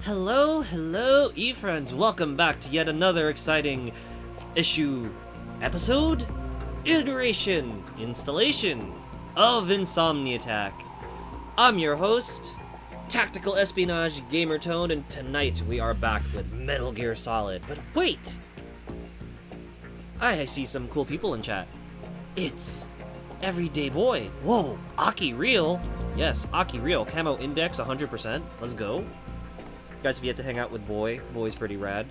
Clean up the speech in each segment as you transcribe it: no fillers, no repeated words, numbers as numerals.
Hello, e-friends. Welcome back to yet another exciting episode, iteration, installation of Insomni-Attack. I'm your host, Tactical Espionage Gamer Tone, and tonight we are back with Metal Gear Solid. But wait! I see some cool people in chat. It's Everyday Boy. Whoa, Aki Real. Yes, Aki Real. Camo Index 100%. Let's go. You guys have yet to hang out with Boy. Boy's pretty rad.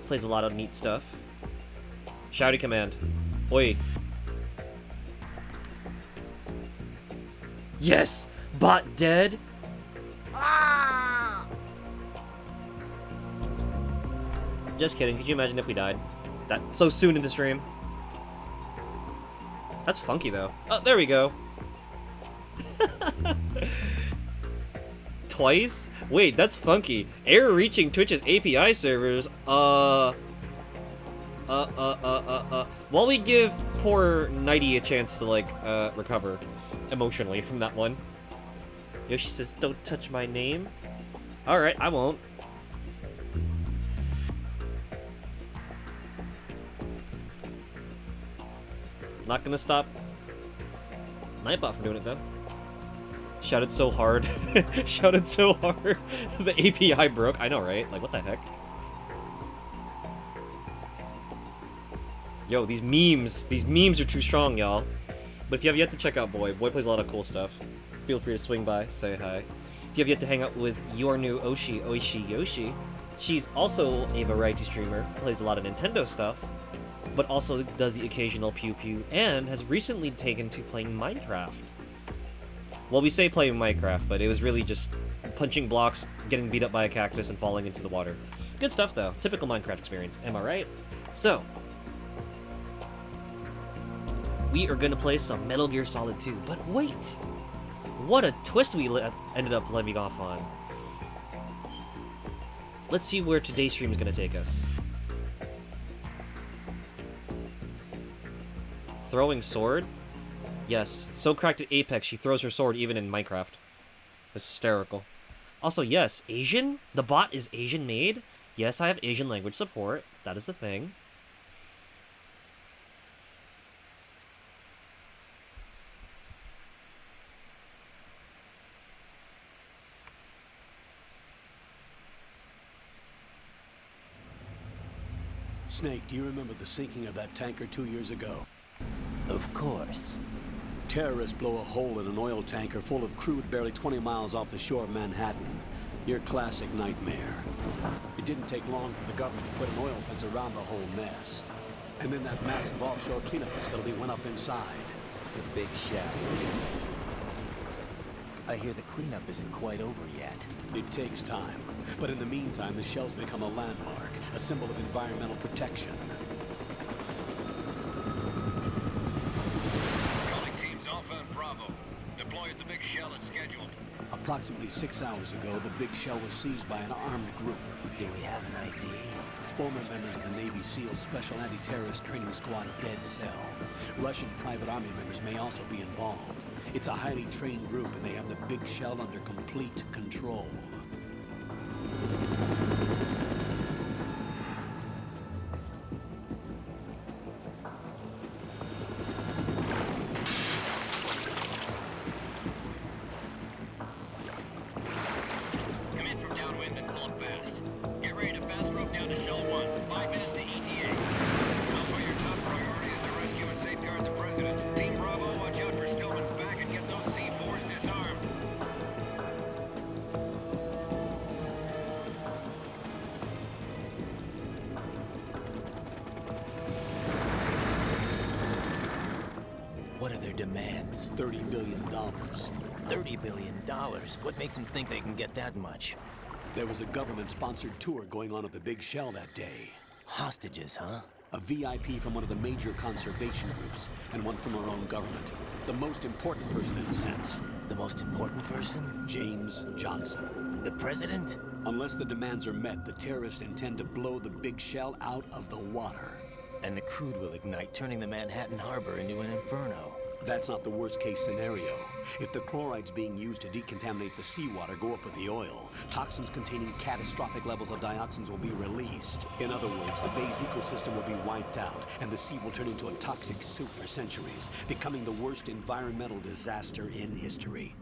Plays a lot of neat stuff. Shouty command. Oi. Yes! Bot dead! Ah! Just kidding. Could you imagine if we died? That so soon into stream? That's funky though. Oh, there we go. Twice? Wait, that's funky. Error reaching Twitch's API servers. While we give poor Nighty a chance to, like, recover emotionally from that one. Yoshi says, don't touch my name. Alright, I won't. Not gonna stop Nightbot from doing it, though. Shouted so hard. Shouted so hard. The API broke. I know, right? Like, what the heck? Yo, these memes are too strong, y'all. But if you have yet to check out Boy plays a lot of cool stuff. Feel free to swing by, say hi. If you have yet to hang out with your new Oishi Yoshi, she's also a variety streamer, plays a lot of Nintendo stuff, but also does the occasional pew pew, and has recently taken to playing Minecraft. Well, we say playing Minecraft, but it was really just punching blocks, getting beat up by a cactus, and falling into the water. Good stuff, though. Typical Minecraft experience. Am I right? So, we are going to play some Metal Gear Solid 2. But wait! What a twist we ended up leaving off on. Let's see where today's stream is going to take us. Throwing sword? Yes, so cracked at Apex, she throws her sword even in Minecraft. Hysterical. Also, yes, Asian? The bot is Asian made? Yes, I have Asian language support. That is the thing. Snake, do you remember the sinking of that tanker 2 years ago? Of course. Terrorists blow a hole in an oil tanker full of crude barely 20 miles off the shore of Manhattan. Your classic nightmare. It didn't take long for the government to put an oil fence around the whole mess. And then that massive offshore cleanup facility went up inside. The big shell. I hear the cleanup isn't quite over yet. It takes time. But in the meantime, the shell's become a landmark, a symbol of environmental protection. Approximately 6 hours ago, the big shell was seized by an armed group. Do we have an ID? Former members of the Navy SEAL Special Anti-Terrorist Training Squad Dead Cell. Russian private army members may also be involved. It's a highly trained group, and they have the big shell under complete control. What are their demands? $30 billion. $30 billion? What makes them think they can get that much? There was a government-sponsored tour going on at the big shell that day. Hostages, huh? A VIP from one of the major conservation groups, and one from our own government. The most important person in a sense. The most important person? James Johnson. The president? Unless the demands are met, the terrorists intend to blow the big shell out of the water. And the crude will ignite, turning the Manhattan Harbor into an inferno. That's not the worst-case scenario. If the chlorides being used to decontaminate the seawater go up with the oil, toxins containing catastrophic levels of dioxins will be released. In other words, the bay's ecosystem will be wiped out, and the sea will turn into a toxic soup for centuries, becoming the worst environmental disaster in history.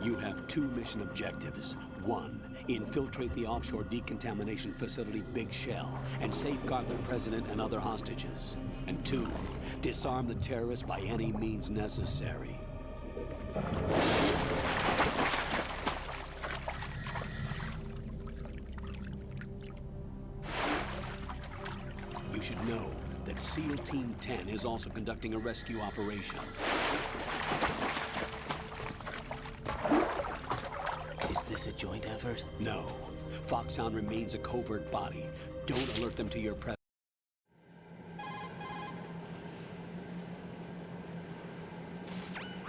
You have 2 mission objectives. 1, infiltrate the offshore decontamination facility Big Shell and safeguard the president and other hostages. And 2, disarm the terrorists by any means necessary. You should know that SEAL Team 10 is also conducting a rescue operation. Is this a joint effort? No. Foxhound remains a covert body. Don't alert them to your presence.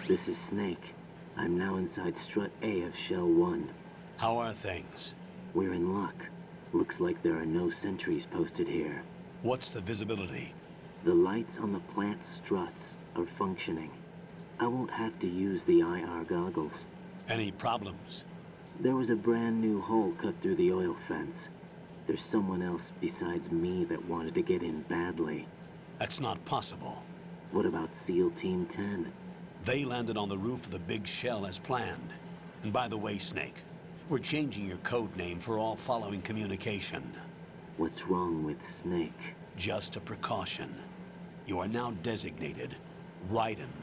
This is Snake. I'm now inside Strut A of Shell 1. How are things? We're in luck. Looks like there are no sentries posted here. What's the visibility? The lights on the plant struts are functioning. I won't have to use the IR goggles. Any problems? There was a brand new hole cut through the oil fence. There's someone else besides me that wanted to get in badly. That's not possible. What about SEAL Team 10? They landed on the roof of the Big Shell as planned. And by the way, Snake, we're changing your code name for all following communication. What's wrong with Snake? Just a precaution. You are now designated Raiden.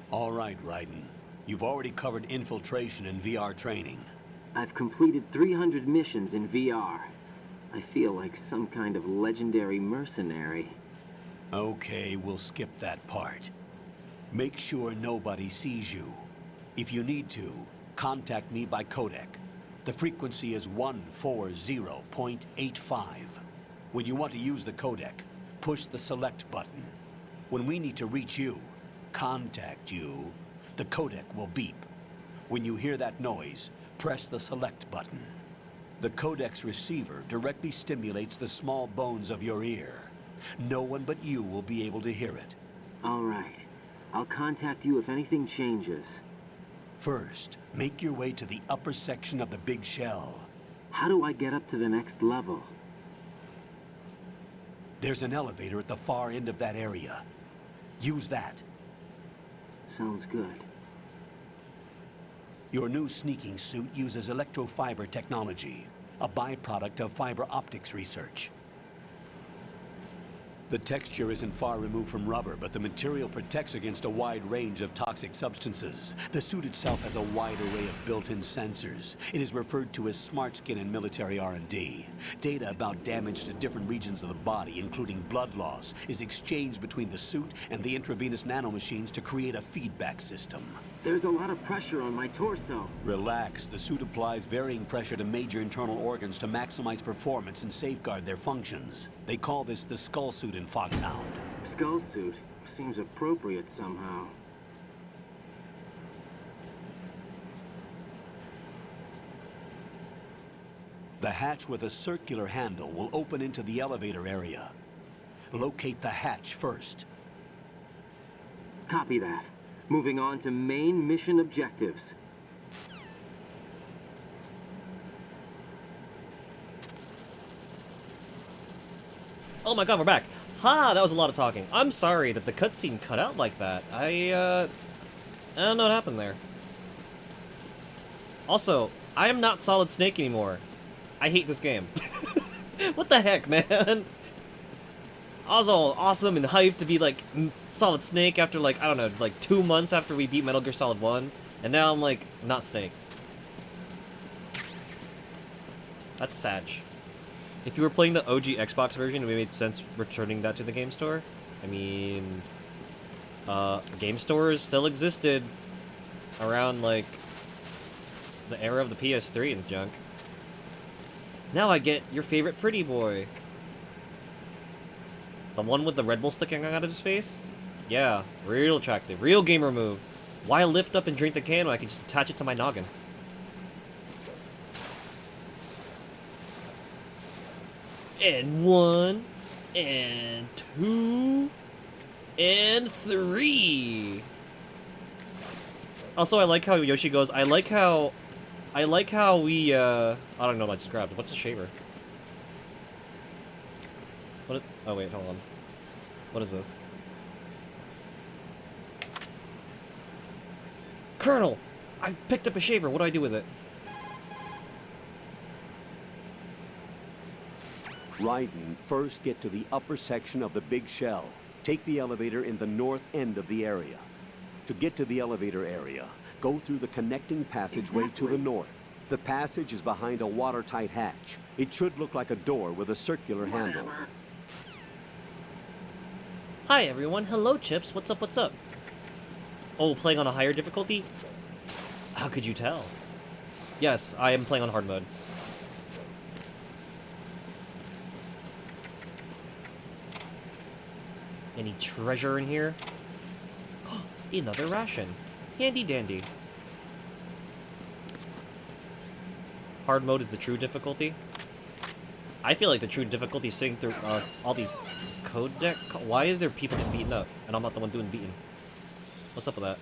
All right, Raiden. You've already covered infiltration and VR training. I've completed 300 missions in VR. I feel like some kind of legendary mercenary. Okay, we'll skip that part. Make sure nobody sees you. If you need to, contact me by codec. The frequency is 140.85. When you want to use the codec, push the select button. When we need to reach you, contact you, the codec will beep. When you hear that noise, press the select button. The codec's receiver directly stimulates the small bones of your ear. No one but you will be able to hear it. All right. I'll contact you if anything changes. First, make your way to the upper section of the Big Shell. How do I get up to the next level? There's an elevator at the far end of that area. Use that. Sounds good. Your new sneaking suit uses electrofiber technology, a byproduct of fiber optics research. The texture isn't far removed from rubber, but the material protects against a wide range of toxic substances. The suit itself has a wide array of built-in sensors. It is referred to as smart skin in military R&D. Data about damage to different regions of the body, including blood loss, is exchanged between the suit and the intravenous nanomachines to create a feedback system. There's a lot of pressure on my torso. Relax. The suit applies varying pressure to major internal organs to maximize performance and safeguard their functions. They call this the skull suit in Foxhound. Skull suit seems appropriate somehow. The hatch with a circular handle will open into the elevator area. Locate the hatch first. Copy that. Moving on to main mission objectives. Oh my god, we're back. Ha, that was a lot of talking. I'm sorry that the cutscene cut out like that. I don't know what happened there. Also, I am not Solid Snake anymore. I hate this game. What the heck, man? I was all awesome and hyped to be like Solid Snake after like, I don't know, like 2 months after we beat Metal Gear Solid 1. And now I'm like, not Snake. That's sad. If you were playing the OG Xbox version, it would made sense returning that to the game store. I mean, game stores still existed around like the era of the PS3 and junk. Now I get your favorite pretty boy. The one with the Red Bull sticking out of his face? Yeah, real attractive. Real gamer move. Why lift up and drink the can when I can just attach it to my noggin? And 1, and 2, and 3. Also, I like how Yoshi goes, I like how we, I don't know what I just grabbed. What's a shaver? Oh wait, hold on. What is this? Colonel! I picked up a shaver, what do I do with it? Raiden, first get to the upper section of the big shell. Take the elevator in the north end of the area. To get to the elevator area, go through the connecting passageway to the north. The passage is behind a watertight hatch. It should look like a door with a circular handle. Hi everyone, hello Chips, what's up, what's up? Oh, playing on a higher difficulty? How could you tell? Yes, I am playing on hard mode. Any treasure in here? Another ration. Handy dandy. Hard mode is the true difficulty. I feel like the true difficulty is sitting through all these code deck. Why is there people getting beaten up and I'm not the one doing the beating? What's up with that?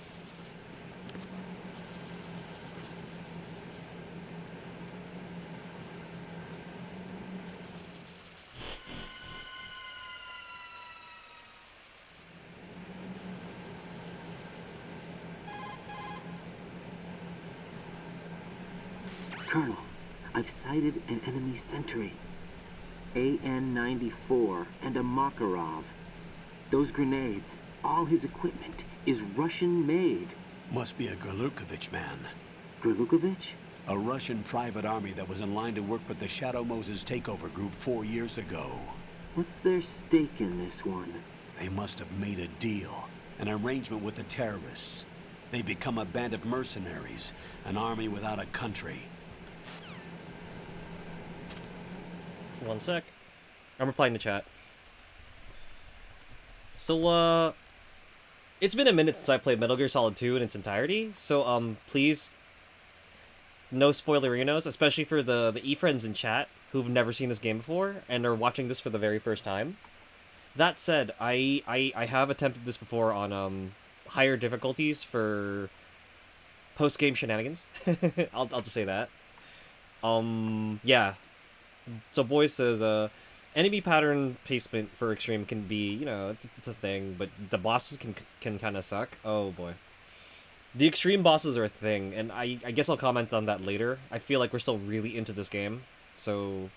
Colonel, I've sighted an enemy sentry. AN-94 and a Makarov. Those grenades, all his equipment, is Russian-made. Must be a Gurlukovich man. Gurlukovich? A Russian private army that was in line to work with the Shadow Moses takeover group 4 years ago. What's their stake in this one? They must have made a deal, an arrangement with the terrorists. They become a band of mercenaries, an army without a country. One sec. I'm replying to chat. So, it's been a minute since I played Metal Gear Solid 2 in its entirety, so, please, no spoilerinos, especially for the e-friends in chat who've never seen this game before and are watching this for the very first time. That said, I have attempted this before on, higher difficulties for post-game shenanigans. I'll just say that. Yeah. So Boy says, enemy pattern placement for extreme can be, you know, it's a thing, but the bosses can kind of suck. Oh boy. The extreme bosses are a thing, and I guess I'll comment on that later. I feel like we're still really into this game, so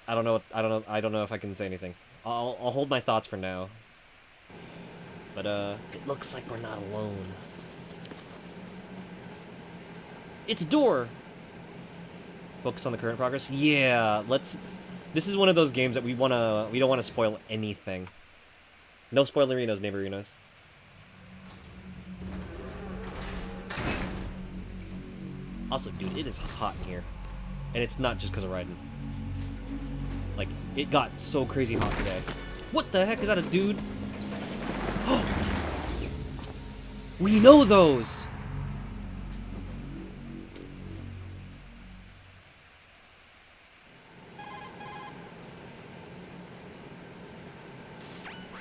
I don't know if I can say anything. I'll hold my thoughts for now. But it looks like we're not alone. It's a door. Focus on the current progress. Yeah, let's. This is one of those games that we don't want to spoil anything. No spoilerinos, neighborinos. Also, dude, it is hot in here, and it's not just because of Raiden. Like, it got so crazy hot today. What the heck is that? A dude? We know those.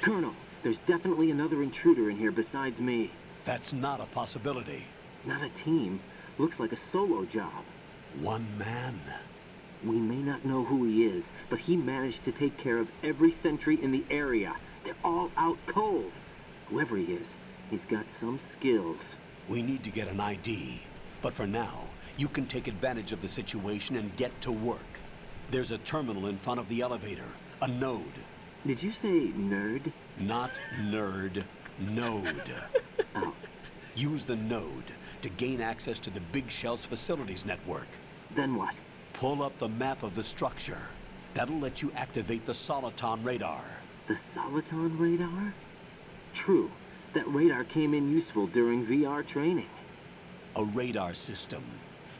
Colonel, there's definitely another intruder in here besides me. That's not a possibility. Not a team. Looks like a solo job. One man. We may not know who he is, but he managed to take care of every sentry in the area. They're all out cold. Whoever he is, he's got some skills. We need to get an ID. But for now, you can take advantage of the situation and get to work. There's a terminal in front of the elevator. A node. Did you say nerd? Not nerd. Node. Oh. Use the node to gain access to the Big Shell's facilities network. Then what? Pull up the map of the structure. That'll let you activate the Soliton radar. The Soliton radar? True. That radar came in useful during VR training. A radar system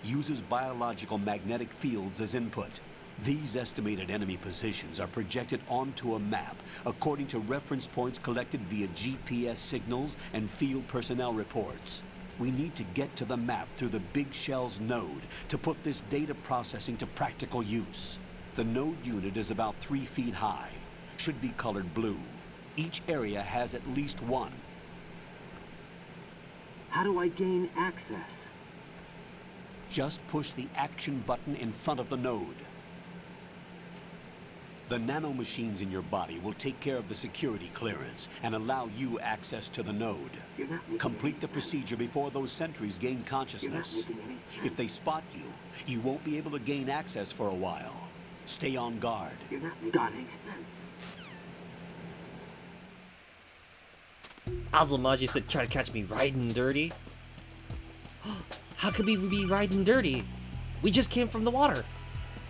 uses biological magnetic fields as input. These estimated enemy positions are projected onto a map according to reference points collected via GPS signals and field personnel reports. We need to get to the map through the Big Shell's node to put this data processing to practical use. The node unit is about 3 feet high. Should be colored blue. Each area has at least one. How do I gain access? Just push the action button in front of the node. The nanomachines in your body will take care of the security clearance and allow you access to the node. You're not making Complete any the sense. procedure before those sentries gain consciousness. You're not making any sense. If they spot you, you won't be able to gain access for a while. Stay on guard. You're not making any sense. Azumaji said, try to catch me riding dirty. How could we be riding dirty? We just came from the water.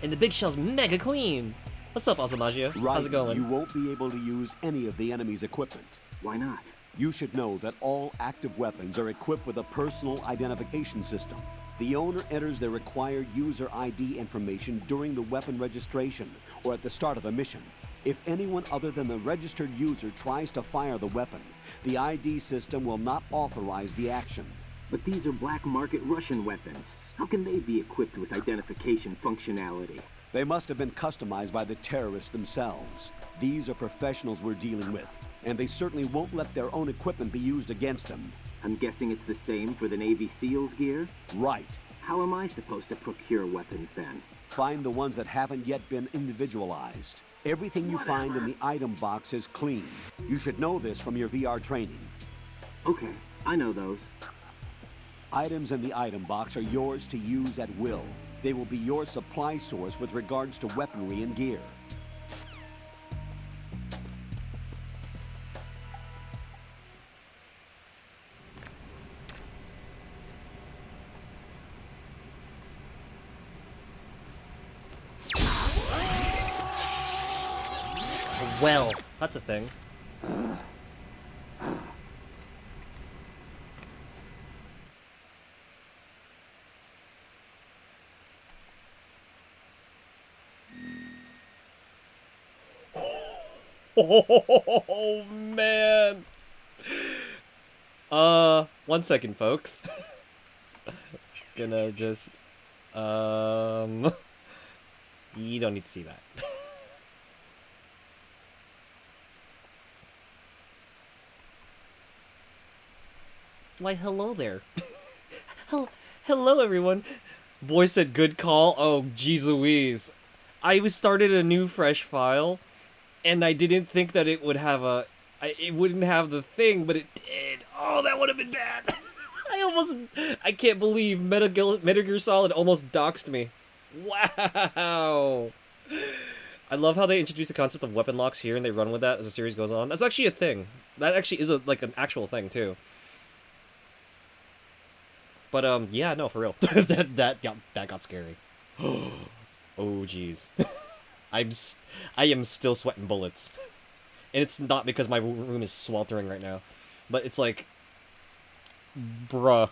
And the big shell's mega clean. What's up, Azumaji? How's it going? You won't be able to use any of the enemy's equipment. Why not? You should know that all active weapons are equipped with a personal identification system. The owner enters their required user ID information during the weapon registration or at the start of a mission. If anyone other than the registered user tries to fire the weapon, the ID system will not authorize the action. But these are black market Russian weapons. How can they be equipped with identification functionality? They must have been customized by the terrorists themselves. These are professionals we're dealing with, and they certainly won't let their own equipment be used against them. I'm guessing it's the same for the Navy SEALs gear? Right. How am I supposed to procure weapons then? Find the ones that haven't yet been individualized. Everything you find in the item box is clean. You should know this from your VR training. Okay, I know those. Items in the item box are yours to use at will. They will be your supply source with regards to weaponry and gear. Well, that's a thing. Oh man. 1 second, folks. Gonna just you don't need to see that. Why, hello there. Hello, everyone. Boy said good call. Oh, jeez Louise. I started a new fresh file, and I didn't think that it would have it wouldn't have the thing, but it did. Oh, that would have been bad. I can't believe Metal Gear Solid almost doxed me. Wow. I love how they introduce the concept of weapon locks here, and they run with that as the series goes on. That's actually a thing. That actually is like an actual thing too. But yeah, no, for real. that got scary. Oh, jeez. I am still sweating bullets, and it's not because my room is sweltering right now, but it's like, bruh,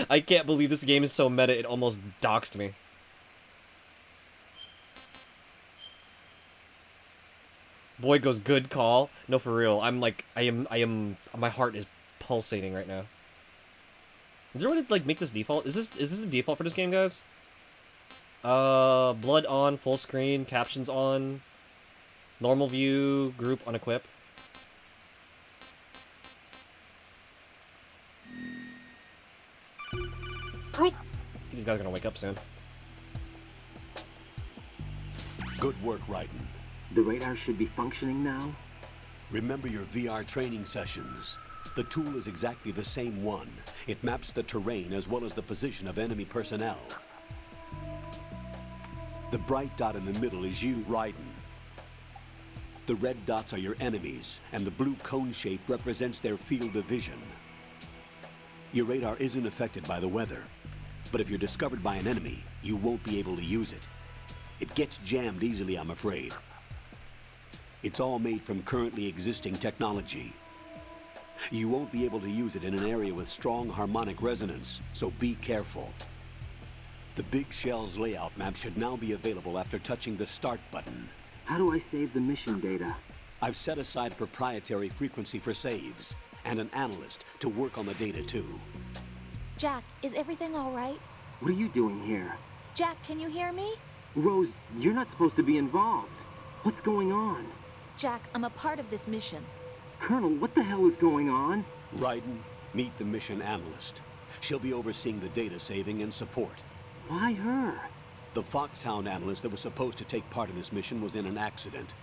I can't believe this game is so meta. It almost doxed me. Boy goes good call. No, for real. I'm like, I am. My heart is pulsating right now. Is there a way to like make this default? Is this the default for this game, guys? Blood on, full screen, captions on, normal view, group unequip. These guys are gonna wake up soon. Good work, Raiden. The radar should be functioning now? Remember your VR training sessions. The tool is exactly the same one. It maps the terrain as well as the position of enemy personnel. The bright dot in the middle is you, Raiden. The red dots are your enemies, and the blue cone shape represents their field of vision. Your radar isn't affected by the weather, but if you're discovered by an enemy, you won't be able to use it. It gets jammed easily, I'm afraid. It's all made from currently existing technology. You won't be able to use it in an area with strong harmonic resonance, so be careful. The Big Shell's layout map should now be available after touching the Start button. How do I save the mission data? I've set aside a proprietary frequency for saves, and an analyst to work on the data too. Jack, is everything all right? What are you doing here? Jack, can you hear me? Rose, you're not supposed to be involved. What's going on? Jack, I'm a part of this mission. Colonel, what the hell is going on? Raiden, meet the mission analyst. She'll be overseeing the data saving and support. Why her? The Foxhound analyst that was supposed to take part in this mission was in an accident.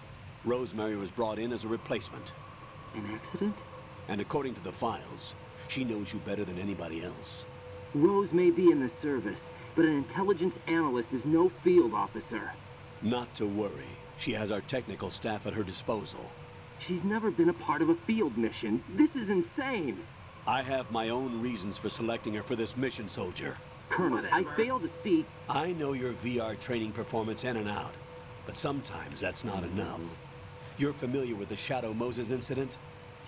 Rosemary was brought in as a replacement. An accident? And according to the files, she knows you better than anybody else. Rose may be in the service, but an intelligence analyst is no field officer. Not to worry. She has our technical staff at her disposal. She's never been a part of a field mission. This is insane. I have my own reasons for selecting her for this mission, soldier. Colonel, I fail to see... I know your VR training performance in and out, but sometimes that's not enough. You're familiar with the Shadow Moses incident?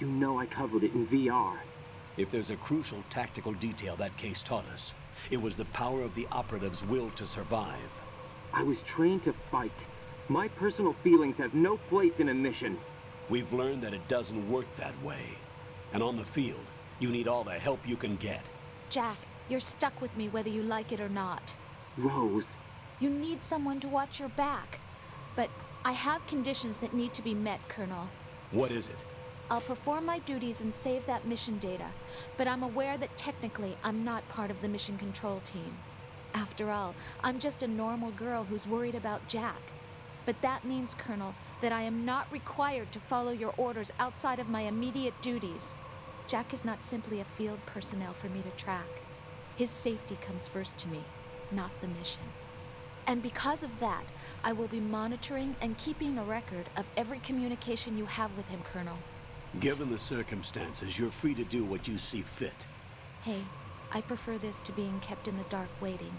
You know I covered it in VR. If there's a crucial tactical detail that case taught us, it was the power of the operative's will to survive. I was trained to fight. My personal feelings have no place in a mission. We've learned that it doesn't work that way. And on the field, you need all the help you can get. Jack, you're stuck with me whether you like it or not. Rose, You need someone to watch your back. But I have conditions that need to be met, Colonel. What is it? I'll perform my duties and save that mission data, but I'm aware that technically I'm not part of the mission control team. After all, I'm just a normal girl who's worried about Jack. But that means, Colonel, that I am not required to follow your orders outside of my immediate duties. Jack is not simply a field personnel for me to track. His safety comes first to me, not the mission. And because of that, I will be monitoring and keeping a record of every communication you have with him, Colonel. Given the circumstances, you're free to do what you see fit. Hey, I prefer this to being kept in the dark waiting.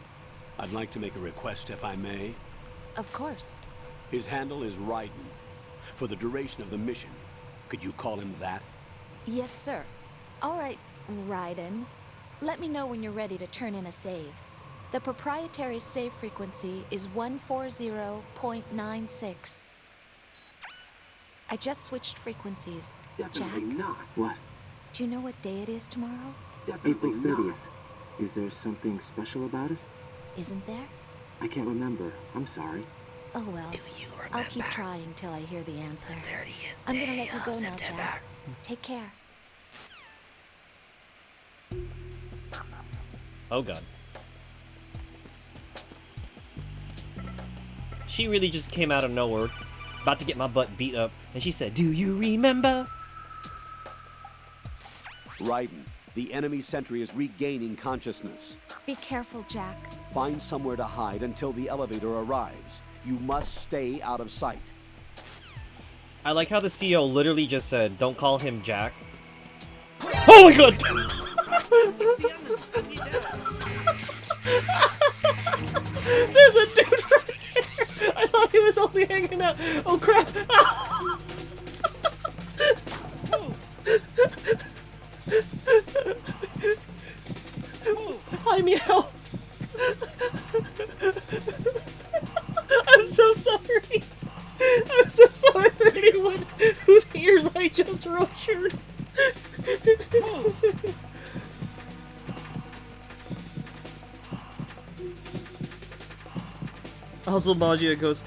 I'd like to make a request, if I may. Of course. His handle is Raiden. For the duration of the mission, could you call him that? Yes, sir. All right, Raiden. Let me know when you're ready to turn in a save. The proprietary save frequency is 140.96. I just switched frequencies. definitely Jack, not. What? do you know what day it is tomorrow? April 30th. Is there something special about it? Isn't there? I can't remember. I'm sorry. Oh well. Do you remember? I'll keep trying till I hear the answer. 30th I'm gonna let day you go of now, September. Jack. Take care. Oh god. She really just came out of nowhere, about to get my butt beat up, and she said, "Do you remember?" Raiden, the enemy sentry is regaining consciousness. Be careful, Jack. Find somewhere to hide until the elevator arrives. You must stay out of sight. I like how the CEO literally just said, "Don't call him Jack." Oh my god! There's a dude right there! I thought he was only hanging out. Oh crap! Hi, meow! I'm so sorry! I'm so sorry for anyone whose ears I just ruptured! Also, Magia goes,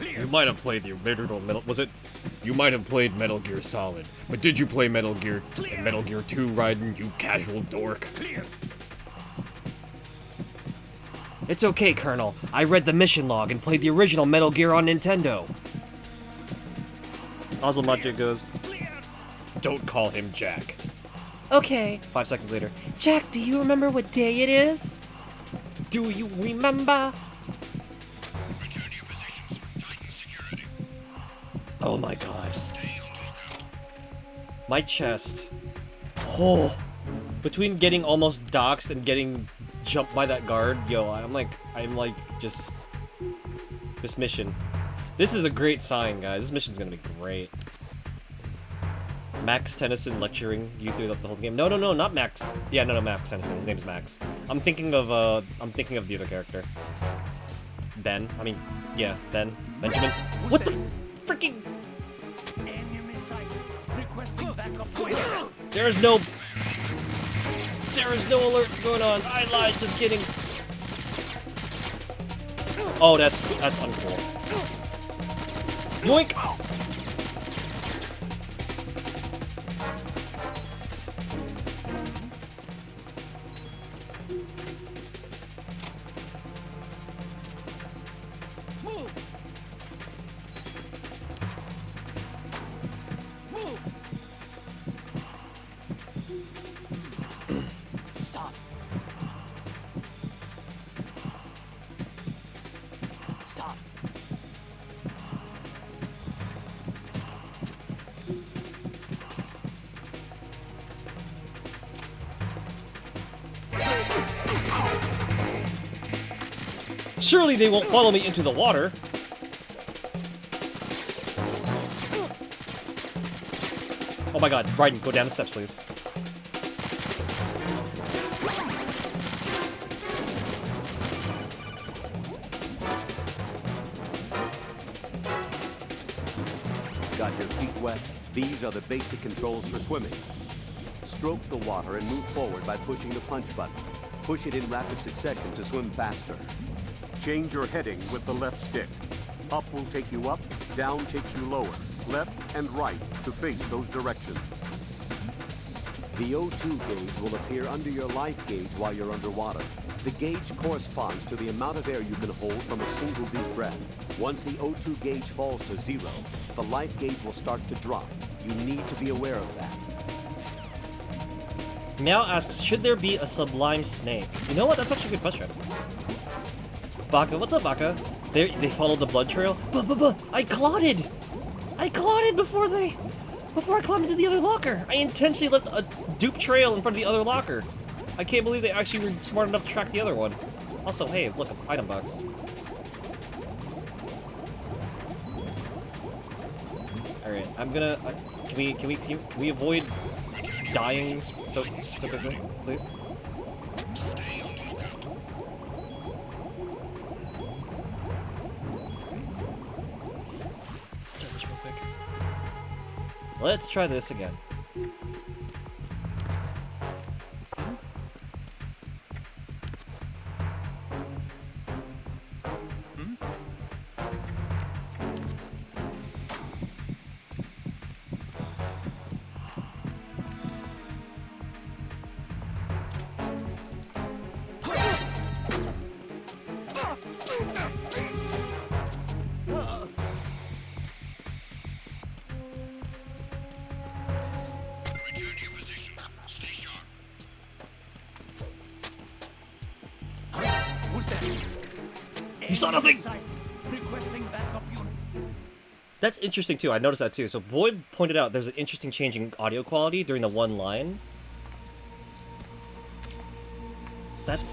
"You might have played the original Metal... Was it? You might have played Metal Gear Solid, but did you play Metal Gear... Metal Gear 2, Raiden, you casual dork?" It's okay, Colonel. I read the mission log and played the original Metal Gear on Nintendo. Also, Magia goes, "Don't call him Jack." Okay. 5 seconds later. "Jack, do you remember what day it is? Do you remember?" Return to your positions. Tighten security. Oh my god. My chest. Oh. Between getting almost doxxed and getting jumped by that guard, yo, I'm like, just... This mission. This is a great sign, guys. This mission's gonna be great. Max Tennyson lecturing you through the whole game. No, not Max. Yeah, no, Max Tennyson. His name's Max. I'm thinking of the other character. Ben. I mean, yeah, Ben. Benjamin. What the freaking... There is no alert going on. I lied, just kidding. Oh, that's uncool. Yoink! Stop. Stop. Surely they won't follow me into the water. Oh my god, Raiden, go down the steps, please. Got your feet wet? These are the basic controls for swimming. Stroke the water and move forward by pushing the punch button. Push it in rapid succession to swim faster. Change your heading with the left stick. Up will take you up, down takes you lower, left and right to face those directions. The O2 gauge will appear under your life gauge while you're underwater. The gauge corresponds to the amount of air you can hold from a single deep breath. Once the O2 gauge falls to 0, the life gauge will start to drop. You need to be aware of that. Meow asks, should there be a sublime snake? You know what? That's actually a good question. Baka, what's up, Baka? They followed the blood trail. I clotted! I clotted before I climbed into the other locker. I intentionally left a dupe trail in front of the other locker. I can't believe they actually were smart enough to track the other one. Also, hey, look, an item box. All right, I'm gonna. Can we avoid dying so quickly, please? Stay on the lookout. Search real quick. Let's try this again. Return to your positions. Stay sharp. Who's that? You saw nothing! Requesting backup unit. That's interesting too. I noticed that too. So Boyd pointed out there's an interesting change in audio quality during the one line. That's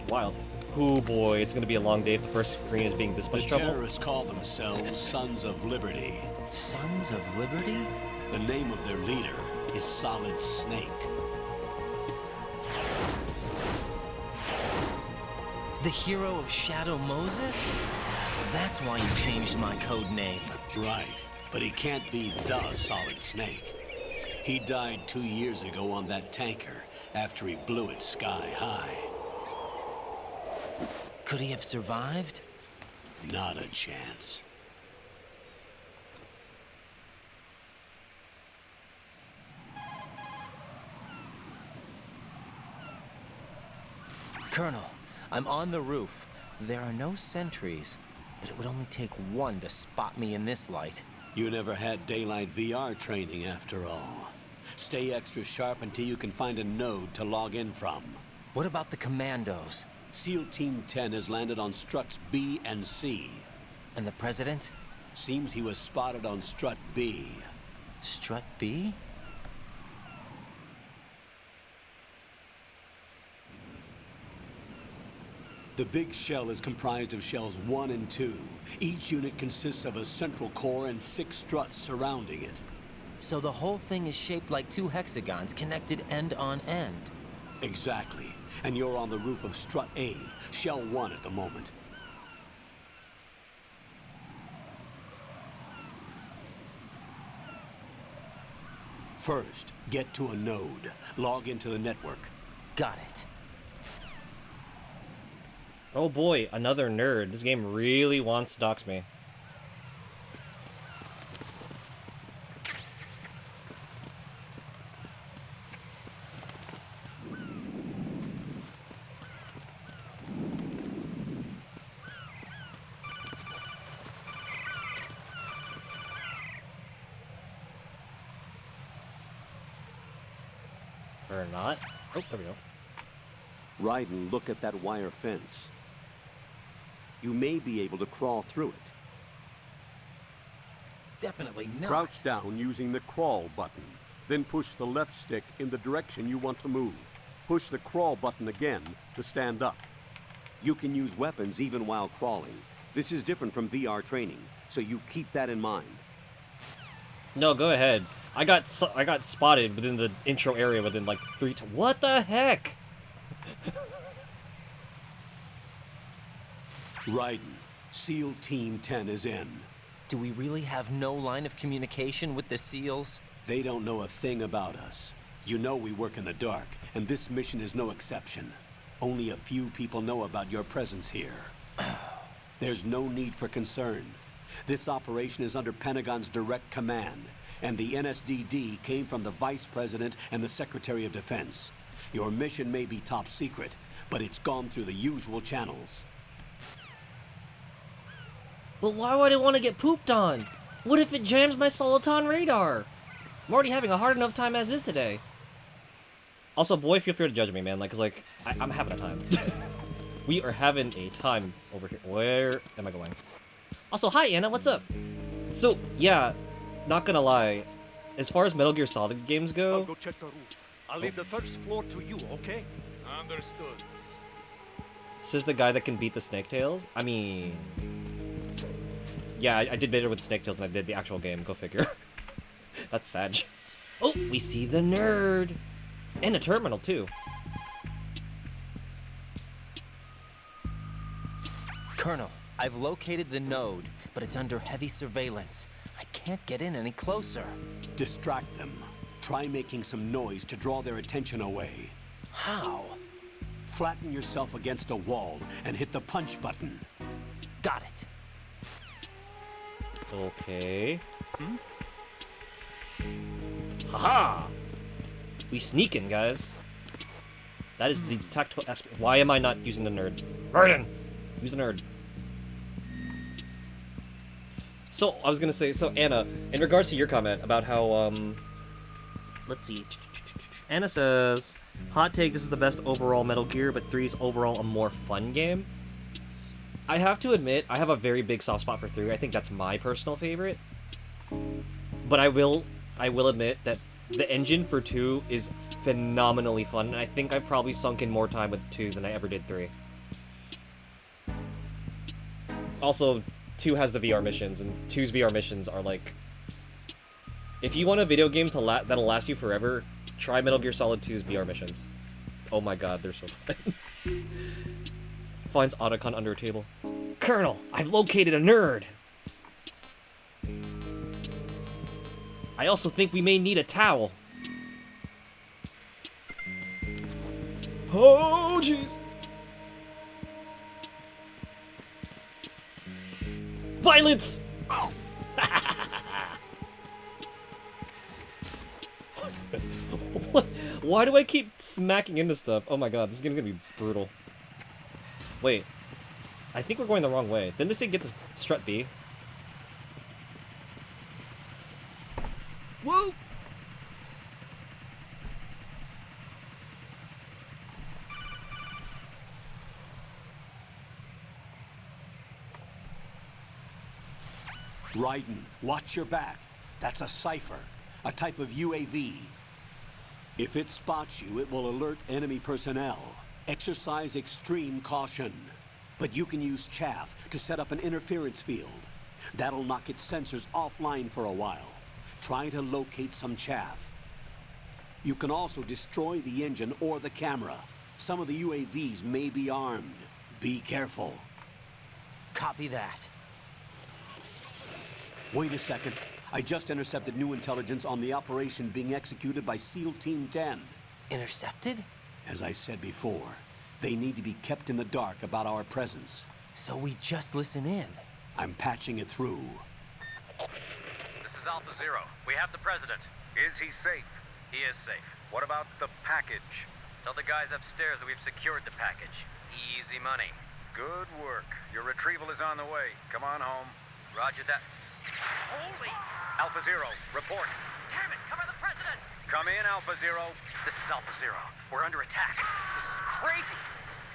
wild. Oh boy, it's gonna be a long day if the first screen is being this The much trouble. terrorists call themselves Sons of Liberty. Sons of Liberty? The name of their leader is Solid Snake. The hero of Shadow Moses? So that's why you changed my code name. Right, but he can't be the Solid Snake. He died 2 years ago on that tanker after he blew it sky high. Could he have survived? Not a chance. Colonel, I'm on the roof. There are no sentries, but it would only take one to spot me in this light. You never had daylight VR training after all. Stay extra sharp until you can find a node to log in from. What about the commandos? SEAL Team 10 has landed on struts B and C. And the president? Seems he was spotted on strut B. Strut B? The big shell is comprised of shells 1 and 2. Each unit consists of a central core and 6 struts surrounding it. So the whole thing is shaped like 2 hexagons connected end on end. Exactly. And you're on the roof of strut A, shell 1 at the moment. First, get to a node. Log into the network. Got it. Oh boy, another nerd. This game really wants to dox me. Or not. Oh, there we go. Ryden, look at that wire fence. You may be able to crawl through it. Definitely not. Crouch down using the crawl button. Then push the left stick in the direction you want to move. Push the crawl button again to stand up. You can use weapons even while crawling. This is different from VR training, so you keep that in mind. No, go ahead. I got spotted within the intro area within like 3 times. What the heck? Ryden, SEAL Team 10 is in. Do we really have no line of communication with the SEALs? They don't know a thing about us. You know we work in the dark, and this mission is no exception. Only a few people know about your presence here. There's no need for concern. This operation is under Pentagon's direct command, and the NSDD came from the Vice President and the Secretary of Defense. Your mission may be top secret, but it's gone through the usual channels. But why would I want to get pooped on? What if it jams my Soliton radar? I'm already having a hard enough time as is today. Also, boy, feel free to judge me, man. Like, 'cause like, I'm having a time. We are having a time over here. Where am I going? Also, hi, Anna, what's up? So, yeah, not gonna lie. As far as Metal Gear Solid games I'll go, go check the roof. I'll leave the first floor to you, okay? Understood. this is the guy that can beat the Snake Tails. I mean... Yeah, I did better with Snake Tails than I did the actual game. Go figure. That's sad. Oh, we see the nerd! And a terminal, too. Colonel, I've located the node, but it's under heavy surveillance. I can't get in any closer. Distract them. Try making some noise to draw their attention away. How? Flatten yourself against a wall and hit the punch button. Got it. Okay. Haha! We sneaking, guys. That is the tactical aspect. Why am I not using the nerd? Burden! Use the nerd. So, I was gonna say, so Anna, in regards to your comment about how, let's see. Anna says, hot take, this is the best overall Metal Gear, but 3 is overall a more fun game. I have to admit, I have a very big soft spot for 3. I think that's my personal favorite. But I will admit that the engine for 2 is phenomenally fun, and I think I've probably sunk in more time with 2 than I ever did 3. Also, 2 has the VR missions, and 2's VR missions are like... If you want a video game that'll last you forever, try Metal Gear Solid 2's VR missions. Oh my god, they're so fun. Finds Otacon under a table. Colonel, I've located a nerd! I also think we may need a towel. Oh, jeez. Violence! Why do I keep smacking into stuff? Oh my god, this game's gonna be brutal. Wait. I think we're going the wrong way. Didn't they say get the strut B? Woo! Ryden, watch your back. That's a cipher, a type of UAV. If it spots you, it will alert enemy personnel. Exercise extreme caution. But you can use chaff to set up an interference field. That'll knock its sensors offline for a while. Try to locate some chaff. You can also destroy the engine or the camera. Some of the UAVs may be armed. Be careful. Copy that. Wait a second. I just intercepted new intelligence on the operation being executed by SEAL Team 10. Intercepted? As I said before, They need to be kept in the dark about our presence. So we just listen in. I'm patching it through. This is Alpha Zero. We have the president. Is he safe? He is safe. What about the package? Tell the guys upstairs that we've secured the package. Easy money. Good work. Your retrieval is on the way. Come on home. Roger that. Holy! Alpha Zero, report. Damn it! Cover the president! Come in, Alpha Zero. This is Alpha Zero. We're under attack. This is crazy.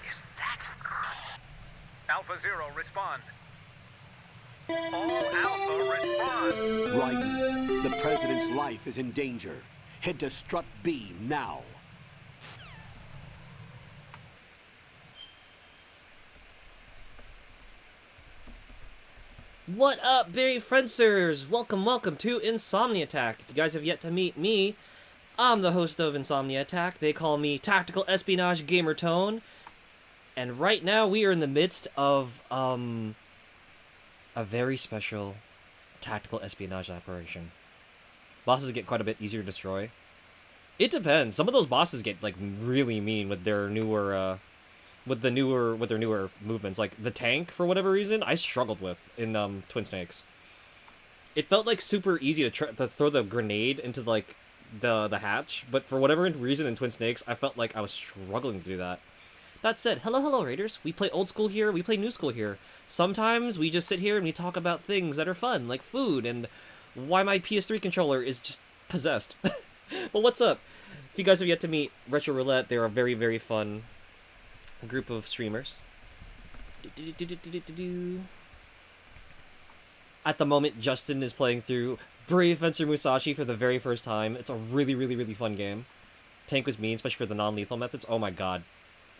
Is that... Alpha Zero, respond. All Alpha, respond. Right. The president's life is in danger. Head to Strut B now. What up, Barry Friendsers? Welcome to Insomni-Attack. If you guys have yet to meet me, I'm the host of Insomni-Attack. They call me Tactical Espionage Gamer Tone. And right now we are in the midst of, a very special tactical espionage operation. Bosses get quite a bit easier to destroy. It depends. Some of those bosses get, like, really mean with their newer, with their newer movements. Like the tank, for whatever reason, I struggled with in Twin Snakes. It felt like super easy to throw the grenade into like the hatch, but for whatever reason in Twin Snakes, I felt like I was struggling to do that. That said, hello Raiders. We play old school here, we play new school here. Sometimes we just sit here and we talk about things that are fun, like food and why my PS3 controller is just possessed. But what's up? If you guys have yet to meet Retro Roulette, they're a very, very fun group of streamers. At the moment, Justin is playing through Brave Fencer Musashi for the very first time. It's a really, really, really fun game. Tank was mean, especially for the non-lethal methods. Oh my god.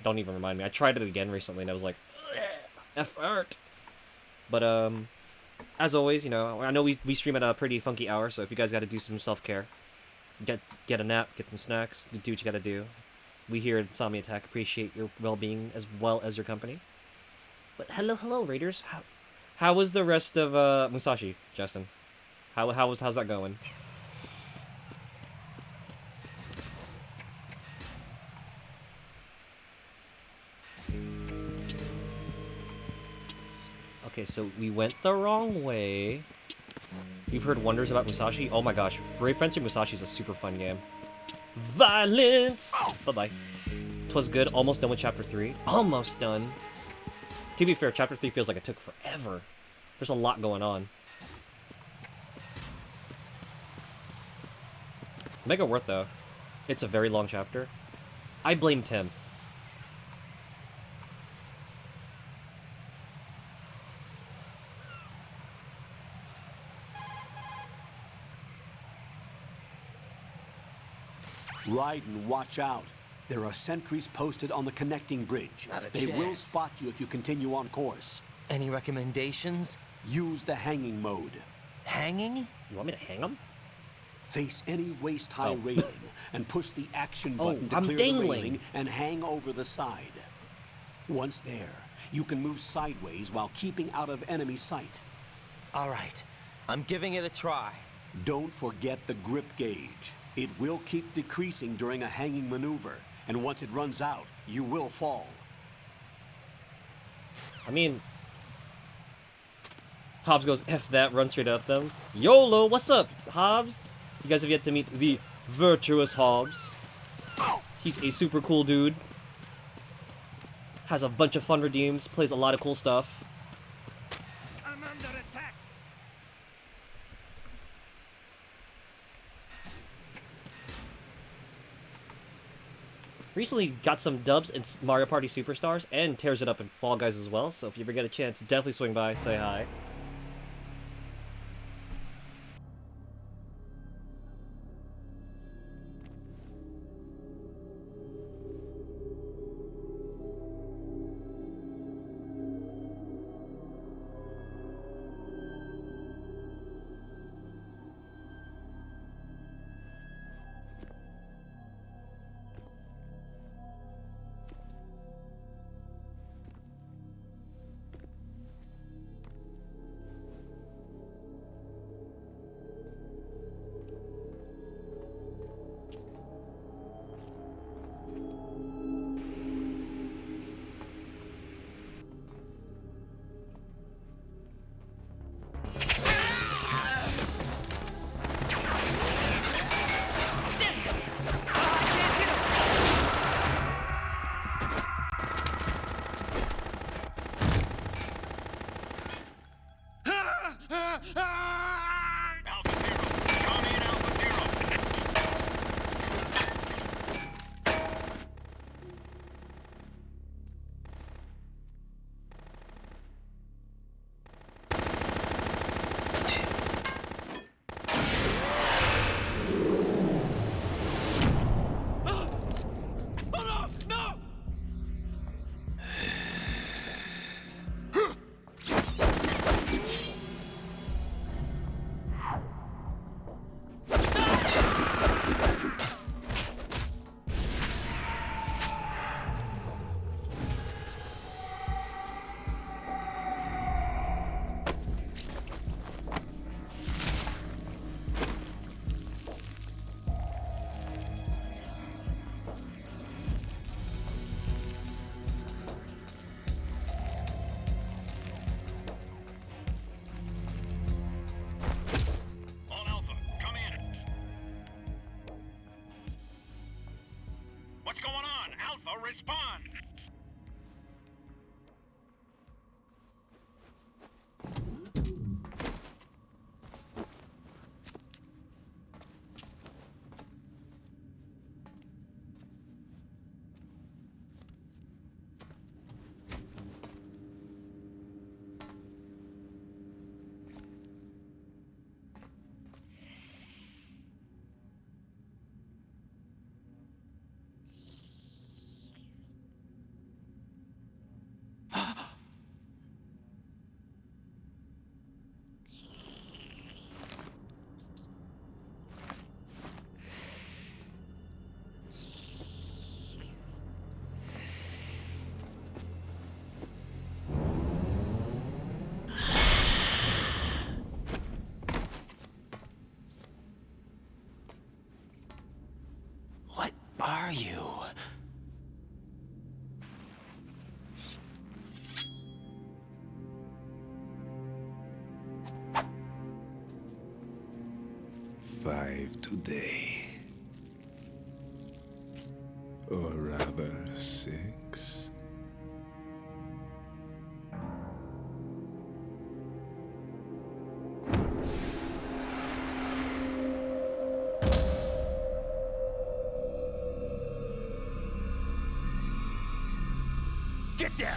Don't even remind me. I tried it again recently and I was like, effort. But, as always, you know, I know we stream at a pretty funky hour, so if you guys gotta do some self-care, get a nap, get some snacks, do what you gotta do. We here at Insomni-Attack appreciate your well-being as well as your company. But hello, Raiders. How was the rest of Musashi, Justin? How's that going? Okay, so we went the wrong way. You've heard wonders about Musashi? Oh my gosh, Brave Fencer Musashi is a super fun game. Violence! Bye-bye. 'Twas good, almost done with Chapter 3. Almost done. To be fair, Chapter 3 feels like it took forever. There's a lot going on. Mega worth, though. It's a very long chapter. I blame Tim. Raiden, watch out. There are sentries posted on the connecting bridge. Not a They will chance. spot you if you continue on course. Any recommendations? Use the hanging mode. Hanging? You want me to hang him? Face any waist-high Oh. railing and push the action Oh, button to I'm clear dangling. the railing and hang over the side. Once there, you can move sideways while keeping out of enemy sight. All right. I'm giving it a try. Don't forget the grip gauge. It will keep decreasing during a hanging maneuver, and once it runs out, you will fall. I mean... Hobbs goes, F that, run straight at them. YOLO! What's up, Hobbs? You guys have yet to meet the virtuous Hobbs. He's a super cool dude. Has a bunch of fun redeems, plays a lot of cool stuff. I'm under attack. Recently got some dubs in Mario Party Superstars and tears it up in Fall Guys as well, so if you ever get a chance, definitely swing by, say hi. What's going on? Alpha, respond! What are you? Five today. Or rather, 6. Get down!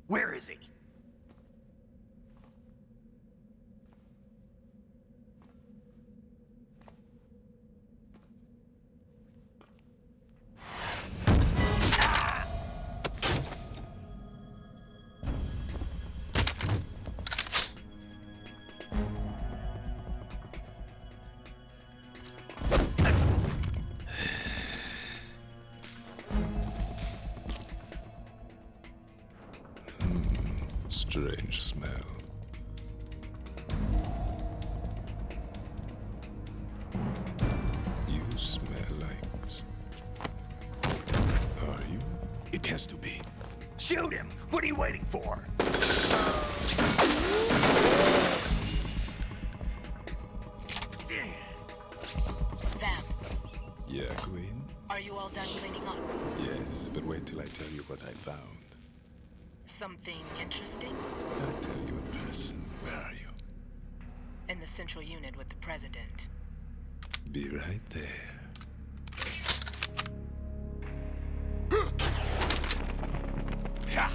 Where is he? Strange smell. You smell like... Are you? It has to be. Shoot him! What are you waiting for? Vam, Yeah, Queen? are you all done cleaning up? Yes, but wait till I tell you what I found. Something interesting? I'll tell you in person. Where are you? In the central unit with the president. Be right there. Ha!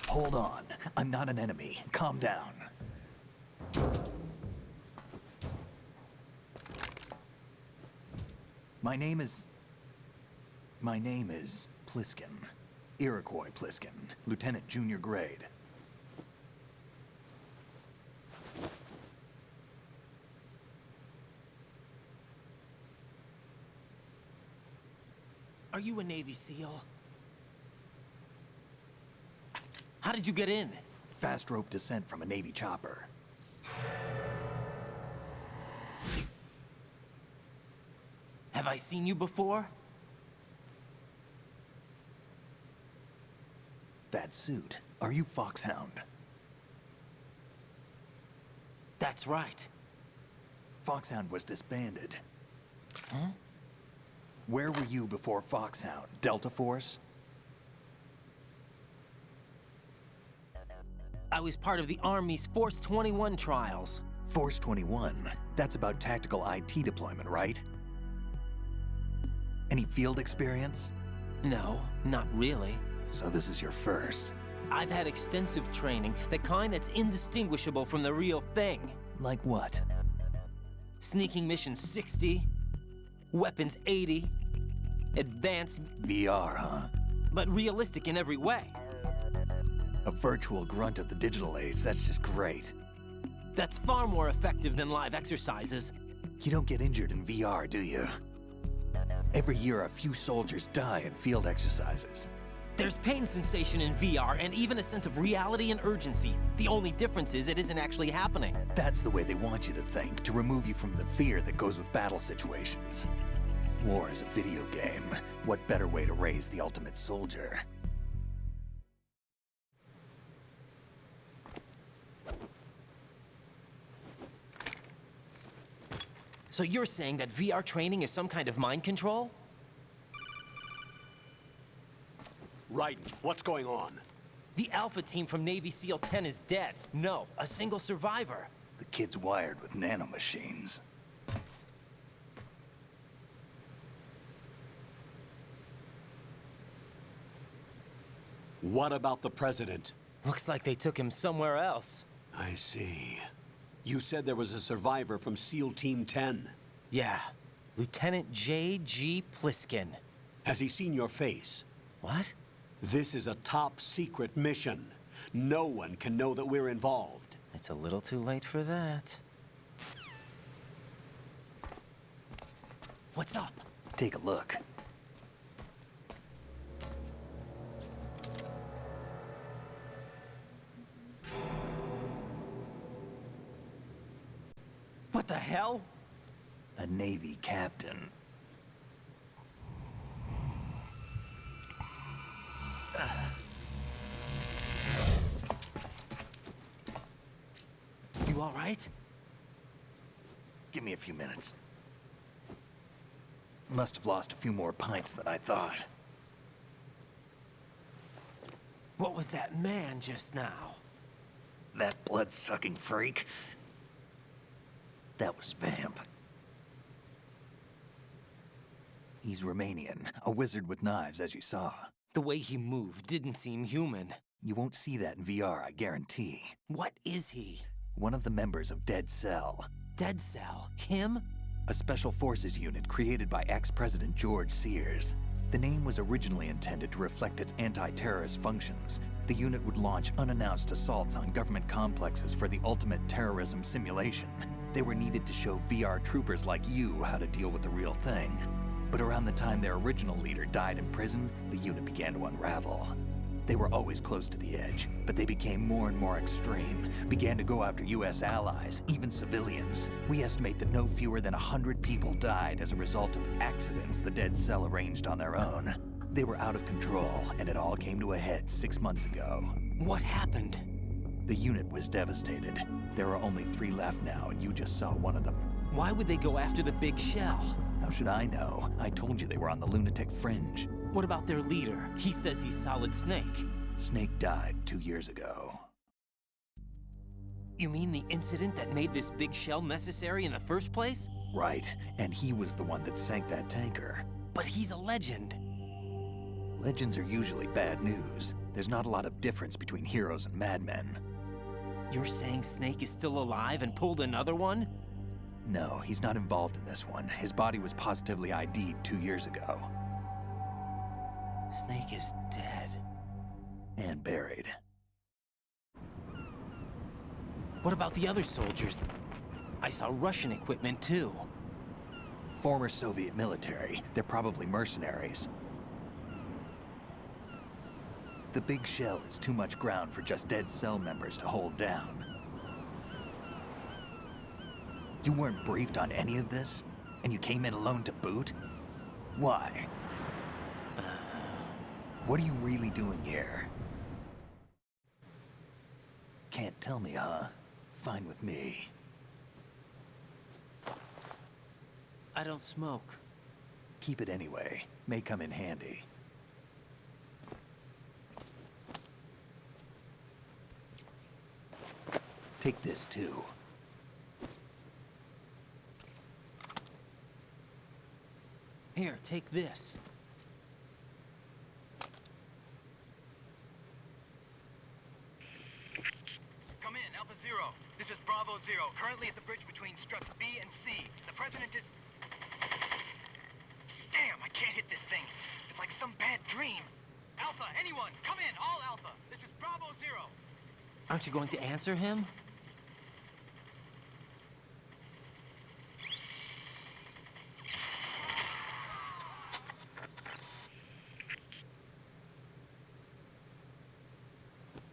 Hold on. I'm not an enemy. Calm down. My name is Pliskin. Iroquois Pliskin. Lieutenant Junior Grade. Are you a Navy SEAL? How did you get in? Fast rope descent from a Navy chopper. Have I seen you before? That suit. Are you Foxhound? That's right. Foxhound was disbanded. Huh? Where were you before Foxhound? Delta Force? I was part of the Army's Force 21 trials. Force 21? That's about tactical IT deployment, right? Any field experience? No, not really. So this is your first. I've had extensive training, the kind that's indistinguishable from the real thing. Like what? Sneaking mission 60, weapons 80, advanced, VR, huh? but realistic in every way. A virtual grunt of the digital age, that's just great. That's far more effective than live exercises. You don't get injured in VR, do you? Every year, a few soldiers die in field exercises. There's pain sensation in VR and even a sense of reality and urgency. The only difference is it isn't actually happening. That's the way they want you to think, to remove you from the fear that goes with battle situations. War is a video game. What better way to raise the ultimate soldier? So you're saying that VR training is some kind of mind control? Right. What's going on? The Alpha team from Navy SEAL 10 is dead. No, a single survivor. The kid's wired with nanomachines. What about the president? Looks like they took him somewhere else. I see. You said there was a survivor from SEAL Team 10. Yeah, Lieutenant J.G. Pliskin. Has he seen your face? What? This is a top secret mission. No one can know that we're involved. It's a little too late for that. What's up? Take a look. What the hell? A Navy captain. You all right? Give me a few minutes. Must have lost a few more pints than I thought. What was that man just now? That blood-sucking freak? That was Vamp. He's Romanian, a wizard with knives, as you saw. The way he moved didn't seem human. You won't see that in VR, I guarantee. What is he? One of the members of Dead Cell. Dead Cell? Him? A special forces unit created by ex-President George Sears. The name was originally intended to reflect its anti-terrorist functions. The unit would launch unannounced assaults on government complexes for the ultimate terrorism simulation. They were needed to show VR troopers like you how to deal with the real thing. But around the time their original leader died in prison, the unit began to unravel. They were always close to the edge, but they became more and more extreme, began to go after US allies, even civilians. We estimate that no fewer than 100 people died as a result of accidents the Dead Cell arranged on their own. They were out of control, and it all came to a head 6 months ago. What happened? The unit was devastated. There are only 3 left now, and you just saw one of them. Why would they go after the big shell? How should I know? I told you they were on the lunatic fringe. What about their leader? He says he's Solid Snake. Snake died 2 years ago. You mean the incident that made this big shell necessary in the first place? Right, and he was the one that sank that tanker. But he's a legend. Legends are usually bad news. There's not a lot of difference between heroes and madmen. You're saying Snake is still alive and pulled another one? No, he's not involved in this one. His body was positively ID'd 2 years ago. Snake is dead. And buried. What about the other soldiers? I saw Russian equipment too. Former Soviet military. They're probably mercenaries. The big shell is too much ground for just Dead Cell members to hold down. You weren't briefed on any of this? And you came in alone to boot? Why? What are you really doing here? Can't tell me, huh? Fine with me. I don't smoke. Keep it anyway. May come in handy. Take this too. Here, take this. Come in, Alpha Zero. This is Bravo Zero, currently at the bridge between struts B and C. The president is... Damn, I can't hit this thing. It's like some bad dream. Alpha, anyone, come in, all Alpha. This is Bravo Zero. Aren't you going to answer him?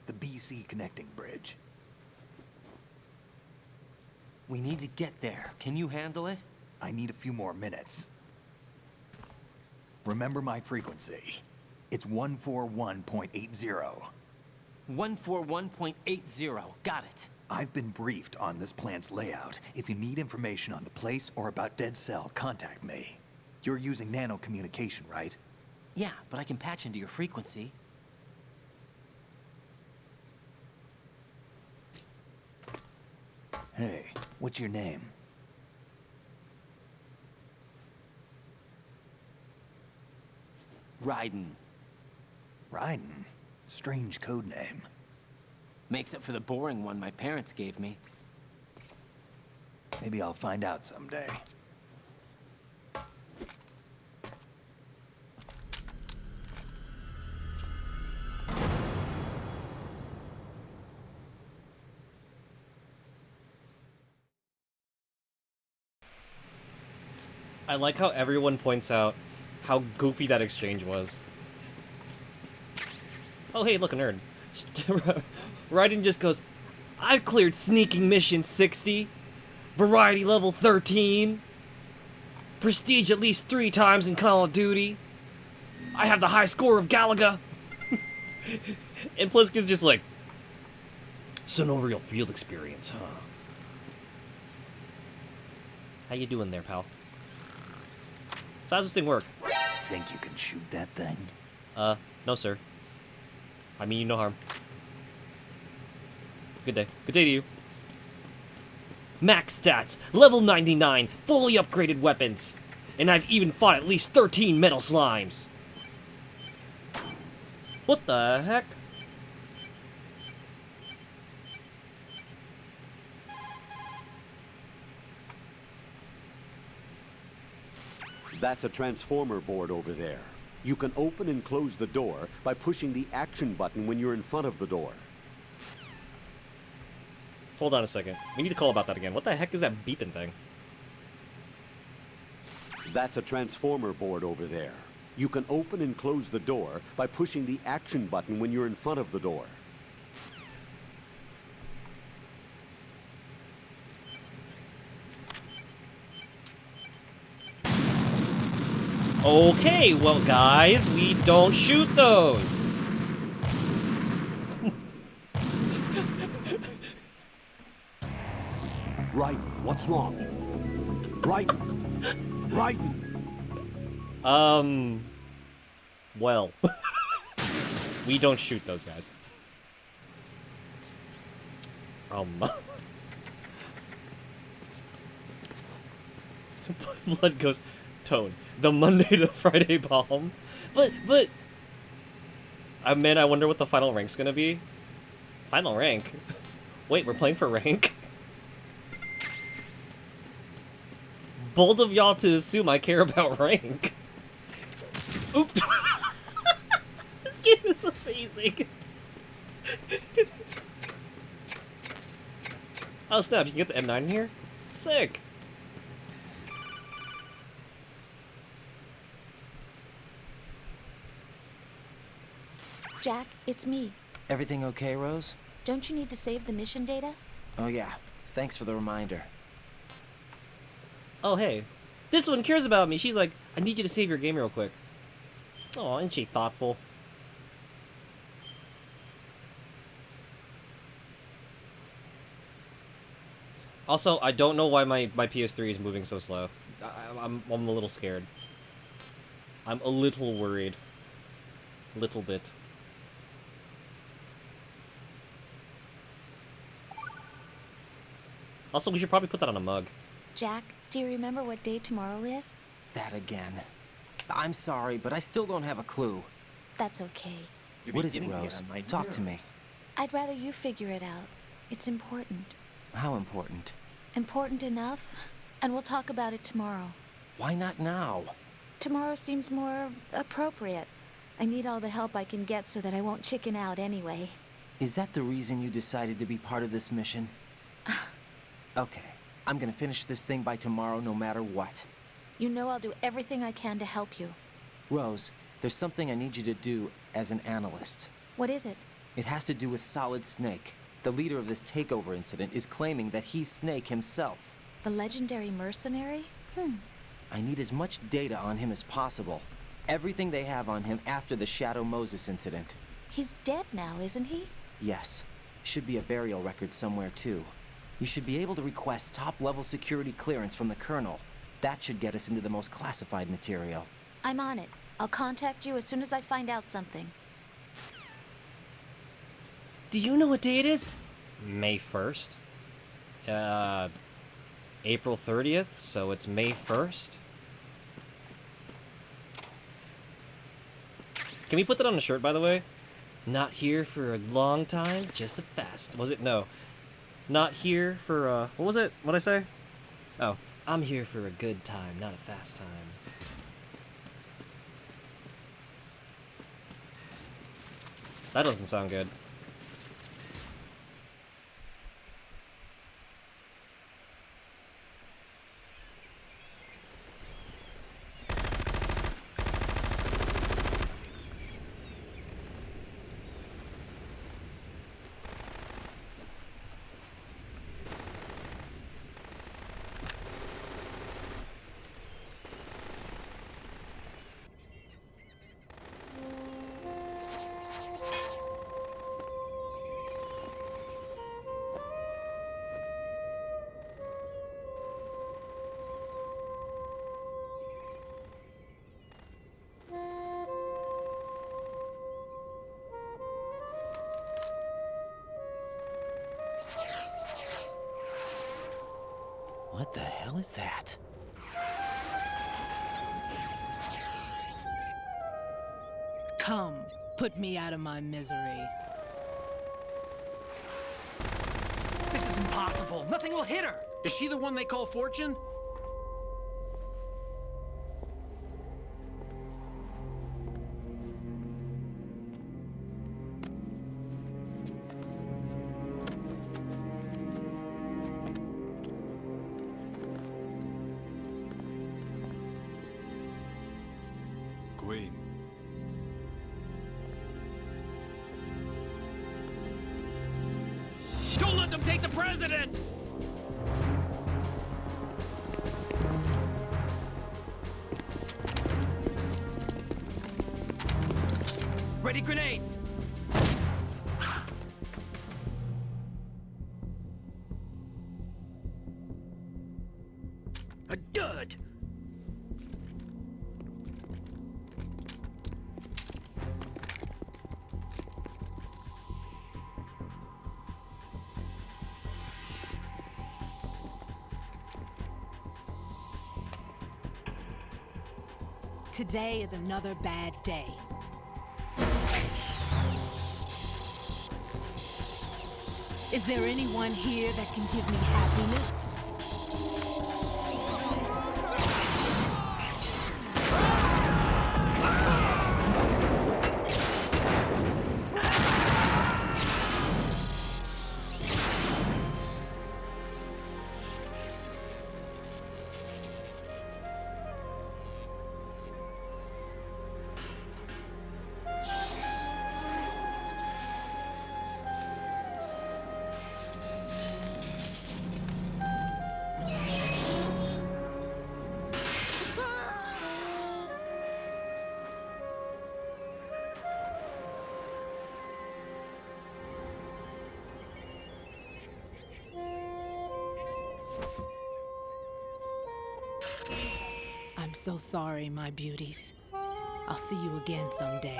The BC connecting bridge. We need to get there. Can you handle it? I need a few more minutes. Remember my frequency. It's 141.80. 141.80. Got it. I've been briefed on this plant's layout. If you need information on the place or about Dead Cell, contact me. You're using nano communication, right? Yeah, but I can patch into your frequency. Hey, what's your name? Raiden. Raiden? Strange code name. Makes up for the boring one my parents gave me. Maybe I'll find out someday. I like how everyone points out how goofy that exchange was. Oh hey, look, a nerd. Raiden just goes, I've cleared sneaking mission 60, variety level 13, prestige at least 3 times in Call of Duty, I have the high score of Galaga. And Pliskin's just like, so no real field experience, huh? How you doing there, pal? So how's this thing work? Think you can shoot that thing? No sir. I mean you no harm. Good day. Good day to you. Max stats, level 99, fully upgraded weapons. And I've even fought at least 13 metal slimes. What the heck? That's a transformer board over there. You can open and close the door by pushing the action button when you're in front of the door. Hold on a second. We need to call about that again. What the heck is that beeping thing? That's a transformer board over there. You can open and close the door by pushing the action button when you're in front of the door. Okay, well guys, we don't shoot those. Right, what's wrong? Right, right. Well, we don't shoot those guys. Blood goes, Tone, the Monday to Friday bomb. But, man, I wonder what the final rank's gonna be. Final rank? Wait, we're playing for rank? Bold of y'all to assume I care about rank. Oops. This game is amazing. Oh snap, you can get the M9 here? Sick. Jack, it's me. Everything okay, Rose? Don't you need to save the mission data? Oh yeah, thanks for the reminder. Oh hey, this one cares about me. She's like, I need you to save your game real quick. Oh, isn't she thoughtful? Also, I don't know why my PS3 is moving so slow. I'm a little scared. I'm a little worried. Little bit. Also, we should probably put that on a mug. Jack, do you remember what day tomorrow is? That again. I'm sorry, but I still don't have a clue. That's okay. What is it, Rose? Talk to me. I'd rather you figure it out. It's important. How important? Important enough, and we'll talk about it tomorrow. Why not now? Tomorrow seems more appropriate. I need all the help I can get so that I won't chicken out anyway. Is that the reason you decided to be part of this mission? Okay, I'm gonna finish this thing by tomorrow no matter what. You know I'll do everything I can to help you. Rose, there's something I need you to do as an analyst. What is it? It has to do with Solid Snake. The leader of this takeover incident is claiming that he's Snake himself. The legendary mercenary? I need as much data on him as possible. Everything they have on him after the Shadow Moses incident. He's dead now, isn't he? Yes. Should be a burial record somewhere, too. You should be able to request top-level security clearance from the Colonel. That should get us into the most classified material. I'm on it. I'll contact you as soon as I find out something. Do you know what day it is? May 1st. April 30th, so it's May 1st. Can we put that on a shirt, by the way? Not here for a long time, just a fast. Was it? No. Not here for, what was it? What'd I say? Oh, I'm here for a good time, not a fast time. That doesn't sound good. What the hell is that? Come, put me out of my misery. This is impossible. Nothing will hit her. Is she the one they call Fortune? Queen. Don't let them take the president! Ready grenades! A dud! Today is another bad day. Is there anyone here that can give me happiness? I'm so sorry, my beauties. I'll see you again someday.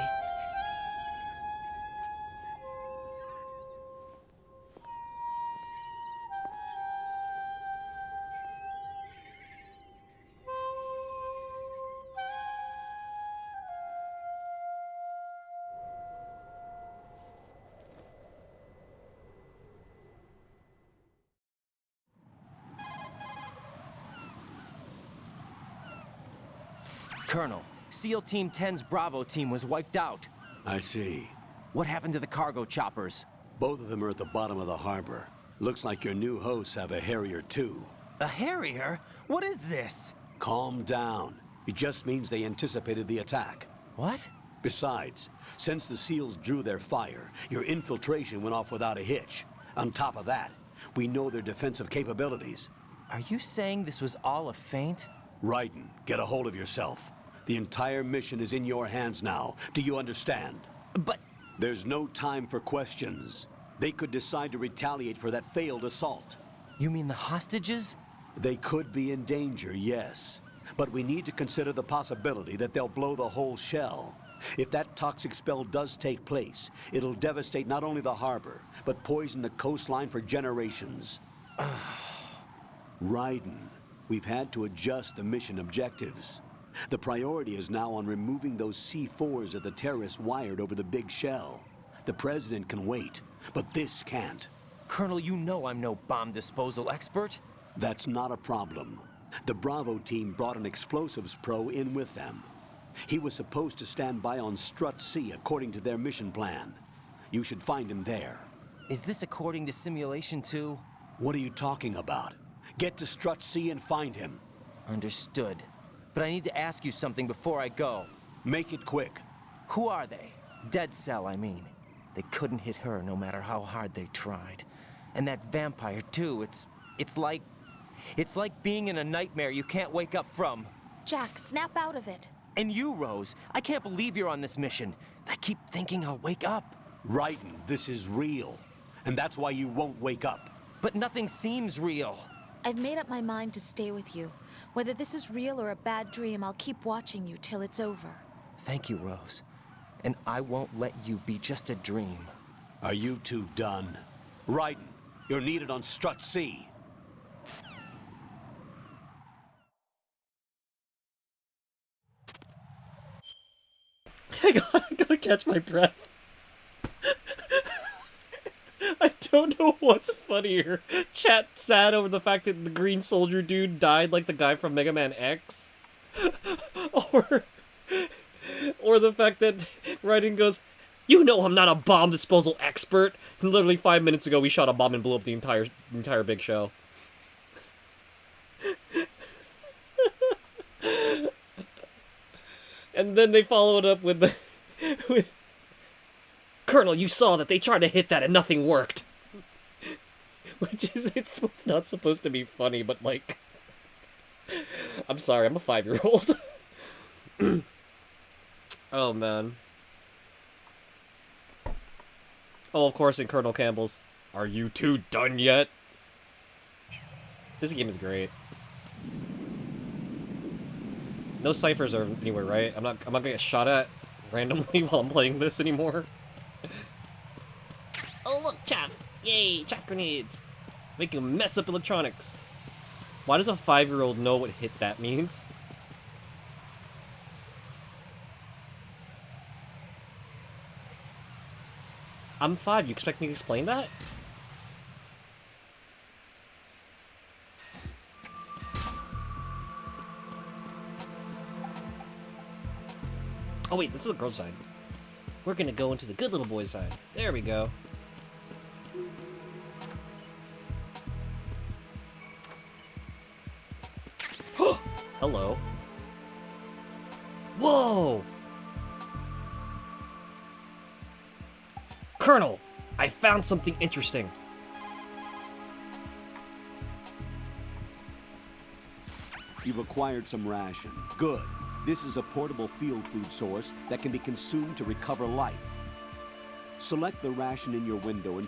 Colonel, SEAL Team 10's Bravo team was wiped out. I see. What happened to the cargo choppers? Both of them are at the bottom of the harbor. Looks like your new hosts have a Harrier too. A Harrier? What is this? Calm down. It just means they anticipated the attack. What? Besides, since the SEALs drew their fire, your infiltration went off without a hitch. On top of that, we know their defensive capabilities. Are you saying this was all a feint? Raiden, get a hold of yourself. The entire mission is in your hands now. Do you understand? But... There's no time for questions. They could decide to retaliate for that failed assault. You mean the hostages? They could be in danger, yes. But we need to consider the possibility that they'll blow the whole shell. If that toxic spell does take place, it'll devastate not only the harbor, but poison the coastline for generations. Raiden, we've had to adjust the mission objectives. The priority is now on removing those C4s that the terrorists wired over the big shell. The president can wait, but this can't. Colonel, you know I'm no bomb disposal expert. That's not a problem. The Bravo team brought an explosives pro in with them. He was supposed to stand by on Strut C according to their mission plan. You should find him there. Is this according to Simulation 2? What are you talking about? Get to Strut C and find him. Understood. But I need to ask you something before I go. Make it quick. Who are they? Dead Cell, I mean. They couldn't hit her no matter how hard they tried. And that vampire, too, it's like being in a nightmare you can't wake up from. Jack, snap out of it. And you, Rose, I can't believe you're on this mission. I keep thinking I'll wake up. Raiden, this is real. And that's why you won't wake up. But nothing seems real. I've made up my mind to stay with you. Whether this is real or a bad dream, I'll keep watching you till it's over. Thank you, Rose. And I won't let you be just a dream. Are you two done? Raiden, you're needed on Strut C. I gotta catch my breath. I don't know what's funnier. Chat sad over the fact that the green soldier dude died like the guy from Mega Man X. Or the fact that Raiden goes, "You know I'm not a bomb disposal expert." And literally 5 minutes ago we shot a bomb and blew up the entire big show. And then they followed up with "Colonel, you saw that they tried to hit that and nothing worked." Which is, it's not supposed to be funny, but like, I'm sorry, I'm a 5-year-old. Oh man. Oh, of course, in Colonel Campbell's, "Are you two done yet?" This game is great. No ciphers are anywhere, right? I'm not gonna get shot at randomly while I'm playing this anymore. Oh look, chaff! Yay, chaff grenades! Make you mess up electronics. Why does a 5-year-old know what hit that means? I'm 5, you expect me to explain that? Oh wait, this is the girl side. We're gonna go into the good little boy side. There we go. Hello. Whoa! Colonel, I found something interesting. You've acquired some ration. Good. This is a portable field food source that can be consumed to recover life. Select the ration in your window and...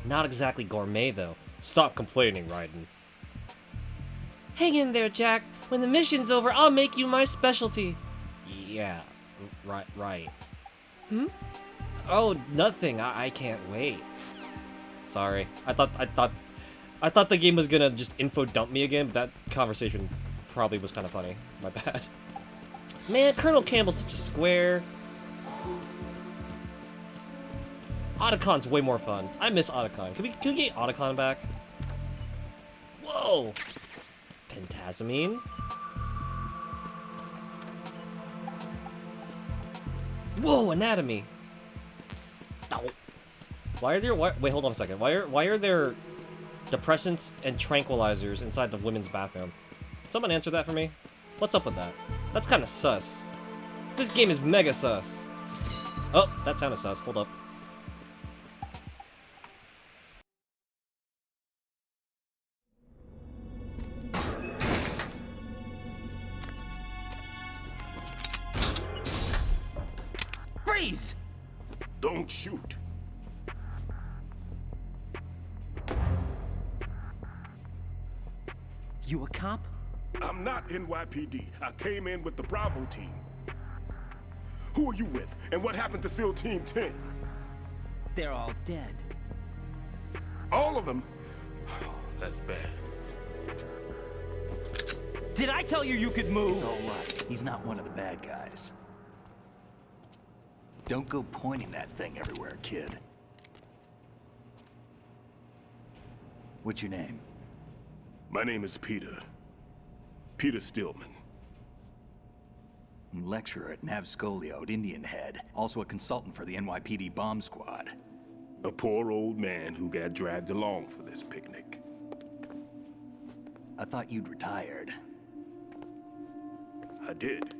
Not exactly gourmet, though. Stop complaining, Raiden. Hang in there, Jack. When the mission's over, I'll make you my specialty. Yeah, right. Hmm? Oh, nothing. I can't wait. Sorry. I thought the game was gonna just info dump me again, but that conversation probably was kind of funny. My bad. Man, Colonel Campbell's such a square. Otacon's way more fun. I miss Otacon. Can we get Otacon back? Whoa! Pentazamine? Whoa, anatomy. Ow. Why are there? Wait, hold on a second. Why are there depressants and tranquilizers inside the women's bathroom? Someone answer that for me. What's up with that? That's kind of sus. This game is mega sus. Oh, that sounded sus. Hold up. Freeze! Don't shoot. You a cop? I'm not NYPD. I came in with the Bravo team. Who are you with? And what happened to SEAL Team 10? They're all dead. All of them? That's bad. Did I tell you you could move? It's all right. He's not one of the bad guys. Don't go pointing that thing everywhere, kid. What's your name? My name is Peter. Peter Stillman. Lecturer at Navscolio at Indian Head. Also a consultant for the NYPD bomb squad. A poor old man who got dragged along for this picnic. I thought you'd retired. I did.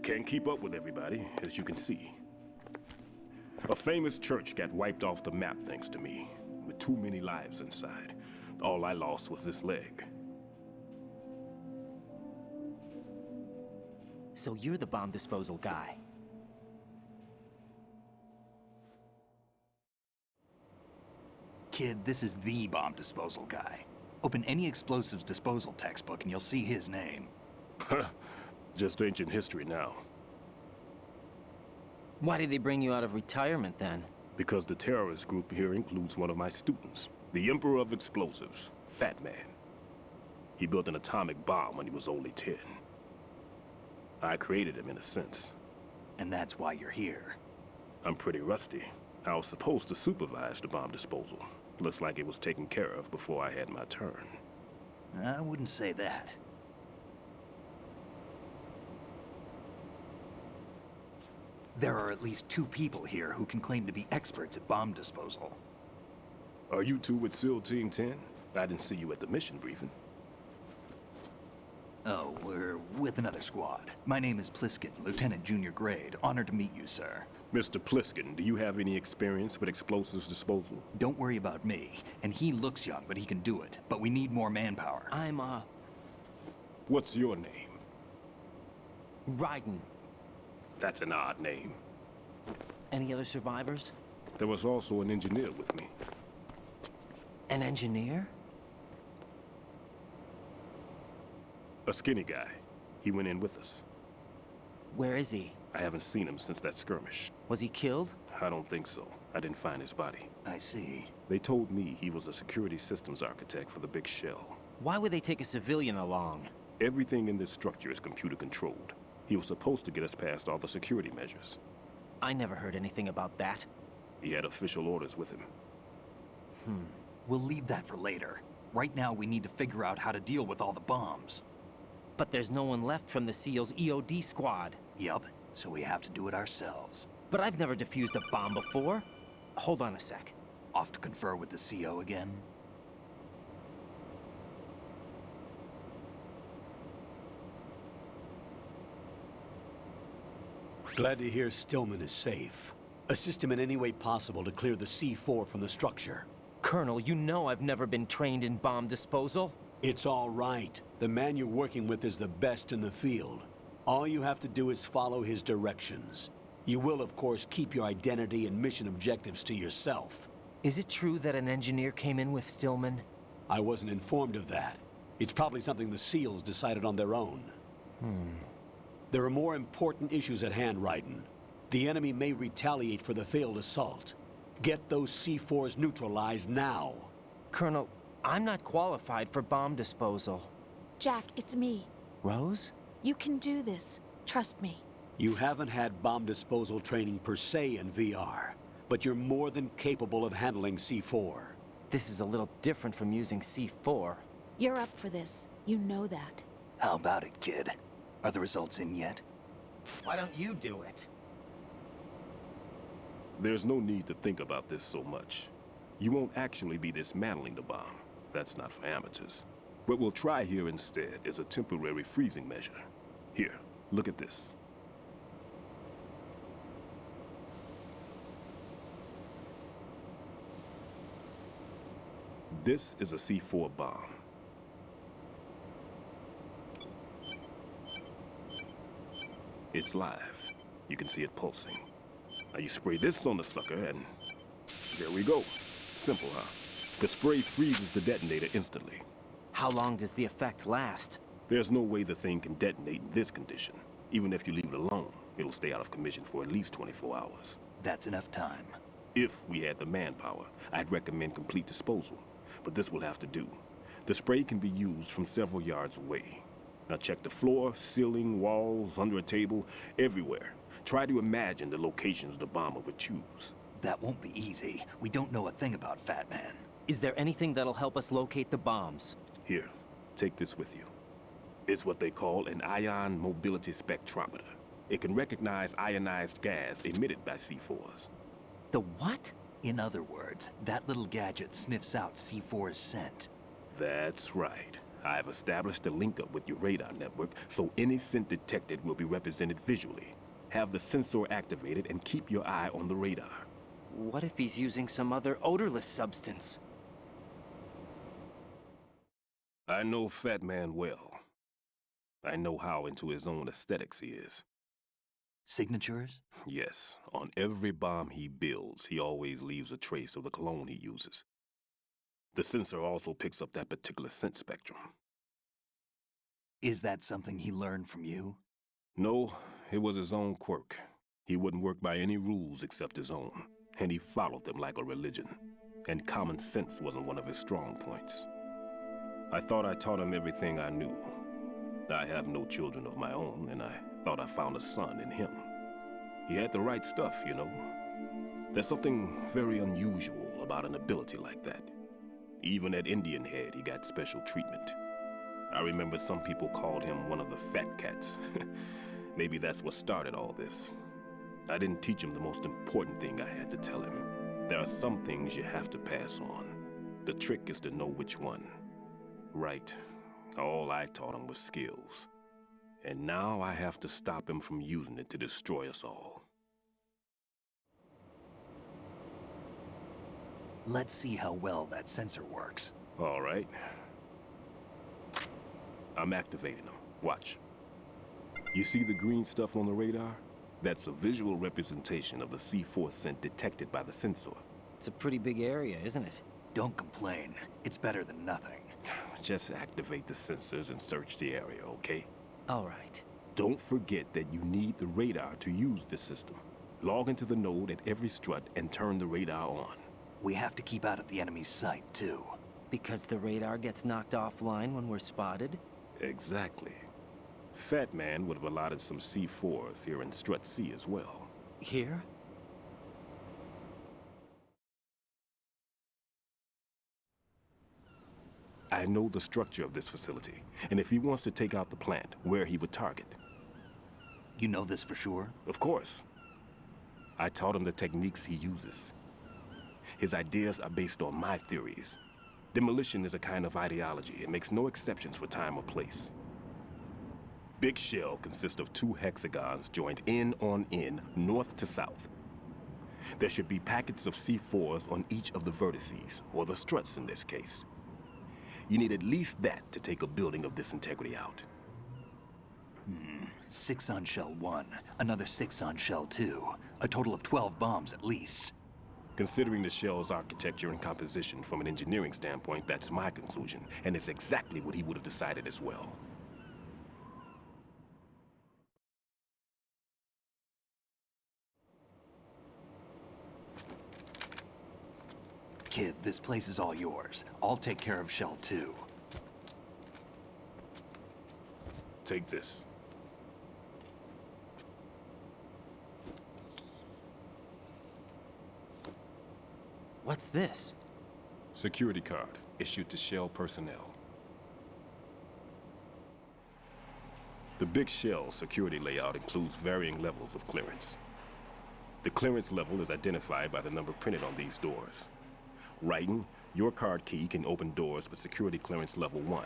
Can't keep up with everybody, as you can see. A famous church got wiped off the map thanks to me, with too many lives inside. All I lost was this leg. So you're the bomb disposal guy. Kid, this is the bomb disposal guy. Open any explosives disposal textbook and you'll see his name. Just ancient history now. Why did they bring you out of retirement then? Because the terrorist group here includes one of my students, the Emperor of Explosives, Fat Man. He built an atomic bomb when he was only 10. I created him in a sense. And that's why you're here. I'm pretty rusty. I was supposed to supervise the bomb disposal. Looks like it was taken care of before I had my turn. I wouldn't say that. There are at least 2 people here who can claim to be experts at bomb disposal. Are you two with SEAL Team 10? I didn't see you at the mission briefing. Oh, we're with another squad. My name is Pliskin, Lieutenant Junior Grade. Honored to meet you, sir. Mr. Pliskin, do you have any experience with explosives disposal? Don't worry about me. And he looks young, but he can do it. But we need more manpower. I'm, What's your name? Raiden. That's an odd name. Any other survivors? There was also an engineer with me. An engineer? A skinny guy. He went in with us. Where is he? I haven't seen him since that skirmish. Was he killed? I don't think so. I didn't find his body. I see. They told me he was a security systems architect for the big shell. Why would they take a civilian along? Everything in this structure is computer controlled. He was supposed to get us past all the security measures. I never heard anything about that. He had official orders with him. We'll leave that for later. Right now, we need to figure out how to deal with all the bombs. But there's no one left from the SEAL's EOD squad. Yup, so we have to do it ourselves. But I've never defused a bomb before. Hold on a sec. Off to confer with the CO again? Glad to hear Stillman is safe. Assist him in any way possible to clear the C4 from the structure. Colonel, you know I've never been trained in bomb disposal. It's all right. The man you're working with is the best in the field. All you have to do is follow his directions. You will, of course, keep your identity and mission objectives to yourself. Is it true that an engineer came in with Stillman? I wasn't informed of that. It's probably something the SEALs decided on their own. There are more important issues at hand, Raiden. The enemy may retaliate for the failed assault. Get those C4s neutralized now. Colonel, I'm not qualified for bomb disposal. Jack, it's me. Rose? You can do this. Trust me. You haven't had bomb disposal training per se in VR, but you're more than capable of handling C4. This is a little different from using C4. You're up for this. You know that. How about it, kid? Are the results in yet? Why don't you do it? There's no need to think about this so much. You won't actually be dismantling the bomb. That's not for amateurs. What we'll try here instead is a temporary freezing measure. Here, look at this. This is a C4 bomb. It's live. You can see it pulsing. Now you spray this on the sucker and there we go. Simple, huh? The spray freezes the detonator instantly. How long does the effect last? There's no way the thing can detonate in this condition. Even if you leave it alone, it'll stay out of commission for at least 24 hours. That's enough time. If we had the manpower, I'd recommend complete disposal. But this will have to do. The spray can be used from several yards away. Now check the floor, ceiling, walls, under a table, everywhere. Try to imagine the locations the bomber would choose. That won't be easy. We don't know a thing about Fat Man. Is there anything that'll help us locate the bombs? Here, take this with you. It's what they call an ion mobility spectrometer. It can recognize ionized gas emitted by C4s. The what? In other words, that little gadget sniffs out C4's scent. That's right. I've established a link-up with your radar network, so any scent detected will be represented visually. Have the sensor activated and keep your eye on the radar. What if he's using some other odorless substance? I know Fat Man well. I know how into his own aesthetics he is. Signatures? Yes. On every bomb he builds, he always leaves a trace of the cologne he uses. The sensor also picks up that particular scent spectrum. Is that something he learned from you? No, it was his own quirk. He wouldn't work by any rules except his own, and he followed them like a religion. And common sense wasn't one of his strong points. I thought I taught him everything I knew. I have no children of my own, and I thought I found a son in him. He had the right stuff, you know. There's something very unusual about an ability like that. Even at Indian Head, he got special treatment. I remember some people called him one of the fat cats. Maybe that's what started all this. I didn't teach him the most important thing I had to tell him. There are some things you have to pass on. The trick is to know which one. Right. All I taught him was skills. And now I have to stop him from using it to destroy us all. Let's see how well that sensor works. All right. I'm activating them. Watch. You see the green stuff on the radar? That's a visual representation of the C4 scent detected by the sensor. It's a pretty big area, isn't it? Don't complain. It's better than nothing. Just activate the sensors and search the area, okay? All right. Don't forget that you need the radar to use this system. Log into the node at every strut and turn the radar on. We have to keep out of the enemy's sight, too. Because the radar gets knocked offline when we're spotted? Exactly. Fat Man would have allotted some C4s here in Strut C as well. Here? I know the structure of this facility, and if he wants to take out the plant, where he would target. You know this for sure? Of course. I taught him the techniques he uses. His ideas are based on my theories. Demolition is a kind of ideology. It makes no exceptions for time or place. Big shell consists of 2 hexagons joined end on end, north to south. There should be packets of C4s on each of the vertices, or the struts in this case. You need at least that to take a building of this integrity out. 6 on shell 1, another 6 on shell 2. A total of 12 bombs at least. Considering the shell's architecture and composition from an engineering standpoint, that's my conclusion, and it's exactly what he would have decided as well. Kid, this place is all yours. I'll take care of shell 2. Take this. What's this? Security card, issued to Shell personnel. The Big Shell security layout includes varying levels of clearance. The clearance level is identified by the number printed on these doors. Raiden, your card key can open doors with security clearance level 1.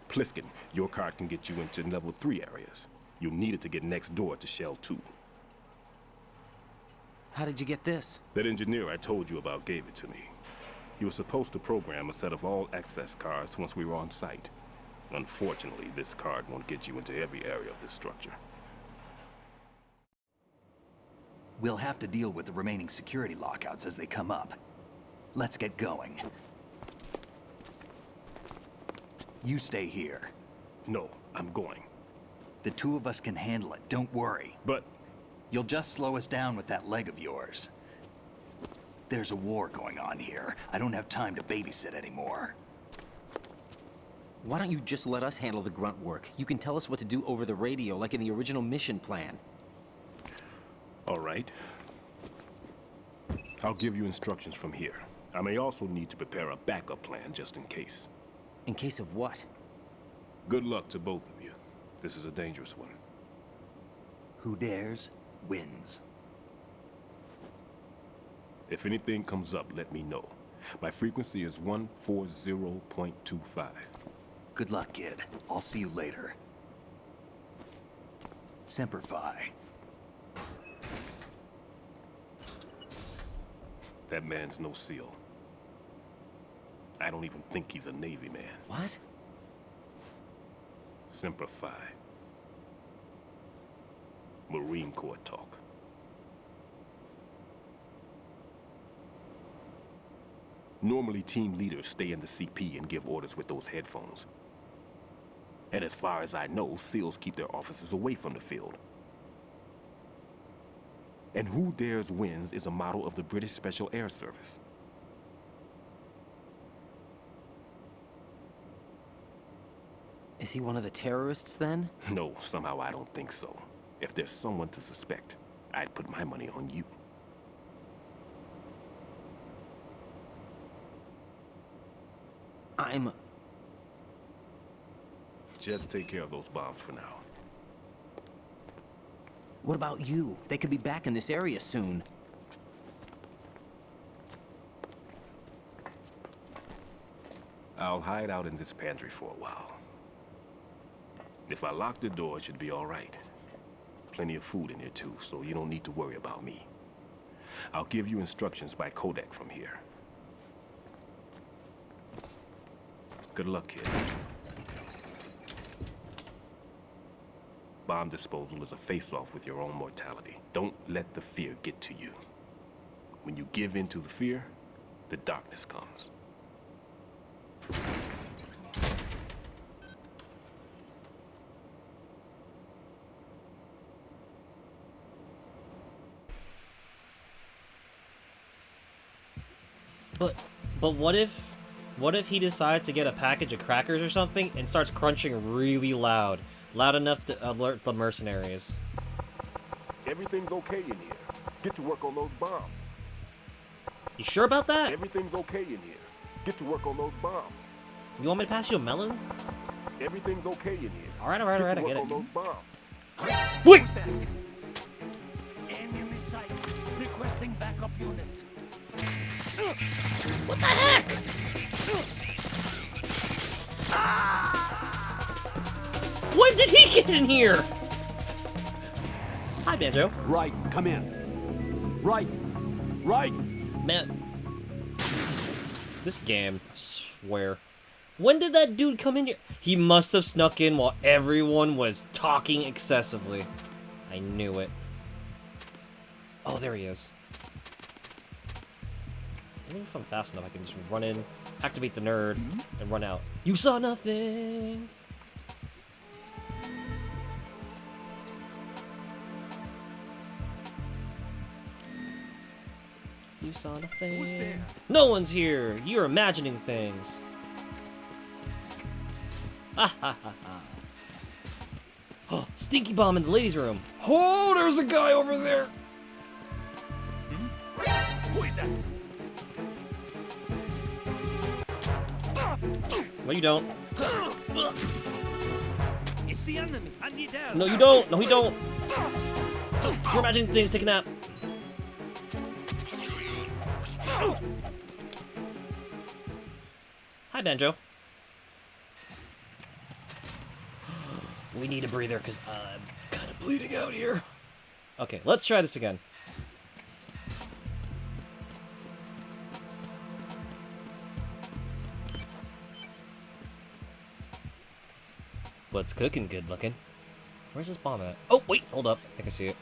Pliskin, your card can get you into level 3 areas. You'll need it to get next door to Shell 2. How did you get this? That engineer I told you about gave it to me. He was supposed to program a set of all access cards once we were on site. Unfortunately, this card won't get you into every area of this structure. We'll have to deal with the remaining security lockouts as they come up. Let's get going. You stay here. No, I'm going. The two of us can handle it, don't worry. But... You'll just slow us down with that leg of yours. There's a war going on here. I don't have time to babysit anymore. Why don't you just let us handle the grunt work? You can tell us what to do over the radio, like in the original mission plan. All right. I'll give you instructions from here. I may also need to prepare a backup plan just in case. In case of what? Good luck to both of you. This is a dangerous one. Who dares, wins. If anything comes up, let me know. My frequency is 140.25. Good luck, kid. I'll see you later. Semper Fi. That man's no SEAL. I don't even think he's a Navy man. What? Semper Fi. Marine Corps talk. Normally, team leaders stay in the CP and give orders with those headphones. And as far as I know, SEALs keep their officers away from the field. And who dares wins is a model of the British Special Air Service. Is he one of the terrorists, then? No, somehow I don't think so. If there's someone to suspect, I'd put my money on you. Just take care of those bombs for now. What about you? They could be back in this area soon. I'll hide out in this pantry for a while. If I lock the door, it should be all right. Plenty of food in here too, so you don't need to worry about me. I'll give you instructions by codec from here. Good luck, kid. Bomb disposal is a face-off with your own mortality. Don't let the fear get to you. When you give in to the fear, the darkness comes. But what if he decides to get a package of crackers or something and starts crunching really loud? Loud enough to alert the mercenaries. Everything's okay in here. Get to work on those bombs. You sure about that? Everything's okay in here. Get to work on those bombs. You want me to pass you a melon? Everything's okay in here. Alright, I get it. On those bombs. Wait! Enemy sight. Requesting backup unit. What the heck? When did he get in here? Hi, Banjo. Right, come in. Right. Man. This game, I swear. When did that dude come in here? He must have snuck in while everyone was talking excessively. I knew it. Oh, there he is. I think if I'm fast enough, I can just run in, activate the nerd, and run out. You saw nothing! You saw nothing. Who's there? No one's here! You're imagining things. Ha ha ha ha. Oh, stinky bomb in the ladies' room. Oh, there's a guy over there! Who is that? No, you don't. It's the enemy. I need help. No, you don't. No, you don't. You're imagining things. Take a nap. Hi, Banjo. We need a breather because I'm kind of bleeding out here. Okay, let's try this again. What's cooking good looking? Where's this bomb at? Oh, wait, hold up. I can see it.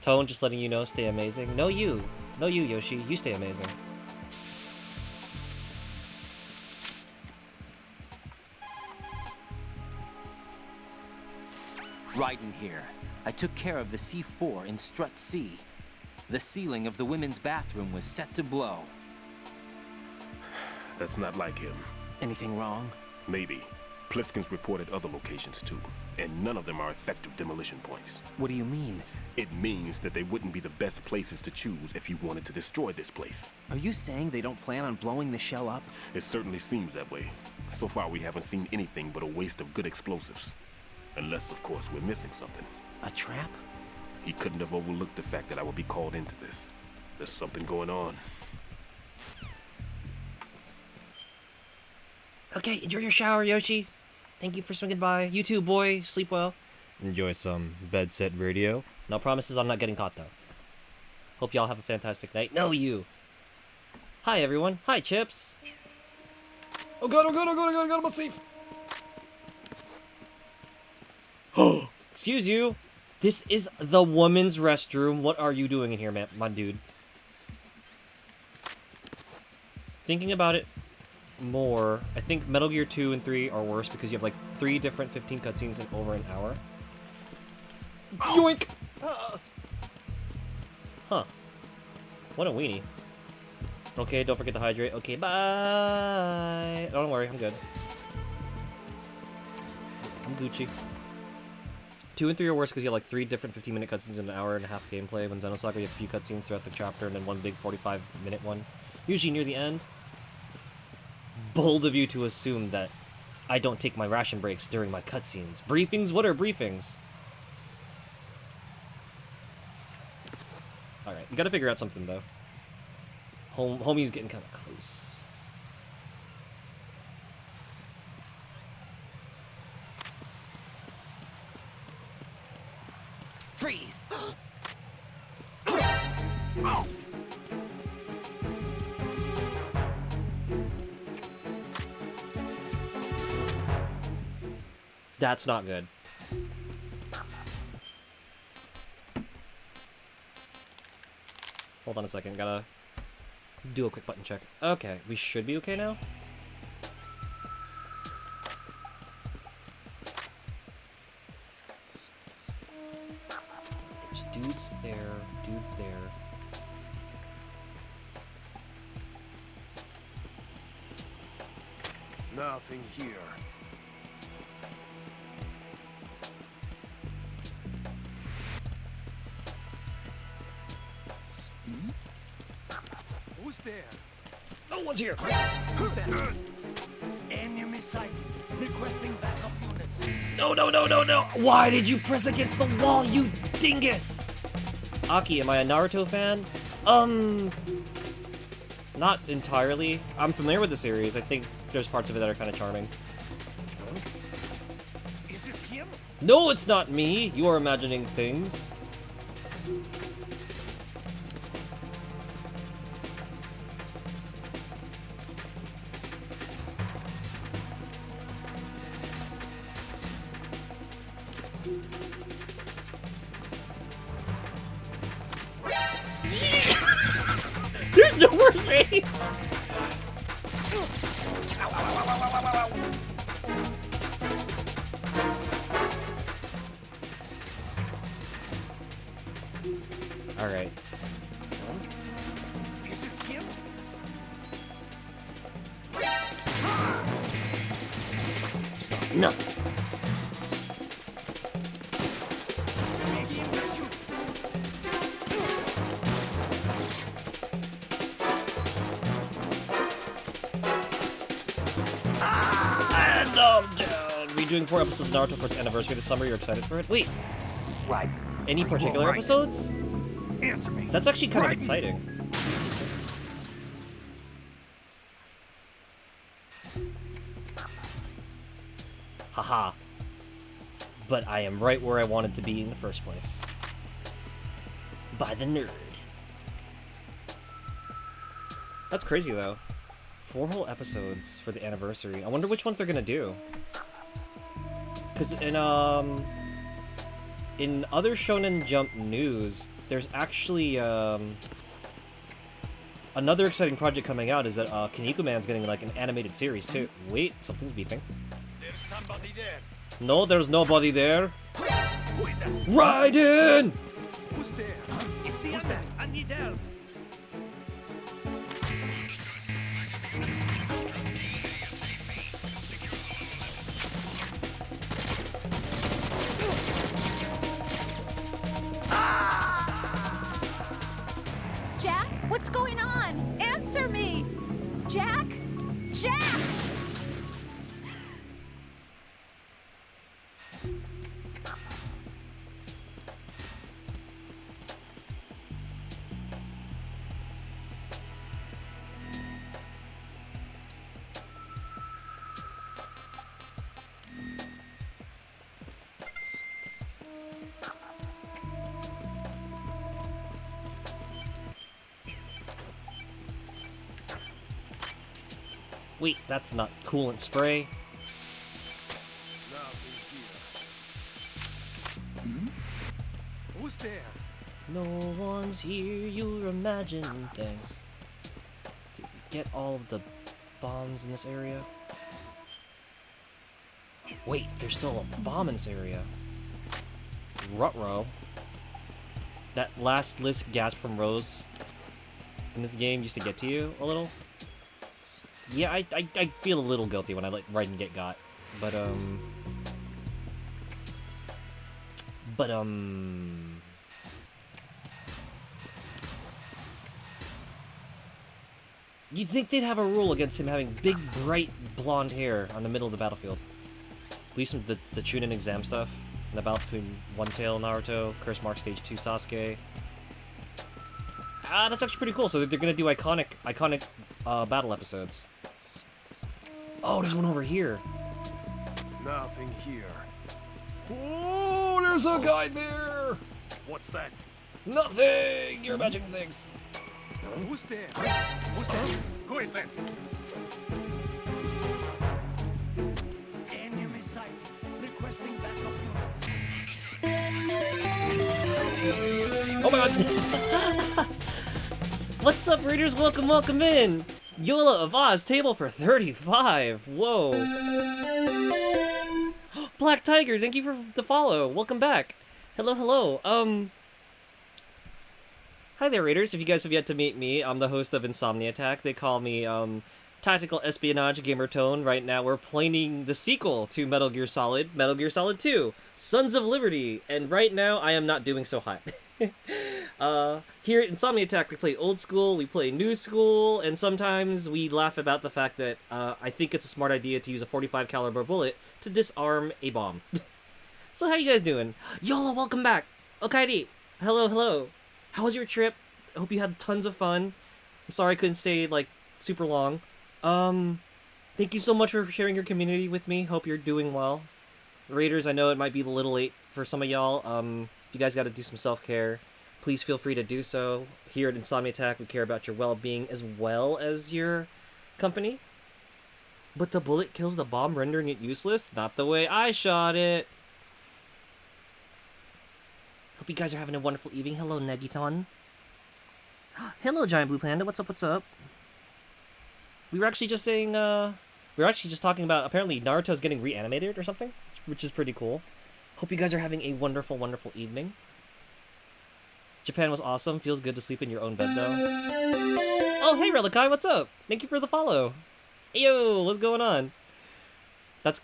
Tone, just letting you know, stay amazing. No, you. No, you, Yoshi. You stay amazing. Raiden here. I took care of the C4 in Strut C. The ceiling of the women's bathroom was set to blow. That's not like him. Anything wrong? Maybe. Pliskin's reported other locations too, and none of them are effective demolition points. What do you mean? It means that they wouldn't be the best places to choose if you wanted to destroy this place. Are you saying they don't plan on blowing the shell up? It certainly seems that way. So far we haven't seen anything but a waste of good explosives. Unless, of course, we're missing something. A trap? He couldn't have overlooked the fact that I would be called into this. There's something going on. Okay, enjoy your shower, Yoshi. Thank you for swinging by. You too, boy. Sleep well. Enjoy some bed set radio. No promises I'm not getting caught, though. Hope y'all have a fantastic night. No, you. Hi, everyone. Hi, Chips. Oh god, oh god, oh god, oh god, oh god, I'm not safe. Oh, excuse you. This is the woman's restroom. What are you doing in here, man, my dude? Thinking about it more, I think Metal Gear 2 and 3 are worse because you have like 3 different 15 cutscenes in over an hour. Yoink! Huh. What a weenie. Okay, don't forget to hydrate. Okay, bye! Don't worry, I'm good. I'm Gucci. 2 and 3 are worse because you have like 3 different 15-minute cutscenes in an hour and a half gameplay. When Xenosaga, you have a few cutscenes throughout the chapter and then one big 45-minute one. Usually near the end. Bold of you to assume that I don't take my ration breaks during my cutscenes. Briefings? What are briefings? Alright, we gotta figure out something though. Homie's getting kind of close. Freeze! That's not good. Hold on a second, gotta do a quick button check. Okay, we should be okay now. There's dudes there, dude there. Nothing here. Who's there? No one's here. Who's that? Enemy sighted. Requesting backup units. No, no, no, no, no! Why did you press against the wall, you dingus? Aki, am I a Naruto fan? Not entirely. I'm familiar with the series. I think there's parts of it that are kind of charming. Is it him? No, it's not me. You are imagining things. There's nowhere safe. All right. Is it him? Nothing. And I'm down. Redoing 4 episodes of Naruto for its anniversary this summer. You're excited for it? Wait. Right. Any particular episodes? Answer me. That's actually kind of exciting. Haha. But I am right where I wanted to be in the first place. By the nerd. That's crazy, though. 4 whole episodes for the anniversary. I wonder which ones they're gonna do. Because in other Shonen Jump news, there's actually, another exciting project coming out is that, Kinnikuman's getting, like, an animated series, too. Wait, something's beeping. There's somebody there. No, there's nobody there. Who is that? Raiden! Who's there? It's the other. I need help. Jack, what's going on? Answer me! Jack? Jack! Wait, that's not coolant spray. Who's there? No one's here, you're imagining things. Did we get all of the bombs in this area? Wait, there's still a bomb in this area. Ruh-roh. That last list gasp from Rose in this game used to get to you a little. Yeah, I feel a little guilty when I let Raiden get got. But, you'd think they'd have a rule against him having big, bright, blonde hair on the middle of the battlefield. At least with the Chunin exam stuff. In the battle between One Tail Naruto, Curse Mark Stage 2 Sasuke. Ah, that's actually pretty cool. So they're gonna do iconic battle episodes. Oh, there's one over here. Nothing here. Oh, there's a guy there! What's that? Nothing! You're imagining things. Who's there? Who's there? Who is that? Enemy sight. Requesting backup units. Oh my god! What's up, readers? Welcome, welcome in! Yola of Oz, table for 35. Whoa. Black Tiger, thank you for the follow. Welcome back. Hello, hello. Hi there, raiders. If you guys have yet to meet me, I'm the host of Insomni-Attack. They call me, Tactical Espionage Gamer Tone. Right now, we're playing the sequel to Metal Gear Solid 2, Sons of Liberty. And right now, I am not doing so hot. Here at Insomni-Attack, we play old school, we play new school, and sometimes we laugh about the fact that, I think it's a smart idea to use a 45 caliber bullet to disarm a bomb. So how you guys doing? Yola, welcome back! Okaidi, hello, hello. How was your trip? I hope you had tons of fun. I'm sorry I couldn't stay, like, super long. Thank you so much for sharing your community with me. Hope you're doing well. Raiders, I know it might be a little late for some of y'all. If you guys gotta do some self-care, please feel free to do so. Here at Insomni-Attack, we care about your well-being as well as your company. But the bullet kills the bomb, rendering it useless? Not the way I shot it. Hope you guys are having a wonderful evening. Hello, Negiton. Hello, Giant Blue Panda. What's up, what's up? We were actually just saying, we were actually just talking about, apparently, Naruto's getting reanimated or something, which is pretty cool. Hope you guys are having a wonderful, wonderful evening. Japan was awesome. Feels good to sleep in your own bed, though. Oh, hey, Relikai, what's up? Thank you for the follow. Yo, what's going on? That's,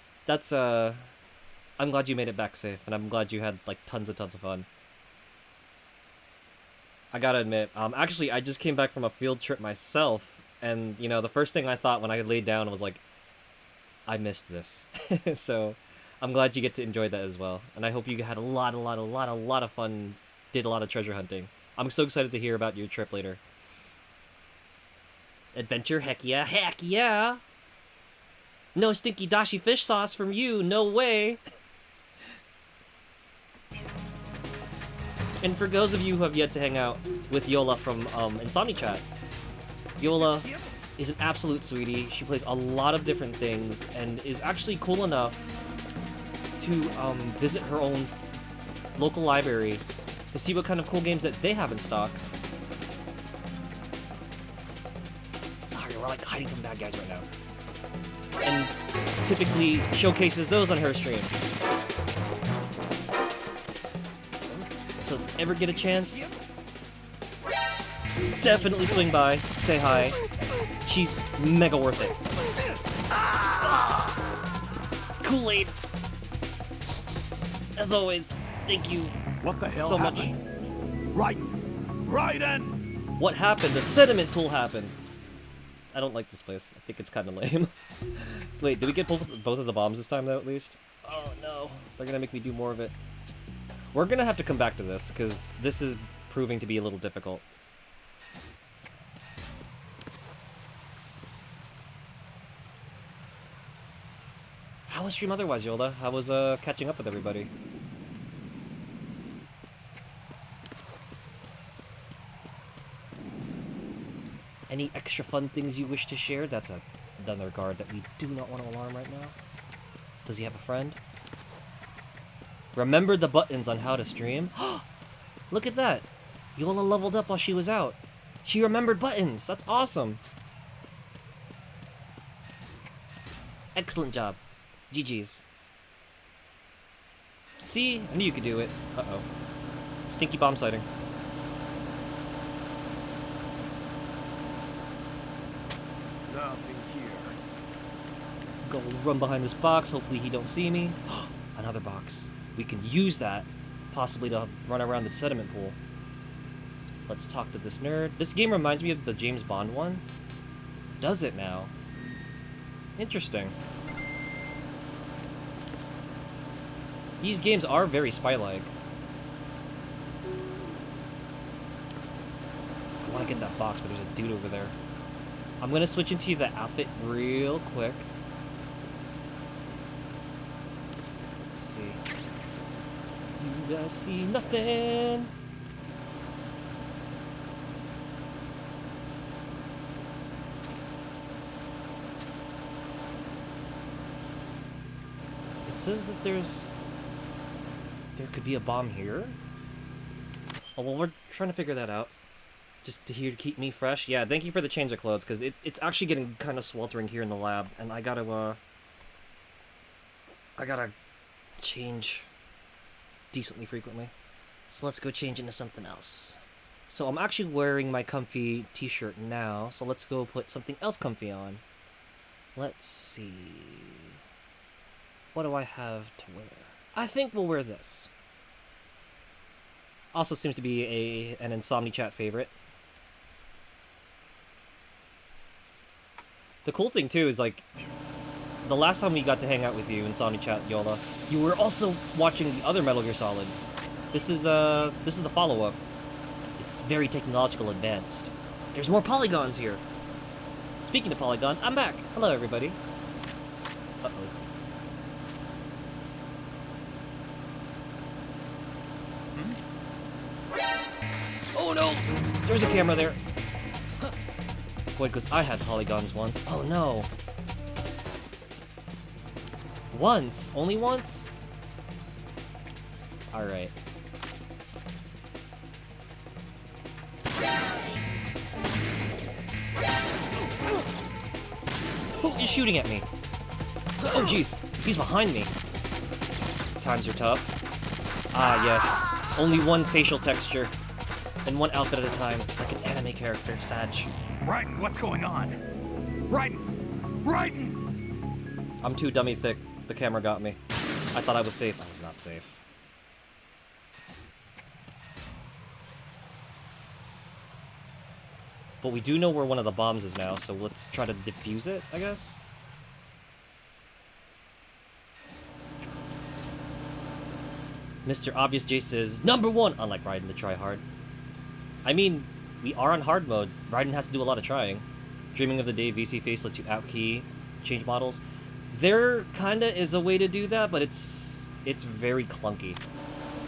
I'm glad you made it back safe, and I'm glad you had, like, tons of fun. I gotta admit, actually, I just came back from a field trip myself, and, you know, the first thing I thought when I laid down was like, I missed this. So, I'm glad you get to enjoy that as well. And I hope you had a lot of fun, did a lot of treasure hunting. I'm so excited to hear about your trip later. Adventure, heck yeah, heck yeah! No stinky dashi fish sauce from you, no way! And for those of you who have yet to hang out with Yola from Insomni-Chat, Yola is an absolute sweetie. She plays a lot of different things and is actually cool enough to visit her own local library to see what kind of cool games that they have in stock. Sorry, we're like hiding from bad guys right now. And typically showcases those on her stream. So if you ever get a chance, definitely swing by, say hi. She's mega worth it. Kool-Aid. As always, thank you What the hell so much. Right in! What happened? The sediment pool happened. I don't like this place. I think it's kind of lame. Wait, did we get both of the bombs this time, though, at least? Oh, no. They're gonna make me do more of it. We're gonna have to come back to this, because this is proving to be a little difficult. How was stream otherwise, Yola? How was catching up with everybody? Any extra fun things you wish to share? That's another guard that we do not want to alarm right now. Does he have a friend? Remember the buttons on how to stream? Look at that! Yola leveled up while she was out. She remembered buttons! That's awesome! Excellent job. GG's. See? I knew you could do it. Uh-oh. Stinky bomb sighting. Nothing here. Go run behind this box. Hopefully he don't see me. Another box. We can use that, possibly to run around the sediment pool. Let's talk to this nerd. This game reminds me of the James Bond one. Does it now? Interesting. These games are very spy-like. I want to get that box, but there's a dude over there. I'm gonna switch into the outfit real quick. Let's see. You guys see nothing. It says that there could be a bomb here. Oh, well, we're trying to figure that out. Just to keep me fresh. Yeah, thank you for the change of clothes, because it's actually getting kind of sweltering here in the lab, and I gotta change decently frequently. So let's go change into something else. So I'm actually wearing my comfy t-shirt now, so let's go put something else comfy on. Let's see. What do I have to wear? I think we'll wear this. Also seems to be an Insomni-Chat favorite. The cool thing, too, is, like, the last time we got to hang out with you, Insomni-Chat, Yola, you were also watching the other Metal Gear Solid. This is the follow-up. It's very technological advanced. There's more polygons here. Speaking of polygons, I'm back. Hello, everybody. Uh-oh. Oh, no! There's a camera there. Boy, because I had polygons once. Oh, no. Once? Only once? Alright. Who is shooting at me? Oh, jeez. He's behind me. Times are tough. Ah, yes. Only one facial texture. And one outfit at a time. Like an anime character, Sag. Raiden, what's going on? Raiden! Raiden! I'm too dummy thick. The camera got me. I thought I was safe. I was not safe. But we do know where one of the bombs is now, so let's try to defuse it, I guess? Mr. Obvious J says, #1! Unlike Raiden the Tryhard. I mean, we are on hard mode. Raiden has to do a lot of trying. Dreaming of the day VC Face lets you out-key, change models. There kinda is a way to do that, but it's very clunky.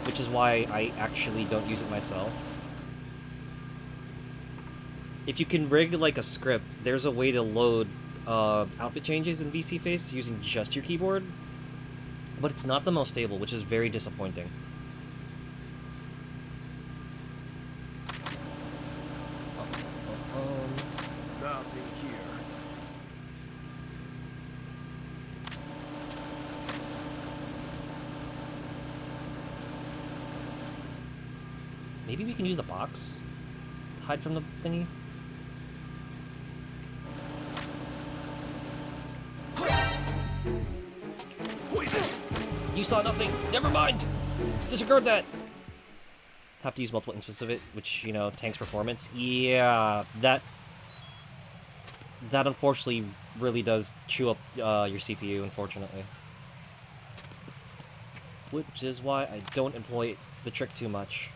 Which is why I actually don't use it myself. If you can rig like a script, there's a way to load outfit changes in VC Face using just your keyboard. But it's not the most stable, which is very disappointing. Nothing here. Maybe we can use a box? Hide from the thingy? You saw nothing! Never mind! Disregard that! Have to use multiple instances of it, which, you know, tanks performance. Yeah, that unfortunately really does chew up your CPU, unfortunately. Which is why I don't employ the trick too much.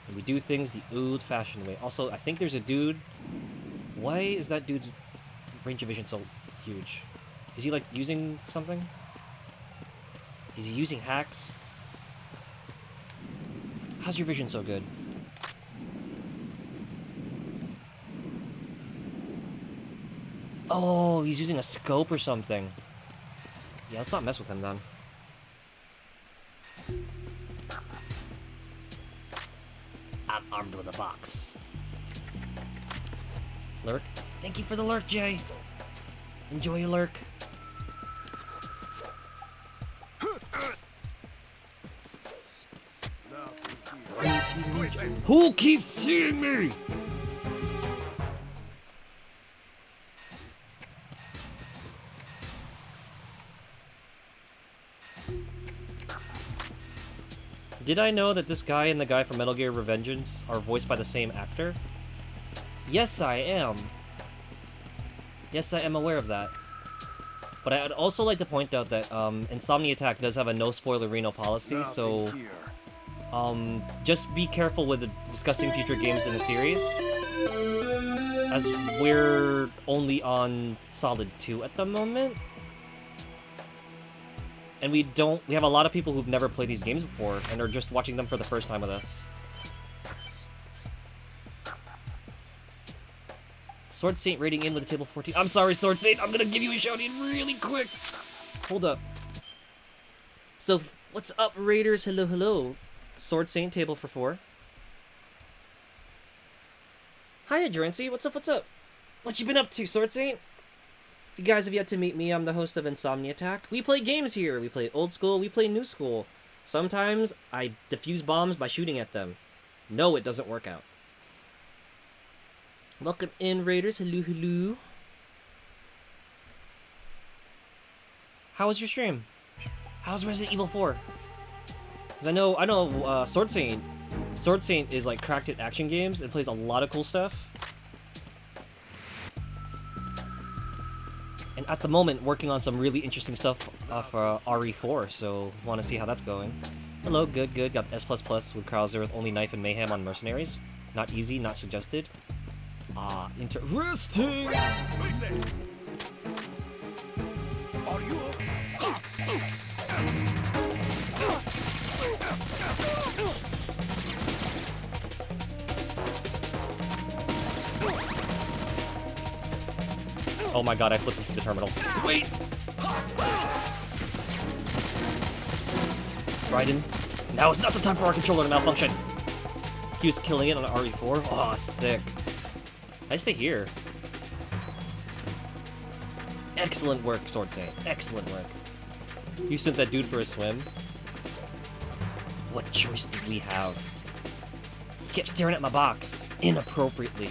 And we do things the old-fashioned way. Also, I think there's a dude... Why is that dude's range of vision so huge? Is he, like, using something? Is he using hacks? How's your vision so good? Oh, he's using a scope or something. Yeah, let's not mess with him then. I'm armed with a box. Lurk? Thank you for the lurk, Jay. Enjoy your lurk. Who keeps seeing me? Did I know that this guy and the guy from Metal Gear Revengeance are voiced by the same actor? Yes, I am. Yes, I am aware of that. But I'd also like to point out that Insomni-Attack does have a no-spoiler Reno policy, so just be careful with discussing future games in the series, as we're only on Solid 2 at the moment. And we have a lot of people who've never played these games before and are just watching them for the first time with us. Sword Saint rating in with a table 14. I'm sorry, Sword Saint, I'm gonna give you a shout in really quick. Hold up. So, what's up, Raiders? Hello, hello. Sword Saint, table for 4. Hiya, Drancy. What's up, what's up? What you been up to, Sword Saint? If you guys have yet to meet me, I'm the host of Insomni-Attack. We play games here. We play old school, we play new school. Sometimes I defuse bombs by shooting at them. No, it doesn't work out. Welcome in, Raiders. Hello, hello. How was your stream? How's Resident Evil 4? Because I know, Sword Saint is like cracked at action games and plays a lot of cool stuff. And at the moment, working on some really interesting stuff for RE4, so want to see how that's going. Hello, good, good. Got S++ with Krauser with only knife and mayhem on mercenaries. Not easy, not suggested. Interesting! Are you Oh my god, I flipped into the terminal. Wait! Raiden, now is not the time for our controller to malfunction. He was killing it on RE4. Oh, sick. I stay here. Excellent work, Sword Saint. Excellent work. You sent that dude for a swim? What choice did we have? He kept staring at my box. Inappropriately.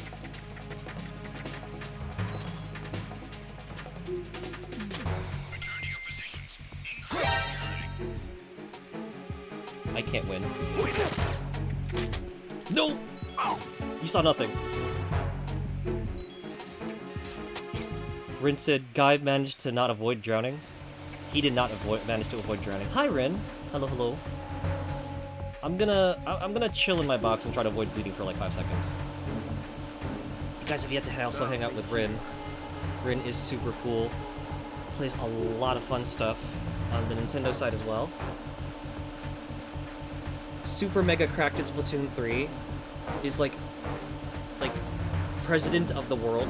I can't win. No! You saw nothing. Rin said, Guy managed to not avoid drowning. He did not manage to avoid drowning. Hi, Rin. Hello, hello. I'm gonna chill in my box and try to avoid bleeding for like 5 seconds. You guys have yet to also hang out with Rin. Rin is super cool. Plays a lot of fun stuff on the Nintendo side as well. Super mega cracked at Splatoon 3. Is like president of the world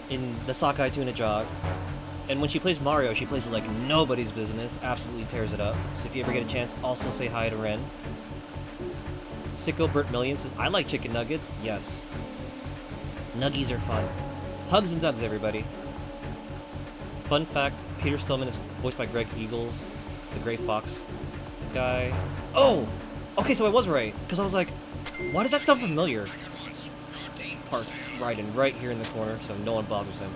in the Sakai Tuna Jog. And when she plays Mario, she plays it like nobody's business. Absolutely tears it up. So if you ever get a chance, also say hi to Ren. Sicko Burt Million says, I like chicken nuggets. Yes. Nuggies are fun. Hugs and dugs, everybody. Fun fact, Peter Stillman is voiced by Greg Eagles, the Gray Fox guy. Oh! Okay, so I was right. Because I was like, why does that sound familiar? Park Ryden right here in the corner, so no one bothers him.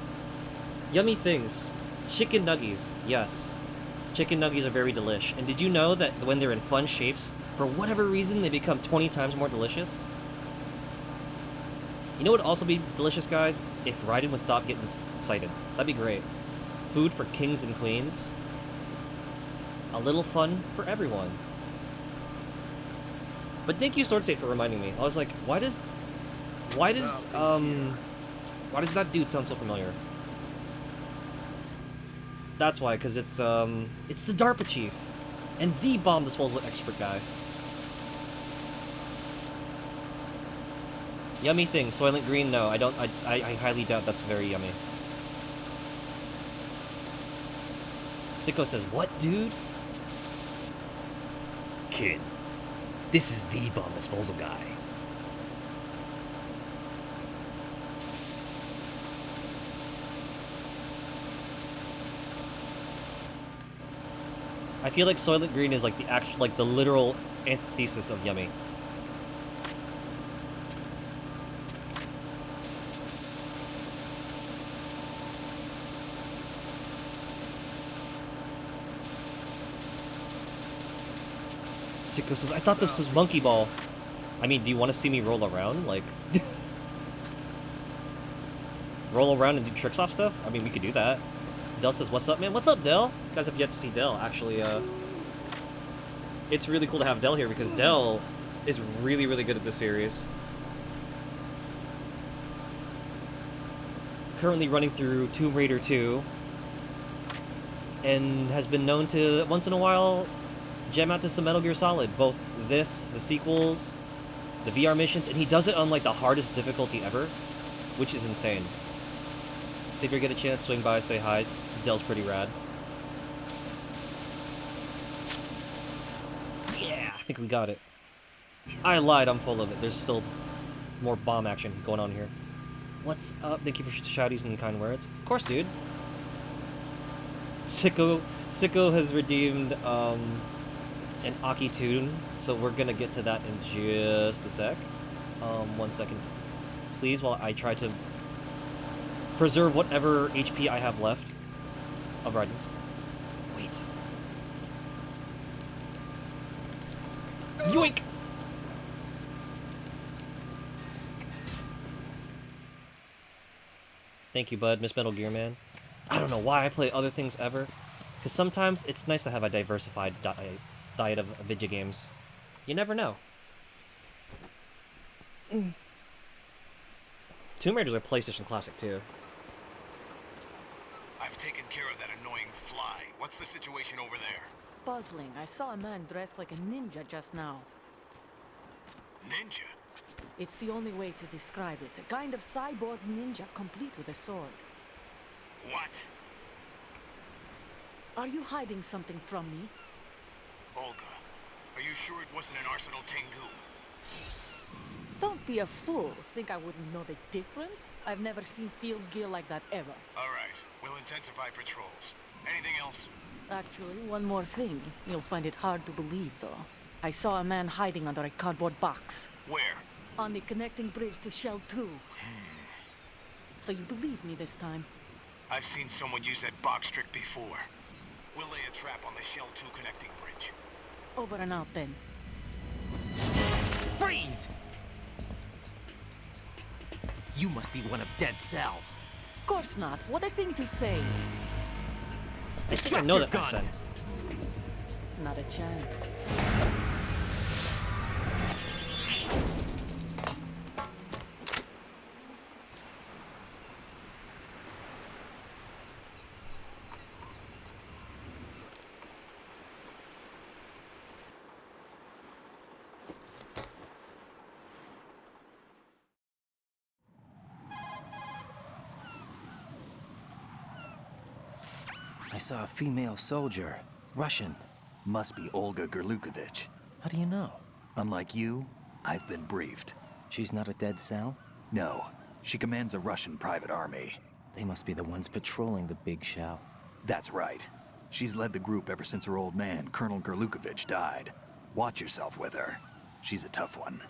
Yummy things. Chicken nuggies. Yes. Chicken nuggies are very delish. And did you know that when they're in fun shapes, for whatever reason, they become 20 times more delicious? You know what would also be delicious, guys? If Raiden would stop getting excited. That'd be great. Food for kings and queens. A little fun for everyone. But thank you, Sword State, for reminding me. I was like, why does that dude sound so familiar? That's why, because it's the DARPA chief. And the bomb disposal expert guy. Yummy thing. Soylent Green, no. I highly doubt that's very yummy. Sicko says, what, dude? Kid, this is the bomb disposal guy. I feel like Soylent Green is like the literal antithesis of yummy. Sicko says, I thought this was Monkey Ball. I mean, do you want to see me roll around? Like, roll around and do tricks off stuff? I mean, we could do that. Del says, what's up, man? What's up, Del? You guys have yet to see Del. Actually, it's really cool to have Del here because Del is really, really good at this series. Currently running through Tomb Raider 2 and has been known to, once in a while, gem out to some Metal Gear Solid. Both this, the sequels, the VR missions, and he does it on like the hardest difficulty ever, which is insane. So if you get a chance, swing by, say hi. Del's pretty rad. Yeah, I think we got it. I lied, I'm full of it. There's still more bomb action going on here. What's up? Thank you for shouties and kind words. Of course, dude. Sicko has redeemed an Aki tune, so we're gonna get to that in just a sec. 1 second, please, while I try to preserve whatever HP I have left of Raiden's. Wait. Yoink! Thank you, bud. Miss Metal Gear Man. I don't know why I play other things ever, because sometimes it's nice to have a diversified diet of video games. You never know. Tomb Raider's a PlayStation classic, too. I've taken care of that annoying fly. What's the situation over there? Puzzling. I saw a man dressed like a ninja just now. Ninja? It's the only way to describe it. A kind of cyborg ninja complete with a sword. What? Are you hiding something from me? Olga, are you sure it wasn't an Arsenal Tengu? Don't be a fool. Think I wouldn't know the difference? I've never seen field gear like that ever. All right, we'll intensify patrols. Anything else? Actually, one more thing. You'll find it hard to believe, though. I saw a man hiding under a cardboard box. Where? On the connecting bridge to Shell 2. So you believe me this time? I've seen someone use that box trick before. We'll lay a trap on the Shell 2 connecting bridge. Over and out, then. Freeze! You must be one of Dead Cell. Of course not. What a thing to say. I think I know that accent. Not a chance. I saw a female soldier. Russian. Must be Olga Gerlukovich. How do you know? Unlike you, I've been briefed. She's not a dead cell? No. She commands a Russian private army. They must be the ones patrolling the big shell. That's right. She's led the group ever since her old man, Colonel Gerlukovich, died. Watch yourself with her. She's a tough one.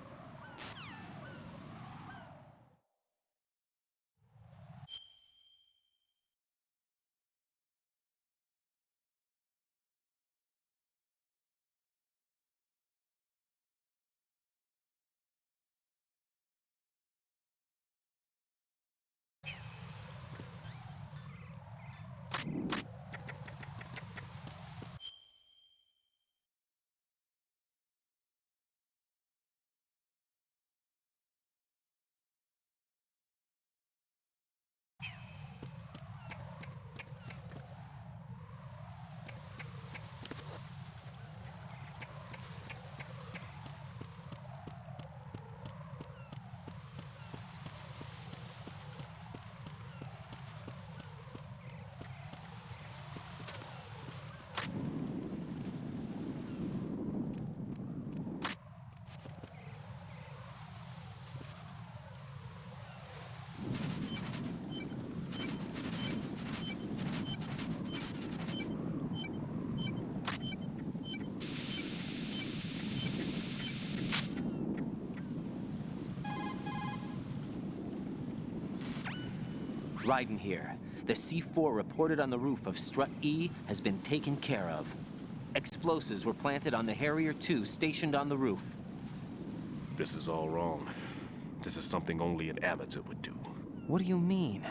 Raiden here. The C4 reported on the roof of Strut E has been taken care of. Explosives were planted on the Harrier 2 stationed on the roof. This is all wrong. This is something only an amateur would do. What do you mean?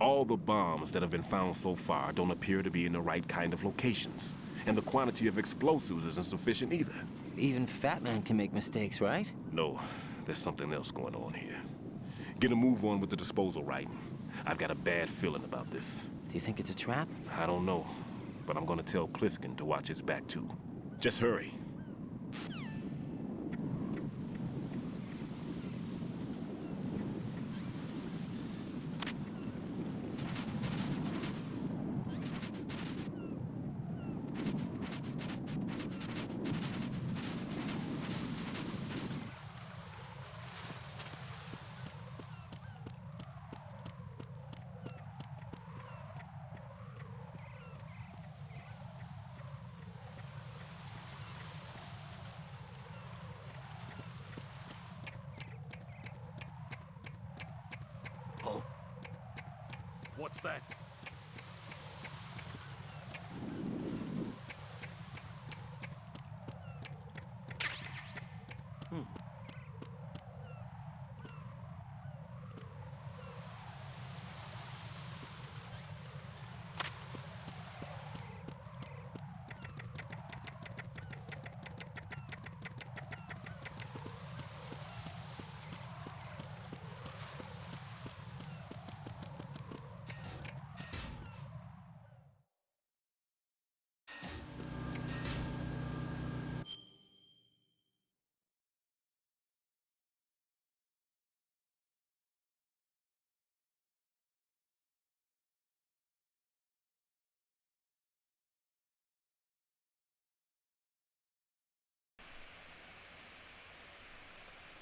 All the bombs that have been found so far don't appear to be in the right kind of locations. And the quantity of explosives isn't sufficient either. Even Fat Man can make mistakes, right? No, there's something else going on here. Get a move on with the disposal, Raiden. I've got a bad feeling about this. Do you think it's a trap? I don't know, but I'm gonna tell Pliskin to watch his back too. Just hurry. What's that?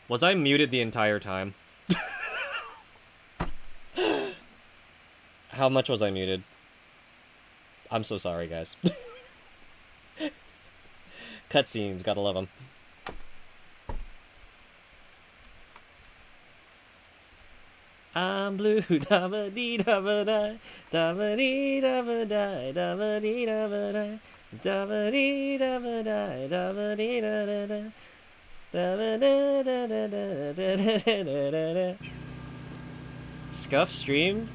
Was I muted the entire time? How much was I muted? I'm so sorry, guys. Cutscenes, gotta love them. I'm blue, da-ba-dee-da-ba-da, da-ba-dee-da-ba-da, da-ba-dee-da-ba-da, da-ba-dee-da-ba-da, da-ba-dee-da-da-da. Scuff streamed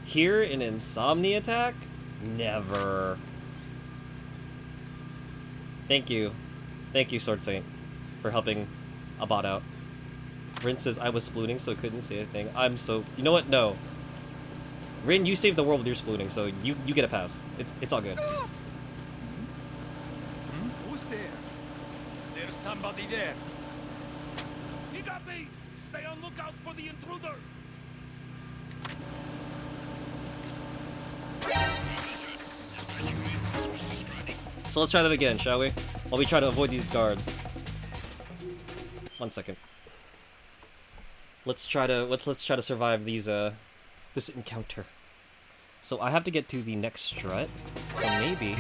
here in Insomni-Attack? Never. Thank you, Sword Saint, for helping a bot out. Rin says I was splooning, so couldn't say a thing. I'm so... You know what? No. Rin, you saved the world with your splooning, so you get a pass. It's all good. Who's there? There's somebody there. He got me! Stay on lookout for the intruder! So let's try that again, shall we? While we try to avoid these guards. 1 second. Let's try to survive these this encounter. So I have to get to the next strut. So maybe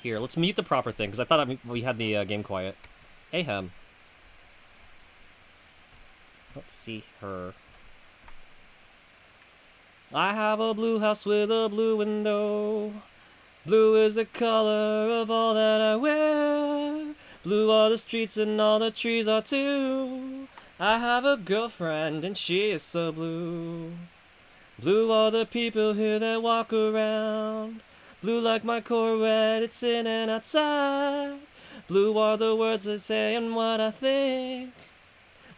here, let's mute the proper thing because I thought we had the game quiet. Ahem. Let's see her. I have a blue house with a blue window. Blue is the color of all that I wear. Blue are the streets and all the trees are too. I have a girlfriend and she is so blue. Blue are the people here that walk around. Blue like my Corvette, it's in and outside. Blue are the words that say and what I think.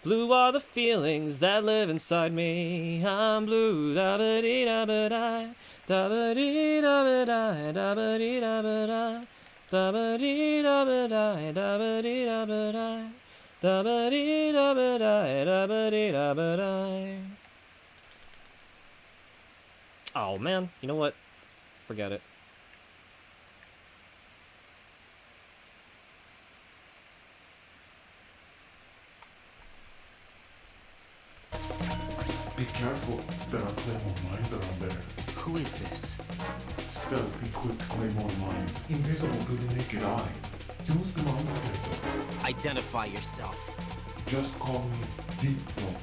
Blue are the feelings that live inside me. I'm blue, da ba dee da ba da, da ba dee da ba da, da ba dee da ba da, da ba dee da ba da, da ba dee da ba da, da ba dee da ba da, da ba dee da ba da. Oh man, you know what? Forget it. Be careful, there are claymore mines around there. Who is this? Stealth equipped claymore mines, invisible to the naked eye. Use the mine detector. Identify yourself. Just call me Deep Throat.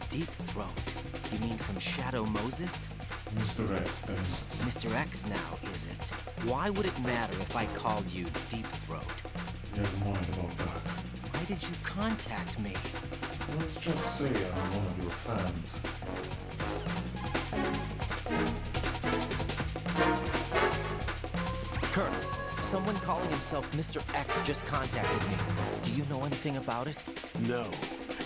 Deep Throat? You mean from Shadow Moses? Mr. X, then. Mr. X now, is it? Why would it matter if I called you Deep Throat? Never mind about that. Why did you contact me? Let's just say I'm one of your fans. Colonel, someone calling himself Mr. X just contacted me. Do you know anything about it? No.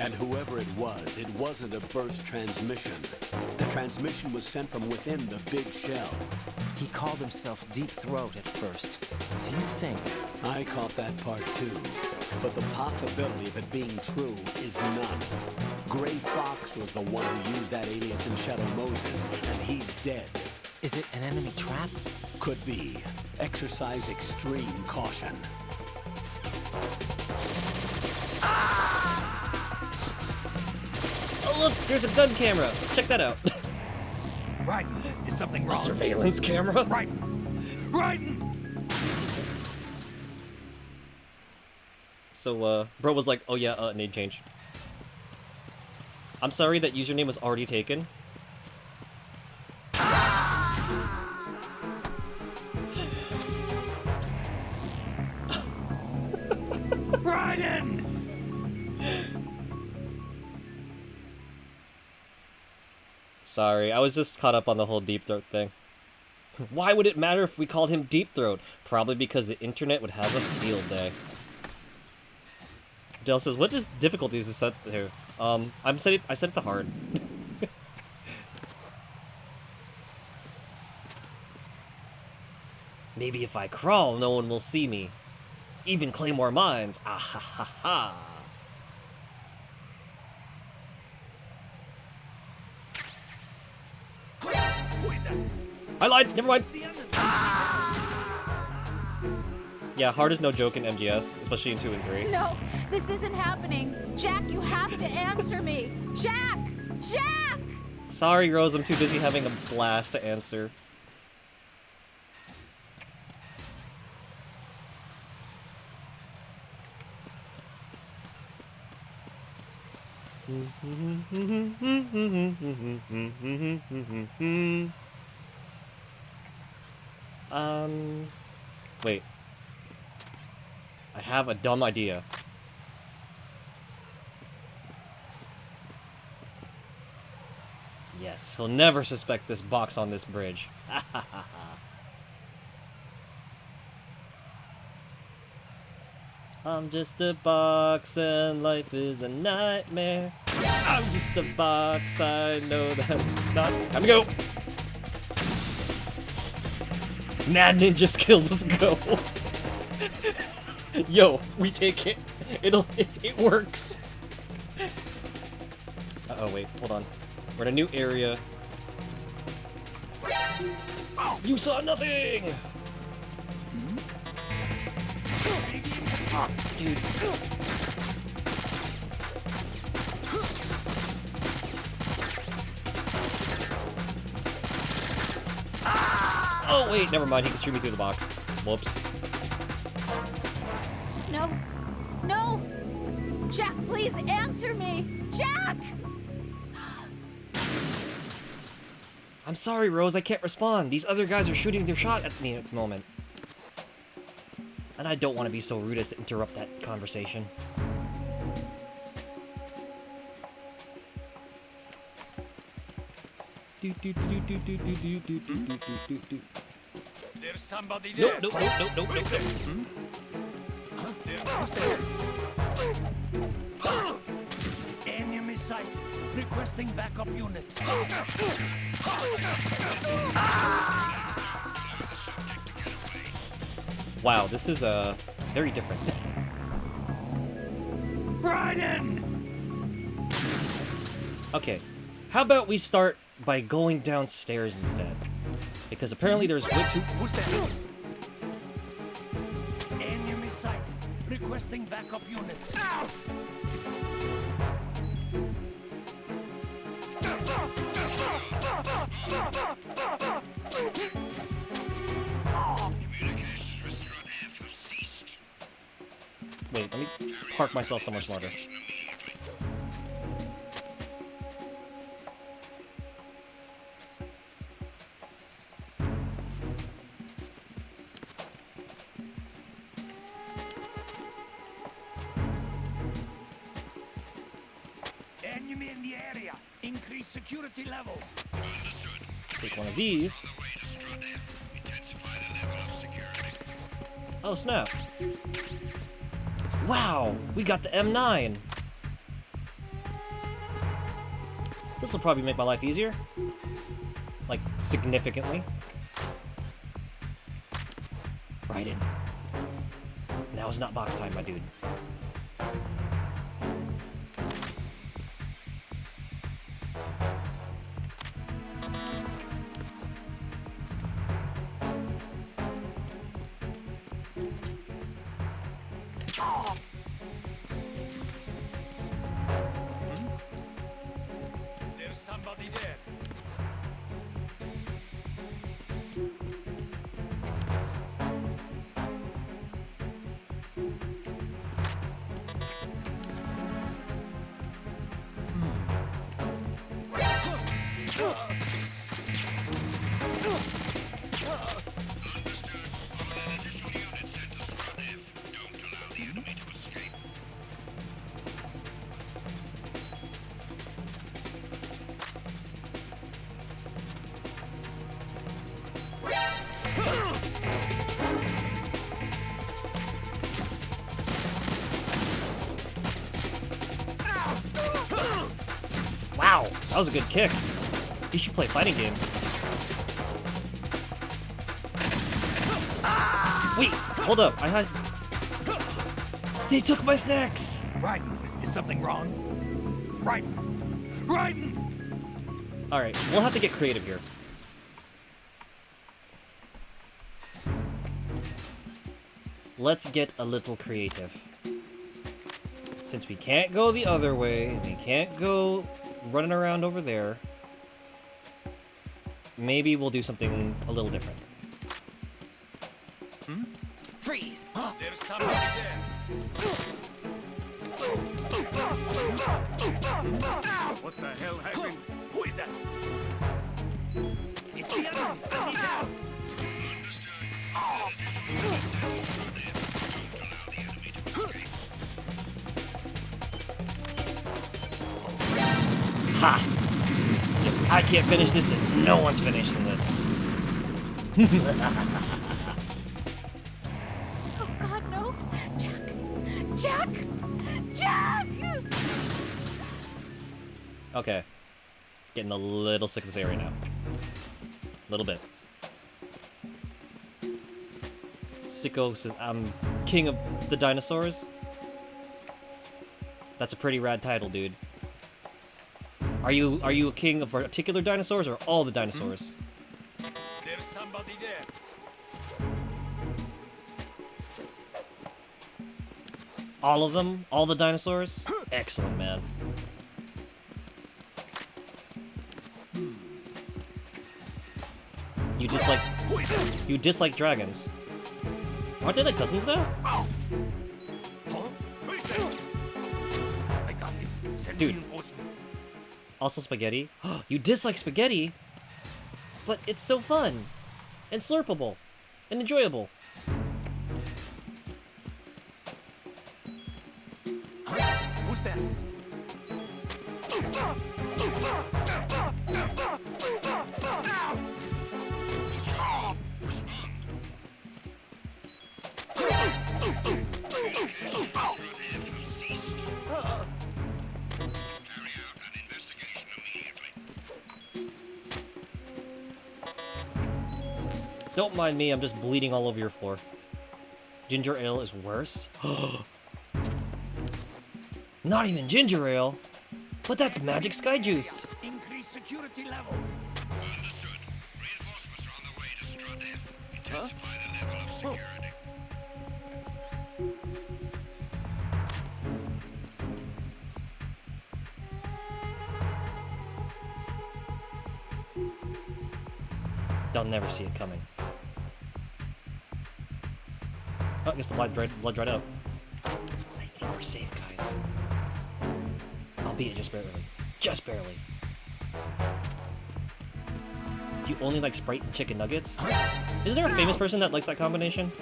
And whoever it wasn't a burst transmission. The transmission was sent from within the big shell. He called himself Deep Throat at first. Do you think? I caught that part too. But the possibility of it being true is none. Gray Fox was the one who used that alias in Shadow Moses, and he's dead. Is it an enemy trap? Could be. Exercise extreme caution. Oh look, there's a gun camera. Check that out. Right, is something wrong? A surveillance camera. Right, right. So, bro was like, oh yeah, name change. I'm sorry that username was already taken. Raiden! Sorry, I was just caught up on the whole Deep Throat thing. Why would it matter if we called him Deep Throat? Probably because the internet would have a field day. Dale says, what is difficulties is set here? I set it to hard. Maybe if I crawl, no one will see me. Even Claymore Mines. Ah ha ha ha. Who is that? I lied. Never mind. Yeah, hard is no joke in MGS, especially in 2 and 3. No, this isn't happening. Jack, you have to answer me. Jack! Jack! Sorry, Rose, I'm too busy having a blast to answer. Wait. I have a dumb idea. Yes, he'll never suspect this box on this bridge. I'm just a box and life is a nightmare. I'm just a box, I know that it's not. Time to go! Mad Ninja skills, let's go! Yo, we take it. It works. Uh-oh, wait, hold on. We're in a new area. You saw nothing! Dude. Oh, wait, never mind. He can shoot me through the box. Whoops. No. No! Jack, please answer me! Jack! I'm sorry, Rose. I can't respond. These other guys are shooting their shot at me at the moment. And I don't want to be so rude as to interrupt that conversation. There's somebody there. Nope. Enemy sight. Requesting backup unit. Wow, this is very different. Raiden! Okay, how about we start by going downstairs instead? Because apparently there's way too... Who's there? Enemy sight. Requesting backup unit. Wait, let me park myself somewhere smarter. Enemy in the area. Increase security level. Take one of these. Oh, snap. Wow, we got the M9. This will probably make my life easier. Like, significantly. Right in. Now is not box time, my dude. There's somebody there. Wow, that was a good kick. You should play fighting games. Wait, hold up. I had... They took my snacks! Raiden, is something wrong? Raiden! Raiden! Alright, we'll have to get creative here. Let's get a little creative. Since we can't go the other way, we can't go running around over there, maybe we'll do something a little different. Freeze! Huh? There's somebody there. What the hell happened? Who is that? It's the enemy! I need help! Ha! If I can't finish this, then no one's finishing this. Oh God, no! Jack! Jack! Jack! Okay. Getting a little sick of this area now. A little bit. Sicko says, I'm king of the dinosaurs. That's a pretty rad title, dude. Are you a king of particular dinosaurs or all the dinosaurs? somebody there. All of them? All the dinosaurs? Excellent, man. You dislike dragons. Aren't they like cousins though? Dude. Also spaghetti. You dislike spaghetti? But it's so fun. And slurpable. And enjoyable. Who's that? Don't mind me, I'm just bleeding all over your floor. Ginger ale is worse? Not even ginger ale! But that's magic sky juice! Increase security level. Understood. Reinforcements are on the way to Strut F. Intensify the level of security. They'll never see it coming. Oh, I guess the blood dried up. I think we're safe, guys. Albeit just barely. Just barely. Do you only like Sprite and chicken nuggets? Isn't there a famous person that likes that combination?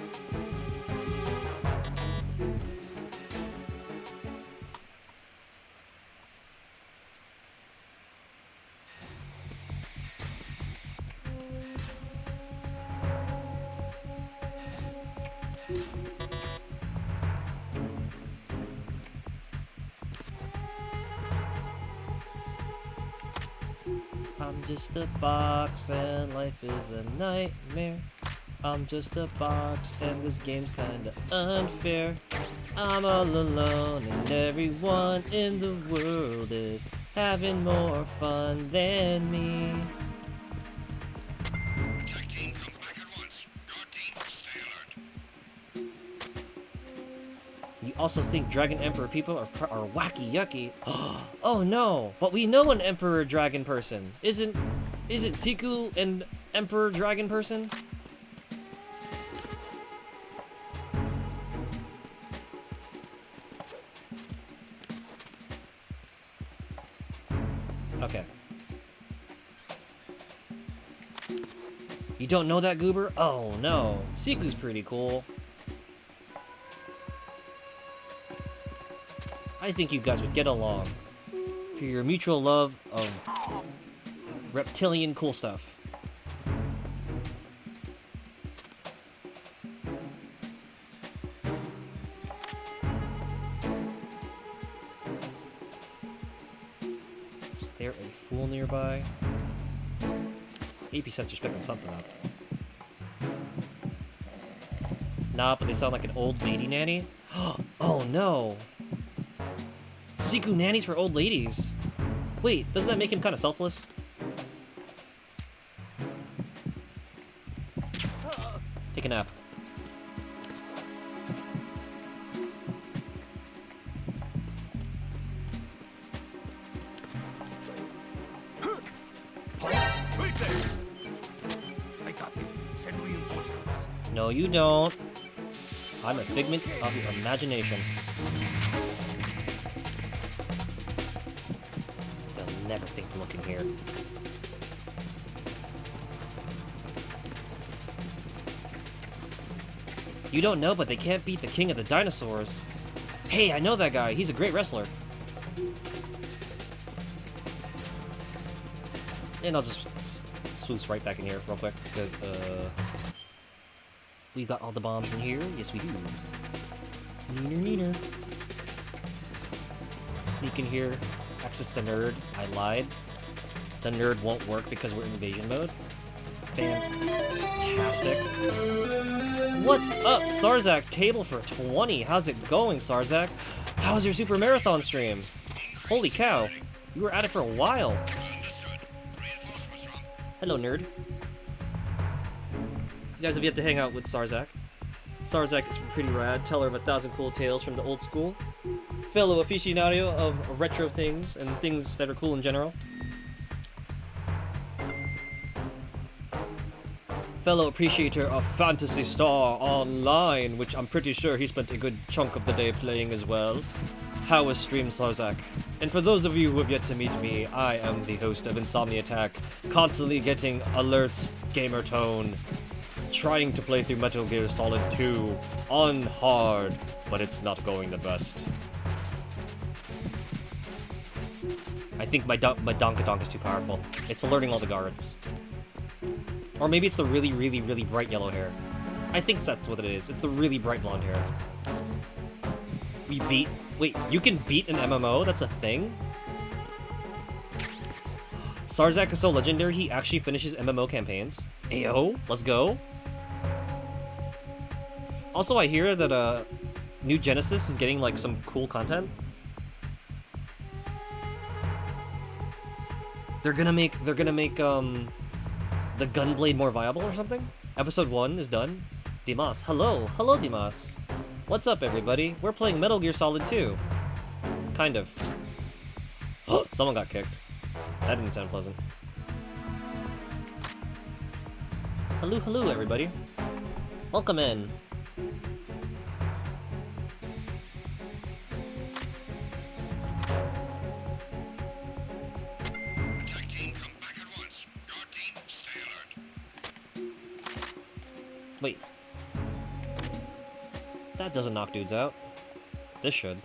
I'm just a box and life is a nightmare. I'm just a box and this game's kinda unfair. I'm all alone and everyone in the world is having more fun than me. Attack team comes back at once. Guard team, stay alert. You also think Dragon Emperor people are wacky yucky. Oh no, but we know an Emperor Dragon person. Isn't Siku an Emperor Dragon person? Okay. You don't know that, Goober? Oh no. Siku's pretty cool. I think you guys would get along for your mutual love of reptilian cool stuff. Is there a fool nearby? AP sensor's picking something up. Nah, but they sound like an old lady nanny. Oh no! Siku nannies for old ladies. Wait, doesn't that make him kind of selfless? Take a nap. Who's there? I got you. Send reinforcements. No, you don't. I'm a figment of your imagination. They'll never think to look in here. You don't know, but they can't beat the king of the dinosaurs. Hey, I know that guy. He's a great wrestler. And I'll just swoosh right back in here real quick, because, we got all the bombs in here. Yes, we do. Neener, neener. Sneak in here. Access the nerd. I lied. The nerd won't work because we're in invasion mode. Fantastic. What's up, Sarzak? Table for 20. How's it going, Sarzak? How's your super marathon stream? Holy cow. You were at it for a while. Hello, nerd. You guys have yet to hang out with Sarzak. Sarzak is pretty rad, teller of 1,000 cool tales from the old school. Fellow aficionado of retro things and things that are cool in general. Fellow appreciator of Phantasy Star Online, which I'm pretty sure he spent a good chunk of the day playing as well. How was stream, Sarzak? And for those of you who have yet to meet me, I am the host of Insomni-Attack, constantly getting alerts, gamer tone, trying to play through Metal Gear Solid 2 on hard, but it's not going the best. I think my Donka Donk is too powerful. It's alerting all the guards. Or maybe it's the really, really, really bright yellow hair. I think that's what it is. It's the really bright blonde hair. We beat... Wait, you can beat an MMO? That's a thing? Sarzak is so legendary, he actually finishes MMO campaigns. Ayo, let's go. Also, I hear that New Genesis is getting like some cool content. They're gonna make the Gunblade more viable or something? Episode 1 is done. Dimas, hello Dimas. What's up, everybody? We're playing Metal Gear Solid 2. Kind of. Oh, someone got kicked. That didn't sound pleasant. Hello, everybody. Welcome in. Attack team, come back at once. Guard team, stay alert. Wait. That doesn't knock dudes out. This should.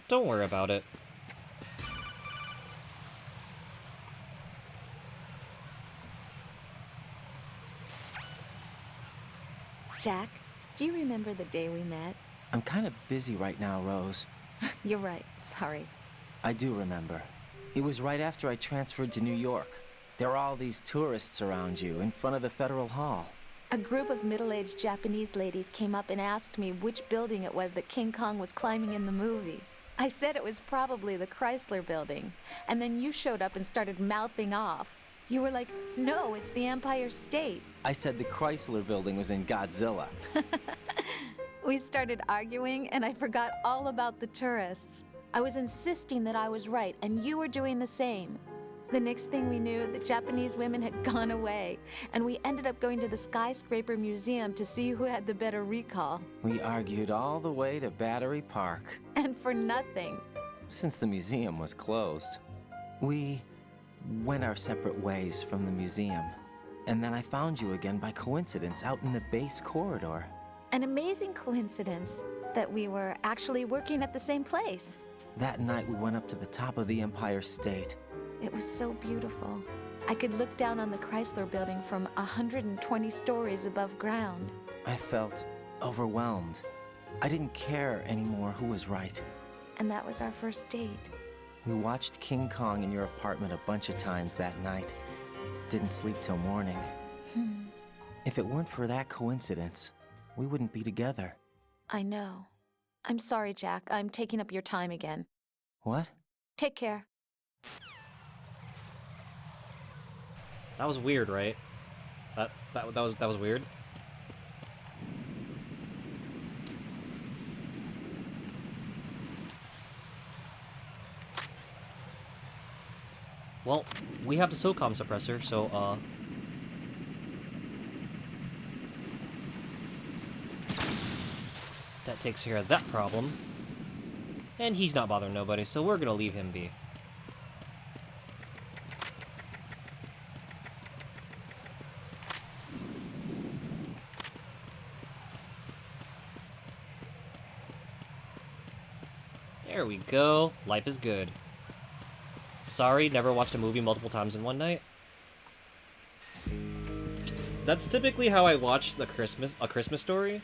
Don't worry about it. Jack, do you remember the day we met? I'm kind of busy right now, Rose. You're right, sorry. I do remember. It was right after I transferred to New York. There were all these tourists around you in front of the Federal Hall. A group of middle-aged Japanese ladies came up and asked me which building it was that King Kong was climbing in the movie. I said it was probably the Chrysler Building, and then you showed up and started mouthing off. You were like, no, it's the Empire State. I said the Chrysler Building was in Godzilla. We started arguing, and I forgot all about the tourists. I was insisting that I was right, and you were doing the same. The next thing we knew, the Japanese women had gone away, and we ended up going to the Skyscraper Museum to see who had the better recall. We argued all the way to Battery Park. And for nothing. Since the museum was closed. We went our separate ways from the museum. And then I found you again by coincidence out in the base corridor. An amazing coincidence that we were actually working at the same place. That night we went up to the top of the Empire State. It was so beautiful. I could look down on the Chrysler Building from 120 stories above ground. I felt overwhelmed. I didn't care anymore who was right. And that was our first date. We watched King Kong in your apartment a bunch of times that night. Didn't sleep till morning. If it weren't for that coincidence, we wouldn't be together. I know. I'm sorry, Jack. I'm taking up your time again. What? Take care. That was weird, right? That was weird. Well, we have the SOCOM suppressor, so that takes care of that problem. And he's not bothering nobody, so we're gonna leave him be. There we go. Life is good. Sorry, never watched a movie multiple times in one night. That's typically how I watch A Christmas Story,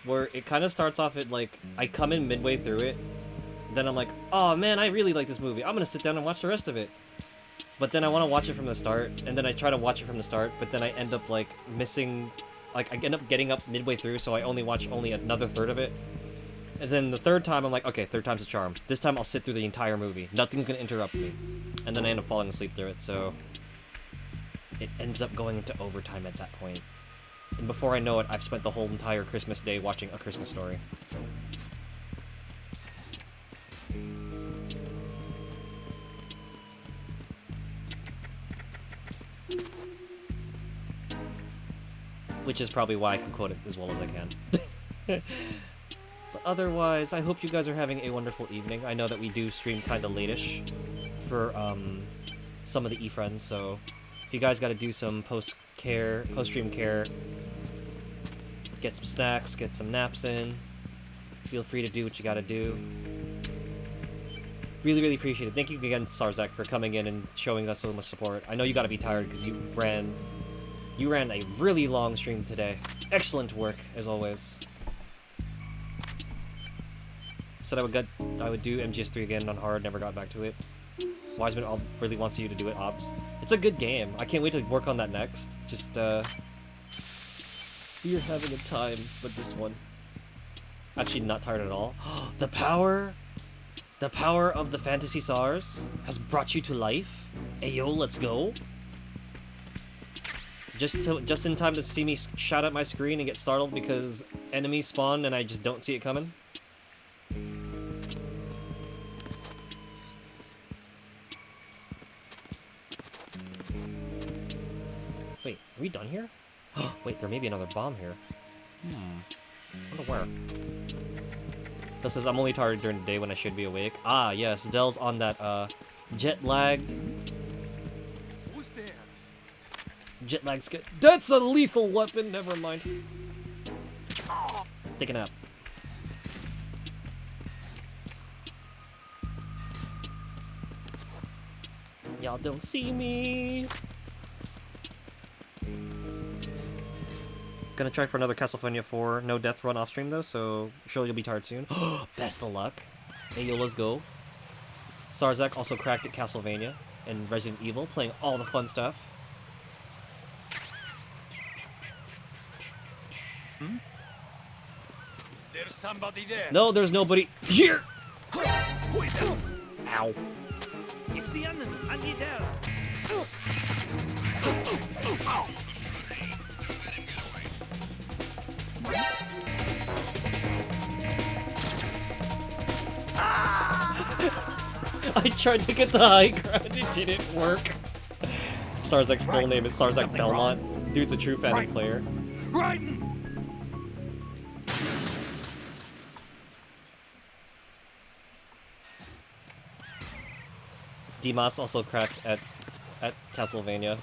where it kind of starts off at like, I come in midway through it, then I'm like, oh man, I really like this movie. I'm gonna sit down and watch the rest of it. But then I want to watch it from the start, and then I try to watch it from the start, but then I end up like missing, like I end up getting up midway through, so I only watch another third of it. And then the third time, I'm like, okay, third time's a charm. This time I'll sit through the entire movie. Nothing's gonna interrupt me. And then I end up falling asleep through it, so... It ends up going into overtime at that point. And before I know it, I've spent the whole entire Christmas day watching A Christmas Story. Which is probably why I can quote it as well as I can. But otherwise, I hope you guys are having a wonderful evening. I know that we do stream kind of late-ish for some of the e-friends, so if you guys got to do some post-stream care, get some snacks, get some naps in, feel free to do what you got to do. Really, really appreciate it. Thank you again, Sarzak, for coming in and showing us so much support. I know you got to be tired because you ran a really long stream today. Excellent work, as always. Said I would do MGS3 again on hard, never got back to it. Wiseman really wants you to do it, Obs. It's a good game. I can't wait to work on that next. Just, you're having a time with this one. Actually, not tired at all. The power of the Fantasy SARS has brought you to life. Ayo, let's go. Just in time to see me shout at my screen and get startled because enemies spawn and I just don't see it coming. Wait, are we done here? Wait, there may be another bomb here. I wonder where. This says I'm only tired during the day when I should be awake. Ah, yes, Dell's on that jet lagged. Who's there? Jet lag skit. That's a lethal weapon. Never mind. Take a nap. Y'all don't see me. Gonna try for another Castlevania 4 no death run off stream though, so sure you'll be tired soon. Best of luck. Hey yo, let's go. Sarzak also cracked at Castlevania and Resident Evil, playing all the fun stuff. There's somebody there. No, there's nobody here. Ow. It's the enemy. I need help. I tried to get the high ground, it didn't work. Sarzak's full name is Sarzak Belmont. Wrong. Dude's a true Phantom player. Right. Dimas also cracked at Castlevania.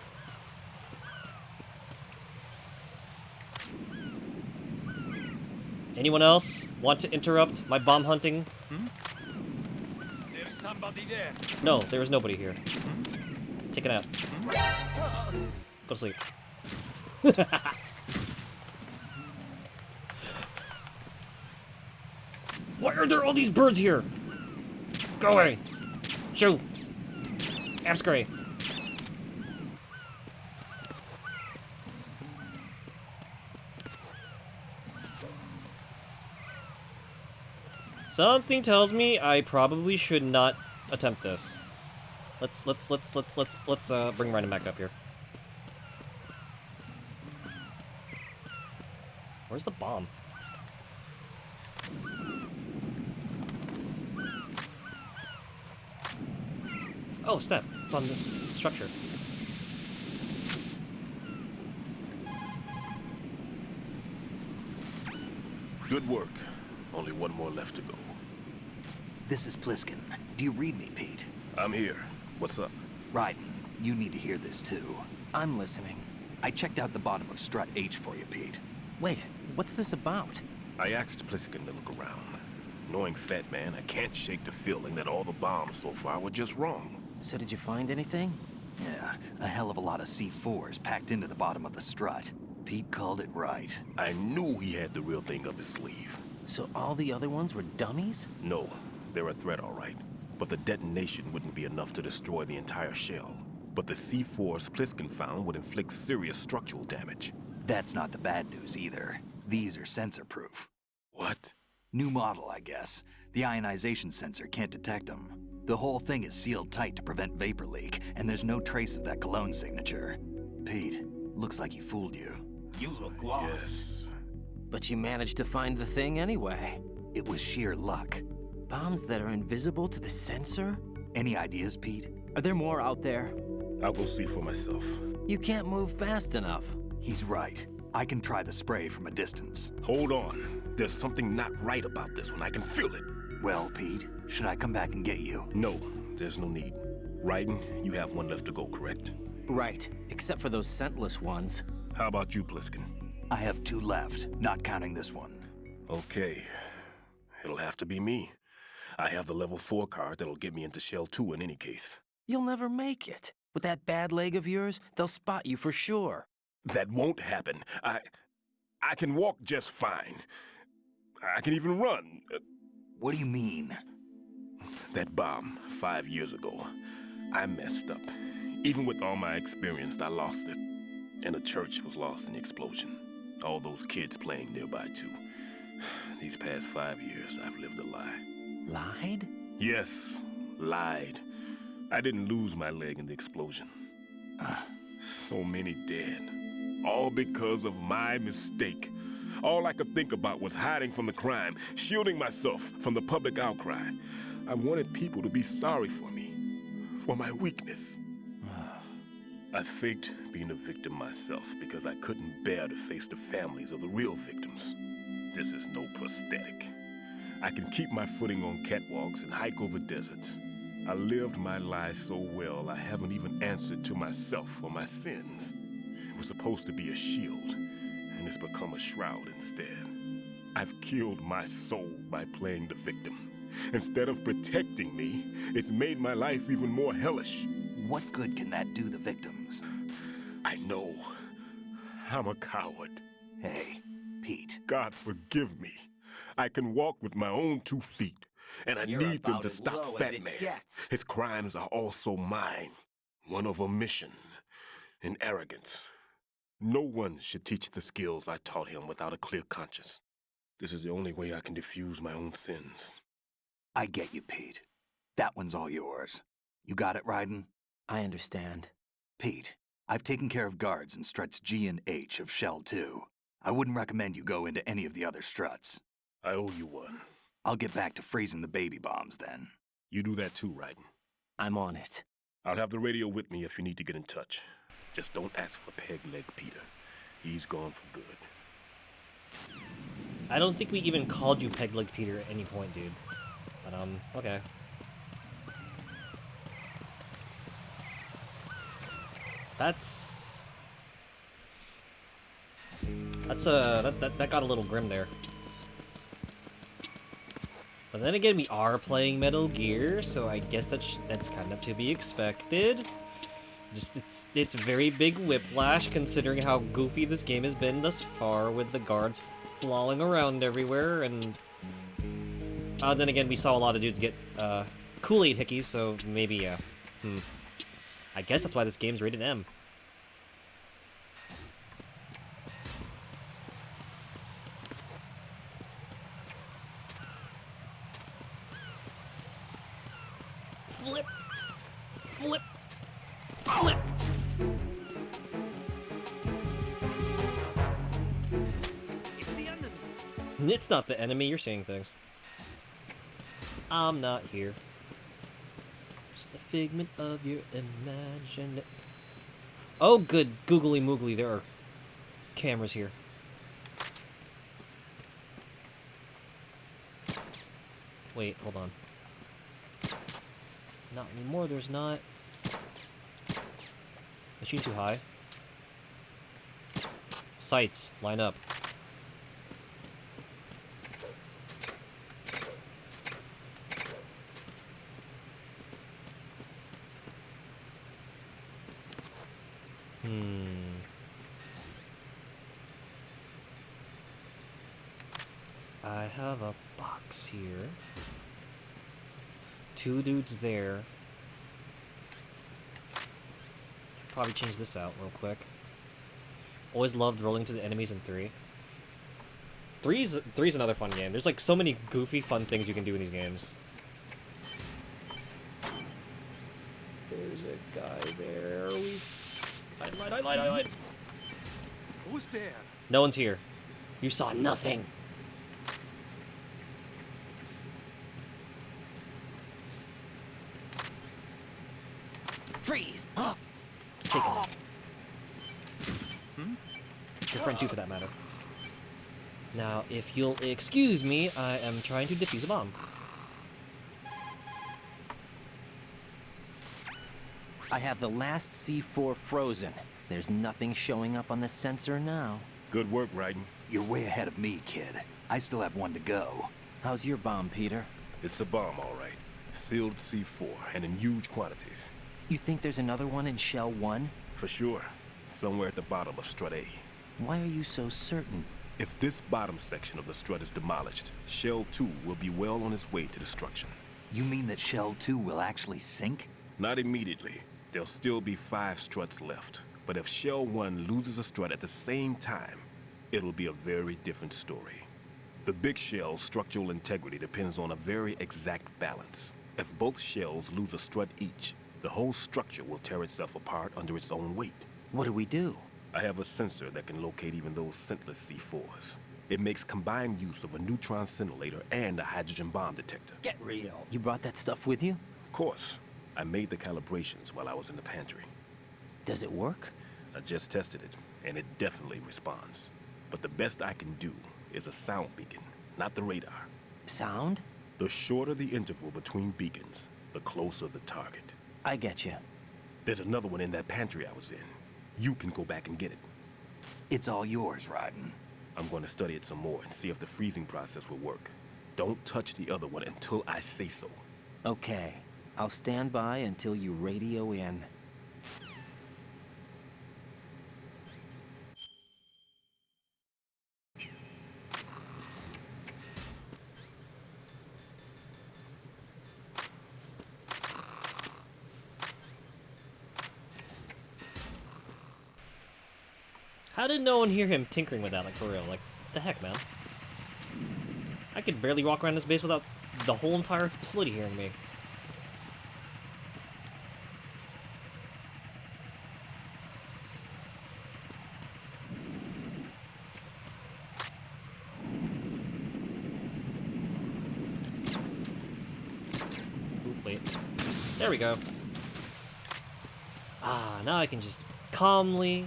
Anyone else want to interrupt my bomb hunting? There's somebody there. No, there is nobody here. Take a nap. Go to sleep. Why are there all these birds here? Go away. Shoo. Abscray. Something tells me I probably should not attempt this. Let's bring Ryan back up here. Where's the bomb? Oh, snap. It's on this structure. Good work. Only one more left to go. This is Pliskin. Do you read me, Pete? I'm here. What's up? Raiden, you need to hear this too. I'm listening. I checked out the bottom of Strut H for you, Pete. Wait, what's this about? I asked Pliskin to look around. Knowing Fat Man, I can't shake the feeling that all the bombs so far were just wrong. So did you find anything? Yeah, a hell of a lot of C4s packed into the bottom of the strut. Pete called it right. I knew he had the real thing up his sleeve. So all the other ones were dummies? No, they're a threat, all right. But the detonation wouldn't be enough to destroy the entire shell. But the C4s Pliskin found would inflict serious structural damage. That's not the bad news either. These are sensor-proof. What? New model, I guess. The ionization sensor can't detect them. The whole thing is sealed tight to prevent vapor leak, and there's no trace of that cologne signature. Pete, looks like he fooled you. You look lost. Yes. But you managed to find the thing anyway. It was sheer luck. Bombs that are invisible to the sensor? Any ideas, Pete? Are there more out there? I'll go see for myself. You can't move fast enough. He's right. I can try the spray from a distance. Hold on. There's something not right about this one. I can feel it. Well, Pete, should I come back and get you? No, there's no need. Raiden, you have one left to go, correct? Right, except for those scentless ones. How about you, Pliskin? I have 2 left, not counting this one. Okay. It'll have to be me. I have the level 4 card that'll get me into Shell 2 in any case. You'll never make it. With that bad leg of yours, they'll spot you for sure. That won't happen. I can walk just fine. I can even run. What do you mean? That bomb 5 years ago, I messed up. Even with all my experience, I lost it. And the church was lost in the explosion. All those kids playing nearby, too. These past 5 years, I've lived a lie. Lied? Yes, lied. I didn't lose my leg in the explosion. So many dead. All because of my mistake. All I could think about was hiding from the crime, shielding myself from the public outcry. I wanted people to be sorry for me, for my weakness. I faked being a victim myself because I couldn't bear to face the families of the real victims. This is no prosthetic. I can keep my footing on catwalks and hike over deserts. I lived my life so well, I haven't even answered to myself for my sins. It was supposed to be a shield, and it's become a shroud instead. I've killed my soul by playing the victim. Instead of protecting me, it's made my life even more hellish. What good can that do the victims? I know. I'm a coward. Hey, Pete. God forgive me. I can walk with my own 2 feet, and I need them to stop Fat Man. His crimes are also mine. One of omission and arrogance. No one should teach the skills I taught him without a clear conscience. This is the only way I can diffuse my own sins. I get you, Pete. That one's all yours. You got it, Raiden? I understand. Pete, I've taken care of guards in struts G and H of Shell 2. I wouldn't recommend you go into any of the other struts. I owe you one. I'll get back to freezing the baby bombs then. You do that too, Raiden. I'm on it. I'll have the radio with me if you need to get in touch. Just don't ask for Peg Leg Peter. He's gone for good. I don't think we even called you Peg Leg Peter at any point, dude. But, okay. That got a little grim there. But then again, we are playing Metal Gear, so I guess that's kind of to be expected. Just it's very big whiplash considering how goofy this game has been thus far, with the guards flailing around everywhere, and then again, we saw a lot of dudes get Kool-Aid hickeys, so maybe yeah. I guess that's why this game's rated M. Flip! Flip! Flip! It's the enemy. It's not the enemy, you're seeing things. I'm not here. Just a figment of your imagination. Oh, good googly moogly, there are cameras here. Wait, hold on. Not anymore, there's not. I shoot too high. Sights, line up. I have a box here. 2 dudes there. Probably change this out real quick. Always loved rolling to the enemies in 3. Three's another fun game. There's like so many goofy, fun things you can do in these games. There's a guy there. I lied. Who's there? No one's here. You saw nothing. Freeze! Take it. Your friend too, for that matter. Now, if you'll excuse me, I am trying to defuse a bomb. I have the last C4 frozen. There's nothing showing up on the sensor now. Good work, Raiden. You're way ahead of me, kid. I still have one to go. How's your bomb, Peter? It's a bomb, all right. Sealed C4, and in huge quantities. You think there's another one in Shell 1? For sure. Somewhere at the bottom of Strut A. Why are you so certain? If this bottom section of the strut is demolished, Shell 2 will be well on its way to destruction. You mean that Shell 2 will actually sink? Not immediately. There'll still be 5 struts left. But if Shell 1 loses a strut at the same time, it'll be a very different story. The big shell's structural integrity depends on a very exact balance. If both shells lose a strut each, the whole structure will tear itself apart under its own weight. What do we do? I have a sensor that can locate even those scentless C4s. It makes combined use of a neutron scintillator and a hydrogen bomb detector. Get real. You brought that stuff with you? Of course. I made the calibrations while I was in the pantry. Does it work? I just tested it, and it definitely responds. But the best I can do is a sound beacon, not the radar. Sound? The shorter the interval between beacons, the closer the target. I get you. There's another one in that pantry I was in. You can go back and get it. It's all yours, Raiden. I'm going to study it some more and see if the freezing process will work. Don't touch the other one until I say so. Okay. I'll stand by until you radio in. How did no one hear him tinkering with that, like, for real? Like, what the heck, man? I could barely walk around this base without the whole entire facility hearing me. Oop, wait. There we go. Ah, now I can just calmly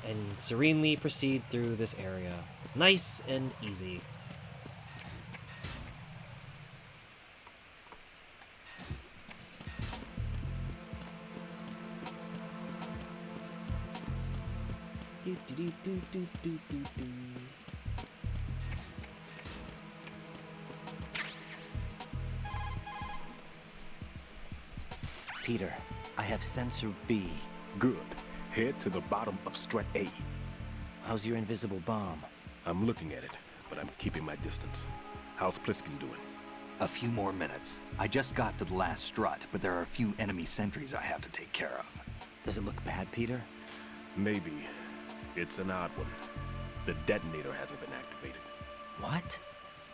and serenely proceed through this area. Nice and easy. Do, do, do, do, do, do, do, do. Peter, I have sensor B. Good. Head to the bottom of Strut A. How's your invisible bomb? I'm looking at it, but I'm keeping my distance. How's Pliskin doing? A few more minutes. I just got to the last strut, but there are a few enemy sentries I have to take care of. Does it look bad, Peter? Maybe. It's an odd one. The detonator hasn't been activated. What?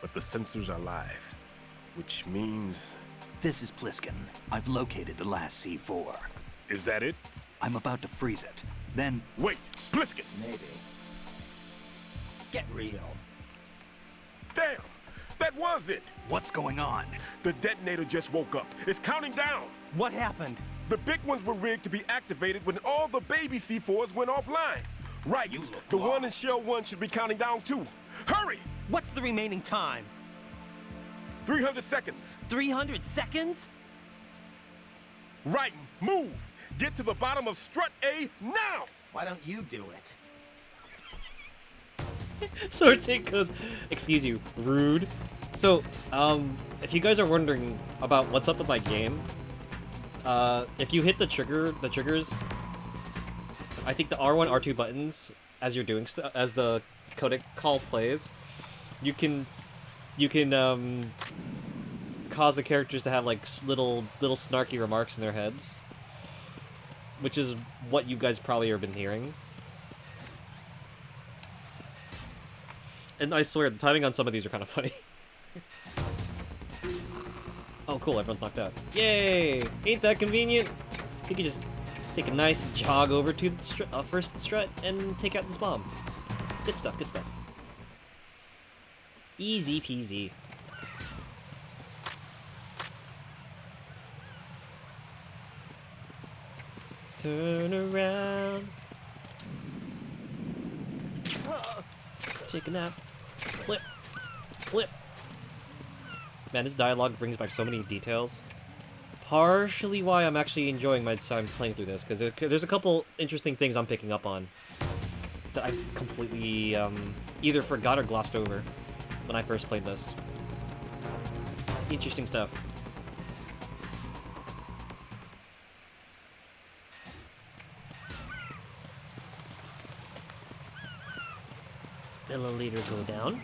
But the sensors are live, which means... This is Pliskin. I've located the last C4. Is that it? I'm about to freeze it. Then... Wait! Pliskin! Maybe. Get real. Damn! That was it! What's going on? The detonator just woke up. It's counting down! What happened? The big ones were rigged to be activated when all the baby C4s went offline. Right, the one in Shell 1 should be counting down too. Hurry! What's the remaining time? 300 seconds. 300 seconds? Right, move! Get to the bottom of Strut A now! Why don't you do it? Sword Tank goes, excuse you, rude. So, if you guys are wondering about what's up with my game, if you hit the triggers, I think the R1, R2 buttons, as you're doing as the codec call plays, you can cause the characters to have like little snarky remarks in their heads, which is what you guys probably have been hearing. And I swear, the timing on some of these are kind of funny. Oh, cool, everyone's knocked out. Yay! Ain't that convenient? You could just take a nice jog over to the first strut and take out this bomb. Good stuff, good stuff. Easy peasy. Turn around. Take a nap. Flip. Flip. Man, this dialogue brings back so many details. Partially why I'm actually enjoying my time playing through this, because there's a couple interesting things I'm picking up on that I completely either forgot or glossed over when I first played this. Interesting stuff. Milliliter go down.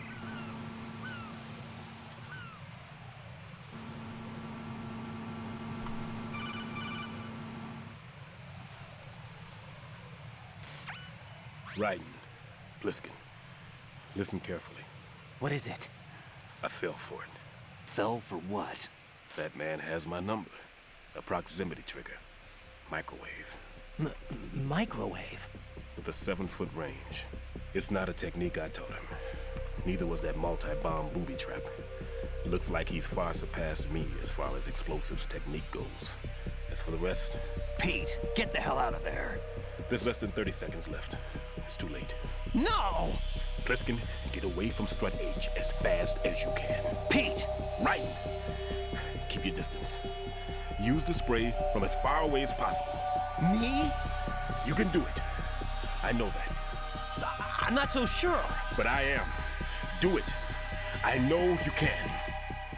Raiden, Pliskin, listen carefully. What is it? I fell for it. Fell for what? That man has my number. A proximity trigger. Microwave. Microwave? With a 7-foot range. It's not a technique I taught him. Neither was that multi-bomb booby trap. Looks like he's far surpassed me as far as explosives technique goes. As for the rest... Pete, get the hell out of there. There's less than 30 seconds left. It's too late. No! Pliskin, get away from Strut H as fast as you can. Pete! Raiden! Keep your distance. Use the spray from as far away as possible. Me? You can do it. I know that. I'm not so sure. But I am. Do it. I know you can.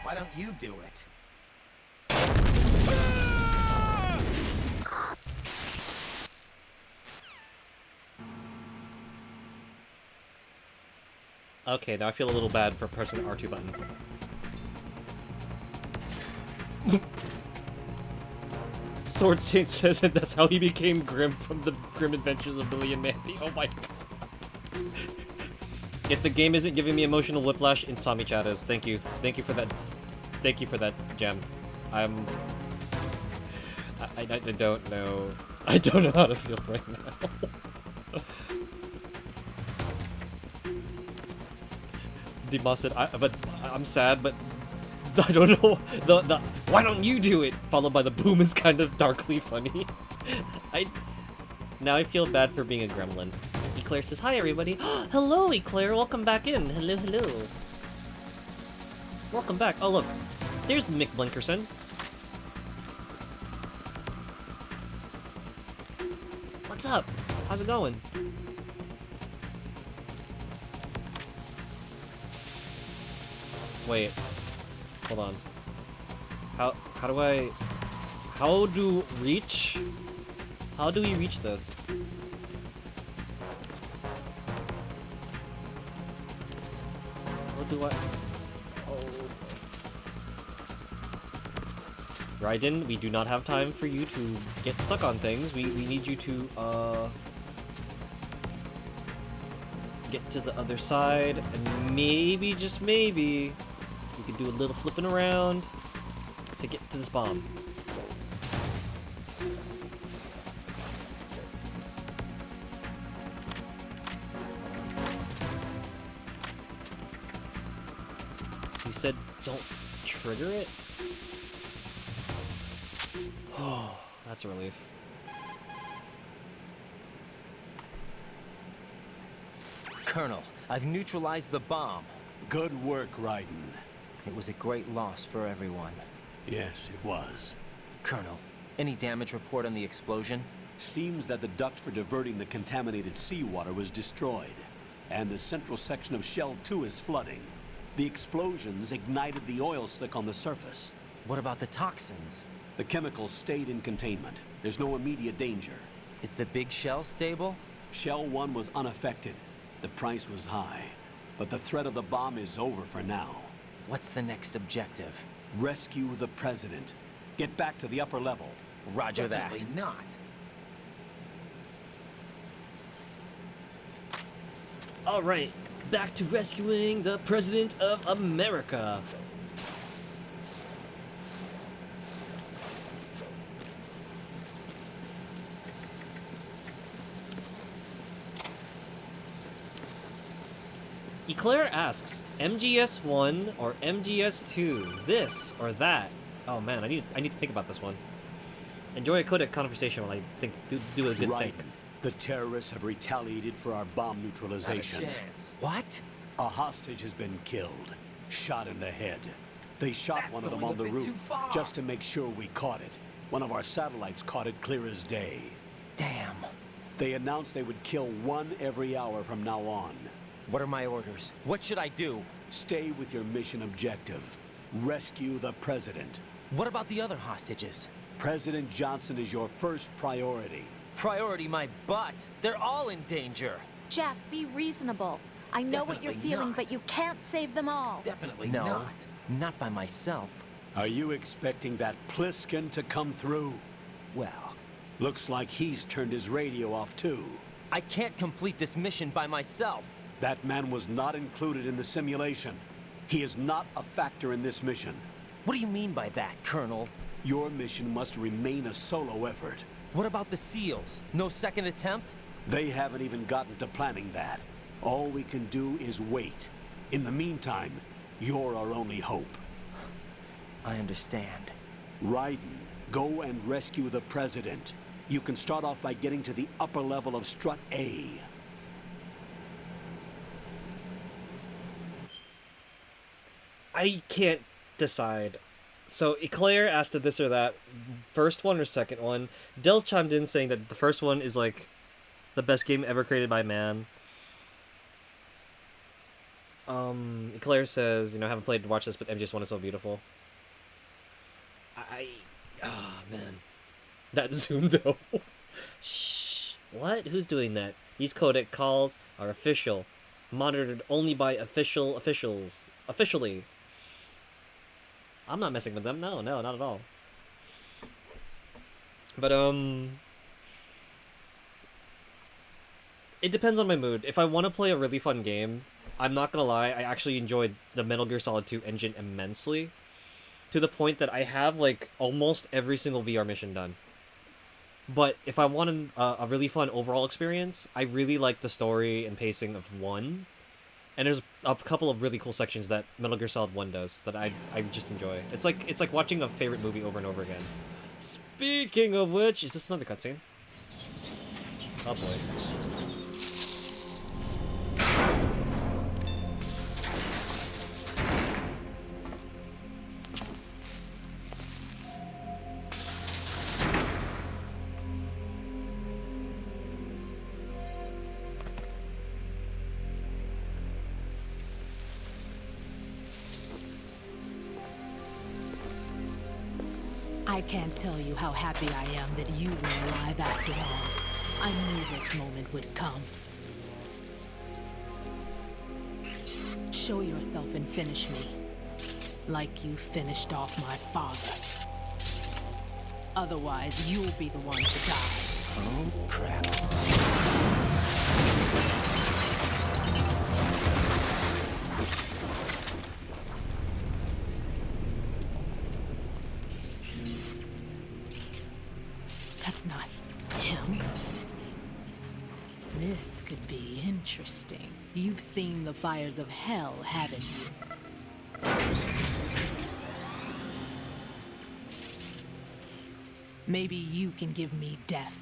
Why don't you do it? Okay, now I feel a little bad for pressing the R2 button. Sword Saint says that that's how he became Grim from the Grim Adventures of Billy and Mandy. Oh my god. If the game isn't giving me emotional whiplash, Insomni-Chat is. Thank you. Thank you for that. Thank you for that, Gem. I don't know. I don't know how to feel right now. Demoss said, but I'm sad, but I don't know. The why don't you do it? Followed by the boom is kind of darkly funny. Now I feel bad for being a gremlin. Eclair says, hi everybody. Hello Eclair, welcome back in. Hello, hello. Welcome back. Oh look, there's Mick Blinkerson. What's up? How's it going? Wait, hold on. How do we reach this? How do I? Oh. Raiden, we do not have time for you to get stuck on things. We need you to get to the other side, and maybe, just maybe, you can do a little flipping around to get to this bomb. So he said don't trigger it? Oh, that's a relief. Colonel, I've neutralized the bomb. Good work, Raiden. It was a great loss for everyone. Yes, it was. Colonel, any damage report on the explosion? Seems that the duct for diverting the contaminated seawater was destroyed, and the central section of Shell 2 is flooding. The explosions ignited the oil slick on the surface. What about the toxins? The chemicals stayed in containment. There's no immediate danger. Is the big shell stable? Shell 1 was unaffected. The price was high, but the threat of the bomb is over for now. What's the next objective? Rescue the President. Get back to the upper level. Roger Definitely that. not. Alright, back to rescuing the President of America. Eclair asks, MGS1 or MGS2, this or that? Oh man, I need to think about this one. Enjoy a codec conversation while I do a good think. The terrorists have retaliated for our bomb neutralization. Not a chance. What? A hostage has been killed, shot in the head. They shot one of them on the roof just to make sure we caught it. One of our satellites caught it clear as day. Damn. They announced they would kill one every hour from now on. What are my orders? What should I do? Stay with your mission objective. Rescue the president. What about the other hostages? President Johnson is your first priority. Priority my butt. They're all in danger. Jeff, be reasonable. I know what you're feeling, not. but you can't save them all. Definitely not. Not by myself. Are you expecting that Pliskin to come through? Well, looks like he's turned his radio off too. I can't complete this mission by myself. That man was not included in the simulation. He is not a factor in this mission. What do you mean by that, Colonel? Your mission must remain a solo effort. What about the SEALs? No second attempt? They haven't even gotten to planning that. All we can do is wait. In the meantime, you're our only hope. I understand. Raiden, go and rescue the president. You can start off by getting to the upper level of Strut A. I can't decide. So Eclair asked if this or that, first one or second one. Dell's chimed in saying that the first one is like the best game ever created by man. Eclair says, I haven't played to watch this, but MGS1 is so beautiful. Man. That zoom though. Shh. What? Who's doing that? These codec calls are official. Monitored only by officials. Officially. I'm not messing with them. No, not at all. But, it depends on my mood. If I want to play a really fun game, I'm not gonna lie, I actually enjoyed the Metal Gear Solid 2 engine immensely. To the point that I have, like, almost every single VR mission done. But if I want a really fun overall experience, I really like the story and pacing of 1. And there's a couple of really cool sections that Metal Gear Solid 1 does that I just enjoy. It's like watching a favorite movie over and over again. Speaking of which, is this another cutscene? Oh boy. I can't tell you how happy I am that you were alive after all. I knew this moment would come. Show yourself and finish me. Like you finished off my father. Otherwise, you'll be the one to die. Oh, crap. That's not him. This could be interesting. You've seen the fires of hell, haven't you? Maybe you can give me death.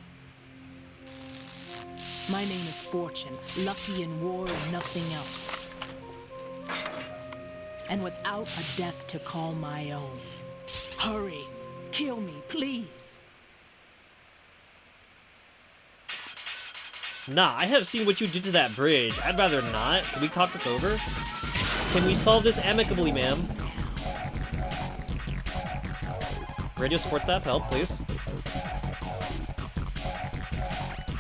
My name is Fortune, lucky in war and nothing else. And without a death to call my own. Hurry, kill me, please. Nah, I have seen what you did to that bridge. I'd rather not. Can we talk this over? Can we solve this amicably, ma'am? Radio support staff, help, please.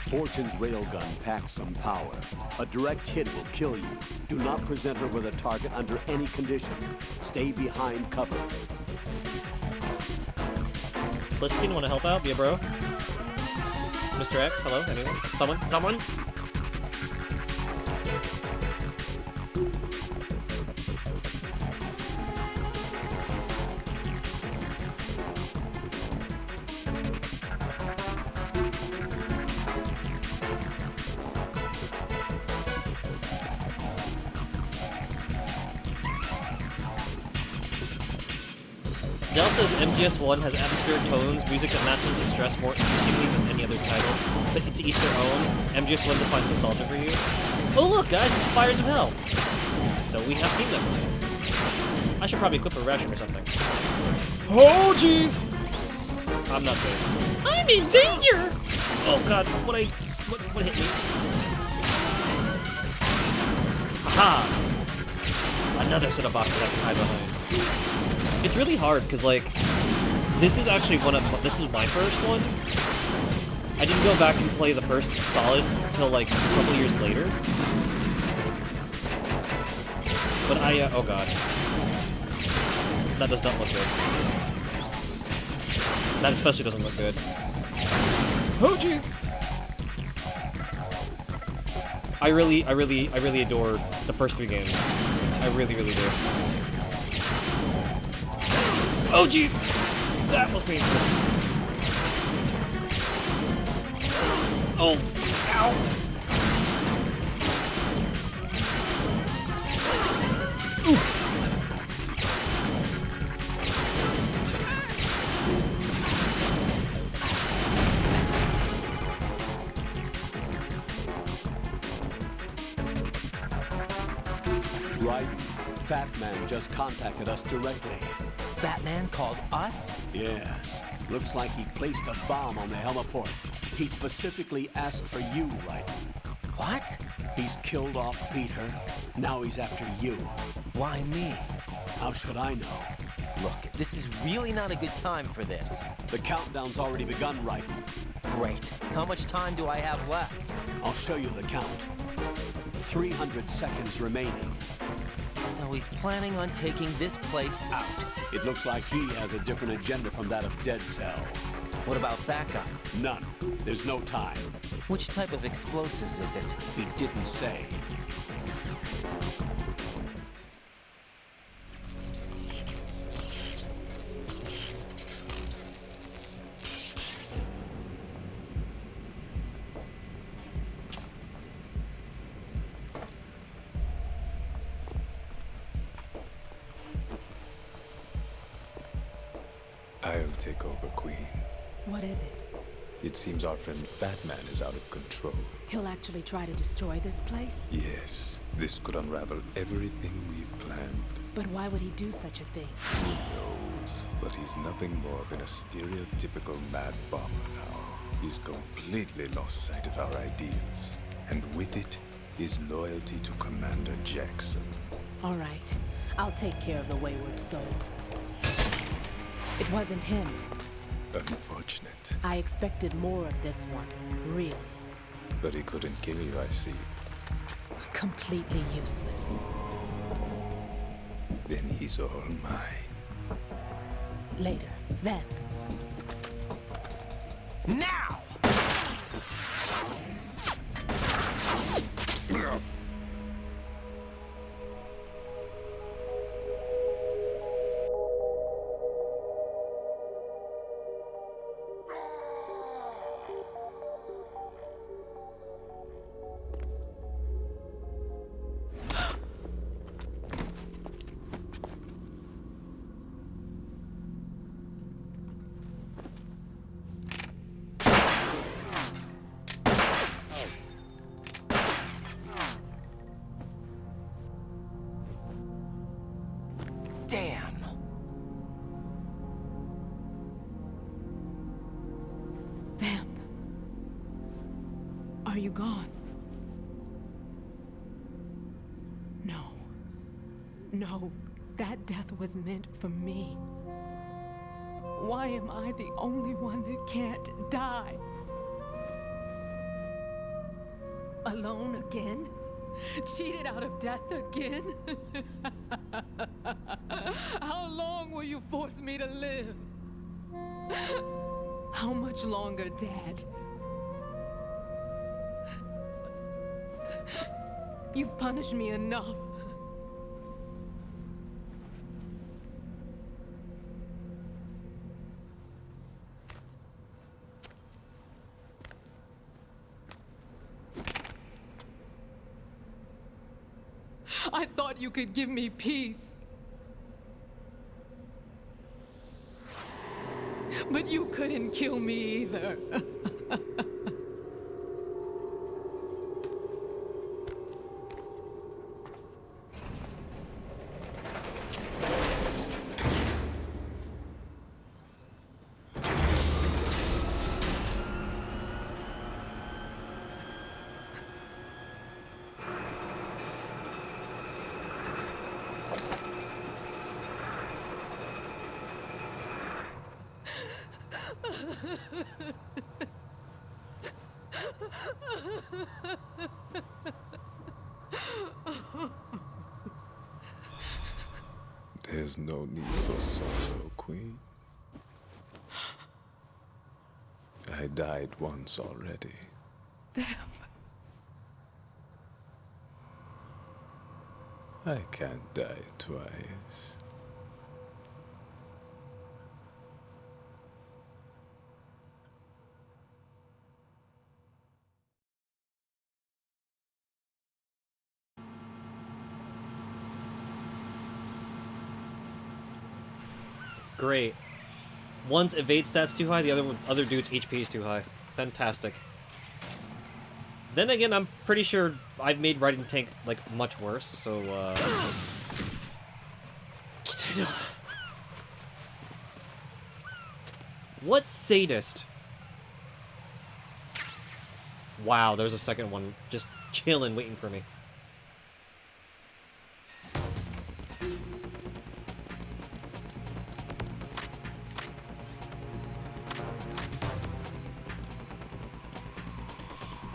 Fortune's railgun packs some power. A direct hit will kill you. Do not present her with a target under any condition. Stay behind cover. Pliskin, wanna help out? Be a bro? Mr. X, hello? Anyone? Someone? Adele says MGS1 has atmospheric tones, music that matches the stress more interestingly than any other title, but to each their own. MGS1 defines nostalgia for you. Oh look, guys, it's Fires of Hell. So we have seen them. I should probably equip a ration or something. Oh jeez! I'm not safe. I'm in danger! Oh god, what hit me? Aha! Another set of boxes I can hide behind. It's really hard because like this is actually this is my first one. I didn't go back and play the first Solid until like a couple years later. But oh god. That does not look good. That especially doesn't look good. Oh jeez! I really adore the first 3 games. I really do. Oh jeez! That was painful. Oh! Ow! Ooh. Right. Fat Man just contacted us directly. Fat Man called us? Yes. Looks like he placed a bomb on the heliport. He specifically asked for you, right? What? He's killed off Peter. Now he's after you. Why me? How should I know? Look, this is really not a good time for this. The countdown's already begun, right? Great. How much time do I have left? I'll show you the count. 300 seconds remaining. So he's planning on taking this place out. It looks like he has a different agenda from that of Dead Cell. What about backup? None. There's no time. Which type of explosives is it? He didn't say. I'll take over, Queen. What is it? It seems our friend Fat Man is out of control. He'll actually try to destroy this place? Yes, this could unravel everything we've planned. But why would he do such a thing? Who knows? But he's nothing more than a stereotypical mad bomber now. He's completely lost sight of our ideals. And with it, his loyalty to Commander Jackson. All right. I'll take care of the wayward soul. It wasn't him. Unfortunate. I expected more of this one, really. But he couldn't kill you, I see. Completely useless. Then he's all mine. Later, then. Now! Damn! Vamp. Are you gone? No. No, that death was meant for me. Why am I the only one that can't die? Alone again? Cheated out of death again? How long will you force me to live? How much longer, Dad? You've punished me enough. I thought you could give me peace. But you couldn't kill me either. There's no need for sorrow, Queen. I died once already. I can't die twice. Great. One's evade stats too high, the other dude's HP is too high. Fantastic. Then again, I'm pretty sure I've made riding tank like much worse, so what sadist? Wow, there's a second one just chilling, waiting for me.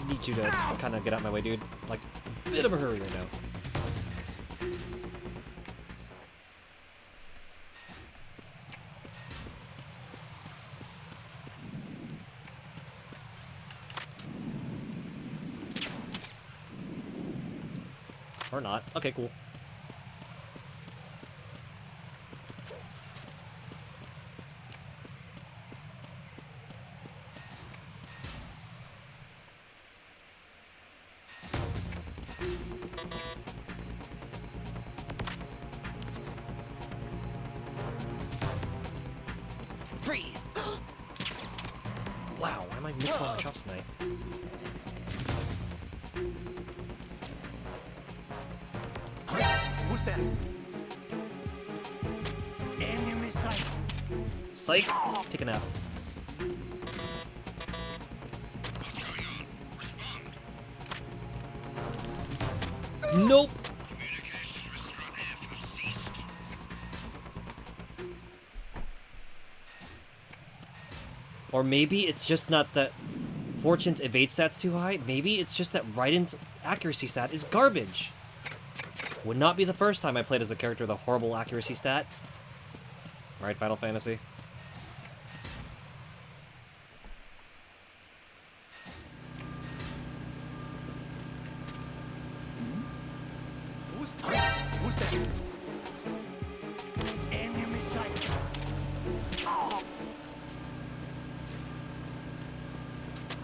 Need you to kind of get out my way, dude. Like, bit of a hurry right now. Or not. Okay, cool. Freeze! Wow, why am I missing all my shots tonight? Who's that? Enemy sight. Psych! Take a nap. Nope! Or maybe it's just not that Fortune's evade stat's too high. Maybe it's just that Raiden's accuracy stat is garbage. Would not be the first time I played as a character with a horrible accuracy stat. Right, Final Fantasy? Who's that? Enemy sight.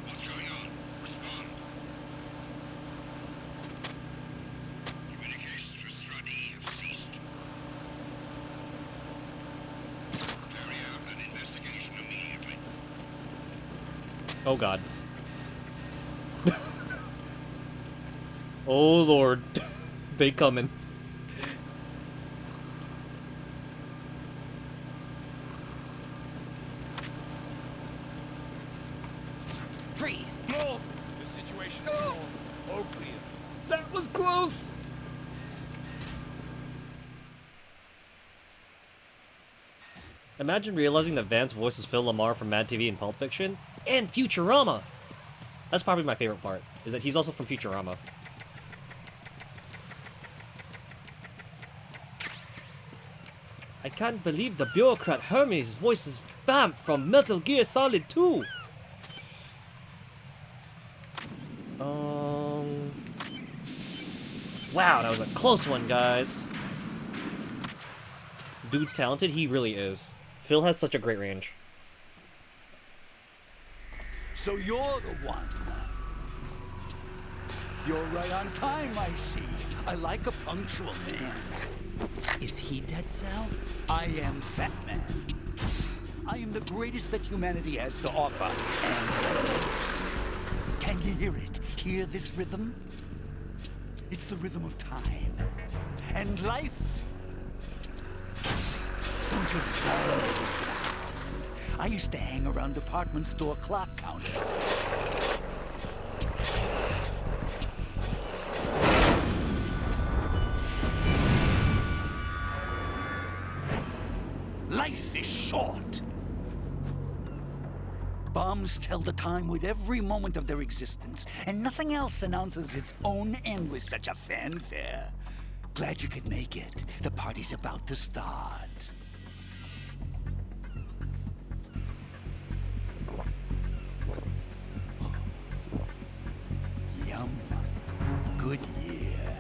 What's going on? Respond. Communications with Strut E have ceased. Carry out an investigation immediately. Oh god. Oh lord. They coming. Freeze! No! The situation is all clear. That was close! Imagine realizing that Vance voices Phil Lamar from Mad TV and Pulp Fiction, and Futurama! That's probably my favorite part, is that he's also from Futurama. I can't believe the bureaucrat Hermes voices Vamp from Metal Gear Solid 2! Wow, that was a close one, guys. Dude's talented, he really is. Phil has such a great range. So you're the one. You're right on time, I see. I like a punctual man. Is he Dead Cell? I am Fat Man. I am the greatest that humanity has to offer, and can you hear it? Hear this rhythm? It's the rhythm of time and life. Don't you love this sound? I used to hang around department store clock counters. Life is short. Bombs tell the time with every moment of their existence, and nothing else announces its own end with such a fanfare. Glad you could make it. The party's about to start. Yum. Good year.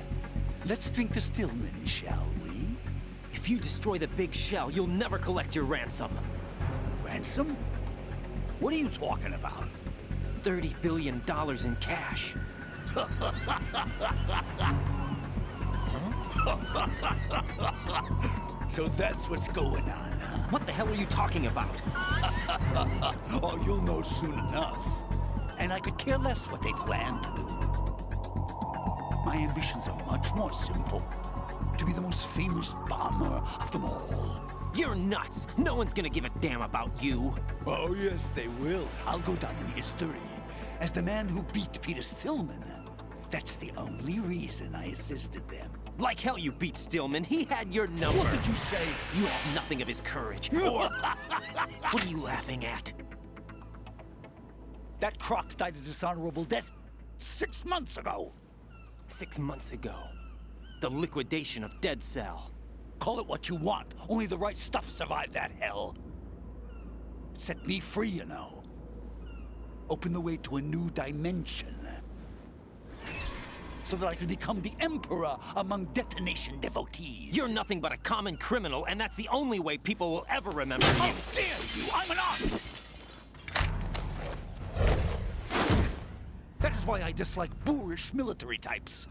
Let's drink to Stillman, shall we? If you destroy the big shell, you'll never collect your ransom. Ransom? What are you talking about? $30 billion in cash. So that's what's going on, huh? What the hell are you talking about? Oh, you'll know soon enough. And I could care less what they plan to do. My ambitions are much more simple. To be the most famous bomber of them all. You're nuts! No one's gonna give a damn about you! Oh, yes, they will. I'll go down in history as the man who beat Peter Stillman. That's the only reason I assisted them. Like hell you beat Stillman. He had your number. What did you say? You have nothing of his courage. Or... What are you laughing at? That croc died a dishonorable death 6 months ago. 6 months ago. The liquidation of Dead Cell. Call it what you want. Only the right stuff survived that hell. It set me free, you know. Opened the way to a new dimension. So that I could become the Emperor among detonation devotees. You're nothing but a common criminal, and that's the only way people will ever remember you. How dare you! I'm an artist! That is why I dislike boorish military types.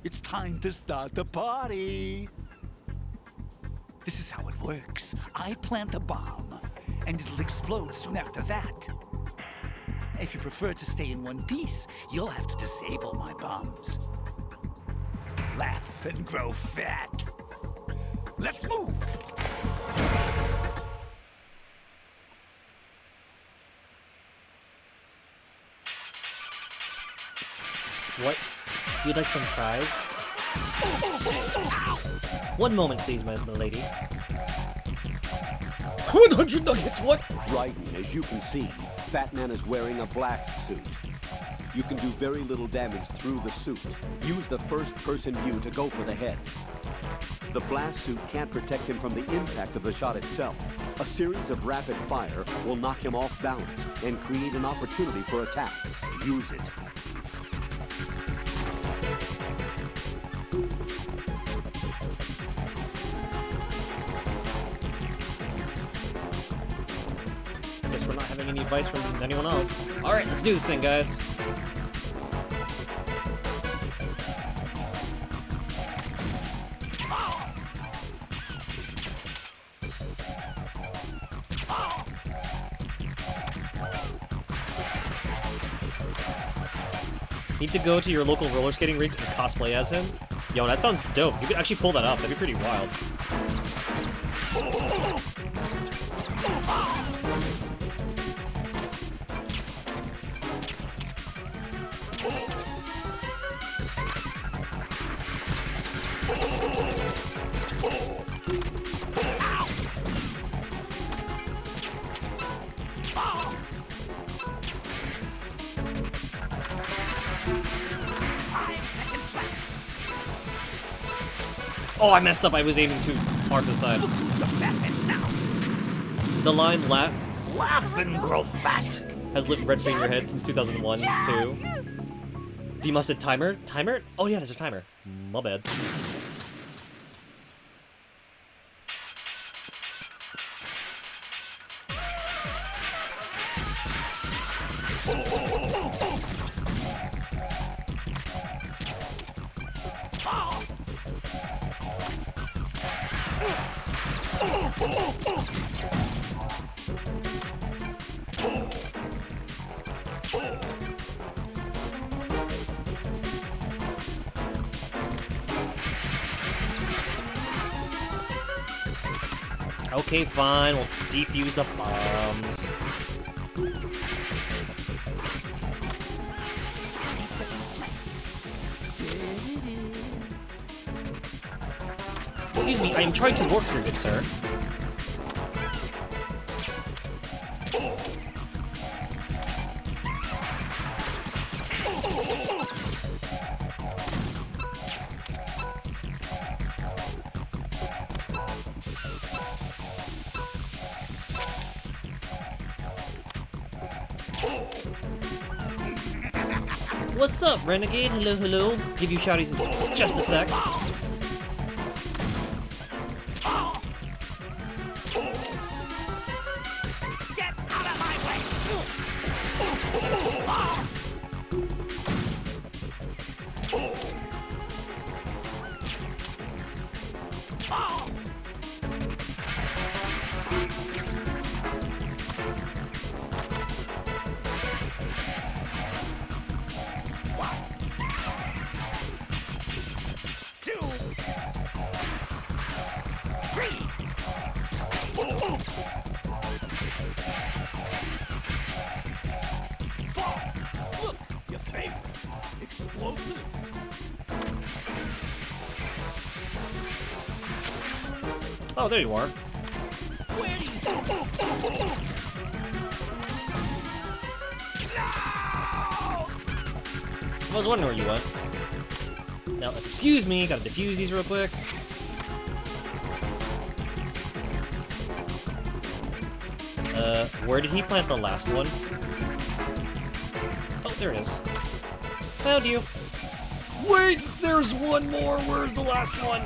It's time to start the party. This is how it works. I plant a bomb, and it'll explode soon after that. If you prefer to stay in one piece, you'll have to disable my bombs. Laugh and grow fat. Let's move! What? You'd like some fries? One moment, please, my lady. 100 nuggets, what? Raiden, as you can see, Fat Man is wearing a blast suit. You can do very little damage through the suit. Use the first-person view to go for the head. The blast suit can't protect him from the impact of the shot itself. A series of rapid fire will knock him off balance and create an opportunity for attack. Use it. Guess we're not having any advice from anyone else. Alright, let's do this thing, guys. Need to go to your local roller skating rink and cosplay as him? Yo, that sounds dope. You could actually pull that off. That'd be pretty wild. Oh, I messed up. I was aiming too far to the side. The line laugh and grow fat has lived rent free in your head since 2001, too. Demusted timer? Timer? Oh yeah, there's a timer. My bad. Okay, fine. We'll defuse the bombs. Excuse me, I am trying to work through it, sir. What's up, Renegade? Hello, hello. Give you shouties in just a sec. Get out of my Look, your favorite. Explosives. Oh, there you are. Where do you I was wondering where you went. Now, excuse me, gotta defuse these real quick. Where did he plant the last one? Oh, there it is. Found you. Wait, there's one more. Where's the last one?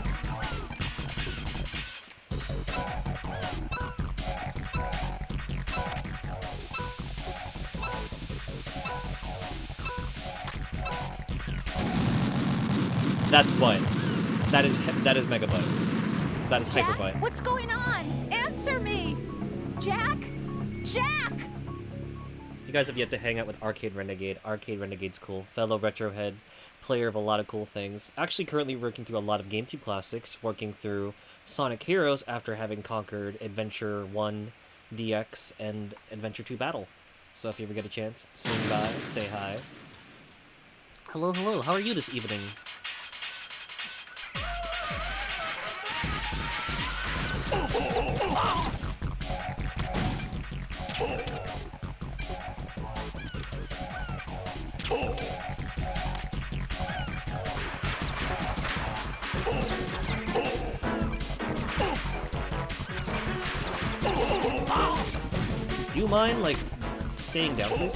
That's butt. That is mega butt. That is hyper butt. What's going on? Answer me! Jack? Jack! You guys have yet to hang out with Arcade Renegade. Arcade Renegade's cool. Fellow retrohead, player of a lot of cool things. Actually currently working through a lot of GameCube classics, working through Sonic Heroes after having conquered Adventure 1 DX and Adventure 2 Battle. So if you ever get a chance, swing by, say hi. Hello, hello, how are you this evening? Do you mind, like, staying down, please?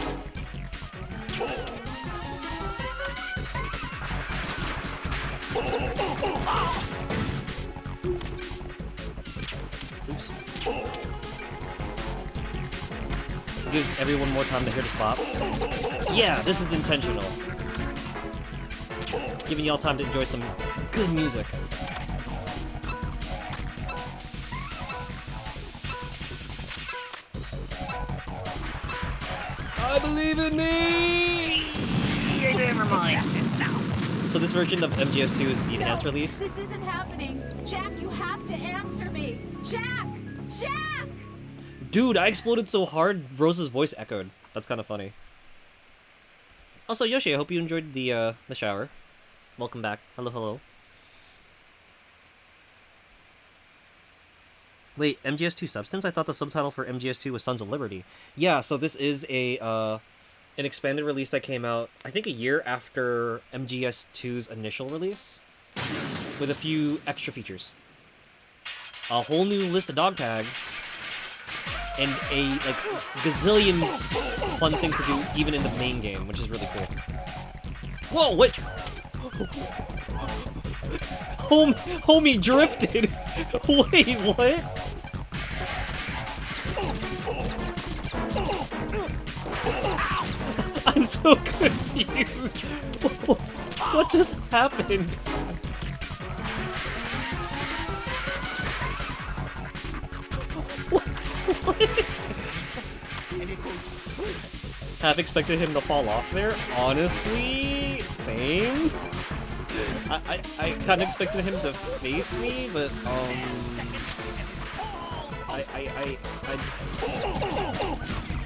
Oops. Gives everyone more time to hear the spot. Yeah, this is intentional. Giving y'all time to enjoy some good music. I believe in me! Never mind. So this version of MGS2 is the enhanced release? This isn't happening. Jack, you have to answer me. Jack! Jack! Dude, I exploded so hard, Rose's voice echoed. That's kind of funny. Also, Yoshi, I hope you enjoyed the shower. Welcome back. Hello, hello. Wait, MGS2 Substance? I thought the subtitle for MGS2 was Sons of Liberty. Yeah, so this is a an expanded release that came out, I think, a year after MGS2's initial release, with a few extra features. A whole new list of dog tags, and a like gazillion fun things to do even in the main game, which is really cool. Whoa, what? Homie drifted. Wait, what? I'm so confused. What just happened? What? Half expected him to fall off there. Honestly, same. I kind of expected him to face me, but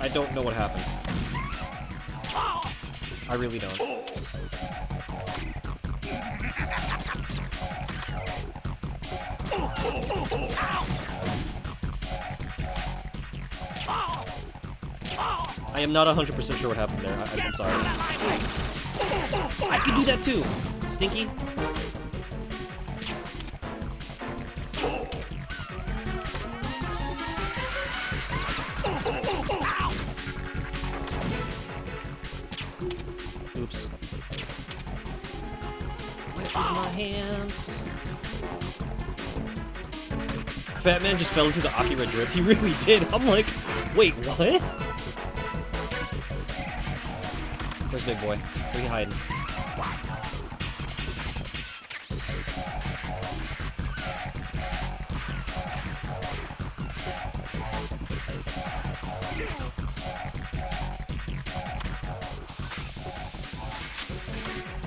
I don't know what happened. I really don't. I am not 100% sure what happened there. I'm sorry. I can do that too! Stinky. Oops. Where's my hands? Fat Man just fell into the Akira drift. He really did. I'm like, wait, what? Where's Big Boy? Where are you hiding?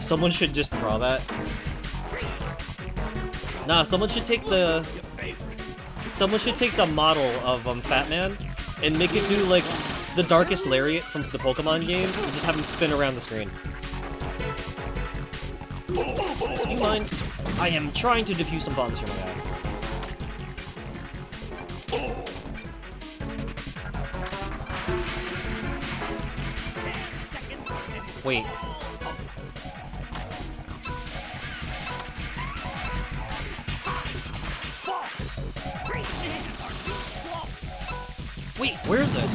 Someone should just draw that. Nah, someone should take the... Someone should take the model of Fat Man and make it do, like, the Darkest Lariat from the Pokemon game and just have him spin around the screen. Do you mind? I am trying to defuse some bombs here, my guy. Wait. Wait, where is it?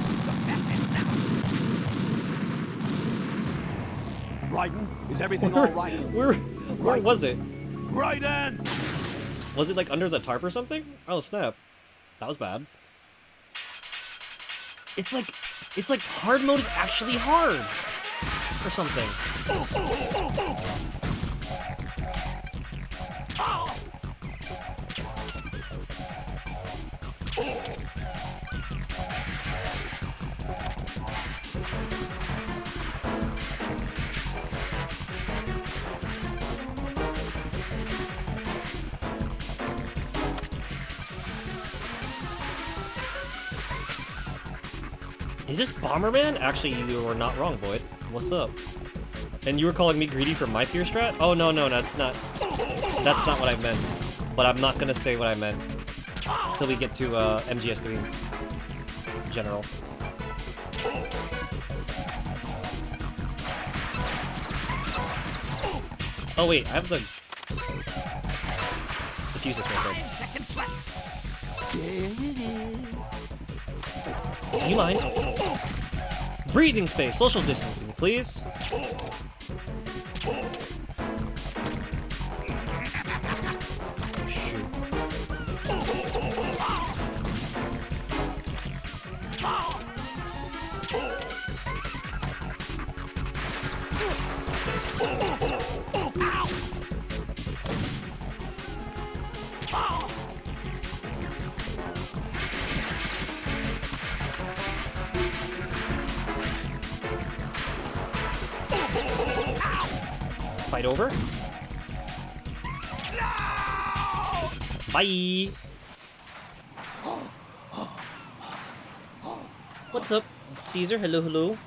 Raiden, is everything all right? Where was it? Raiden! Was it like under the tarp or something? Oh snap. That was bad. It's like hard mode is actually hard. Or something. Is this Bomberman? Actually, you were not wrong, Void. What's up? And you were calling me greedy for my fear strat? Oh, no, that's not what I meant. But I'm not gonna say what I meant until we get to MGS3 in general. Oh wait, I have the defuse this real quick. Do you mind? Breathing space, social distancing, please. Fight over. No! Bye. What's up, Caesar? Hello, hello.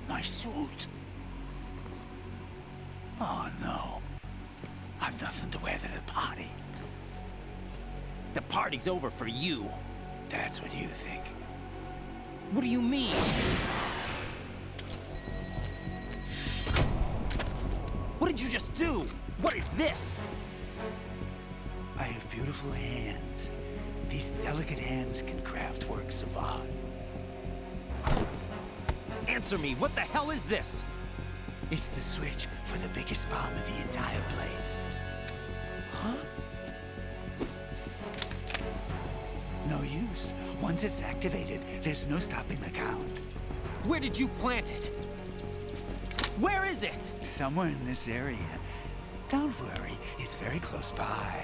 My suit. Oh no. I've nothing to wear to the party. The party's over for you. That's what you think. What do you mean? What did you just do? What is this? I have beautiful hands. These delicate hands can craft works of art. Answer me, what the hell is this? It's the switch for the biggest bomb in the entire place. Huh? No use. Once it's activated, there's no stopping the count. Where did you plant it? Where is it? Somewhere in this area. Don't worry, it's very close by.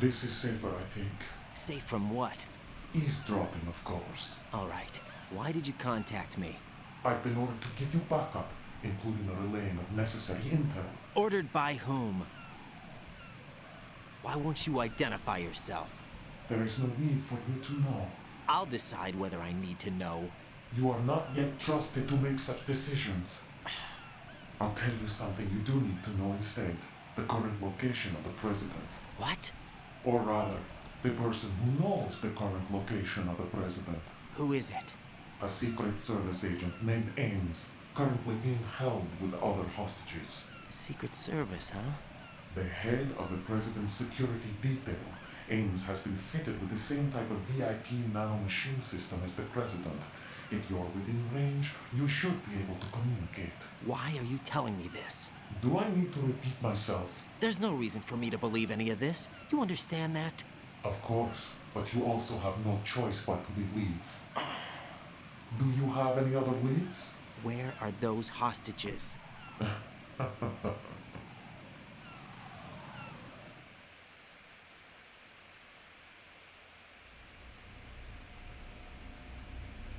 This is safer, I think. Safe from what? Eavesdropping, of course. All right. Why did you contact me? I've been ordered to give you backup, including a relaying of necessary intel. Ordered by whom? Why won't you identify yourself? There is no need for you to know. I'll decide whether I need to know. You are not yet trusted to make such decisions. I'll tell you something you do need to know instead. The current location of the president. What? Or rather, the person who knows the current location of the president. Who is it? A Secret Service agent named Ames, currently being held with other hostages. Secret Service, huh? The head of the president's security detail, Ames, has been fitted with the same type of VIP nanomachine system as the president. If you're within range, you should be able to communicate. Why are you telling me this? Do I need to repeat myself? There's no reason for me to believe any of this. You understand that? Of course, but you also have no choice but to believe. Do you have any other leads? Where are those hostages?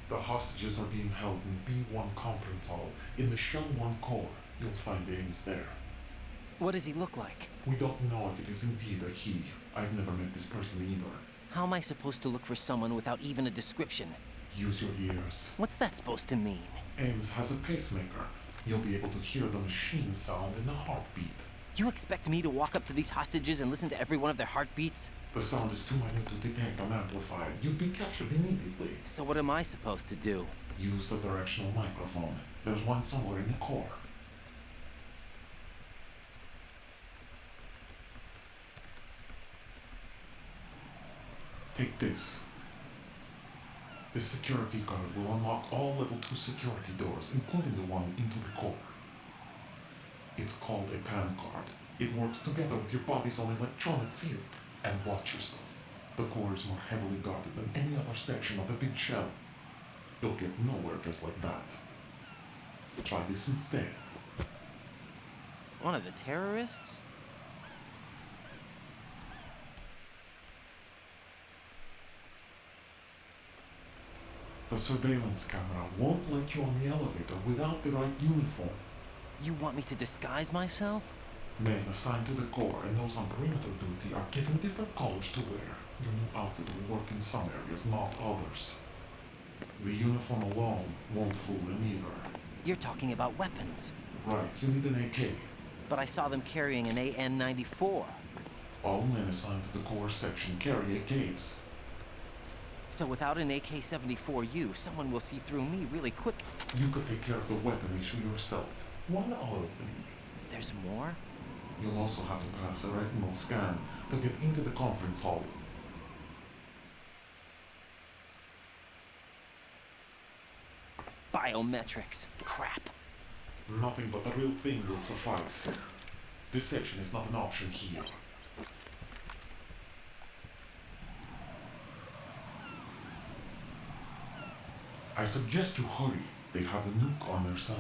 The hostages are being held in B1 conference hall in the Shell 1 core. You'll find Ames there. What does he look like? We don't know if it is indeed a he. I've never met this person either. How am I supposed to look for someone without even a description? Use your ears. What's that supposed to mean? Ames has a pacemaker. You'll be able to hear the machine sound in the heartbeat. You expect me to walk up to these hostages and listen to every one of their heartbeats? The sound is too minute to detect unamplified. You'd be captured immediately. So what am I supposed to do? Use the directional microphone. There's one somewhere in the core. Take this. This security card will unlock all level 2 security doors, including the one into the core. It's called a PAN card. It works together with your body's own electronic field. And watch yourself. The core is more heavily guarded than any other section of the big shell. You'll get nowhere just like that. Try this instead. One of the terrorists? The surveillance camera won't let you on the elevator without the right uniform. You want me to disguise myself? Men assigned to the core and those on perimeter duty are given different colors to wear. Your new outfit will work in some areas, not others. The uniform alone won't fool them either. You're talking about weapons. Right, you need an AK. But I saw them carrying an AN-94. All men assigned to the core section carry AKs. So without an AK-74U, someone will see through me really quick. You could take care of the weapon issue yourself. One auto thing. There's more? You'll also have to pass a retinal scan to get into the conference hall. Biometrics. Crap. Nothing but the real thing will suffice. Deception is not an option here. I suggest you hurry. They have a nuke on their side.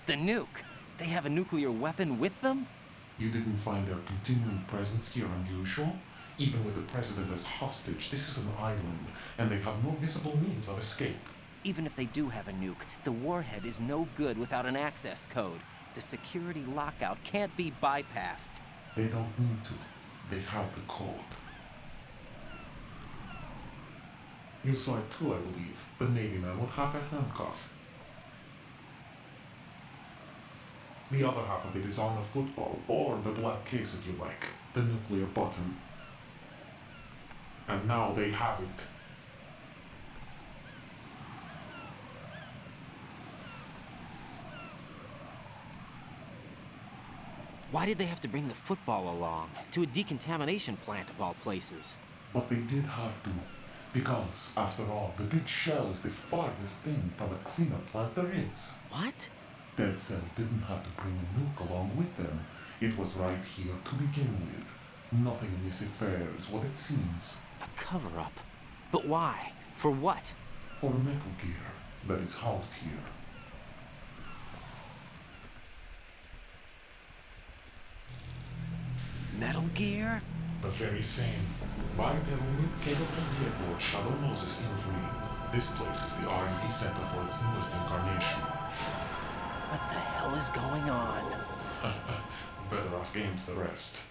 The nuke? They have a nuclear weapon with them? You didn't find their continuing presence here unusual? Even with the president as hostage, this is an island, and they have no visible means of escape. Even if they do have a nuke, the warhead is no good without an access code. The security lockout can't be bypassed. They don't need to. They have the code. You saw it too, I believe. The Navy man would have a handcuff. The other half of it is on the football, or the black case if you like. The nuclear button. And now they have it. Why did they have to bring the football along? To a decontamination plant of all places. But they did have to. Because, after all, the big shell is the farthest thing from a cleanup plant there is. What? Dead Cell didn't have to bring a nuke along with them. It was right here to begin with. Nothing in this affair is what it seems. A cover-up? But why? For what? For Metal Gear that is housed here. Metal Gear? The very same. Bipedal capable vehicle Shadow Moses Infrared. This place is the R&D center for its newest incarnation. What the hell is going on? Better ask Ames the rest.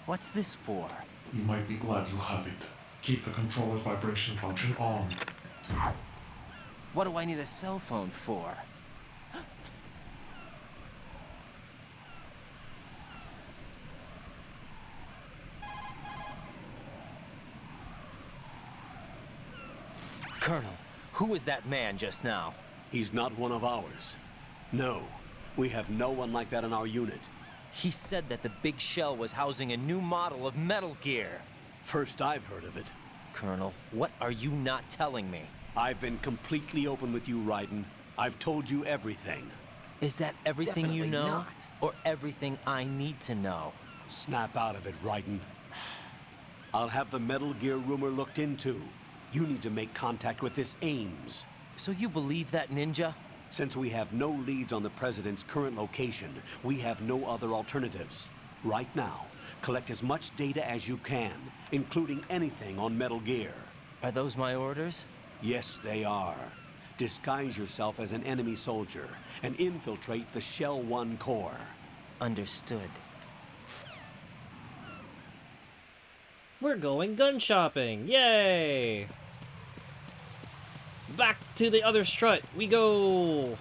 What's this for? You might be glad you have it. Keep the controller's vibration function on. What do I need a cell phone for? Colonel, who was that man just now? He's not one of ours. No, we have no one like that in our unit. He said that the big shell was housing a new model of Metal Gear. First I've heard of it. Colonel, what are you not telling me? I've been completely open with you, Raiden. I've told you everything. Is that everything Definitely you know? not. Or everything I need to know? Snap out of it, Raiden. I'll have the Metal Gear rumor looked into. You need to make contact with this Ames. So you believe that ninja? Since we have no leads on the President's current location, we have no other alternatives. Right now, collect as much data as you can, including anything on Metal Gear. Are those my orders? Yes, they are. Disguise yourself as an enemy soldier and infiltrate the Shell 1 core. Understood. We're going gun shopping! Yay! Back to the other strut we go!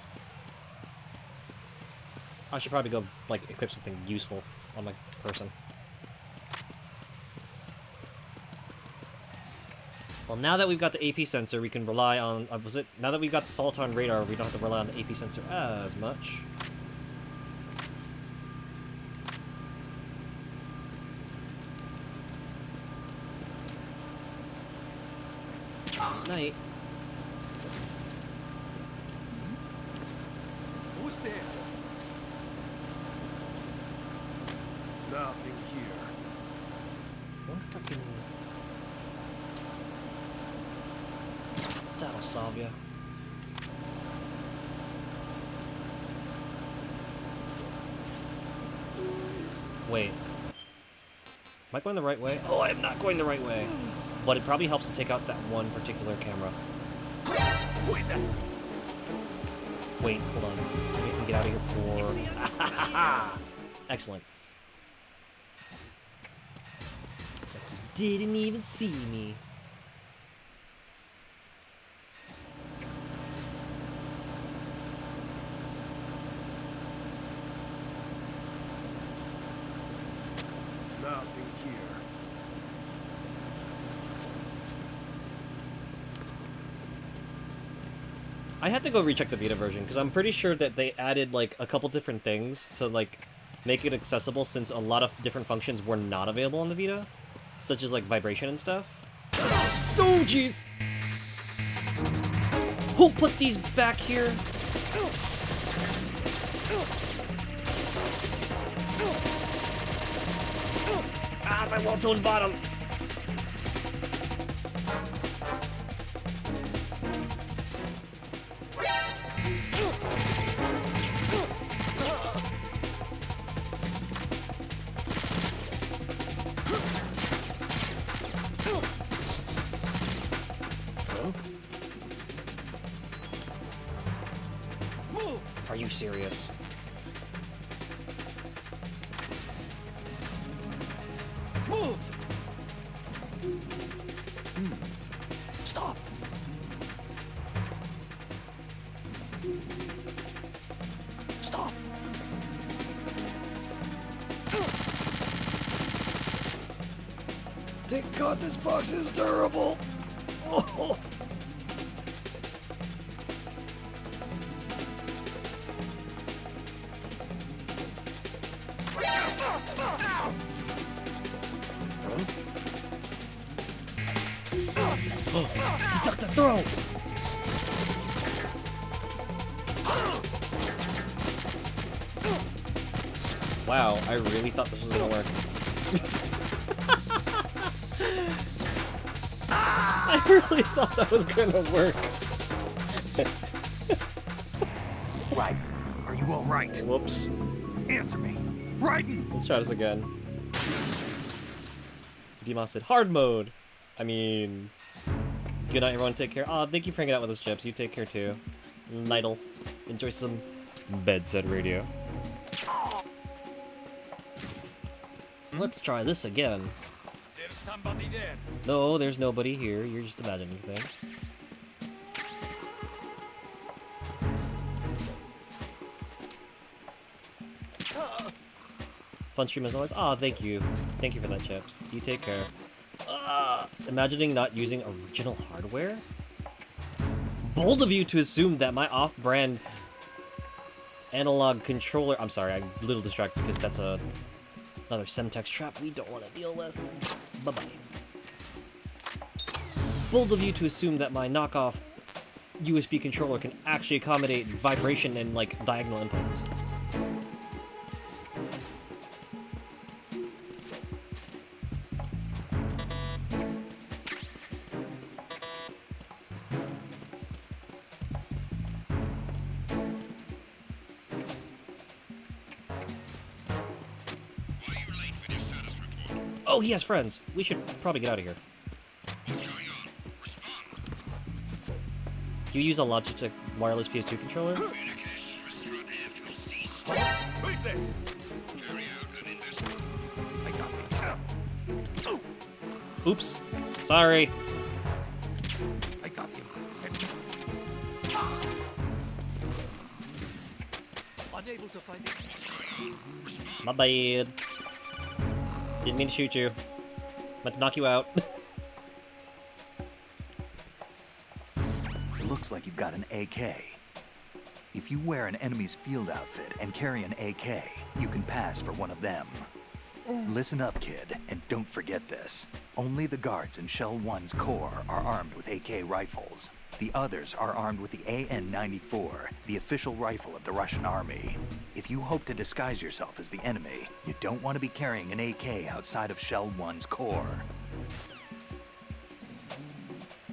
I should probably go, like, equip something useful on my person. Well, now that we've got the AP sensor, we can rely on... now that we've got the Soliton radar, we don't have to rely on the AP sensor as much. Night. Who's there? Nothing here. One fucking... That'll solve ya. Wait. Am I going the right way? Oh, I am not going the right way. But it probably helps to take out that one particular camera. Who is that? Wait, hold on. We can get out of here for... Excellent. It's like you didn't even see me. Nothing here. I have to go recheck the Vita version, because I'm pretty sure that they added, like, a couple different things to, like, make it accessible, since a lot of different functions were not available on the Vita, such as, like, vibration and stuff. Oh, jeez! Who put these back here? Ah, my well-toned bottom! Are you serious? Move! Stop! Stop! Thank God this box is durable! Oh. He took the throw! Wow, I really thought this was gonna work. I really thought that was gonna work. Right. Are you all right? Whoops. Answer me. Raiden! Let's try this again. Demoss said hard mode. I mean, good night, everyone. Take care. Oh, thank you for hanging out with us, Chips. You take care too. Night'll enjoy some bedside radio. Let's try this again. There's somebody there. No, there's nobody here. You're just imagining things. Fun stream as always. Aw, thank you. Thank you for that, Chips. You take care. Imagining not using original hardware? Bold of you to assume that my off-brand analog controller... I'm sorry, I'm a little distracted because that's another Semtex trap we don't want to deal with. Bye-bye. Bold of you to assume that my knockoff USB controller can actually accommodate vibration and, like, diagonal inputs. Oh, he has friends. We should probably get out of here. What's going on? Respond. Do you use a Logitech wireless PS2 controller? Communications with Strut F have ceased. Who is there? Carry out an investigation. I got him. Oops. Sorry. I got him. Unable to find it. What's going on? Respond. My bad. Didn't mean to shoot you. Meant to knock you out. Looks like you've got an AK. If you wear an enemy's field outfit and carry an AK, you can pass for one of them. Listen up, kid, and don't forget this. Only the guards in Shell 1's Corps are armed with AK rifles. The others are armed with the AN-94, the official rifle of the Russian army. If you hope to disguise yourself as the enemy, you don't want to be carrying an AK outside of Shell 1's Corps.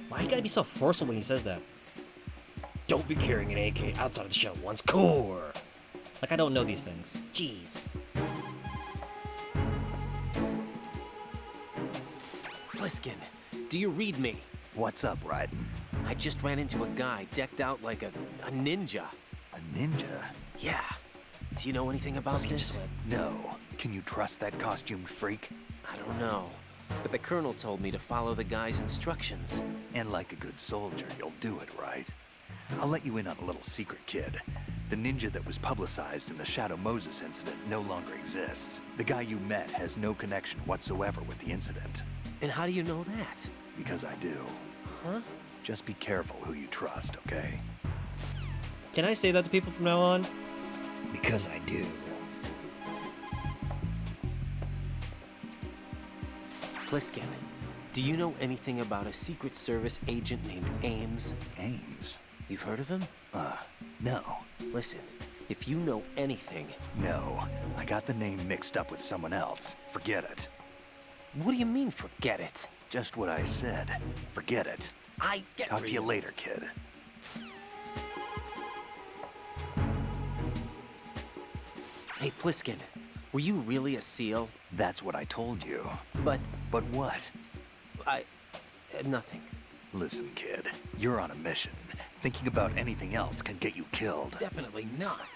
Why you gotta be so forceful when he says that? Don't be carrying an AK outside of the Shell 1's core. Like I don't know these things. Jeez. Pliskin, do you read me? What's up, Raiden? I just ran into a guy decked out like a ninja. A ninja? Yeah. Do you know anything about this? No. Can you trust that costumed freak? I don't know. But the colonel told me to follow the guy's instructions. And like a good soldier, you'll do it, right? I'll let you in on a little secret, kid. The ninja that was publicized in the Shadow Moses incident no longer exists. The guy you met has no connection whatsoever with the incident. And how do you know that? Because I do. Huh? Just be careful who you trust, okay? Can I say that to people from now on? Because I do. Pliskin, do you know anything about a Secret Service agent named Ames? Ames? You've heard of him? No. Listen, if you know anything... No. I got the name mixed up with someone else. Forget it. What do you mean, forget it? Just what I said. Forget it. Talk to you later, kid. Hey, Pliskin, were you really a SEAL? That's what I told you. But what? Nothing. Listen, kid, you're on a mission. Thinking about anything else can get you killed. Definitely not.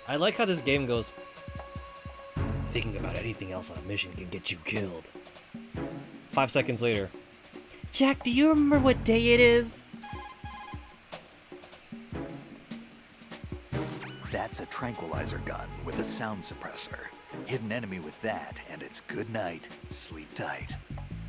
I like how this game goes. Thinking about anything else on a mission can get you killed. 5 seconds later. Jack, do you remember what day it is? That's a tranquilizer gun with a sound suppressor. Hit an enemy with that, and it's good night, sleep tight.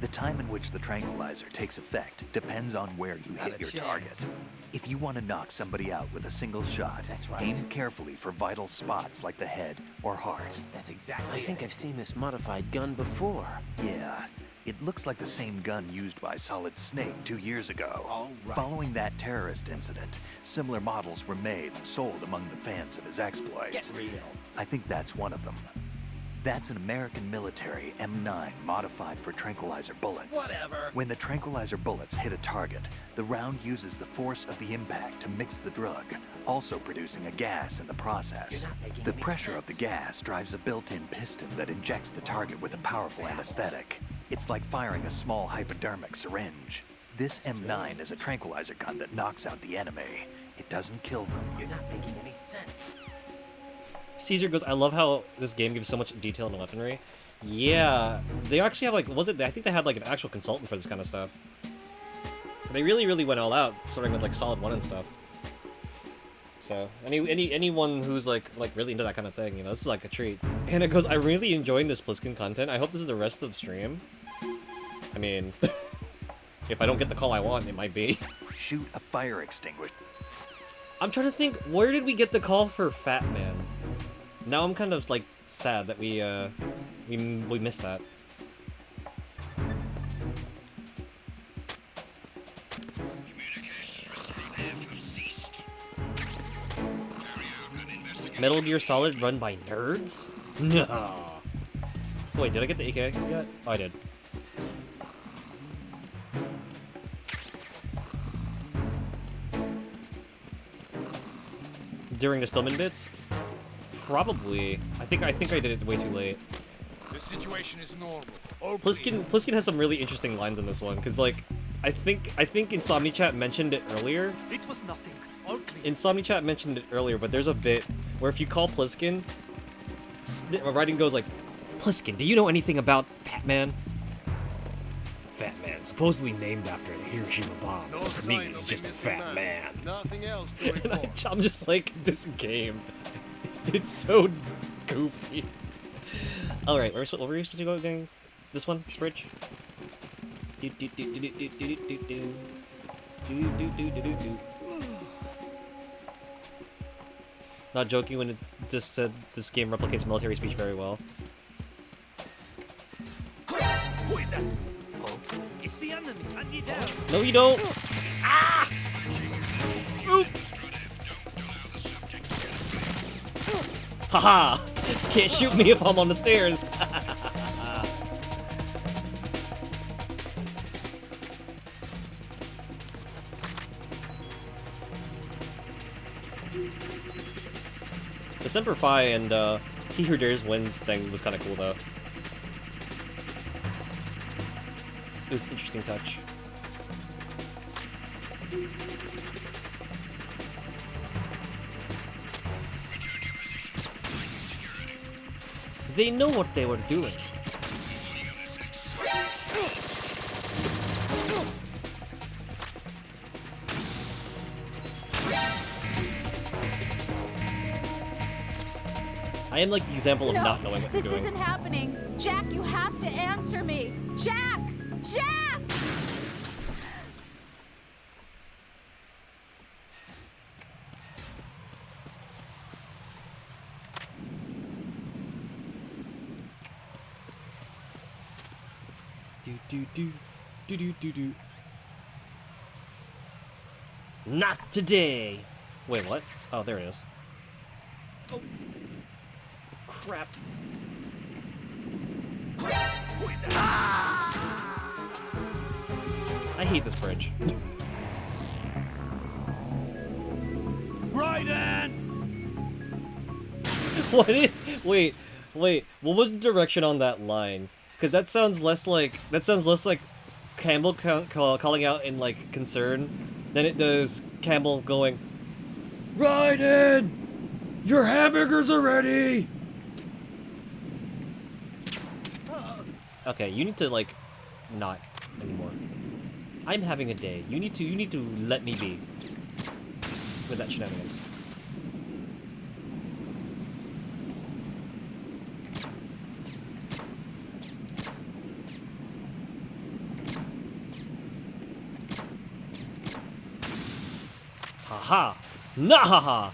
The time in which the tranquilizer takes effect depends on where you hit your target. If you want to knock somebody out with a single shot, aim carefully for vital spots like the head or heart. That's exactly I think I've seen this modified gun before. Yeah. It looks like the same gun used by Solid Snake 2 years ago. All right. Following that terrorist incident, similar models were made and sold among the fans of his exploits. Get real. I think that's one of them. That's an American military M9 modified for tranquilizer bullets. Whatever. When the tranquilizer bullets hit a target, the round uses the force of the impact to mix the drug, also producing a gas in the process. The pressure of the gas drives a built-in piston that injects the target with a powerful anesthetic. It's like firing a small hypodermic syringe. This M9 is a tranquilizer gun that knocks out the enemy. It doesn't kill them. You're not making any sense. Caesar goes, I love how this game gives so much detail in the weaponry. Yeah, they actually have, like, I think they had, like, an actual consultant for this kind of stuff. They really, really went all out, starting with, like, Solid 1 and stuff. So, anyone who's, like really into that kind of thing, you know, this is, like, a treat. And it goes, I'm really enjoying this Pliskin content. I hope this is the rest of the stream. I mean, if I don't get the call I want, it might be. Shoot a fire extinguisher. I'm trying to think, where did we get the call for Fat Man? Now I'm kind of, like, sad that we missed that. Metal Gear Solid run by nerds? No. Wait, did I get the AK yet? Oh, I did. During the Stillman bits? Probably. I think I did it way too late. The situation is normal. Pliskin has some really interesting lines in this one, because, like, I think Insomni-Chat mentioned it earlier. It was nothing. Insomni-Chat mentioned it earlier, but there's a bit where if you call Pliskin, writing goes like, Pliskin, do you know anything about Fat Man? Fat Man, supposedly named after the Hiroshima bomb. No, to me, he's just a fat man. Nothing else to And report. I'm just like, this game, it's so goofy. Alright, where were we supposed to go again? This one? This bridge? Not joking when it just said this game replicates military speech very well. Who is that? Oh, it's the enemy. I need help. No, you don't. Ah! Oop. Haha! Can't shoot me if I'm on the stairs. The Semper Fi and He Who Dares Wins thing was kind of cool though. It was an interesting touch. They know what they were doing. I am like the example of not knowing what you're doing. This isn't happening. Jack, you have to answer me. Jack! Jack! Do. Not today. Wait, what? Oh, there it is. Oh. Crap. I hate this bridge. Raiden! Wait. What was the direction on that line? Because that sounds less like Campbell calling out in like concern than it does Campbell going, Raiden! Your hamburgers are ready! Okay, you need to like not anymore. I'm having a day. You need to let me be with that shenanigans. Haha! Nah haha!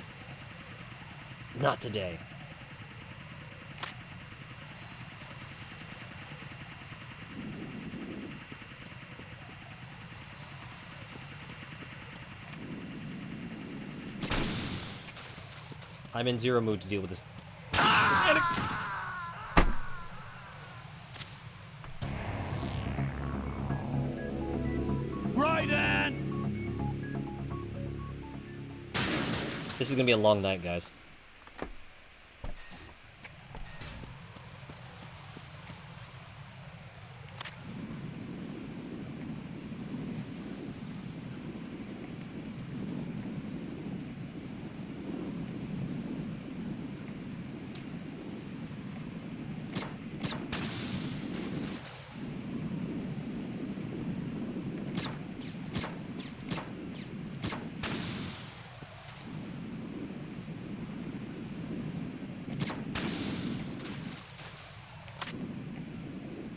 Not today. I'm in zero mood to deal with this. This is gonna be a long night, guys.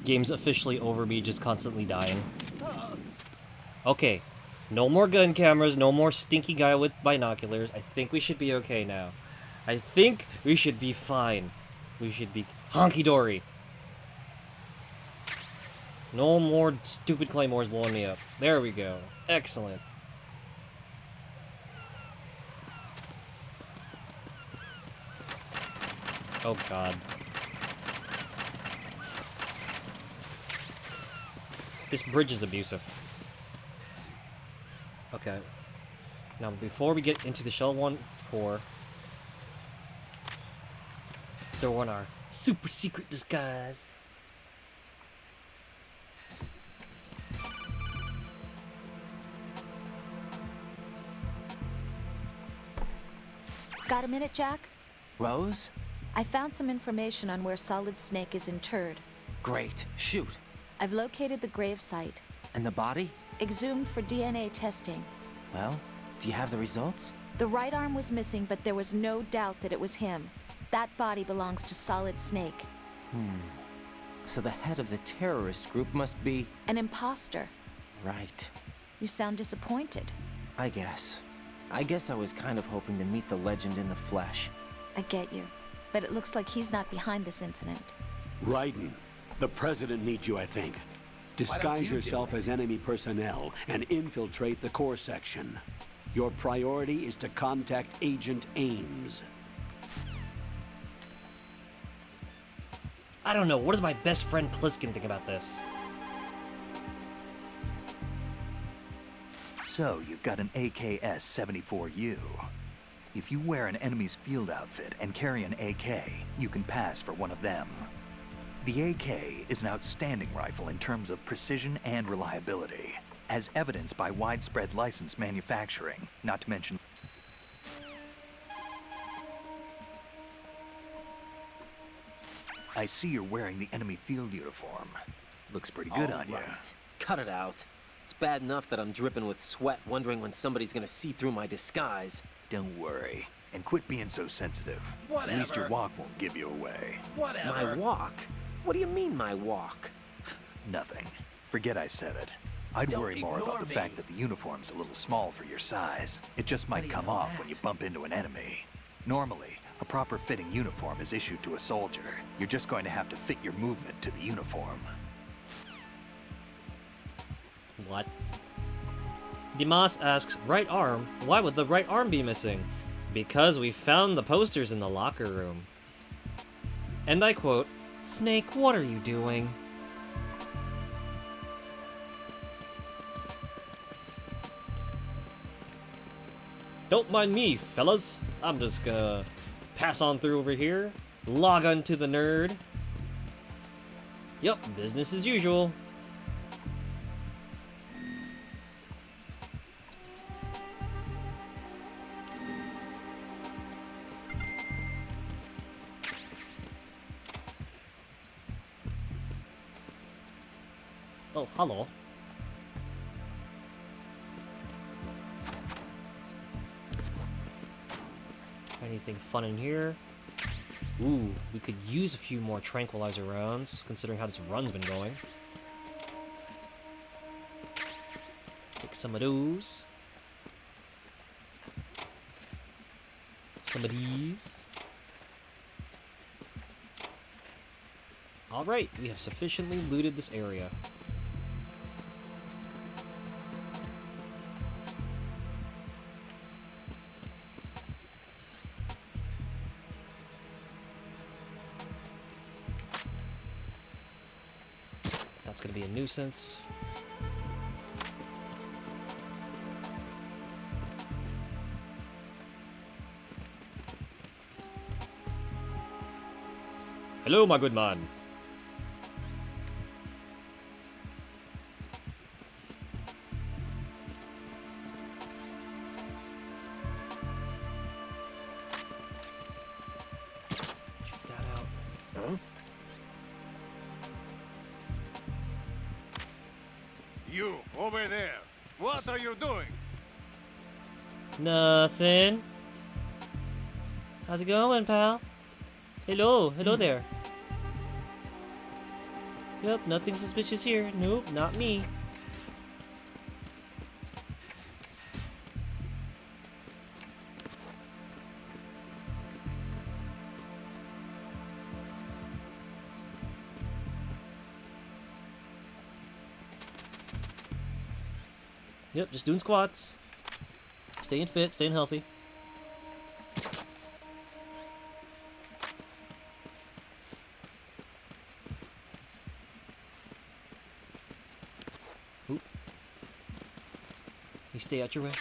Game's officially over me just constantly dying. Okay, no more gun cameras, no more stinky guy with binoculars. I think we should be okay now. I think we should be fine. We should be honky-dory. No more stupid claymores blowing me up. There we go. Excellent. Oh god. This bridge is abusive. Okay. Now, before we get into the Shell 1 core, throw on our super secret disguise. Got a minute, Jack? Rose? I found some information on where Solid Snake is interred. Great. Shoot. I've located the grave site. And the body? Exhumed for DNA testing. Well, do you have the results? The right arm was missing, but there was no doubt that it was him. That body belongs to Solid Snake. So the head of the terrorist group must be... An imposter. Right. You sound disappointed. I guess I was kind of hoping to meet the legend in the flesh. I get you. But it looks like he's not behind this incident. Raiden, the president needs you, I think. Disguise yourself as enemy personnel and infiltrate the core section. Your priority is to contact Agent Ames. I don't know. What does my best friend Pliskin think about this? So, you've got an AKS-74U. If you wear an enemy's field outfit and carry an AK, you can pass for one of them. The AK is an outstanding rifle in terms of precision and reliability, as evidenced by widespread licensed manufacturing, not to mention... I see you're wearing the enemy field uniform. Looks pretty good on you. Cut it out. It's bad enough that I'm dripping with sweat, wondering when somebody's gonna see through my disguise. Don't worry. And quit being so sensitive. Whatever. At least your walk won't give you away. My walk? What do you mean, my walk? Nothing. Forget I said it. I'd Don't worry more ignore about the me. fact that the uniform's a little small for your size. It just might come off when you bump into an enemy. Normally, a proper fitting uniform is issued to a soldier. You're just going to have to fit your movement to the uniform. What? Dimas asks, right arm? Why would the right arm be missing? Because we found the posters in the locker room. And I quote, Snake, what are you doing? Don't mind me, fellas. I'm just gonna pass on through over here, log on to the nerd. Yup, business as usual. Oh, hello. Anything fun in here? Ooh, we could use a few more tranquilizer rounds, considering how this run's been going. Take some of those. Some of these. Alright, we have sufficiently looted this area. That's gonna be a nuisance. Hello, my good man. Check that out. Huh? You, over there. What are you doing? Nothing. How's it going, pal? Hello, hello there. Yep, nothing suspicious here. Nope, not me. Yep, just doing squats. Staying fit, staying healthy. Oop. You stay out your way.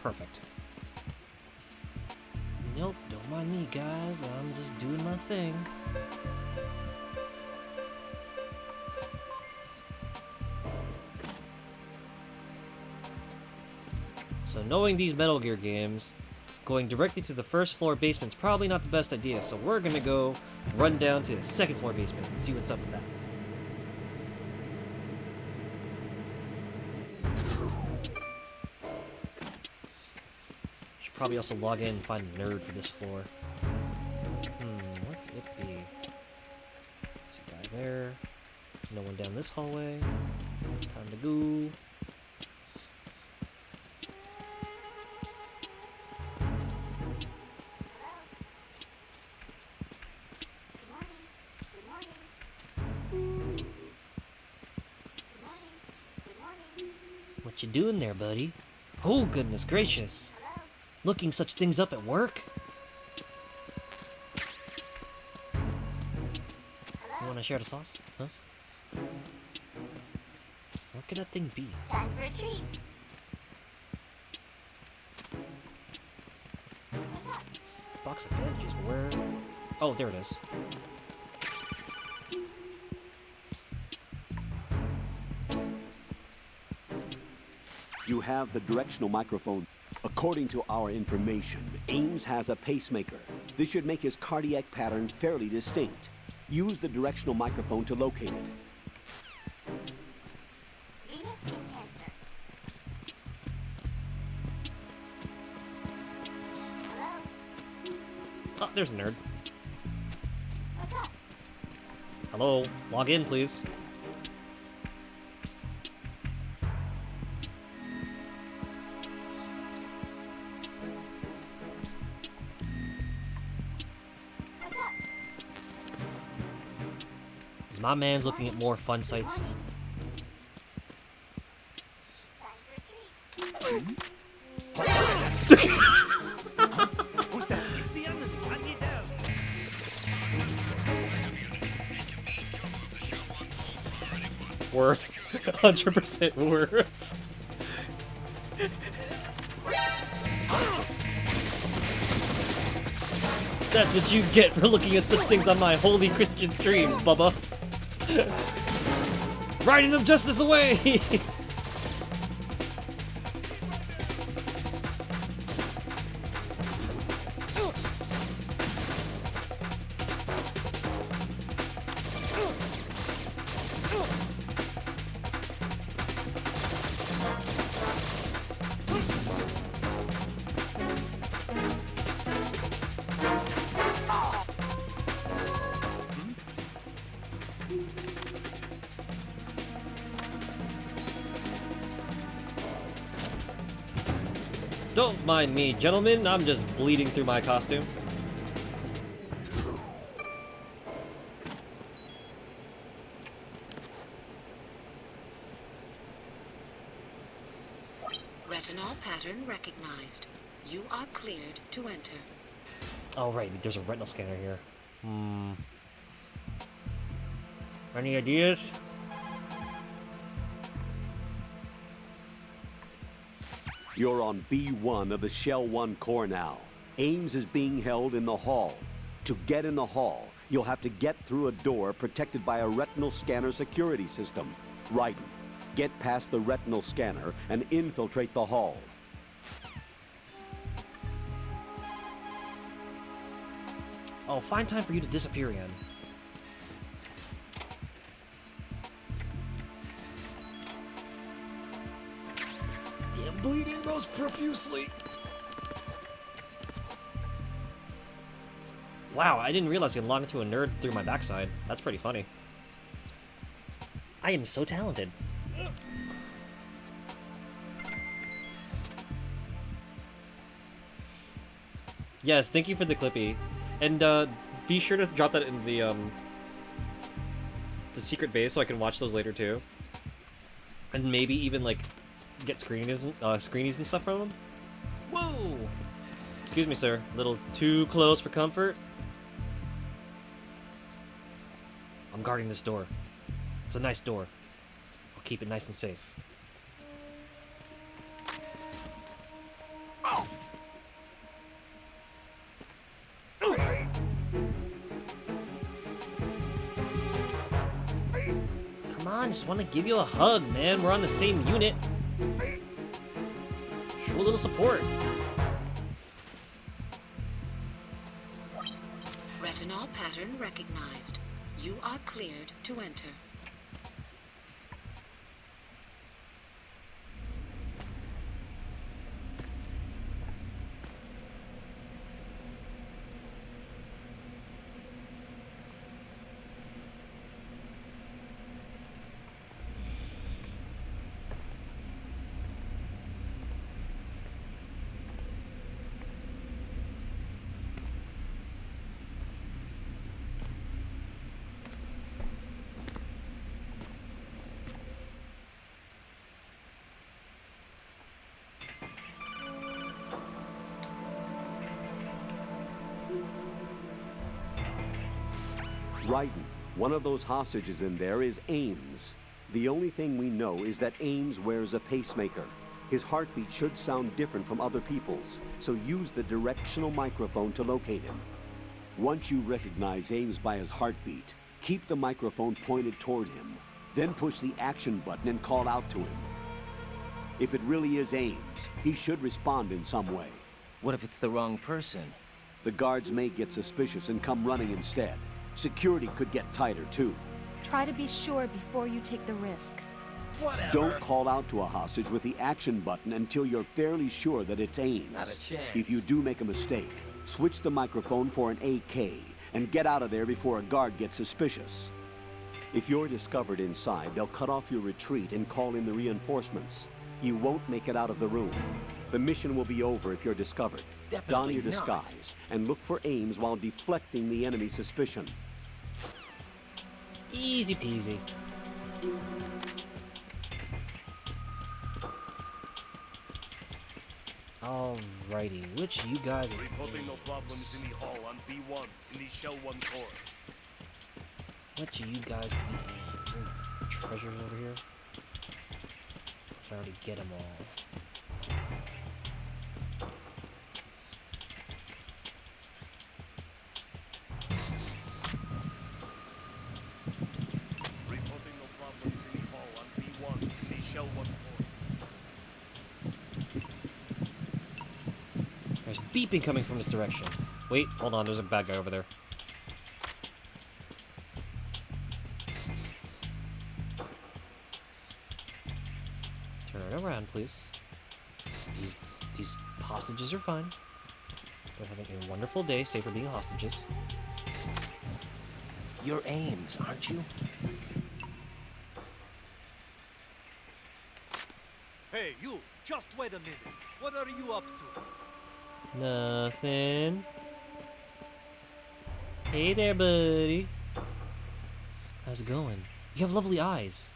Perfect. Nope, don't mind me, guys. I'm just doing my thing. So knowing these Metal Gear games, going directly to the first floor basement's probably not the best idea, so we're gonna go run down to the second floor basement and see what's up with that. Probably also log in and find a nerd for this floor. What could it be? There's a guy there. No one down this hallway. Time to go. What you doing there, buddy? Oh, goodness gracious. Looking such things up at work? You wanna share the sauce? Huh? What could that thing be? Time for a treat. This box of bandages, where? Oh, there it is. You have the directional microphone. According to our information, Ames has a pacemaker. This should make his cardiac pattern fairly distinct. Use the directional microphone to locate it. Venous skin cancer. Hello? Oh, there's a nerd. What's up? Hello, log in, please. My man's looking at more fun sites. Worth. 100% worth. That's what you get for looking at such things on my holy Christian stream, Bubba. Riding of justice away! Don't mind me, gentlemen. I'm just bleeding through my costume. Retinol pattern recognized. You are cleared to enter. Oh, right, there's a retinal scanner here. Any ideas? You're on B1 of the Shell 1 core now. Ames is being held in the hall. To get in the hall, you'll have to get through a door protected by a retinal scanner security system. Raiden, get past the retinal scanner and infiltrate the hall. Oh, find time for you to disappear again. I'm bleeding most profusely. Wow, I didn't realize I could log into a nerd through my backside. That's pretty funny. I am so talented. Yes, thank you for the Clippy. And be sure to drop that in the secret base so I can watch those later too. And maybe even like get screenies and stuff from them. Whoa! Excuse me, sir. A little too close for comfort. I'm guarding this door. It's a nice door. I'll keep it nice and safe. Come on, just want to give you a hug, man. We're on the same unit. Show a little support. Retinol pattern recognized. You are cleared to enter. Raiden, one of those hostages in there is Ames. The only thing we know is that Ames wears a pacemaker. His heartbeat should sound different from other people's, so use the directional microphone to locate him. Once you recognize Ames by his heartbeat, keep the microphone pointed toward him. Then push the action button and call out to him. If it really is Ames, he should respond in some way. What if it's the wrong person? The guards may get suspicious and come running instead. Security could get tighter, too. Try to be sure before you take the risk. Whatever. Don't call out to a hostage with the action button until you're fairly sure that it's Ames. Not a chance. If you do make a mistake, switch the microphone for an AK and get out of there before a guard gets suspicious. If you're discovered inside, they'll cut off your retreat and call in the reinforcements. You won't make it out of the room. The mission will be over if you're discovered. Definitely Don your not. disguise and look for Ames while deflecting the enemy's suspicion. Easy peasy. Alrighty, which you guys is Reporting no problems in the hall on B1 in the Shell 1 core. Which of you guys is There's treasures over here? I already get them all. Reporting no problems in the hall on B1 in the Shell 1 core. There's beeping coming from this direction. Wait, hold on, there's a bad guy over there. Turn it around, please. These hostages are fine. They're having a wonderful day, save for being hostages. You're Ames, aren't you? Hey, you! Just wait a minute. What are you up to? Nothing. Hey there, buddy. How's it going? You have lovely eyes.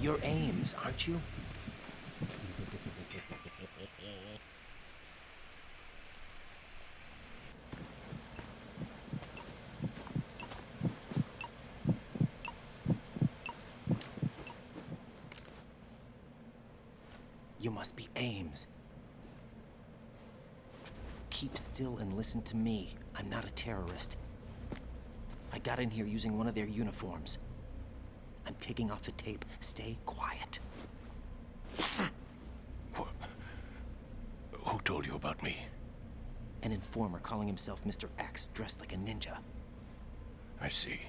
You're Ames, aren't you? You must be Ames. Keep still and listen to me. I'm not a terrorist. I got in here using one of their uniforms. I'm taking off the tape. Stay quiet. Who told you about me? An informer calling himself Mr. X, dressed like a ninja. I see.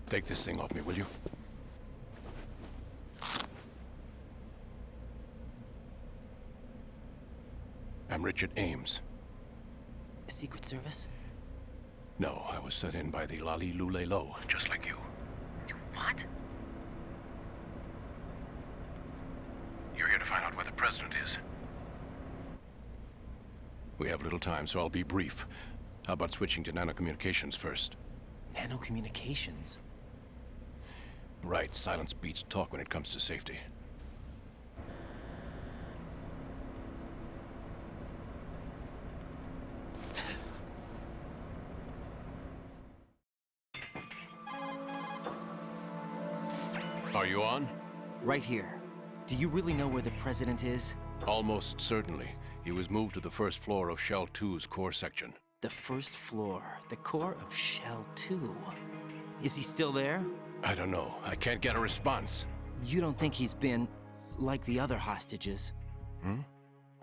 Take this thing off me, will you? I'm Richard Ames. Secret Service? No, I was sent in by the Lali Lule Lo, just like you. What? You're here to find out where the president is. We have little time, so I'll be brief. How about switching to nanocommunications first? Nanocommunications? Right, silence beats talk when it comes to safety. Are you on? Right here. Do you really know where the president is? Almost certainly. He was moved to the first floor of Shell 2's core section. The first floor, the core of Shell 2. Is he still there? I don't know. I can't get a response. You don't think he's been like the other hostages? Hmm?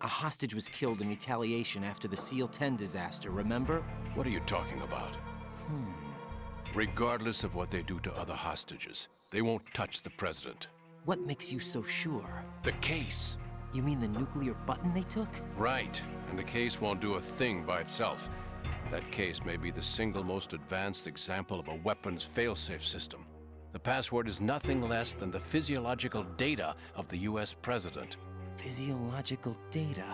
A hostage was killed in retaliation after the SEAL 10 disaster, remember? What are you talking about? Regardless of what they do to other hostages, they won't touch the president. What makes you so sure? The case. You mean the nuclear button they took? Right, and the case won't do a thing by itself. That case may be the single most advanced example of a weapons failsafe system. The password is nothing less than the physiological data of the US president. Physiological data?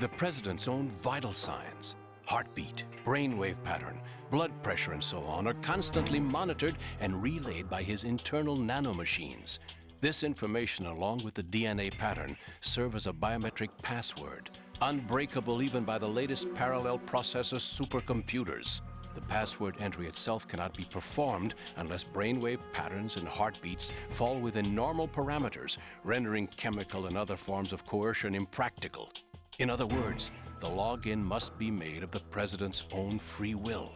The president's own vital signs, heartbeat, brainwave pattern, blood pressure, and so on, are constantly monitored and relayed by his internal nanomachines. This information, along with the DNA pattern, serve as a biometric password, unbreakable even by the latest parallel processor supercomputers. The password entry itself cannot be performed unless brainwave patterns and heartbeats fall within normal parameters, rendering chemical and other forms of coercion impractical. In other words, the login must be made of the president's own free will.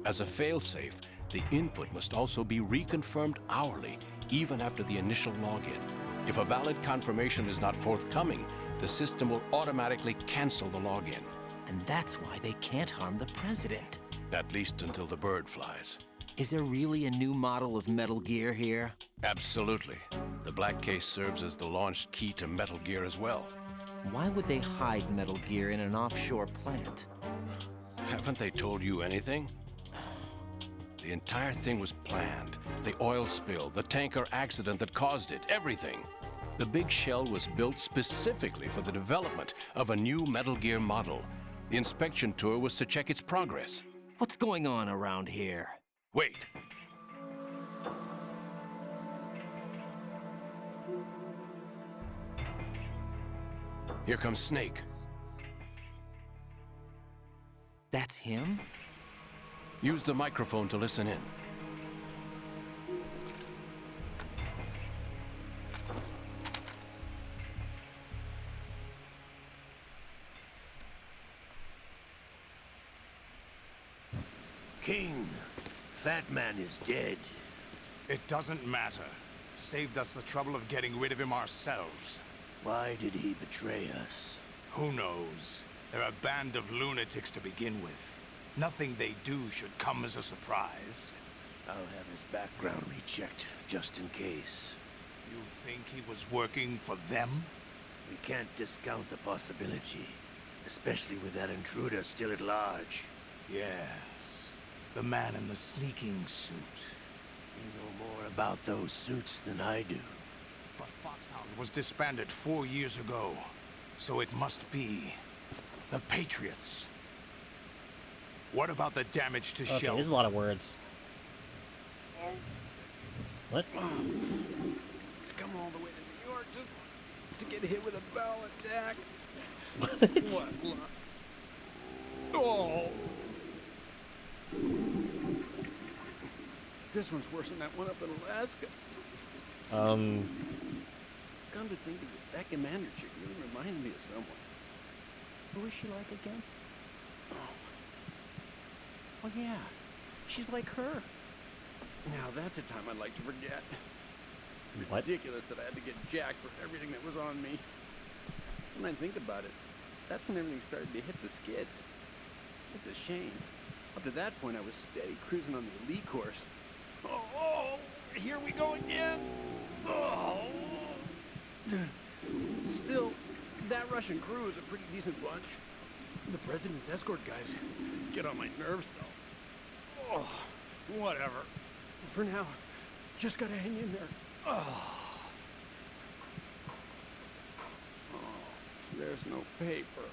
As a failsafe, the input must also be reconfirmed hourly, even after the initial login. If a valid confirmation is not forthcoming, the system will automatically cancel the login. And that's why they can't harm the president. At least until the bird flies. Is there really a new model of Metal Gear here? Absolutely. The black case serves as the launch key to Metal Gear as well. Why would they hide Metal Gear in an offshore plant? Haven't they told you anything? The entire thing was planned. The oil spill, the tanker accident that caused it, everything. The big shell was built specifically for the development of a new Metal Gear model. The inspection tour was to check its progress. What's going on around here? Wait. Here comes Snake. That's him? Use the microphone to listen in. King, Fat Man is dead. It doesn't matter. Saved us the trouble of getting rid of him ourselves. Why did he betray us? Who knows? They're a band of lunatics to begin with. Nothing they do should come as a surprise. I'll have his background rechecked, just in case. You think he was working for them? We can't discount the possibility, especially with that intruder still at large. Yes, the man in the sneaking suit. You know more about those suits than I do. But Foxhound was disbanded 4 years ago, so it must be the Patriots. What about the damage to Shell? Okay, there's a lot of words. What? all the way to New York to get hit with a bowel attack. What? What? Oh. This one's worse than that one up in Alaska. Come to think of it, that commander chick really reminded me of someone. Who is she like again? Oh yeah, she's like her. Now that's a time I'd like to forget. What? Ridiculous that I had to get jacked for everything that was on me. When I think about it, that's when everything started to hit the skids. It's a shame. Up to that point, I was steady cruising on the elite course. Oh, here we go again. Oh. Still, that Russian crew is a pretty decent bunch. The president's escort guys get on my nerves, though. Oh, whatever. For now, just gotta hang in there. Oh, there's no paper.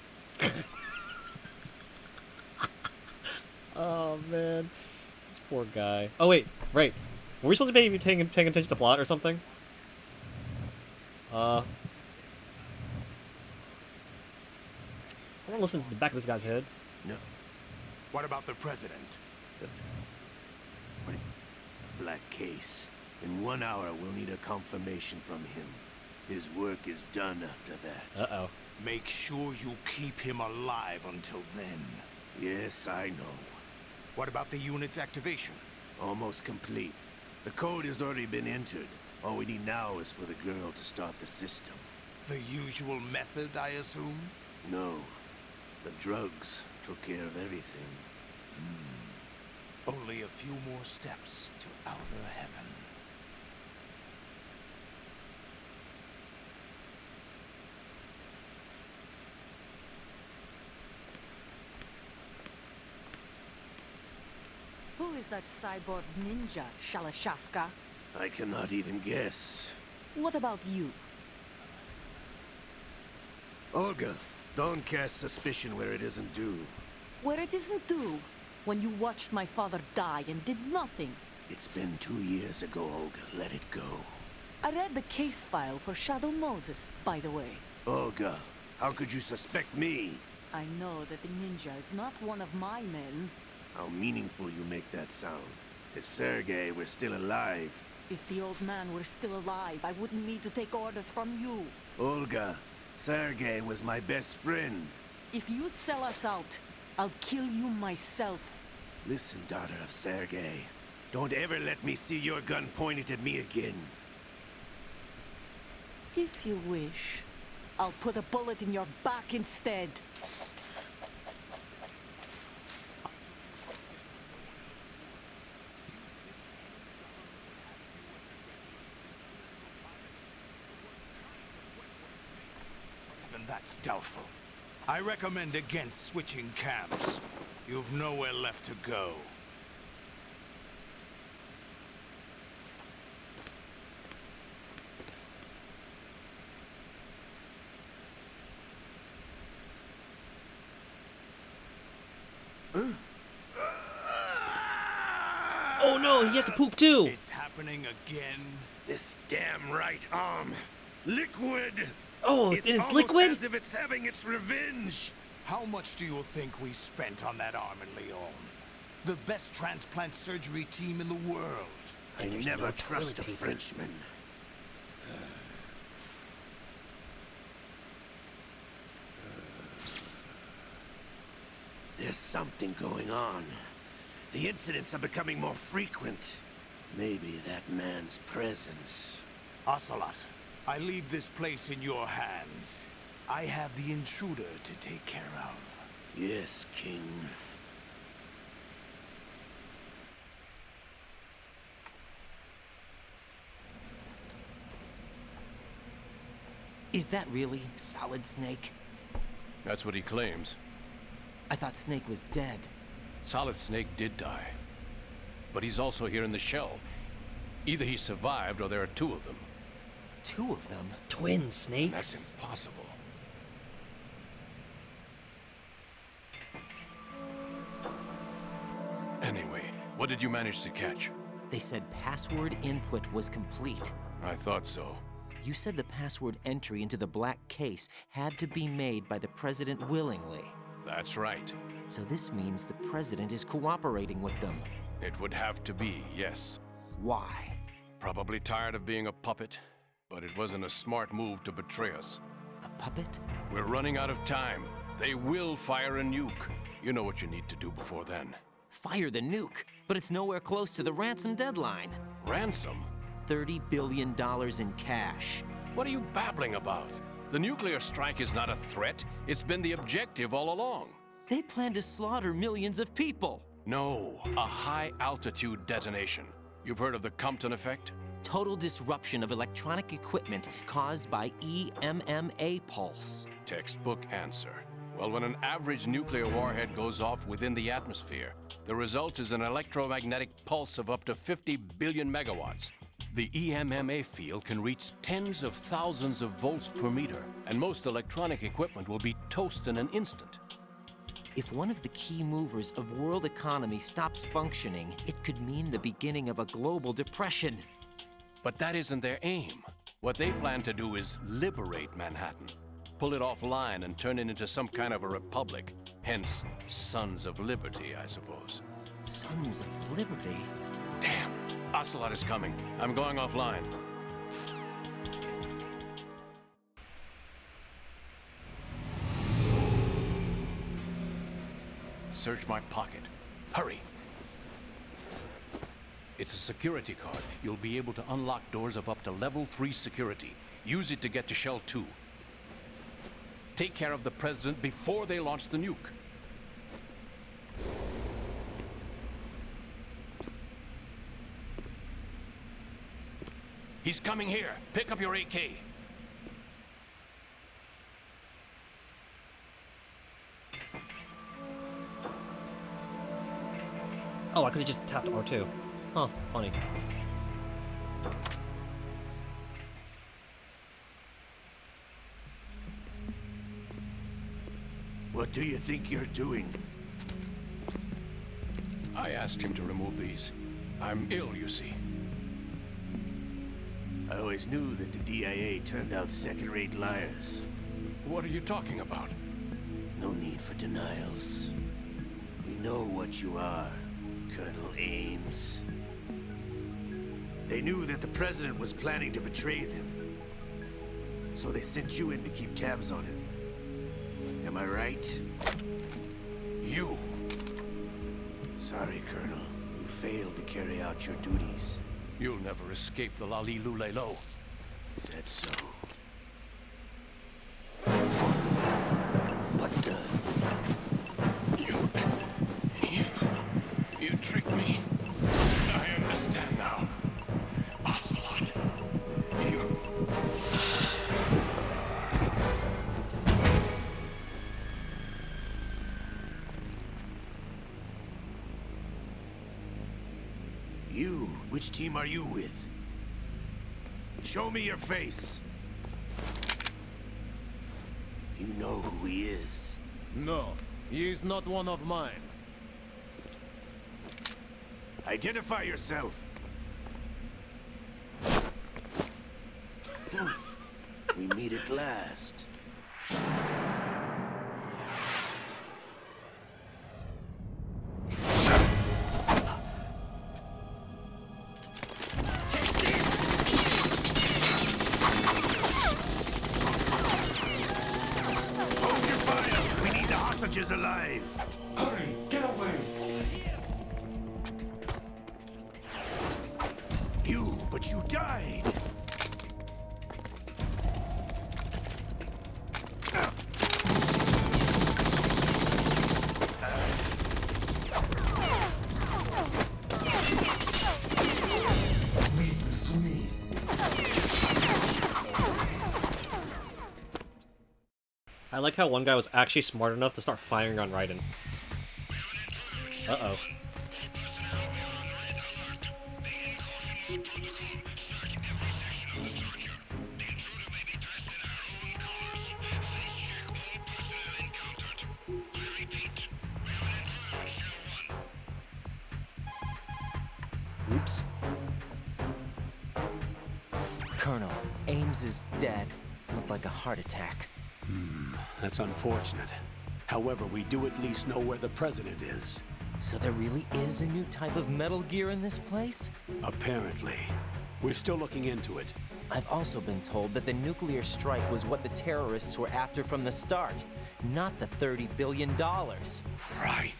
Oh man, this poor guy. Oh wait, right. Were we supposed to be paying attention to plot or something? I want to listen to the back of this guy's head. No. What about the president? Black case. In 1 hour, we'll need a confirmation from him. His work is done after that. Uh-oh. Make sure you keep him alive until then. Yes, I know. What about the unit's activation? Almost complete. The code has already been entered. All we need now is for the girl to start the system. The usual method, I assume? No. The drugs took care of everything. Only a few more steps to outer heaven. Who is that cyborg ninja, Shalashaska? I cannot even guess. What about you? Olga, don't cast suspicion where it isn't due. Where it isn't due? When you watched my father die and did nothing. It's been 2 years ago, Olga. Let it go. I read the case file for Shadow Moses, by the way. Olga, how could you suspect me? I know that the ninja is not one of my men. How meaningful you make that sound. If Sergei were still alive... If the old man were still alive, I wouldn't need to take orders from you. Olga, Sergei was my best friend. If you sell us out, I'll kill you myself. Listen, daughter of Sergei. Don't ever let me see your gun pointed at me again. If you wish, I'll put a bullet in your back instead. Even that's doubtful. I recommend against switching camps. You've nowhere left to go. Oh no, he has to poop too! It's happening again. This damn right arm. Liquid! Oh, it's liquid? As if it's having its revenge. How much do you think we spent on that arm in Lyon? The best transplant surgery team in the world. I never trust a Frenchman. There's something going on. The incidents are becoming more frequent. Maybe that man's presence. Ocelot, I leave this place in your hands. I have the intruder to take care of. Yes, King. Is that really Solid Snake? That's what he claims. I thought Snake was dead. Solid Snake did die. But he's also here in the shell. Either he survived or there are two of them. Two of them? Twin snakes? That's impossible. Anyway, what did you manage to catch? They said password input was complete. I thought so. You said the password entry into the black case had to be made by the president willingly. That's right. So this means the president is cooperating with them. It would have to be, yes. Why? Probably tired of being a puppet, but it wasn't a smart move to betray us. A puppet? We're running out of time. They will fire a nuke. You know what you need to do before then. Fire the nuke, but it's nowhere close to the ransom deadline. Ransom? $30 billion in cash. What are you babbling about? The nuclear strike is not a threat. It's been the objective all along. They plan to slaughter millions of people. No, a high-altitude detonation. You've heard of the Compton effect? Total disruption of electronic equipment caused by EMMA pulse. Textbook answer. Well, when an average nuclear warhead goes off within the atmosphere, the result is an electromagnetic pulse of up to 50 billion megawatts. The EMMA field can reach tens of thousands of volts per meter, and most electronic equipment will be toast in an instant. If one of the key movers of world economy stops functioning, it could mean the beginning of a global depression. But that isn't their aim. What they plan to do is liberate Manhattan. Pull it offline and turn it into some kind of a republic. Hence, Sons of Liberty, I suppose. Sons of Liberty? Damn! Ocelot is coming. I'm going offline. Search my pocket. Hurry! It's a security card. You'll be able to unlock doors of up to level 3 security. Use it to get to Shell 2. Take care of the president before they launch the nuke. He's coming here. Pick up your AK. Oh, I could have just tapped R2. Huh, funny. What do you think you're doing? I asked him to remove these. I'm ill, you see. I always knew that the DIA turned out second-rate liars. What are you talking about? No need for denials. We know what you are, Colonel Ames. They knew that the president was planning to betray them. So they sent you in to keep tabs on him. Am I right? You. Sorry, Colonel. You failed to carry out your duties. You'll never escape the Lali-Lulelo. Is that so? What the? You tricked me. I understand now. Ocelot. You... You? Which team are you with? Show me your face. You know who he is. No, he is not one of mine. Identify yourself. We meet at last. Hold your fire! We need the hostages alive! Hurry, get away! But you died! Leave this to me. I like how one guy was actually smart enough to start firing on Raiden. Uh-oh. Oops. Colonel, Ames is dead. Looked like a heart attack. That's unfortunate. However, we do at least know where the president is. So there really is a new type of Metal Gear in this place? Apparently. We're still looking into it. I've also been told that the nuclear strike was what the terrorists were after from the start, not the $30 billion. Right.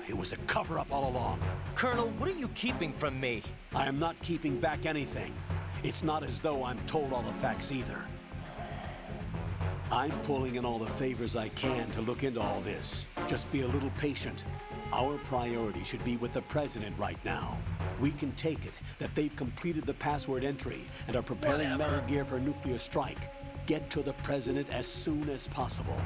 It was a cover-up all along. Colonel, what are you keeping from me? I am not keeping back anything. It's not as though I'm told all the facts either. I'm pulling in all the favors I can to look into all this. Just be a little patient. Our priority should be with the president right now. We can take it that they've completed the password entry and are preparing Metal Gear for nuclear strike. Get to the president as soon as possible.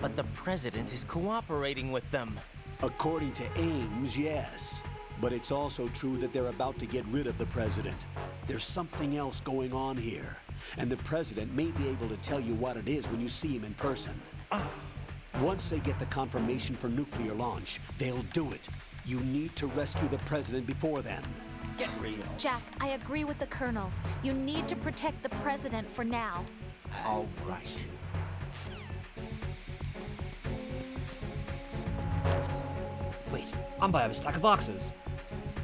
But the president is cooperating with them. According to Ames, yes. But it's also true that they're about to get rid of the president. There's something else going on here. And the president may be able to tell you what it is when you see him in person. Once they get the confirmation for nuclear launch, they'll do it. You need to rescue the president before then. Get real. Jack, I agree with the Colonel. You need to protect the president for now. All right. Wait, I'm by a stack of boxes.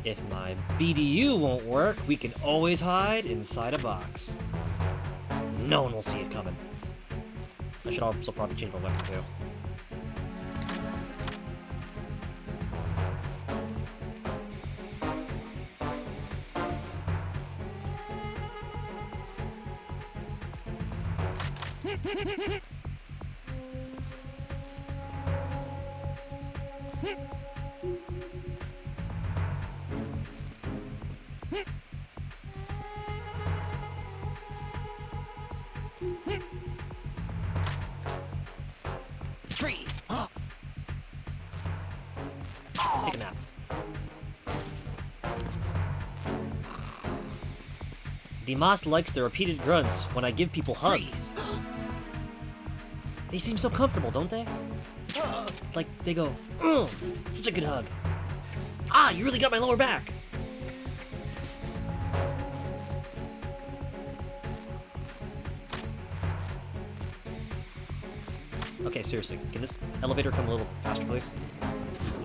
If my BDU won't work, we can always hide inside a box. No one will see it coming. I should also probably change my weapon too. Freeze! Take a nap. Dimas likes the repeated grunts when I give people hugs. They seem so comfortable, don't they? Like, they go, such a good hug. Ah, you really got my lower back. Okay, seriously, can this elevator come a little faster, please?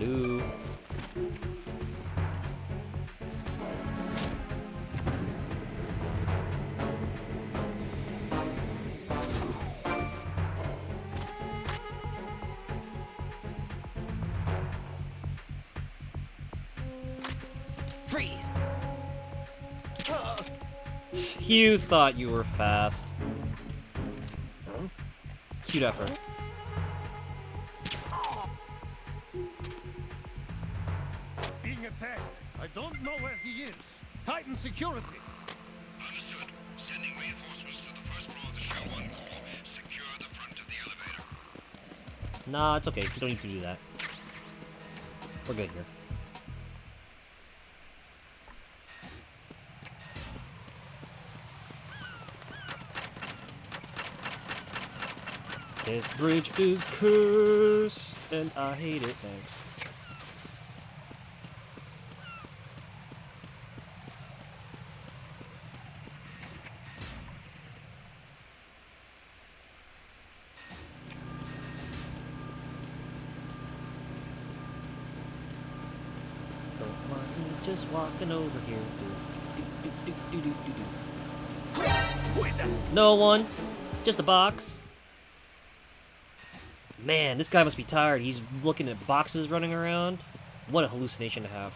Hello? Freeze! You thought you were fast. Cute effort. Being attacked. I don't know where he is. Tighten security. Understood. Sending reinforcements to the first floor of the Shell 1 core. Secure the front of the elevator. Nah, it's okay. You don't need to do that. We're good here. This bridge is cursed, and I hate it. Thanks. Don't mind me just walking over here. Who is that? No one. Just a box. Man, this guy must be tired. He's looking at boxes running around. What a hallucination to have.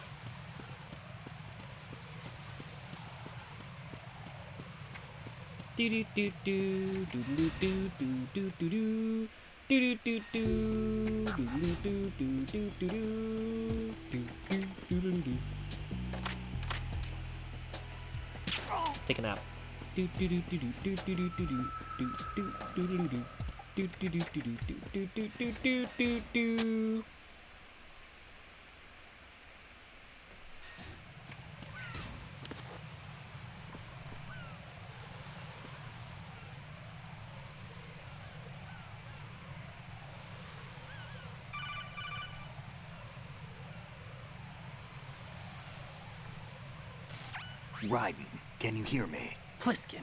Do do do do do do do do do do do do do do do do do do do do. Take a nap. Do do do do do do do do do do do do do do. Do do do do do do do do do do do. Raiden, can you hear me? Pliskin,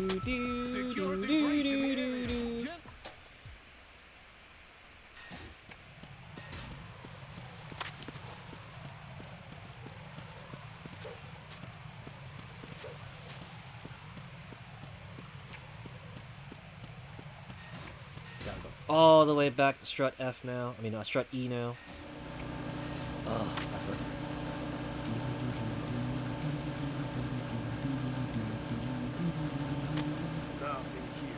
do, do, do, do, do, do. all the way back to strut F now. I mean, strut E now. Ugh, effort. Nothing here.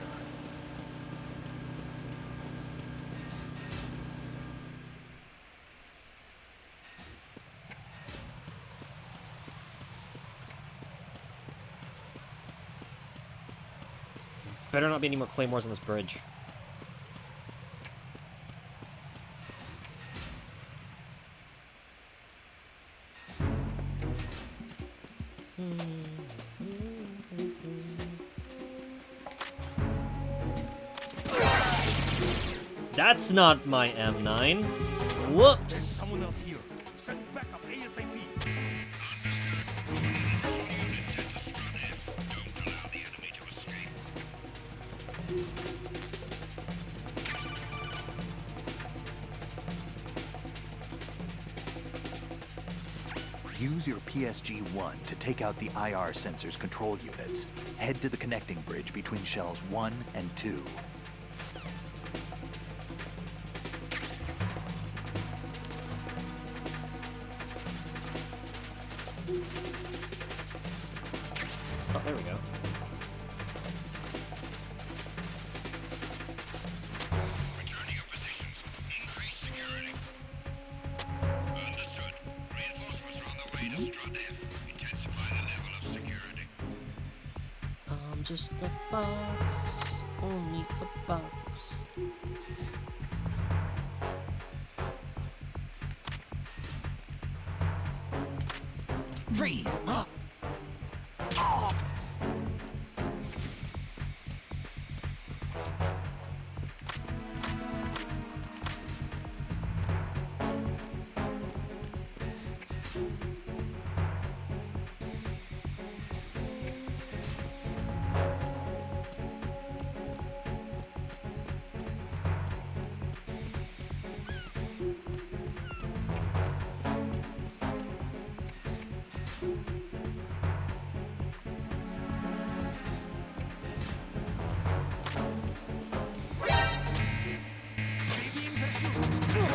Better not be any more claymores on this bridge. That's not my M9. Whoops. Someone else here. Send backup ASAP. Use your PSG-1 to take out the IR sensor's control units. Head to the connecting bridge between shells 1 and 2. Oh, there we go. Returning your positions. Increase security. Understood. Reinforcements are on the way to Strut F. Intensify the level of security. I'm just a box. Only a box. Freeze! Huh?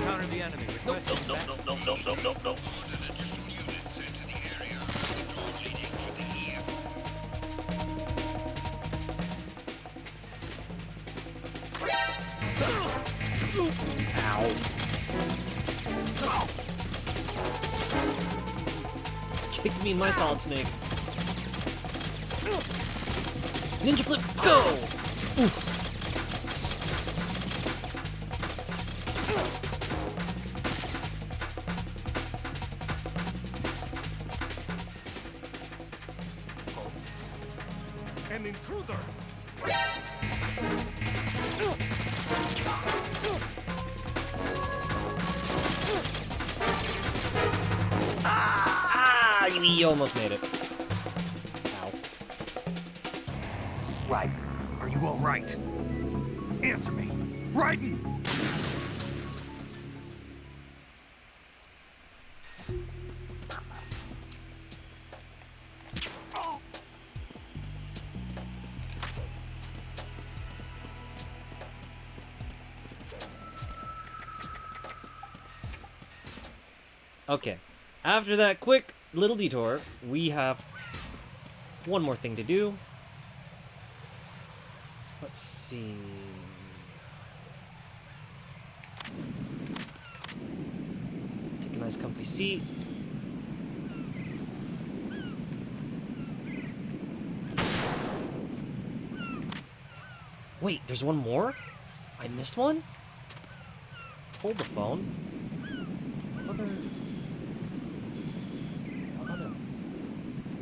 Counter the enemy. Requesting back. Nope. Ow. Kicked me in my solid snake. Ninja flip, go! Oof. An intruder. Ah, you almost made it. Ow. Right. Are you all right? Answer me. Raiden! Okay, after that quick little detour, we have one more thing to do. Let's see. Take a nice comfy seat. Wait, there's one more? I missed one? Hold the phone. What other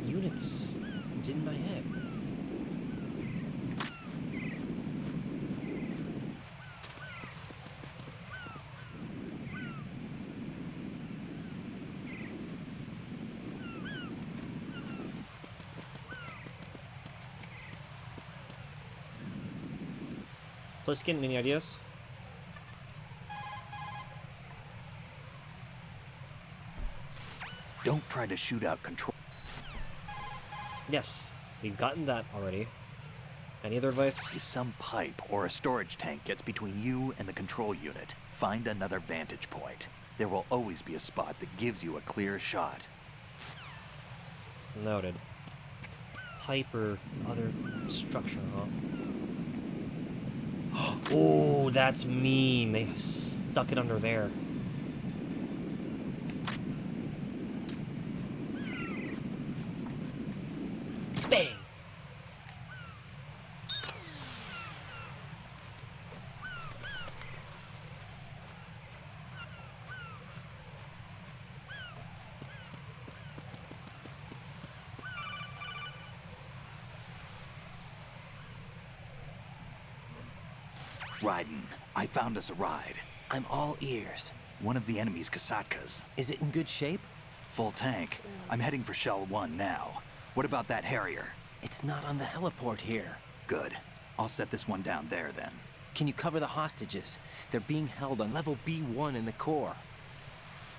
units didn't I hit? Pliskin, any ideas? Don't try to shoot out control. Yes, we've gotten that already. Any other advice? If some pipe or a storage tank gets between you and the control unit, find another vantage point. There will always be a spot that gives you a clear shot. Noted. Pipe or other structure, huh? Oh, that's mean. They stuck it under there. Bang! Raiden, I found us a ride. I'm all ears. One of the enemy's Kasatkas. Is it in good shape? Full tank. I'm heading for Shell 1 now. What about that Harrier? It's not on the heliport here. Good. I'll set this one down there then. Can you cover the hostages? They're being held on level B1 in the core.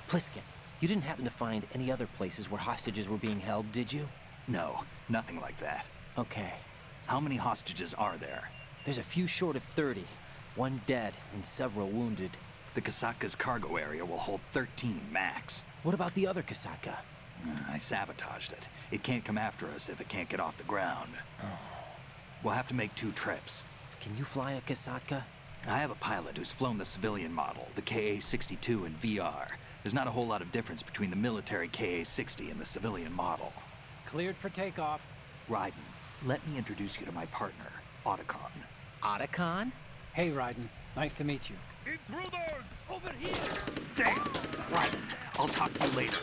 Pliskin, you didn't happen to find any other places where hostages were being held, did you? No, nothing like that. Okay. How many hostages are there? There's a few short of 30. One dead and several wounded. The Kasatka's cargo area will hold 13 max. What about the other Kasatka? I sabotaged it. It can't come after us if it can't get off the ground. We'll have to make 2 trips. Can you fly a Kasatka? I have a pilot who's flown the civilian model, the KA-62 in VR. There's not a whole lot of difference between the military KA-60 and the civilian model. Cleared for takeoff. Raiden, let me introduce you to my partner, Otacon. Otacon? Hey, Raiden. Nice to meet you. Intruders! Over here! Damn! Raiden, I'll talk to you later.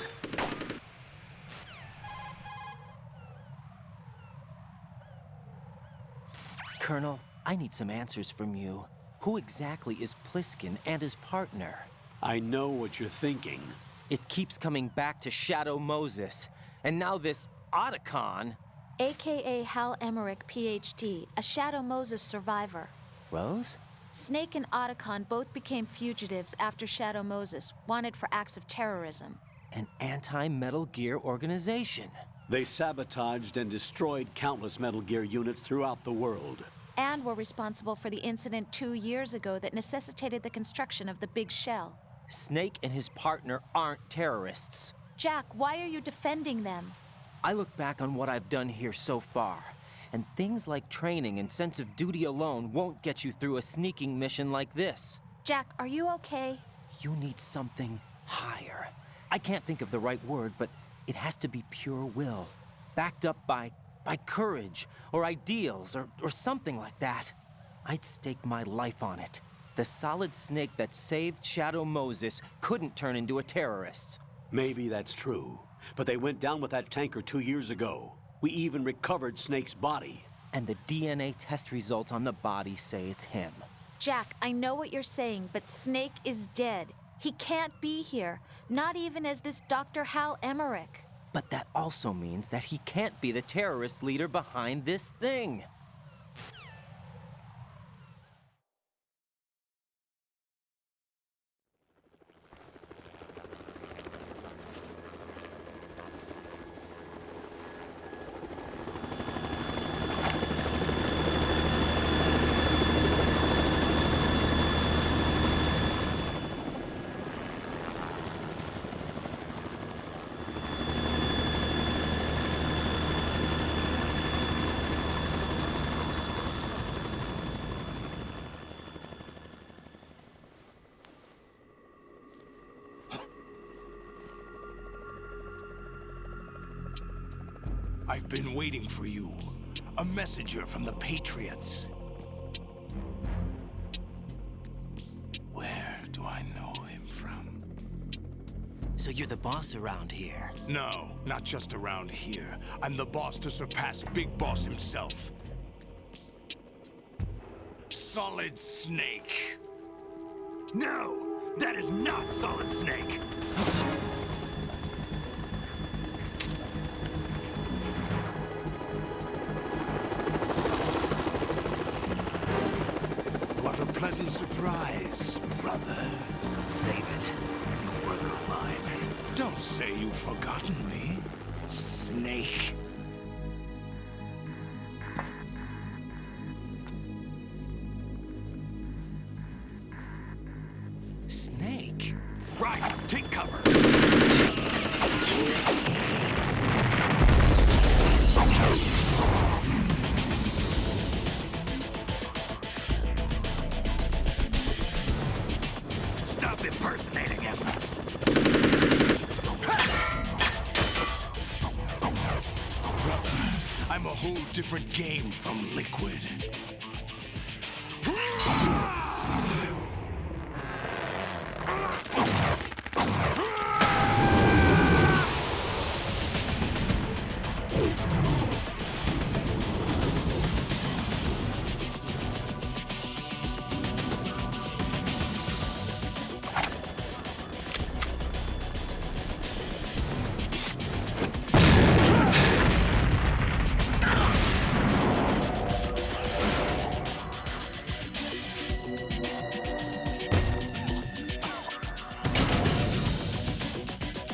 Colonel, I need some answers from you. Who exactly is Pliskin and his partner? I know what you're thinking. It keeps coming back to Shadow Moses. And now this Otacon. AKA Hal Emmerich, PhD, a Shadow Moses survivor. Rose? Snake and Otacon both became fugitives after Shadow Moses, wanted for acts of terrorism. An anti-Metal Gear organization. They sabotaged and destroyed countless Metal Gear units throughout the world. And were responsible for the incident 2 years ago that necessitated the construction of the Big Shell. Snake and his partner aren't terrorists. Jack, why are you defending them? I look back on what I've done here so far, and things like training and sense of duty alone won't get you through a sneaking mission like this. Jack, are you okay? You need something higher. I can't think of the right word, but it has to be pure will, backed up by courage, or ideals, or something like that. I'd stake my life on it. The solid Snake that saved Shadow Moses couldn't turn into a terrorist. Maybe that's true, but they went down with that tanker 2 years ago. We even recovered Snake's body. And the DNA test results on the body say it's him. Jack, I know what you're saying, but Snake is dead. He can't be here, not even as this Dr. Hal Emmerich. But that also means that he can't be the terrorist leader behind this thing. I've been waiting for you. A messenger from the Patriots. Where do I know him from? So you're the boss around here? No, not just around here. I'm the boss to surpass Big Boss himself. Solid Snake. No, that is not Solid Snake. What a pleasant surprise, brother. Save it. New brother of mine. Don't say you've forgotten me, Snake. Right, take cover. Stop impersonating him. Brother, I'm a whole different game from Liquid.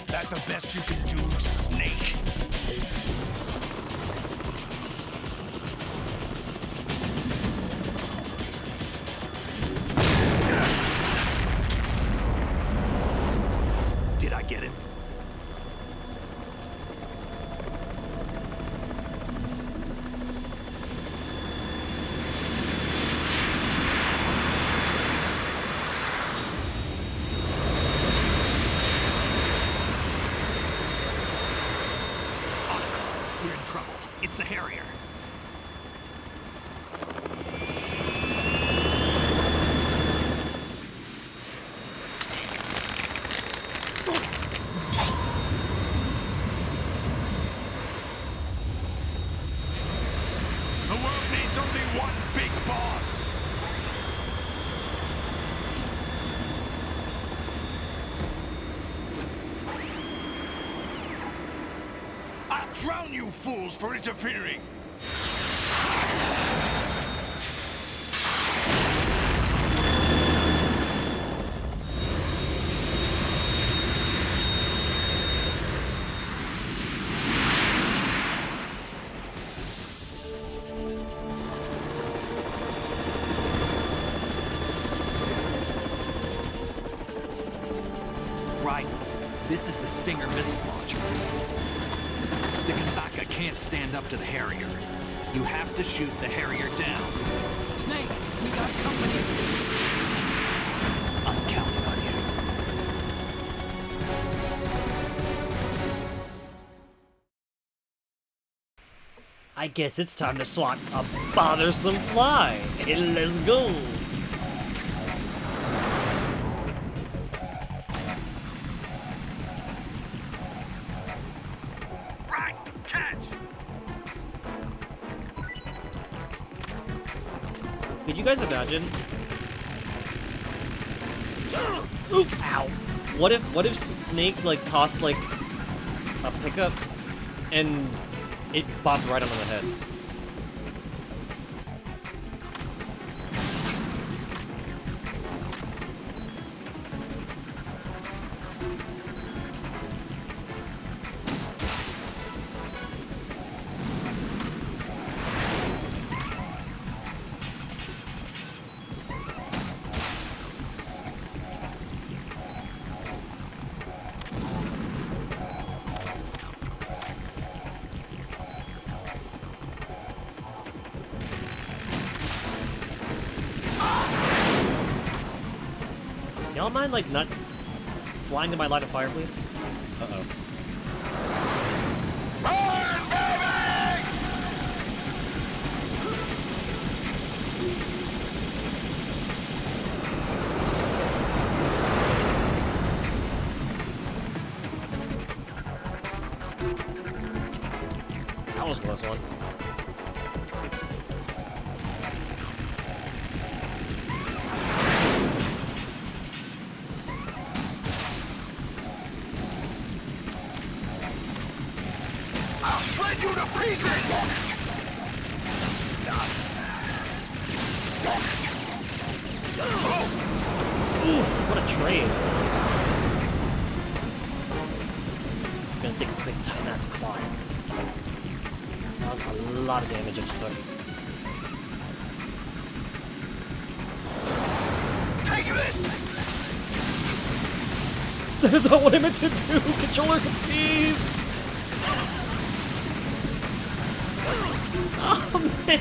That the best you can do, Snake? Did I get it? We're in trouble. It's the Harrier. The world needs only one big boss. I'll drown you fools for interfering. Right. This is the Stinger missile launcher. The Kasaka can't stand up to the Harrier. You have to shoot the Harrier down. Snake, we got company. I'm counting on you. I guess it's time to swat a bothersome fly. Let's go. Right, catch! Could you guys imagine? Oof! Ow! What if Snake like tossed like a pickup and it bopped right onto the head? Y'all mind, like, not flying to my line of fire, please? Uh-oh. That was a close one. I'll shred you to pieces! Ooh, what a trade. Gonna take a quick time out to climb. That was a lot of damage I just took. Take this! That is not what I meant to do! Controller confused! Oh, man!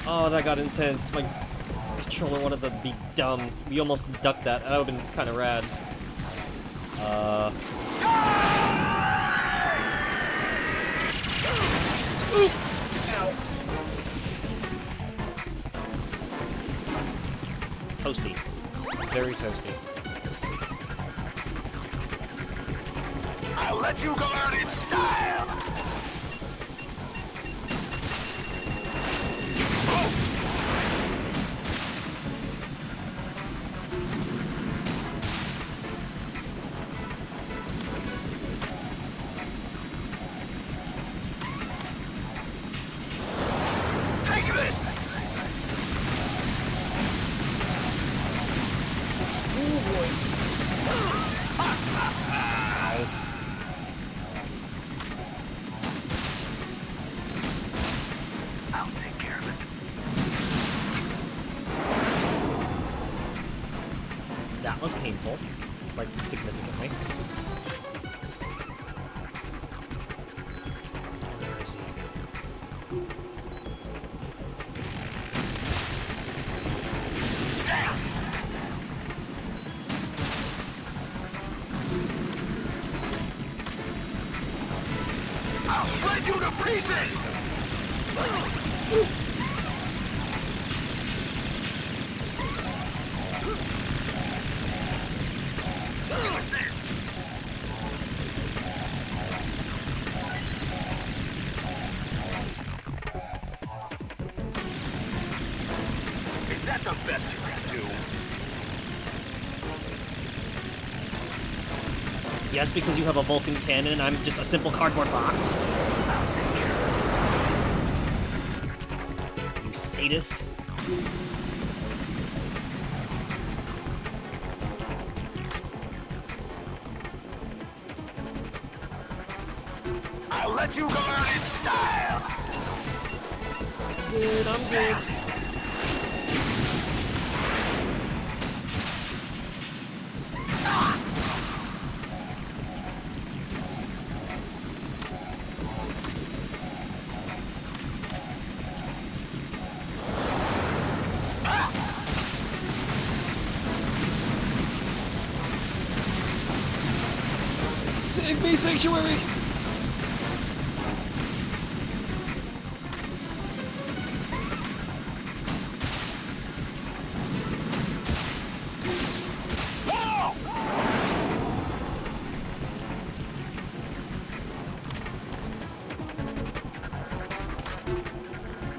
Oh, that got intense. My controller wanted to be dumb. We almost ducked that. That would have been kind of rad. Oop! Ow. Toasty. Very toasty. I'll let you go out in style! That was painful, like significantly. Where is he? I'll shred you to pieces! Is that the best you can do? Yes, because you have a Vulcan cannon and I'm just a simple cardboard box. You sadist. I'll let you go out in style! Good, I'm good. Save me, Sanctuary!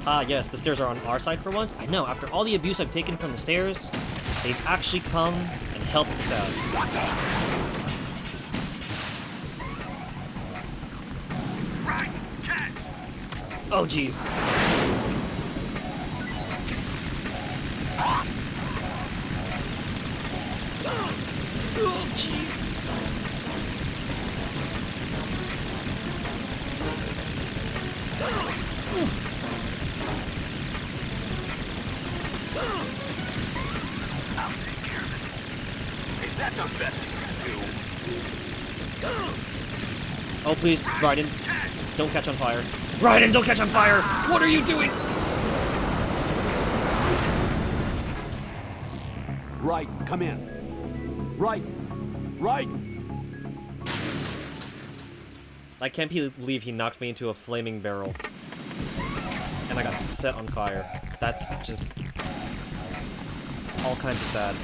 Ah, yes, the stairs are on our side for once. I know, after all the abuse I've taken from the stairs, they've actually come and helped us out. Oh, jeez. Oh, jeez. I'll take care of it. Is that the best you can do? Oh, please, Raiden, don't catch on fire. Raiden, don't catch on fire! What are you doing? Right, come in. Right. Right. I can't believe he knocked me into a flaming barrel. And I got set on fire. That's just all kinds of sad.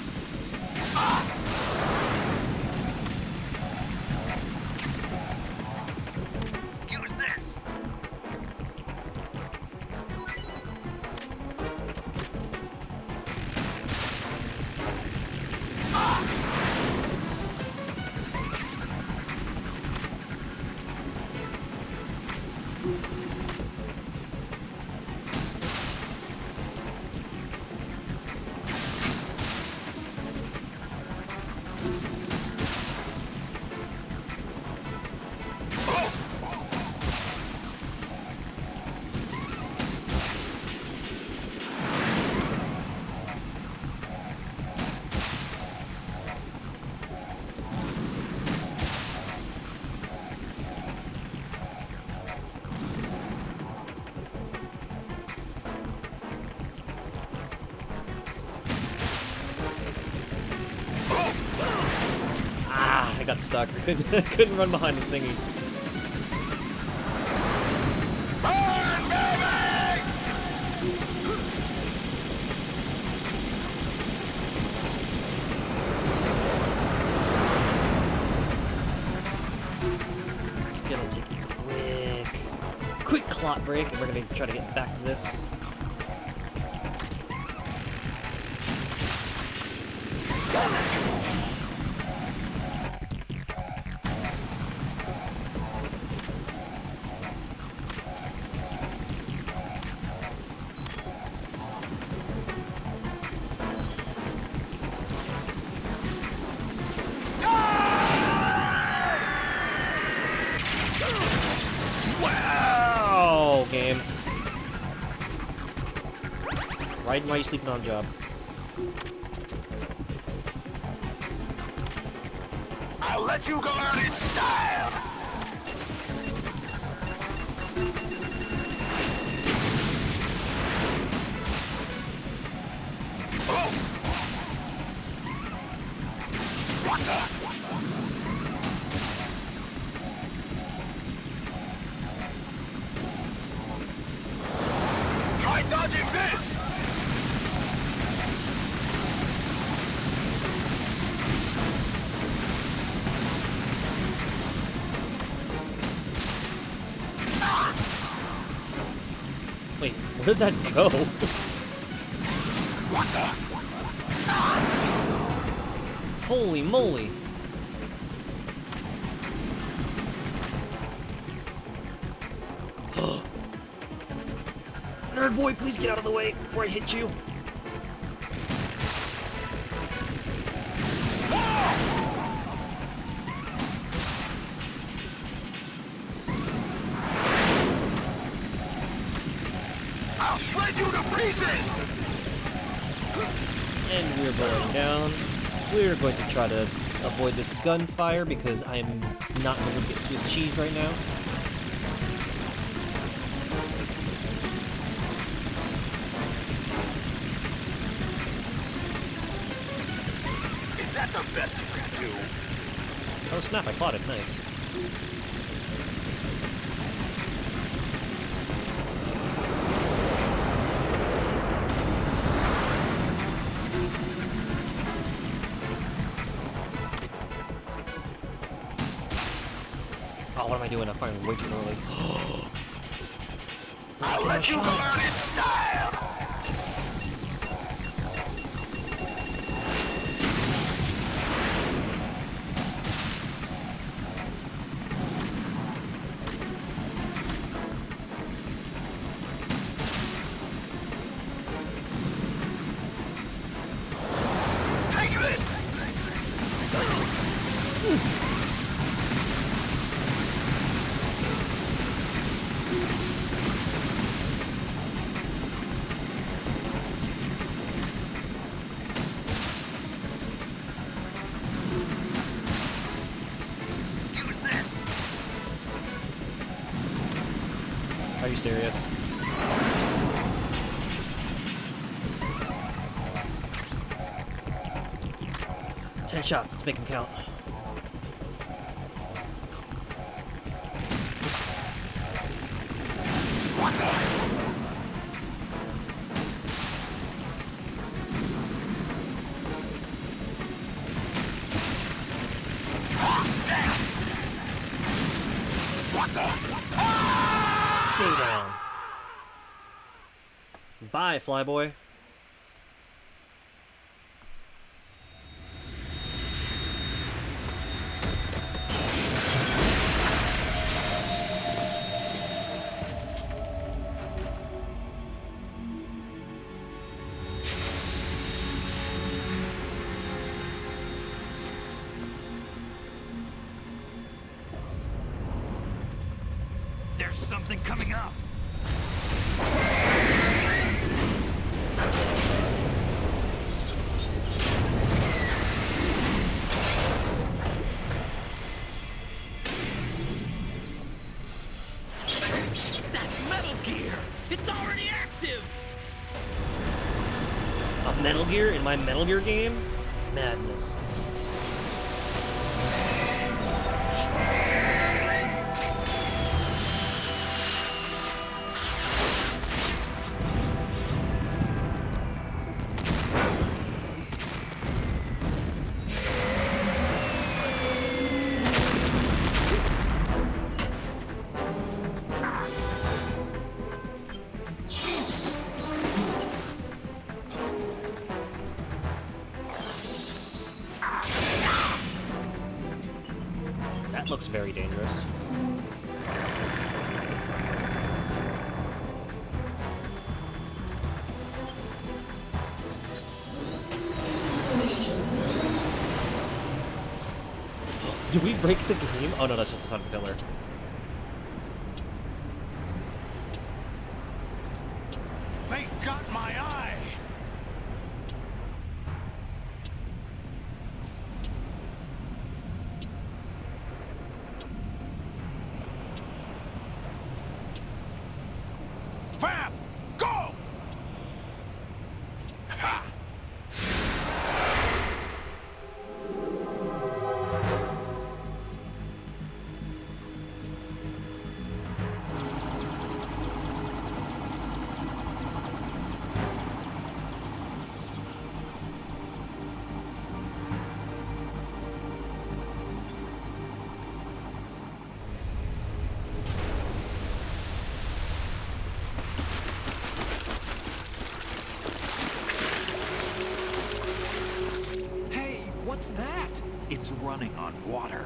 Use this. stuck. Couldn't run behind the thingy. Gonna take a quick clot break, and we're gonna try to get back to this. Wow, game. Riding while you're sleeping on the job. I'll let you go out in style! Oh! What the? Try dodging this! Wait, where'd that go? What the? Holy moly. Nerd boy, please get out of the way before I hit you. I'll shred you to pieces! And we're going down. We're going to try to avoid this gunfire because I am not going to get Swiss cheese right now. Is that the best you can do? Oh snap, I caught it, nice. Oh, what am I doing? I'm firing way too early. I'll let you go out in style! Take this! Use this! Are you serious? Ten shots, let's make them count. Stay down. Bye, Flyboy. There's something coming up! That's Metal Gear! It's already active! A Metal Gear in my Metal Gear game? Madness. looks very dangerous. Did we break the game? Oh no, that's just a sun pillar. They got my eye! Fab! Go! Ha! What's that? It's running on water.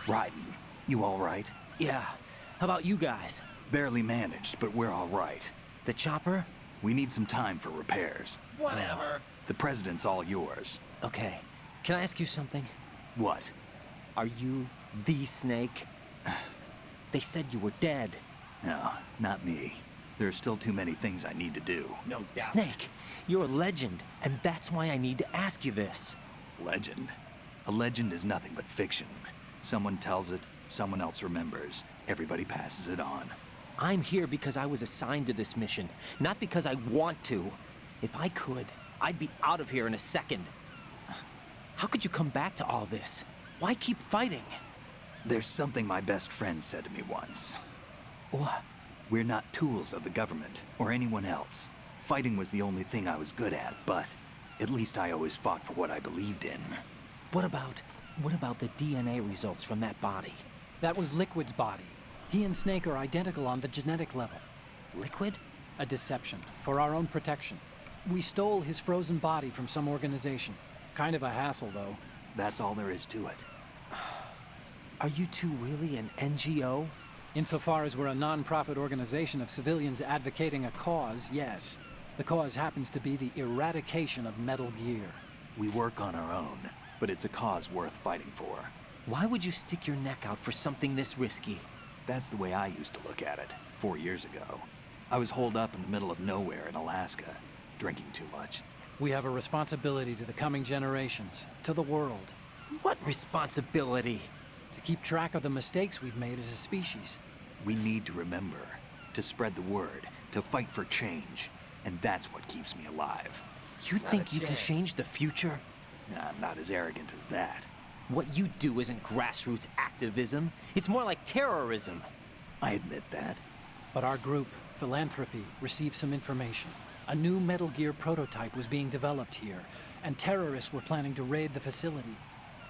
Ryden, you all right? Yeah. How about you guys? Barely managed, but we're all right. The chopper? We need some time for repairs. Whatever. The president's all yours. Okay. Can I ask you something? What? Are you the Snake? They said you were dead. No, not me. There are still too many things I need to do. No doubt. Snake, you're a legend, and that's why I need to ask you this. Legend? A legend is nothing but fiction. Someone tells it, someone else remembers. Everybody passes it on. I'm here because I was assigned to this mission, not because I want to. If I could, I'd be out of here in a second. How could you come back to all this? Why keep fighting? There's something my best friend said to me once. What? We're not tools of the government or anyone else. Fighting was the only thing I was good at, but at least I always fought for what I believed in. What about the DNA results from that body? That was Liquid's body. He and Snake are identical on the genetic level. Liquid? A deception, for our own protection. We stole his frozen body from some organization. Kind of a hassle, though. That's all there is to it. Are you two really an NGO? Insofar as we're a non-profit organization of civilians advocating a cause, yes. The cause happens to be the eradication of Metal Gear. We work on our own, but it's a cause worth fighting for. Why would you stick your neck out for something this risky? That's the way I used to look at it, 4 years ago. I was holed up in the middle of nowhere in Alaska, drinking too much. We have a responsibility to the coming generations, to the world. What responsibility? To keep track of the mistakes we've made as a species. We need to remember, to spread the word, to fight for change, and that's what keeps me alive. You think you can change the future? Nah, I'm not as arrogant as that. What you do isn't grassroots activism. It's more like terrorism. I admit that. But our group, Philanthropy, received some information. A new Metal Gear prototype was being developed here, and terrorists were planning to raid the facility.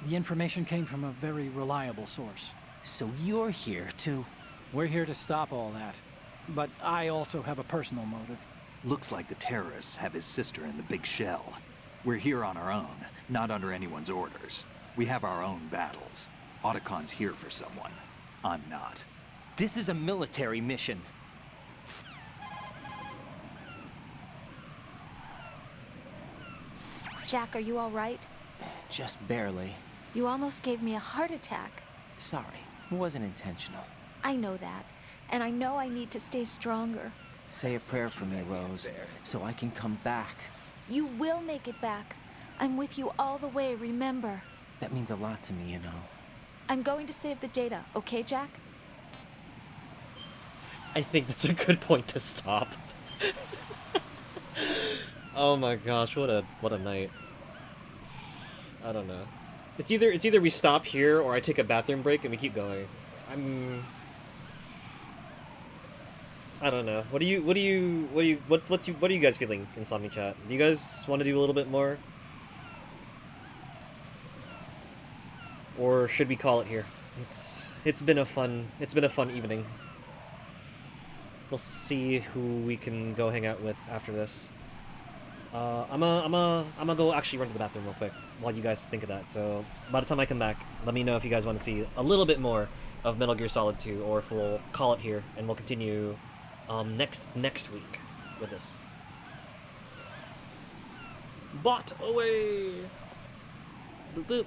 The information came from a very reliable source. So you're here to... We're here to stop all that. But I also have a personal motive. Looks like the terrorists have his sister in the big shell. We're here on our own, not under anyone's orders. We have our own battles. Otacon's here for someone. I'm not. This is a military mission. Jack, are you all right? Just barely. You almost gave me a heart attack. Sorry, it wasn't intentional. I know that, and I know I need to stay stronger. Say a prayer for me, Rose, so I can come back. You will make it back. I'm with you all the way, remember? That means a lot to me, you know. I'm going to save the data, okay, Jack? I think that's a good point to stop. Oh my gosh, what a night. I don't know. It's either we stop here or I take a bathroom break and we keep going. I don't know. What are you guys feeling, Insomni Chat? Do you guys want to do a little bit more? Or should we call it here? It's been a fun evening. We'll see who we can go hang out with after this. I'm gonna go actually run to the bathroom real quick while you guys think of that. So by the time I come back, let me know if you guys want to see a little bit more of Metal Gear Solid 2, or if we'll call it here and we'll continue next week with this. Bot away. Boop boop.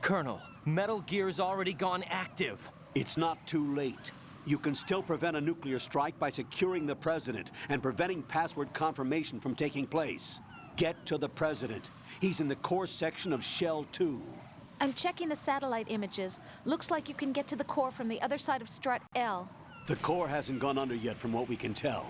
Colonel, Metal Gear's already gone active. It's not too late. You can still prevent a nuclear strike by securing the president and preventing password confirmation from taking place. Get to the president. He's in the core section of Shell 2. I'm checking the satellite images. Looks like you can get to the core from the other side of Strut L. The core hasn't gone under yet from what we can tell.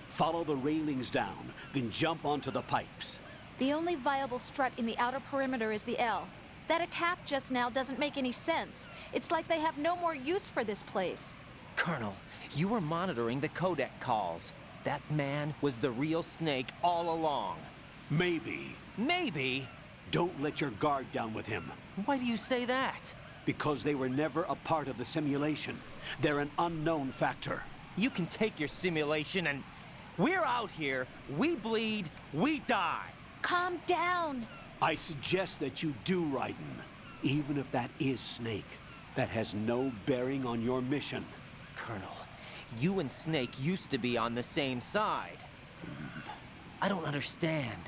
Follow the railings down, then jump onto the pipes. The only viable strut in the outer perimeter is the L. That attack just now doesn't make any sense. It's like they have no more use for this place. Colonel, you were monitoring the codec calls. That man was the real Snake all along. Maybe. Maybe? Don't let your guard down with him. Why do you say that? Because they were never a part of the simulation. They're an unknown factor. You can take your simulation and... We're out here, we bleed, we die. Calm down. I suggest that you do, Raiden. Even if that is Snake, that has no bearing on your mission. Colonel, you and Snake used to be on the same side. I don't understand.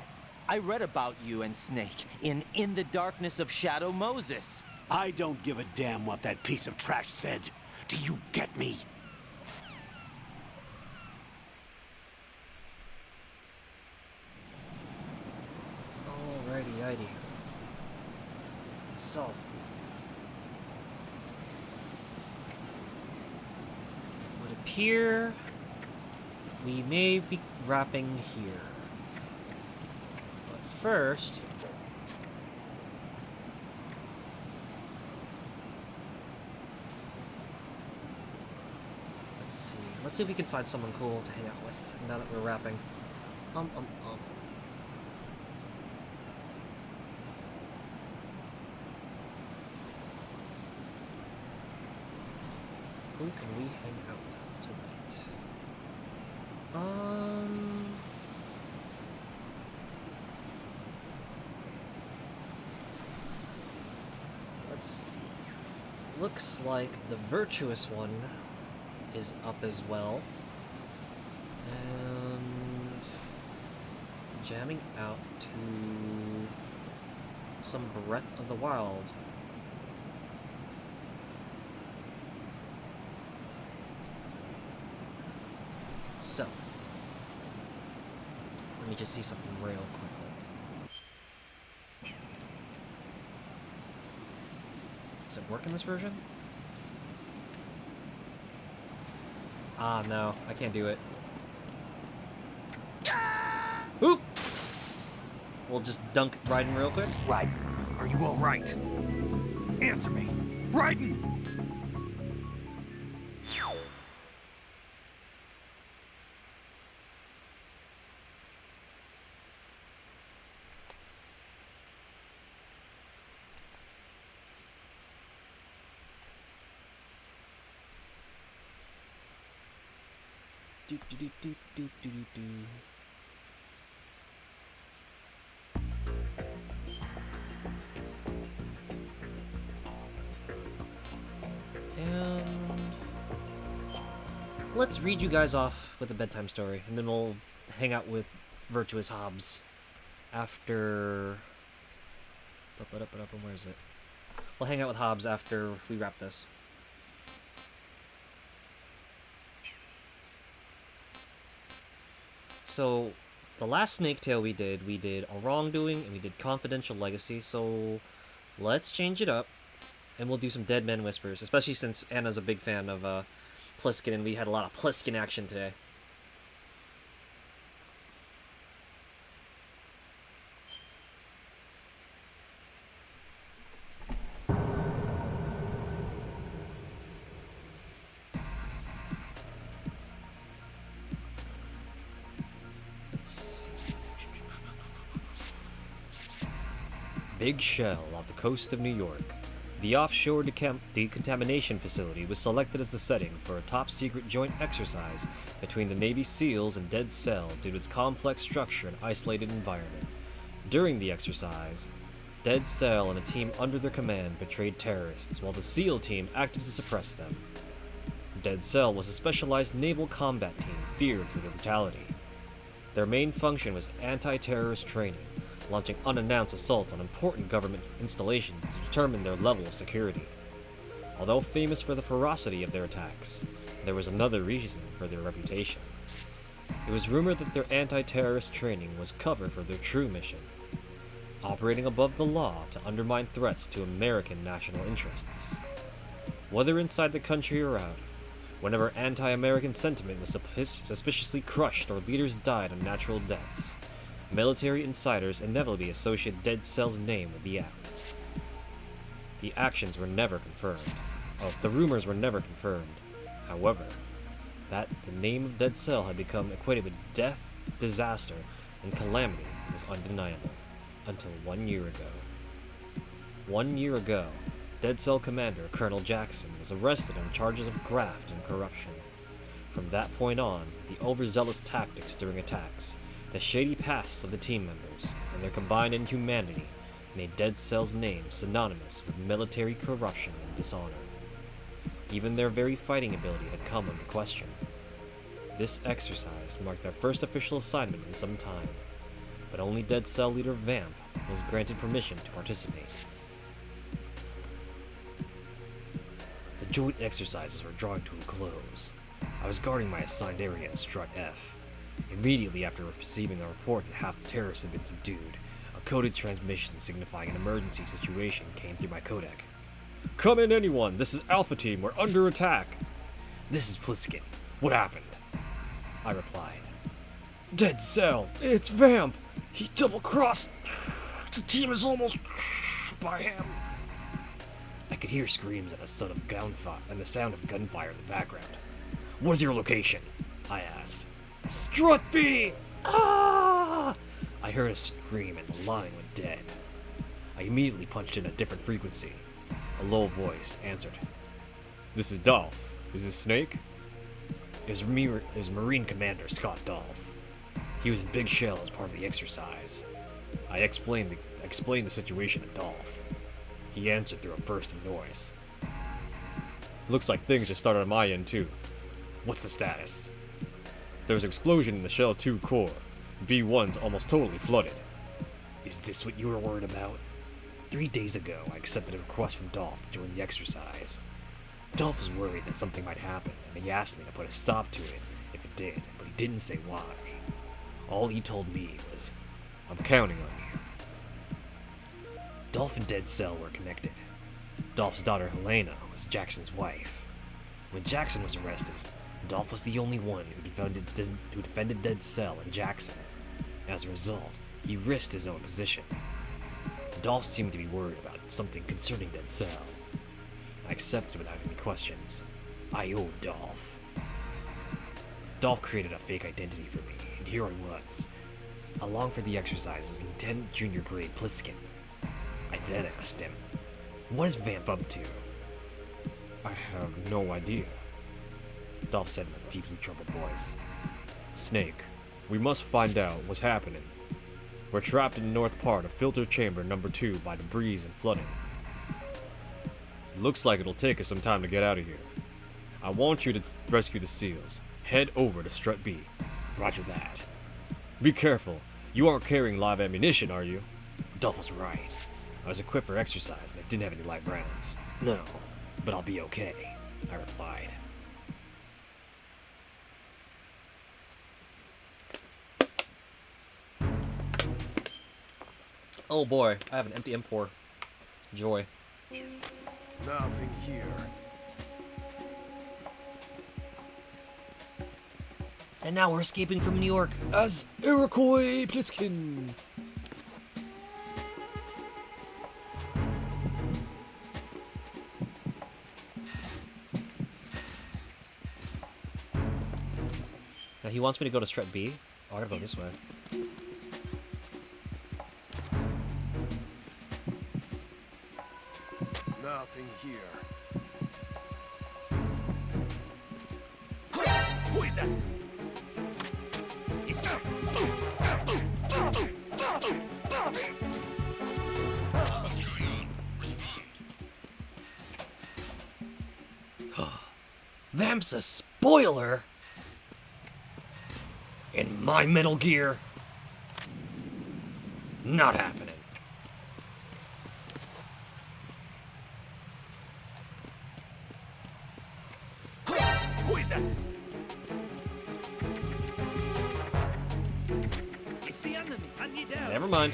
I read about you and Snake in the Darkness of Shadow Moses. I don't give a damn what that piece of trash said. Do you get me? Alrighty. So. Would appear we may be wrapping here. But first... Let's see if we can find someone cool to hang out with now that we're wrapping. Who can we hang out with tonight? Let's see. Looks like the virtuous one is up as well. And jamming out to some Breath of the Wild. So, Let me just see something real quick. Does it work in this version? Ah, no. I can't do it. Oop! We'll just dunk Raiden real quick. Raiden, are you all right? Answer me. Raiden! Do do do do do do do do. And let's read you guys off with a bedtime story, and then we'll hang out with Virtuous Hobbs after. Where is it? We'll hang out with Hobbs after we wrap this. So, the last Snake Tale we did a wrongdoing and we did confidential legacy, so let's change it up and we'll do some Dead Men Whispers, especially since Anna's a big fan of Pliskin and we had a lot of Pliskin action today. Big Shell off the coast of New York. The offshore decontamination facility was selected as the setting for a top-secret joint exercise between the Navy SEALs and Dead Cell due to its complex structure and isolated environment. During the exercise, Dead Cell and a team under their command betrayed terrorists, while the SEAL team acted to suppress them. Dead Cell was a specialized naval combat team feared for their brutality. Their main function was anti-terrorist training, launching unannounced assaults on important government installations to determine their level of security. Although famous for the ferocity of their attacks, there was another reason for their reputation. It was rumored that their anti-terrorist training was cover for their true mission, operating above the law to undermine threats to American national interests. Whether inside the country or out, whenever anti-American sentiment was suspiciously crushed or leaders died of natural deaths, military insiders inevitably associate Dead Cell's name with the act. The actions were never confirmed. The rumors were never confirmed. However, that the name of Dead Cell had become equated with death, disaster, and calamity was undeniable. Until 1 year ago. 1 year ago, Dead Cell commander Colonel Jackson was arrested on charges of graft and corruption. From that point on, the overzealous tactics during attacks, the shady pasts of the team members, and their combined inhumanity made Dead Cell's name synonymous with military corruption and dishonor. Even their very fighting ability had come under question. This exercise marked their first official assignment in some time, but only Dead Cell leader Vamp was granted permission to participate. The joint exercises were drawing to a close. I was guarding my assigned area in Strut F. Immediately after receiving a report that half the terrorists had been subdued, a coded transmission signifying an emergency situation came through my codec. "Come in, anyone! This is Alpha Team, we're under attack!" "This is Pliskin. What happened?" I replied. "Dead Cell! It's Vamp! He double-crossed! The team is almost by him!" I could hear screams and the sound of gunfire in the background. "What is your location?" I asked. "Strut B! Ah!" I heard a scream and the line went dead. I immediately punched in a different frequency. A low voice answered. "This is Dolph. Is this Snake?" It was Marine Commander Scott Dolph. He was in Big Shell as part of the exercise. I explained the situation to Dolph. He answered through a burst of noise. "Looks like things just started on my end too. What's the status?" "There was an explosion in the Shell 2 core. B1's almost totally flooded." "Is this what you were worried about?" 3 days ago, I accepted a request from Dolph to join the exercise. Dolph was worried that something might happen, and he asked me to put a stop to it if it did, but he didn't say why. All he told me was, I'm counting on you. Dolph and Dead Cell were connected. Dolph's daughter Helena was Jackson's wife. When Jackson was arrested, Dolph was the only one who defended Dead Cell and Jackson. As a result, he risked his own position. Dolph seemed to be worried about something concerning Dead Cell. I accepted without any questions. I owed Dolph. Dolph created a fake identity for me, and here I was, along for the exercise as Lieutenant Junior Grade Pliskin. I then asked him, what is Vamp up to? I have no idea, Dolph said in a deeply troubled voice. Snake, we must find out what's happening. We're trapped in the north part of filter chamber number 2 by debris and flooding. Looks like it'll take us some time to get out of here. I want you to rescue the SEALs. Head over to Strut B. Roger that. Be careful. You aren't carrying live ammunition, are you? Dolph was right. I was equipped for exercise and I didn't have any live rounds. No, but I'll be okay, I replied. Oh boy, I have an empty M4. Joy. Nothing here. And now we're escaping from New York as Iroquois Pliskin. Now he wants me to go to Strut B. Oh, I gotta go this way. Nothing here. Who is that? It's them. What's going on? Respond. Vamp's a spoiler? In my Metal Gear? Not happening. Who is that? It's the enemy. I need help. Never mind.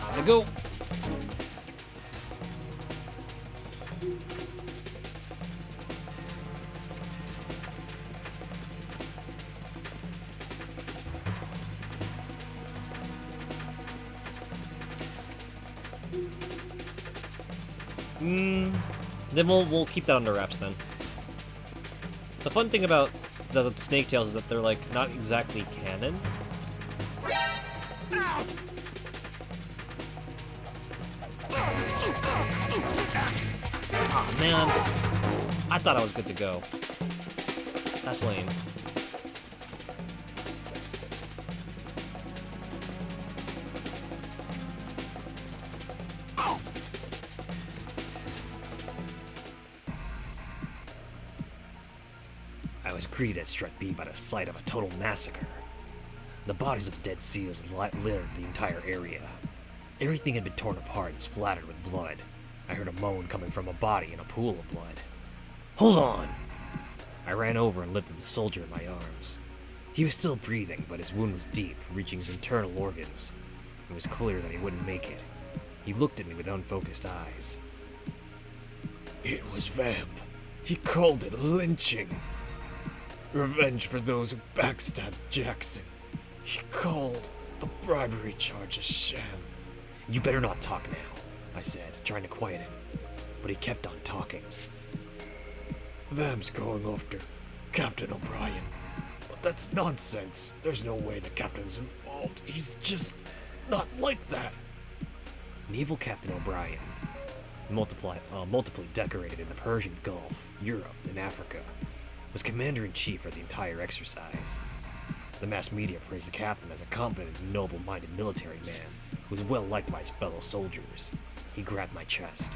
Time to go. Then we'll keep that under wraps then. The fun thing about the Snake Tails is that they're like not exactly canon. Aw, man. I thought I was good to go. That's lame. I was greeted at Strut B by the sight of a total massacre. The bodies of dead SEALs littered the entire area. Everything had been torn apart and splattered with blood. I heard a moan coming from a body in a pool of blood. Hold on! I ran over and lifted the soldier in my arms. He was still breathing, but his wound was deep, reaching his internal organs. It was clear that he wouldn't make it. He looked at me with unfocused eyes. It was Vamp. He called it lynching. Revenge for those who backstabbed Jackson. He called the bribery charge a sham. You better not talk now, I said, trying to quiet him. But he kept on talking. Vamp's going after Captain O'Brien. But that's nonsense. There's no way the captain's involved. He's just not like that. Naval Captain O'Brien, multiply decorated in the Persian Gulf, Europe, and Africa, was commander-in-chief for the entire exercise. The mass media praised the captain as a competent and noble-minded military man who was well-liked by his fellow soldiers. He grabbed my chest.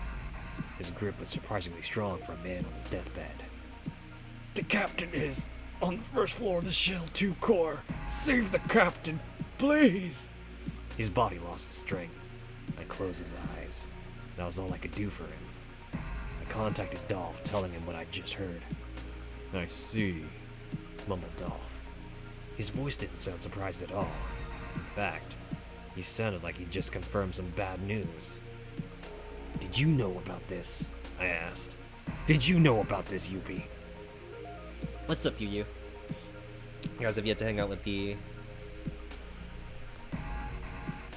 His grip was surprisingly strong for a man on his deathbed. The captain is on the first floor of the Shell 2 core. Save the captain, please! His body lost strength. I closed his eyes. That was all I could do for him. I contacted Dolph, telling him what I'd just heard. I see, mumbled Dolph. His voice didn't sound surprised at all. In fact, he sounded like he'd just confirmed some bad news. Did you know about this? I asked. Did you know about this, Yuppie? What's up, you? You guys have yet to hang out with the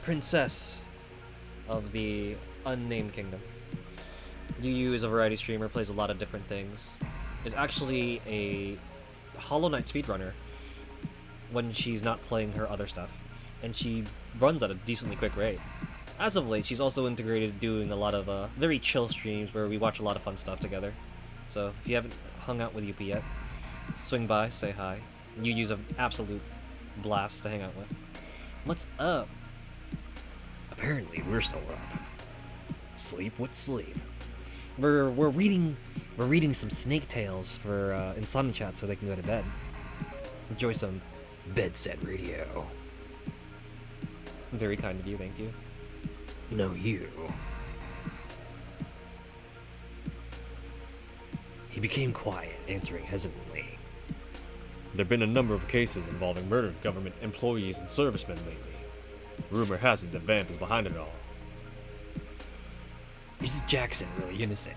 princess of the unnamed kingdom. Yu is a variety streamer, plays a lot of different things. Is actually a Hollow Knight speedrunner when she's not playing her other stuff, and she runs at a decently quick rate. As of late, she's also integrated doing a lot of very chill streams where we watch a lot of fun stuff together. So if you haven't hung out with Yuppie yet, swing by, say hi. Yu's an absolute blast to hang out with. What's up? Apparently, we're still up. Sleep? What's sleep? We're reading some snake tales for Insomni-Chat so they can go to bed. Enjoy some bedset radio. Very kind of you, thank you. No, you. He became quiet, answering hesitantly. There've been a number of cases involving murdered government employees and servicemen lately. Rumor has it that Vamp is behind it all. Is Jackson really innocent?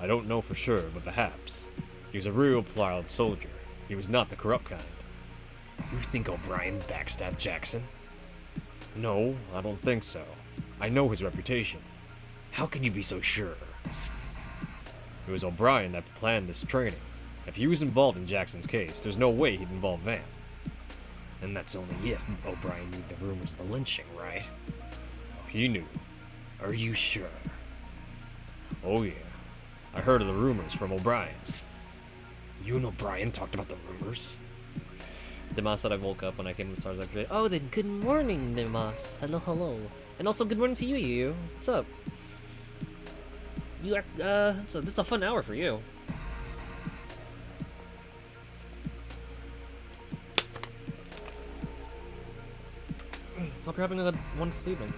I don't know for sure, but perhaps. He was a real proud soldier. He was not the corrupt kind. You think O'Brien backstabbed Jackson? No, I don't think so. I know his reputation. How can you be so sure? It was O'Brien that planned this training. If he was involved in Jackson's case, there's no way he'd involve Vamp. And that's only if O'Brien knew the rumors of the lynching, right? Oh, he knew. Are you sure? Oh yeah. I heard of the rumors from O'Brien. You and O'Brien talked about the rumors? Demas said I woke up when I came to the Stars After. Oh, then good morning, Demas. Hello, hello. And also good morning to you, Yu. What's up? You act, it's a fun hour for you. Hope you're having a wonderful evening.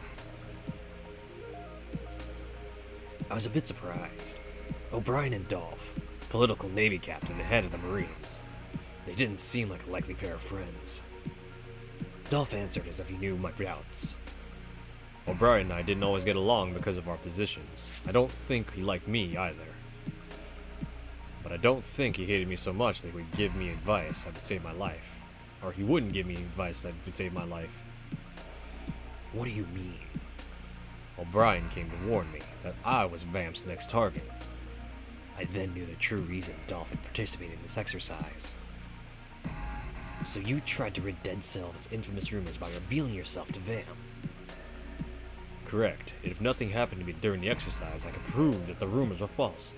I was a bit surprised. O'Brien and Dolph, political Navy captain and head of the Marines. They didn't seem like a likely pair of friends. Dolph answered as if he knew my doubts. O'Brien and I didn't always get along because of our positions. I don't think he liked me either. But I don't think he hated me so much that he would give me advice that would save my life. Or he wouldn't give me advice that would save my life. What do you mean? O'Brien came to warn me that I was Vamp's next target. I then knew the true reason Dolph had participated in this exercise. So you tried to rid Dead Cell of its infamous rumors by revealing yourself to Vamp. Correct. If nothing happened to me during the exercise, I could prove that the rumors were false.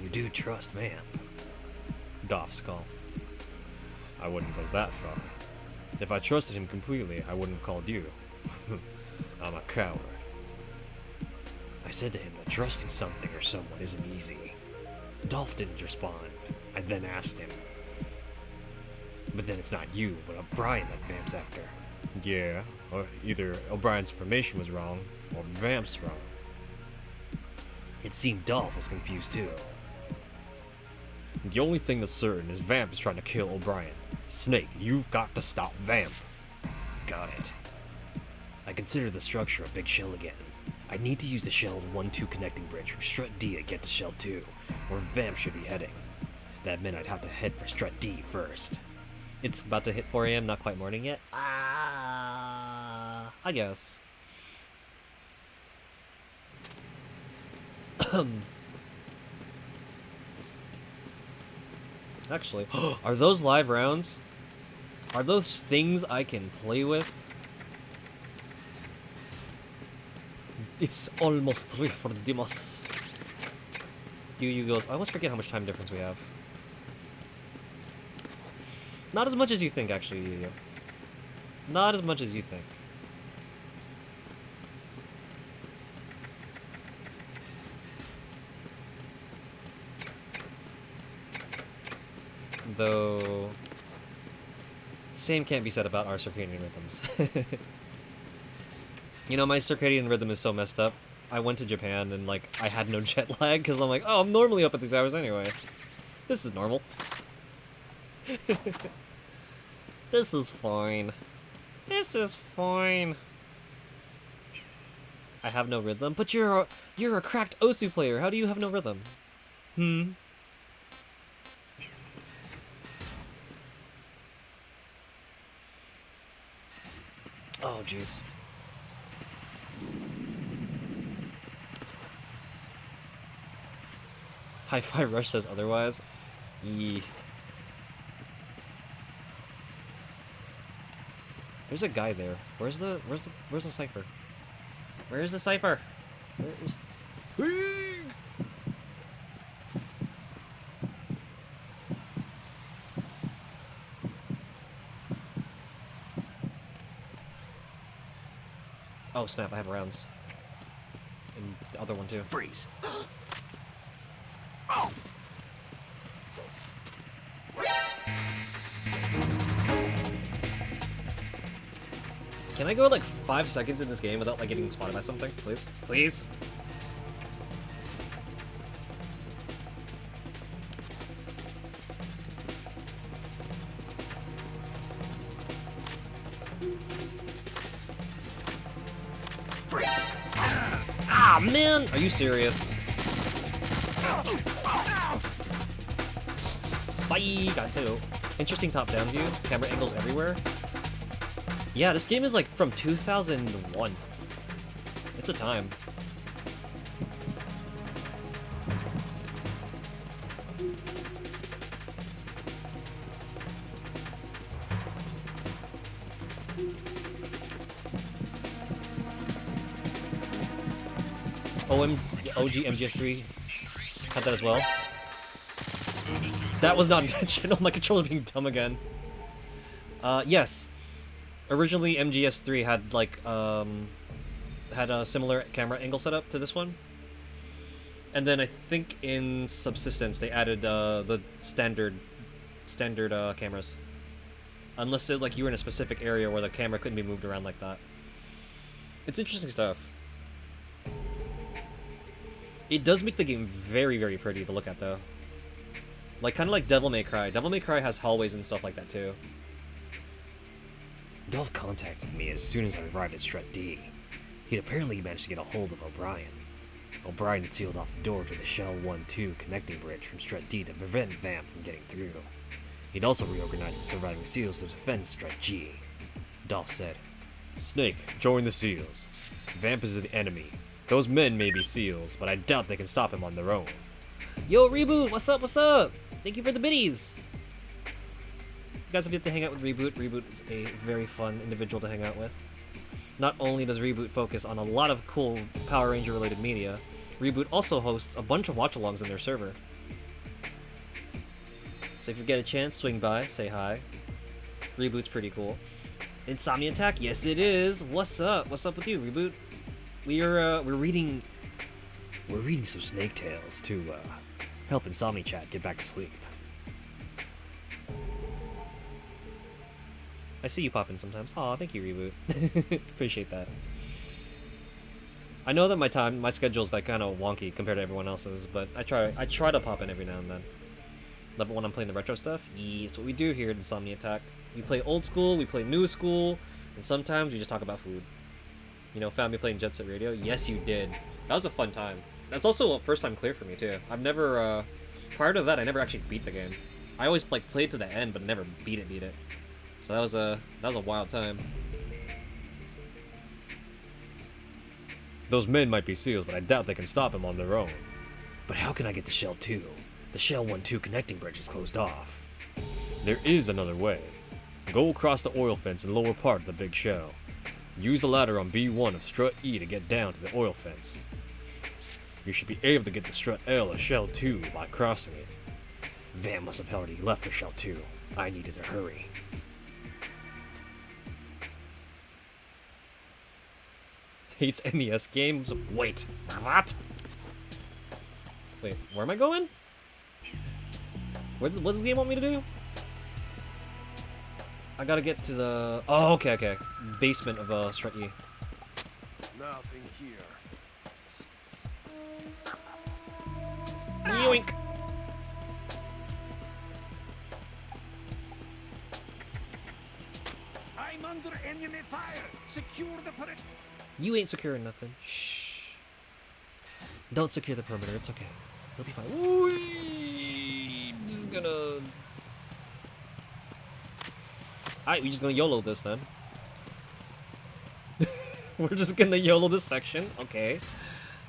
You do trust Vamp? Dolph scoffed. I wouldn't go that far. If I trusted him completely, I wouldn't have called you. I'm a coward. I said to him that trusting something or someone isn't easy. Dolph didn't respond. I then asked him. But then it's not you, but O'Brien that Vamp's after. Yeah, or either O'Brien's information was wrong, or Vamp's wrong. It seemed Dolph was confused too. The only thing that's certain is Vamp is trying to kill O'Brien. Snake, you've got to stop Vamp. Got it. I consider the structure a big shell again. I need to use the Shell 1-2 connecting bridge from Strut D to get to Shell 2, where Vamp should be heading. That meant I'd have to head for Strut D first. It's about to hit 4 AM, not quite morning yet. I guess. Actually, are those live rounds? Are those things I can play with? It's almost 3 for Dimas. Yu goes, I always forget how much time difference we have. Not as much as you think, actually, Yu. Not as much as you think. Though, same can't be said about our circadian rhythms. You know, my circadian rhythm is so messed up. I went to Japan and, like, I had no jet lag because I'm like, oh, I'm normally up at these hours anyway. This is normal. This is fine. This is fine. I have no rhythm, but you're a cracked Osu player. How do you have no rhythm? Hmm. Oh, jeez. Hi-Fi Rush says otherwise. Yee. There's a guy there. Where's the cipher? Where is the cipher? Where is... Oh snap, I have rounds. And the other one too. Freeze. Can I go like 5 seconds in this game without like getting spotted by something, please? Please? Freeze. Ah, man! Are you serious? Bye! Got two. Interesting top-down view. Camera angles everywhere. Yeah, this game is like from 2001. It's a time. OG MGS3 had that as well. That was not intentional. My controller being dumb again. Yes. Originally, MGS3 had like had a similar camera angle setup to this one, and then I think in Subsistence they added the standard cameras, unless it, like you were in a specific area where the camera couldn't be moved around like that. It's interesting stuff. It does make the game very, very pretty to look at though. Like kind of like Devil May Cry. Devil May Cry has hallways and stuff like that too. Dolph contacted me as soon as I arrived at Strut D. He'd apparently managed to get a hold of O'Brien. O'Brien had sealed off the door to the Shell 1-2 connecting bridge from Strut D to prevent Vamp from getting through. He'd also reorganized the surviving SEALs to defend Strut G. Dolph said, Snake, join the SEALs. Vamp is the enemy. Those men may be SEALs, but I doubt they can stop him on their own. Yo, Reboot, what's up, what's up? Thank you for the biddies. You guys have yet to hang out with Reboot. Reboot is a very fun individual to hang out with. Not only does Reboot focus on a lot of cool Power Ranger related media, Reboot also hosts a bunch of watch-alongs in their server. So if you get a chance, swing by, say hi. Reboot's pretty cool. Insomni-Attack, yes it is. What's up? What's up with you, Reboot? We're reading some Snake Tales to help Insomni-Chat get back to sleep. I see you pop in sometimes. Aw, thank you, Reboot. Appreciate that. I know that my schedule's like kind of wonky compared to everyone else's, but I try to pop in every now and then. Love it when I'm playing the retro stuff. Yeah, it's what we do here at Insomni-Attack. We play old school, we play new school, and sometimes we just talk about food. You know, found me playing Jet Set Radio? Yes, you did. That was a fun time. That's also a first time clear for me, too. I've never, prior to that, I never actually beat the game. I always, like, played to the end, but never beat it. So that was a wild time. Those men might be SEALs, but I doubt they can stop him on their own. But how can I get to Shell 2? The Shell 1-2 connecting bridge is closed off. There is another way. Go across the oil fence in the lower part of the big shell. Use the ladder on B1 of Strut E to get down to the oil fence. You should be able to get to Strut L of Shell 2 by crossing it. Van must have already left for Shell 2. I needed to hurry. Hates NES games. Wait, what? Wait, where am I going? What does this game want me to do? I gotta get to the... Oh, okay. Basement of Strut E. Nothing here. Yoink. I'm under enemy fire. Secure the perimeter. You ain't securing nothing. Shh. Don't secure the perimeter. It's okay. He'll be fine. Ooh, just gonna. Alright, we're just gonna YOLO this then. We're just gonna YOLO this section. Okay.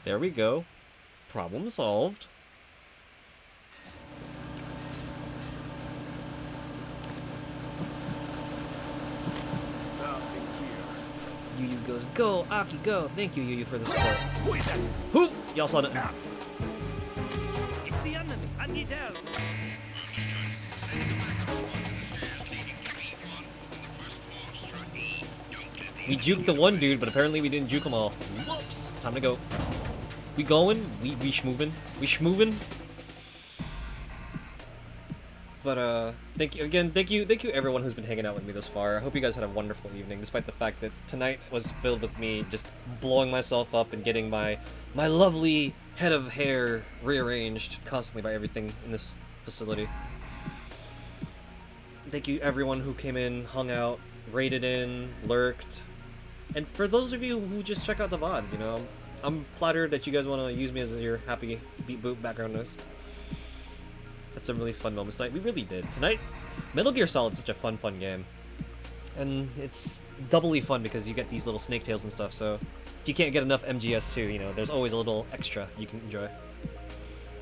There we go. Problem solved. Yu goes, go, Aki, go. Thank you, Yu, for the support. Whoop! Y'all saw it. It's the enemy. I need help. We juked the one dude, but apparently we didn't juke them all. Whoops! Time to go. We going? We schmovin'? We schmovin'? But thank you again. Thank you everyone who's been hanging out with me this far. I hope you guys had a wonderful evening, despite the fact that tonight was filled with me just blowing myself up and getting my lovely head of hair rearranged constantly by everything in this facility. Thank you everyone who came in, hung out, raided in, lurked, and for those of you who just check out the VODs, you know, I'm flattered that you guys want to use me as your happy beat boop background noise. Had some really fun moments tonight. We really did. Tonight, Metal Gear Solid's such a fun game. And it's doubly fun because you get these little snake tails and stuff, so if you can't get enough MGS2, you know, there's always a little extra you can enjoy.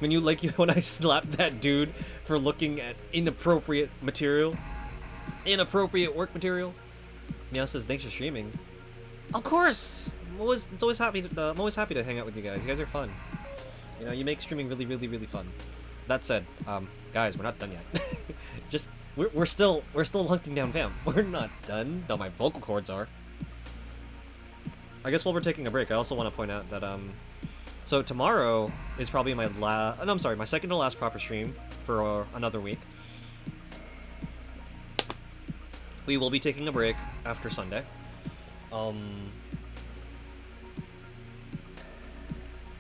When I slapped that dude for looking at inappropriate material, inappropriate work material, Meow says, thanks for streaming. Of course! I'm always happy to hang out with you guys. You guys are fun. You know, you make streaming really, really, really fun. That said, guys, we're not done yet. we're still hunting down Vamp. We're not done. No, my vocal cords are. I guess while we're taking a break, I also want to point out that so tomorrow is probably my my second to last proper stream for another week. We will be taking a break after Sunday.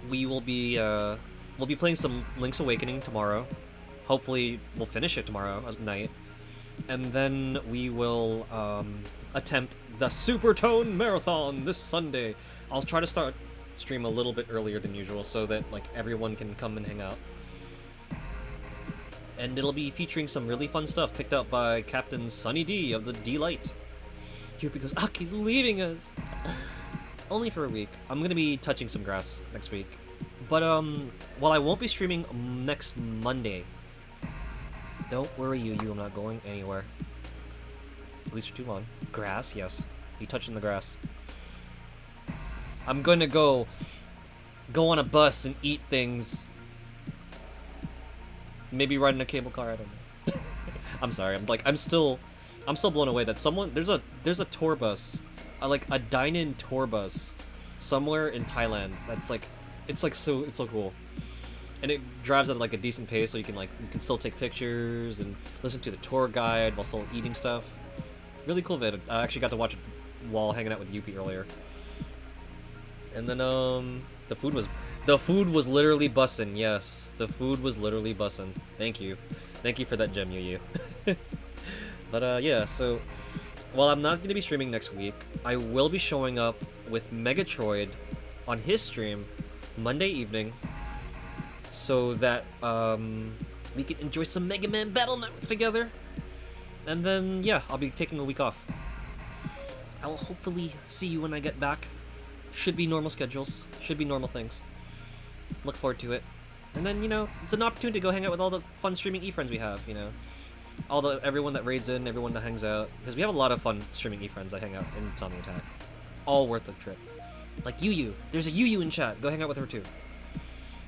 We'll be playing some Link's Awakening tomorrow. Hopefully, we'll finish it tomorrow night. And then we will attempt the Super Tone Marathon this Sunday. I'll try to start stream a little bit earlier than usual so that like everyone can come and hang out. And it'll be featuring some really fun stuff picked up by Captain Sunny D of the D-Light. Here because Aki's leaving us! Only for a week. I'm gonna be touching some grass next week. But, while I won't be streaming next Monday, don't worry, Yu, I'm not going anywhere. At least for too long. Grass, yes. You touching the grass. I'm gonna go on a bus and eat things. Maybe ride in a cable car, I don't know. I'm sorry, I'm still blown away that there's a tour bus, like a dine-in tour bus somewhere in Thailand that's like, it's so cool, and it drives at like a decent pace, so you can still take pictures and listen to the tour guide while still eating stuff. Really cool vid. I actually got to watch it while hanging out with Yuppie earlier. And then the food was literally bussin'. Yes, the food was literally bussin'. Thank you for that gem, Yu. But yeah, so while I'm not gonna be streaming next week, I will be showing up with Megatroid on his stream Monday evening, so that we can enjoy some Mega Man Battle Network together. And then yeah, I'll be taking a week off. I will hopefully see you when I get back. Should be normal schedules, should be normal things. Look forward to it. And then, you know, it's an opportunity to go hang out with all the fun streaming e-friends we have, you know. Everyone that raids in, everyone that hangs out, because we have a lot of fun streaming e-friends that hang out in Insomni-Attack. All worth the trip. Like Yu. There's a Yu in chat. Go hang out with her too.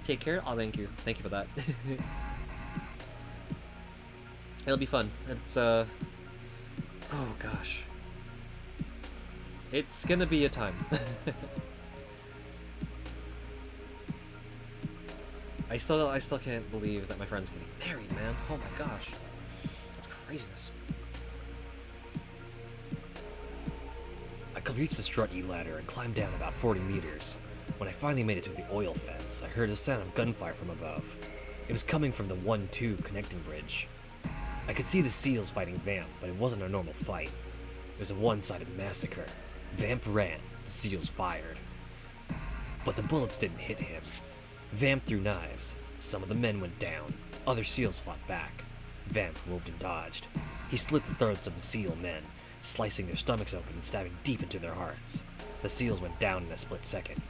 Take care. Oh, thank you. Thank you for that. It'll be fun. It's oh gosh. It's gonna be a time. I still can't believe that my friend's getting married, man. Oh my gosh. That's craziness. I reached the strut E ladder and climbed down about 40 meters. When I finally made it to the oil fence, I heard a sound of gunfire from above. It was coming from the 1-2 connecting bridge. I could see the SEALs fighting Vamp, but it wasn't a normal fight. It was a one-sided massacre. Vamp ran, the SEALs fired. But the bullets didn't hit him. Vamp threw knives. Some of the men went down. Other SEALs fought back. Vamp moved and dodged. He slit the throats of the SEAL men, slicing their stomachs open and stabbing deep into their hearts. The SEALs went down in a split second.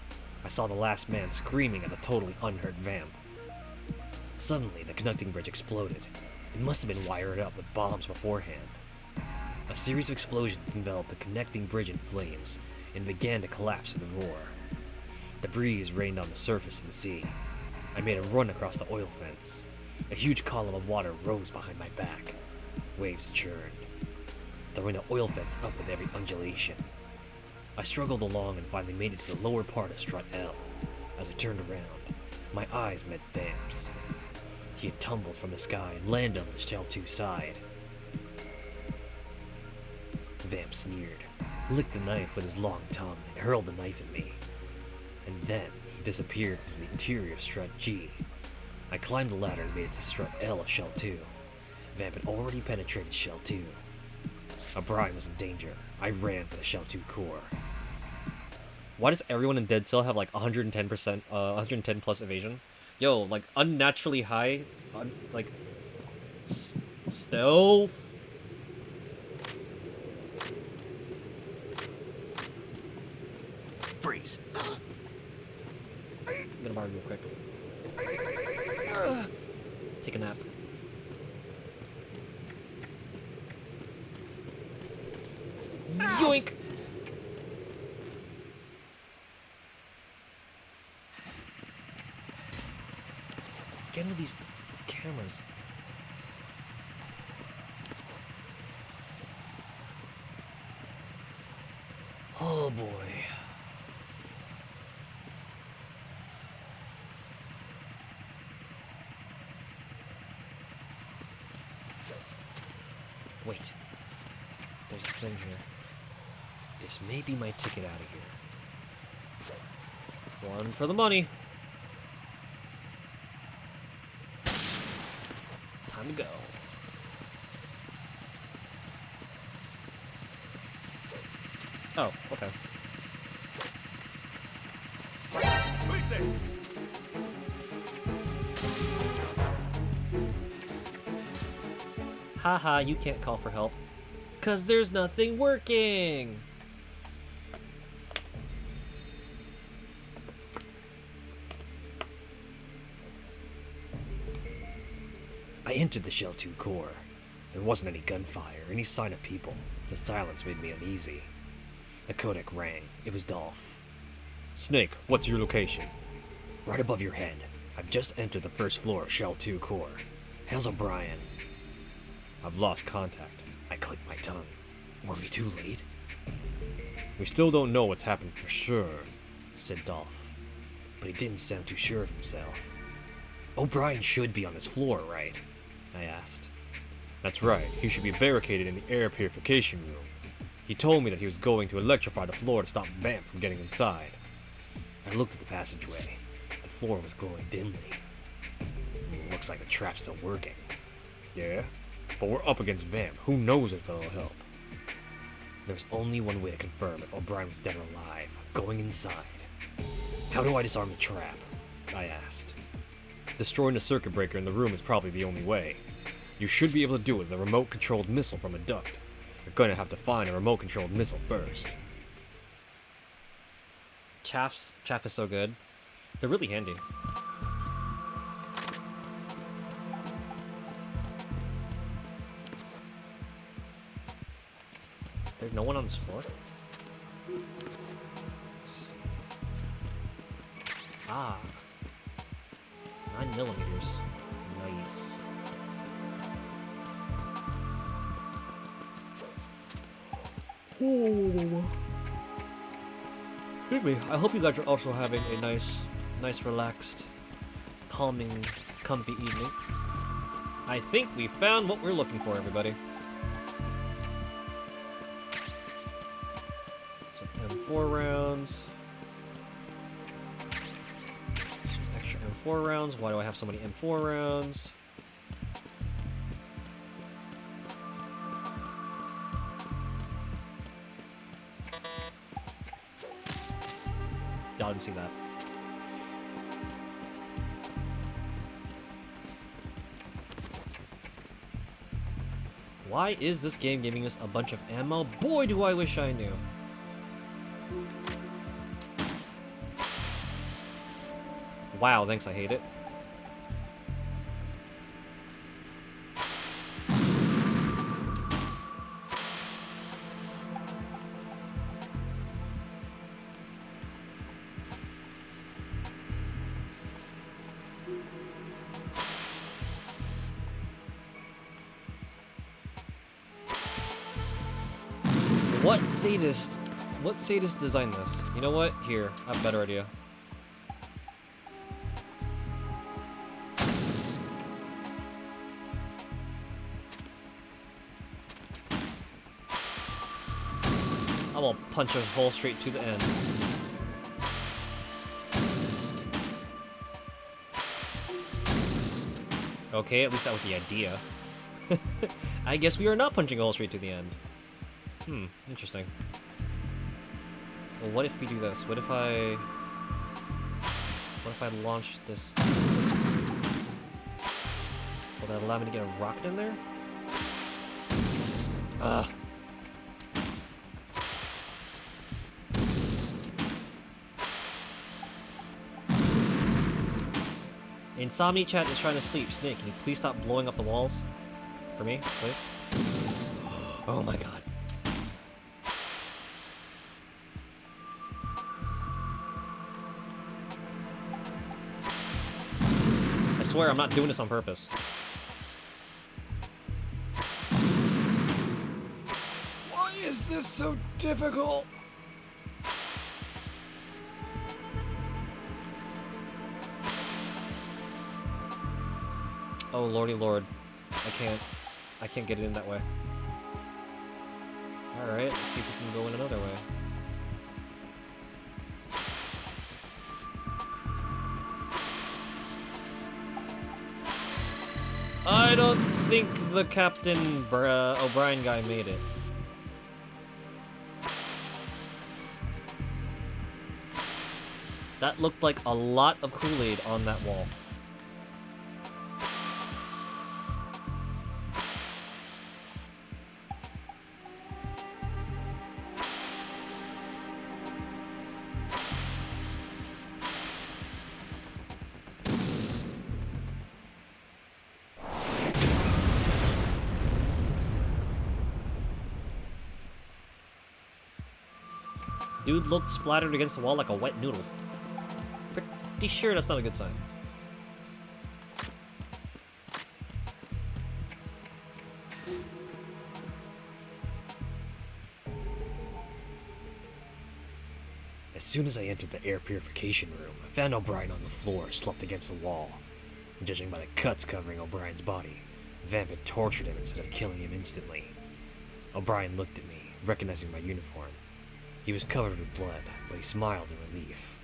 I saw the last man screaming at the totally unhurt Vamp. Suddenly, the connecting bridge exploded. It must have been wired up with bombs beforehand. A series of explosions enveloped the connecting bridge in flames and began to collapse with a roar. The breeze rained on the surface of the sea. I made a run across the oil fence. A huge column of water rose behind my back. Waves churned, throwing the oil fence up with every undulation. I struggled along and finally made it to the lower part of Strut L. As I turned around, my eyes met Vamp's. He had tumbled from the sky and landed on the Shell 2 side. Vamp sneered, licked the knife with his long tongue, and hurled the knife at me. And then he disappeared into the interior of Strut G. I climbed the ladder and made it to Strut L of Shell 2. Vamp had already penetrated Shell 2. O'Brien was in danger. I ran for the Shell 2 core. Why does everyone in Dead Cell have like 110%, 110 plus evasion? Yo, like unnaturally high, stealth. Freeze. I'm gonna borrow real quick. Take a nap. Yoink! Get into these cameras. Oh boy. Wait. There's a thing here. This may be my ticket out of here. One for the money. Time to go. Oh, okay. Haha, you can't call for help. 'Cause there's nothing working! I entered the Shell 2 core. There wasn't any gunfire, any sign of people. The silence made me uneasy. The codec rang. It was Dolph. Snake, what's your location? Right above your head. I've just entered the first floor of Shell 2 core. How's O'Brien? I've lost contact. I clicked my tongue. Were we too late? We still don't know what's happened for sure, said Dolph. But he didn't sound too sure of himself. O'Brien should be on this floor, right? I asked. That's right. He should be barricaded in the air purification room. He told me that he was going to electrify the floor to stop Vamp from getting inside. I looked at the passageway. The floor was glowing dimly. Looks like the trap's still working. Yeah? But we're up against Vamp. Who knows if it'll help? There's only one way to confirm if O'Brien was dead or alive. Going inside. How do I disarm the trap? I asked. Destroying the circuit breaker in the room is probably the only way. You should be able to do it with a remote-controlled missile from a duct. You're gonna have to find a remote-controlled missile first. Chaff is so good. They're really handy. There's no one on this floor? Ah. 9mm. Nice. Ooh. Excuse me. I hope you guys are also having a nice, relaxed, calming, comfy evening. I think we found what we're looking for, everybody. M4 rounds. Some extra M4 rounds. Why do I have so many M4 rounds? Y'all didn't see that. Why is this game giving us a bunch of ammo? Boy, do I wish I knew. Wow, thanks, I hate it. What sadist designed this? You know what? Here, I have a better idea. I'm gonna punch a hole straight to the end. Okay, at least that was the idea. I guess we are not punching a hole straight to the end. Interesting. Well, what if we do this? What if I launch this? Will that allow me to get a rocket in there? Insomni-Chat is trying to sleep. Snake, can you please stop blowing up the walls? For me, please? Oh my god. I swear I'm not doing this on purpose. Why is this so difficult? Oh lordy lord. I can't get it in that way. Alright, let's see if we can go in another way. I don't think the Captain O'Brien guy made it. That looked like a lot of Kool-Aid on that wall. Dude looked splattered against the wall like a wet noodle. Pretty sure that's not a good sign. As soon as I entered the air purification room, I found O'Brien on the floor, slumped against a wall. Judging by the cuts covering O'Brien's body, Vamp had tortured him instead of killing him instantly. O'Brien looked at me, recognizing my uniform. He was covered with blood, but he smiled in relief.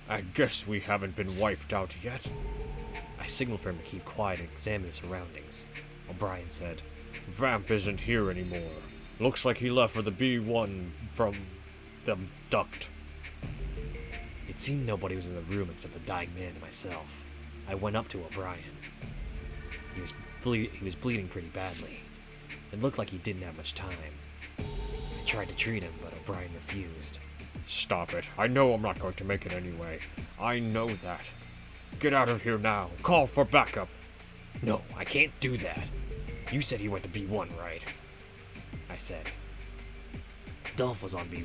I guess we haven't been wiped out yet. I signaled for him to keep quiet and examine his surroundings. O'Brien said, Vamp isn't here anymore. Looks like he left for the B1 from the duct. It seemed nobody was in the room except the dying man and myself. I went up to O'Brien. He was bleeding pretty badly. It looked like he didn't have much time. I tried to treat him, but O'Brien refused. Stop it. I know I'm not going to make it anyway. I know that. Get out of here now. Call for backup. No, I can't do that. You said he went to B1, right? I said. Dolph was on B1.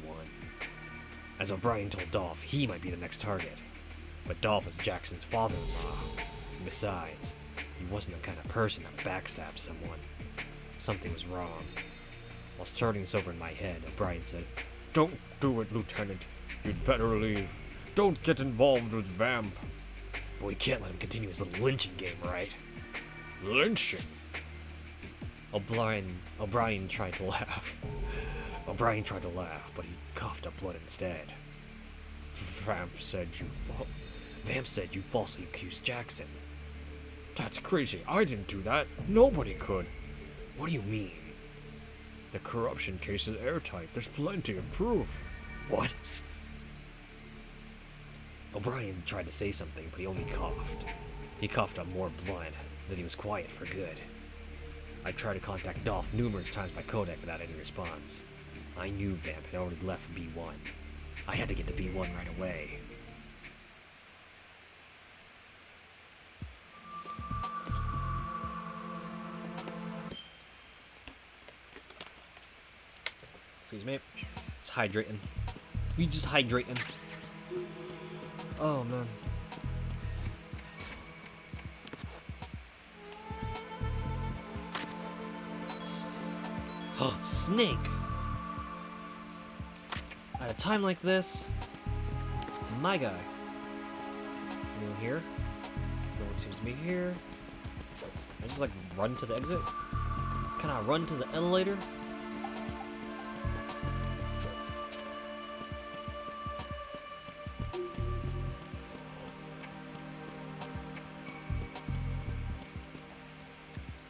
As O'Brien told Dolph, he might be the next target. But Dolph is Jackson's father-in-law. Besides, he wasn't the kind of person that would backstab someone. Something was wrong. While starting this over in my head, O'Brien said, Don't do it, Lieutenant. You'd better leave. Don't get involved with Vamp. But we can't let him continue his little lynching game, right? Lynching? O'Brien tried to laugh. O'Brien tried to laugh, but he coughed up blood instead. Vamp said you falsely accused Jackson. That's crazy. I didn't do that. Nobody could. What do you mean? The corruption case is airtight. There's plenty of proof. What? O'Brien tried to say something, but he only coughed. He coughed up more blood, then he was quiet for good. I tried to contact Dolph numerous times by codec without any response. I knew Vamp had already left for B1. I had to get to B1 right away. Excuse me. Just hydrating. We just hydrating. Oh man. Oh, Snake! At a time like this, my guy. Anyone here? No one seems to be here. I just like run to the exit? Can I run to the elevator?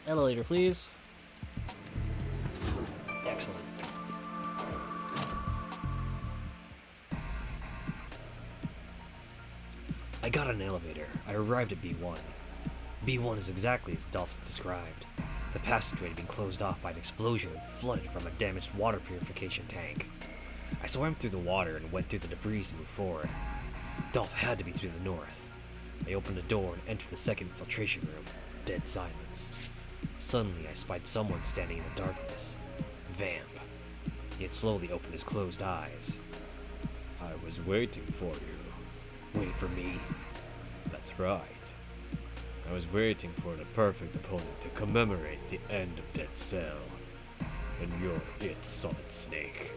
Elevator, please. Excellent. I got on an elevator. I arrived at B1. B1 is exactly as Dolph described. The passageway had been closed off by an explosion and flooded from a damaged water purification tank. I swam through the water and went through the debris to move forward. Dolph had to be through the north. I opened the door and entered the second filtration room. Dead silence. Suddenly, I spied someone standing in the darkness. Vamp. He had slowly opened his closed eyes. I was waiting for you. Waiting for me? That's right. I was waiting for the perfect opponent to commemorate the end of Dead Cell. And you're it, Solid Snake.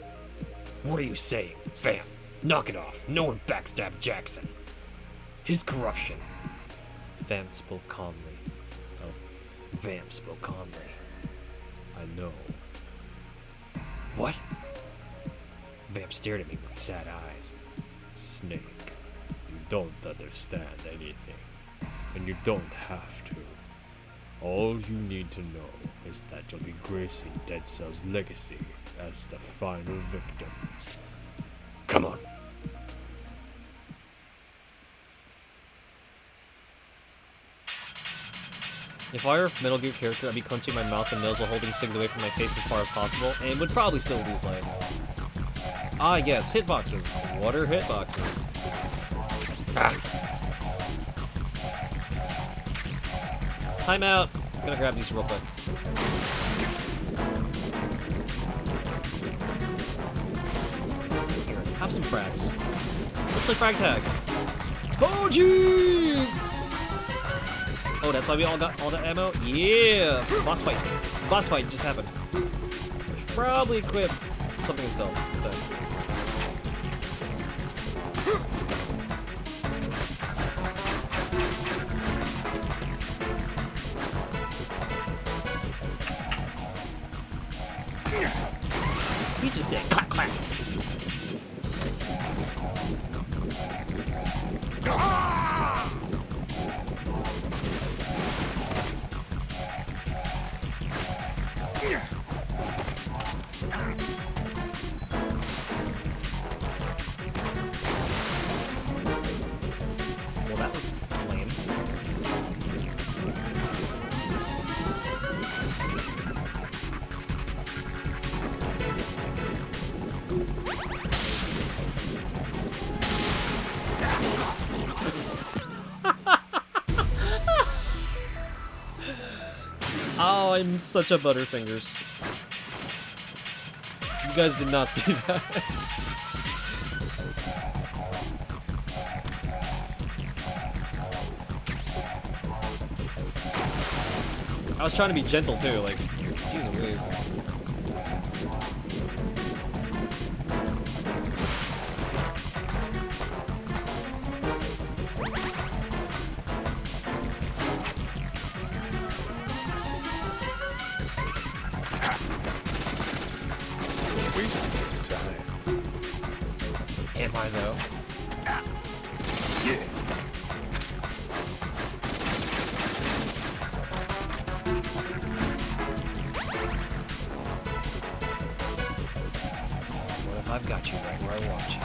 What are you saying? Vamp, knock it off. No one backstabbed Jackson. His corruption. Vamp spoke calmly. Vamp spoke calmly. I know. What? Vamp stared at me with sad eyes. Snake, you don't understand anything. And you don't have to. All you need to know is that you'll be gracing Dead Cell's legacy as the final victim. Come on. If I were a Metal Gear character, I'd be clenching my mouth and nose while holding SIGs away from my face as far as possible, and would probably still lose life. Ah, yes, hitboxes. What are hitboxes? Ah. Time out. I'm gonna grab these real quick. Here, have some frags. Let's play frag tag. Oh, jeez! Oh, that's why we all got all the ammo? Yeah! Boss fight. Boss fight just happened. Probably equip something else instead. He just said clack clack. Well, that was lame. Oh, I'm such a Butterfingers. You guys did not see that. I was trying to be gentle too, like, jeez Louise. am I though? Yeah. What if I've got you right where I want you?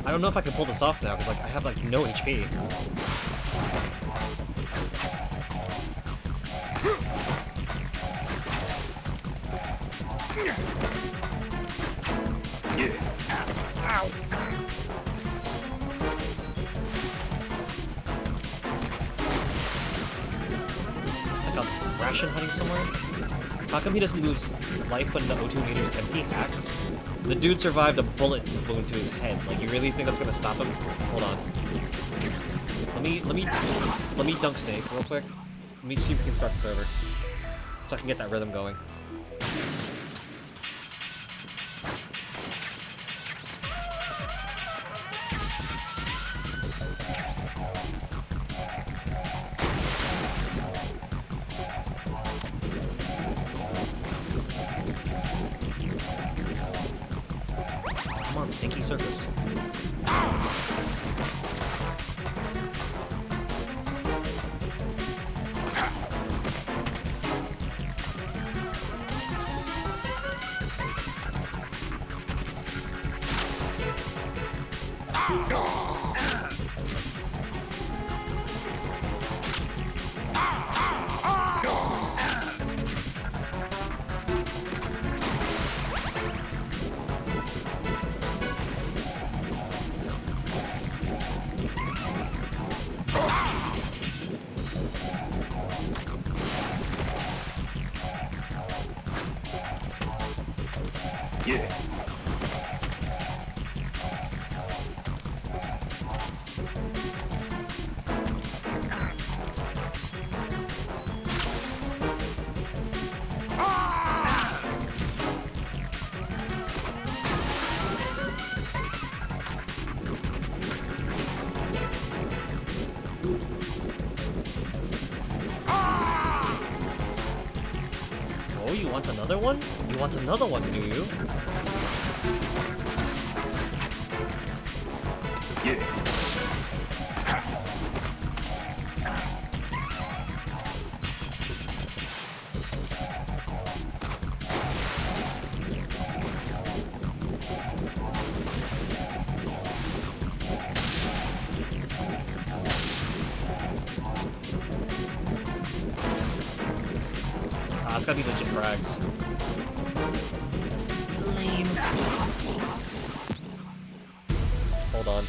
I don't know if I can pull this off now, because like I have like no HP. Ow. Like a ration hiding somewhere? How come he doesn't lose life when the O2 meter's empty? Hacks? The dude survived a bullet wound to his head. Like, you really think that's gonna stop him? Hold on. Let me dunk Snake real quick. Let me see if we can start the server, so I can get that rhythm going. Come on, Stinky Circus. Yeah. Oh, you want another one? You want another one, do you? Yeah. Ah, it's gotta be legit frags. Lame. Hold on.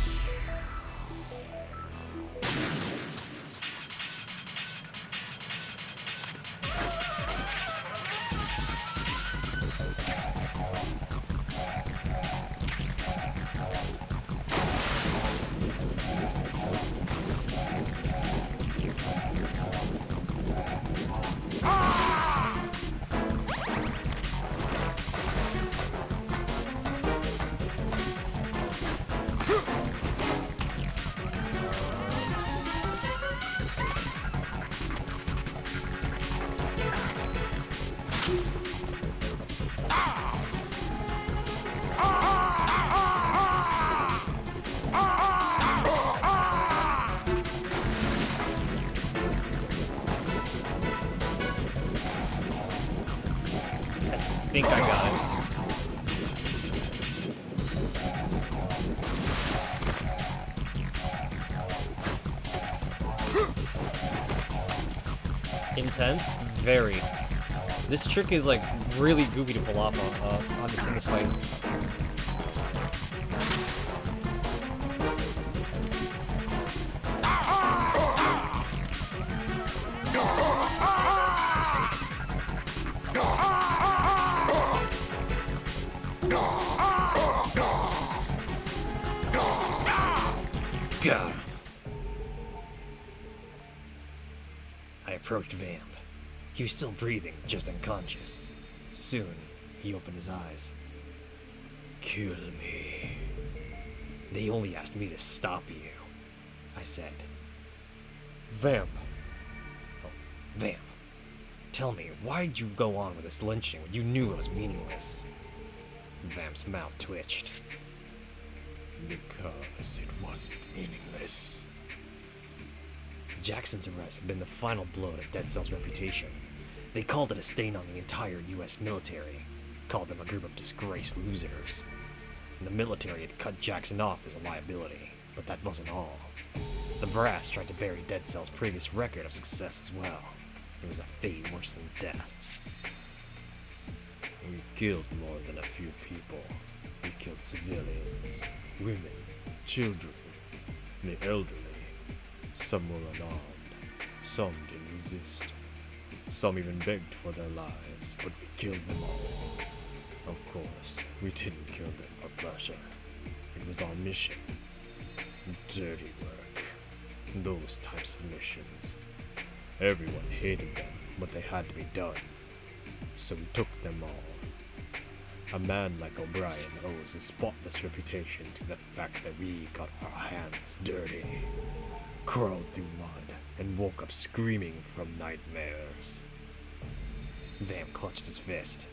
intense? Very. This trick is like really goofy to pull off in this fight. God. I approached Vamp. He was still breathing, just unconscious. Soon, he opened his eyes. Kill me. They only asked me to stop you, I said. Vamp. Oh, Vamp. Tell me, why did you go on with this lynching when you knew it was meaningless? Vamp's mouth twitched. Because it wasn't meaningless. Jackson's arrest had been the final blow to Dead Cell's reputation. They called it a stain on the entire US military, called them a group of disgraced losers. And the military had cut Jackson off as a liability, but that wasn't all. The brass tried to bury Dead Cell's previous record of success as well. It was a fate worse than death. We killed more than a few people. We killed civilians, women, children, the elderly. Some were unarmed, some didn't resist. Some even begged for their lives, but we killed them all. Of course, we didn't kill them for pleasure. It was our mission. Dirty work. Those types of missions. Everyone hated them, but they had to be done. So we took them all. A man like O'Brien owes a spotless reputation to the fact that we got our hands dirty, crawled through mud, and woke up screaming from nightmares. Vamp clutched his fist.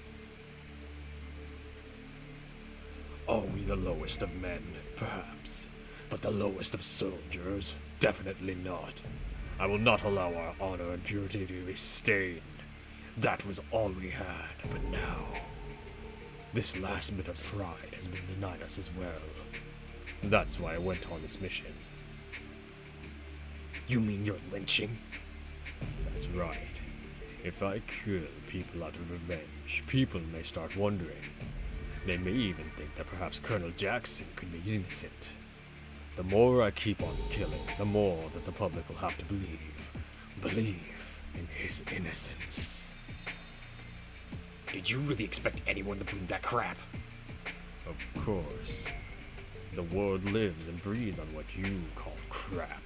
Are we the lowest of men? Perhaps. But the lowest of soldiers? Definitely not. I will not allow our honor and purity to be stained. That was all we had, but now, this last bit of pride has been denied us as well. That's why I went on this mission. You mean you're lynching? That's right. If I kill people out of revenge, people may start wondering. They may even think that perhaps Colonel Jackson could be innocent. The more I keep on killing, the more that the public will have to believe in his innocence. Did you really expect anyone to believe that crap? Of course. The world lives and breathes on what you call crap,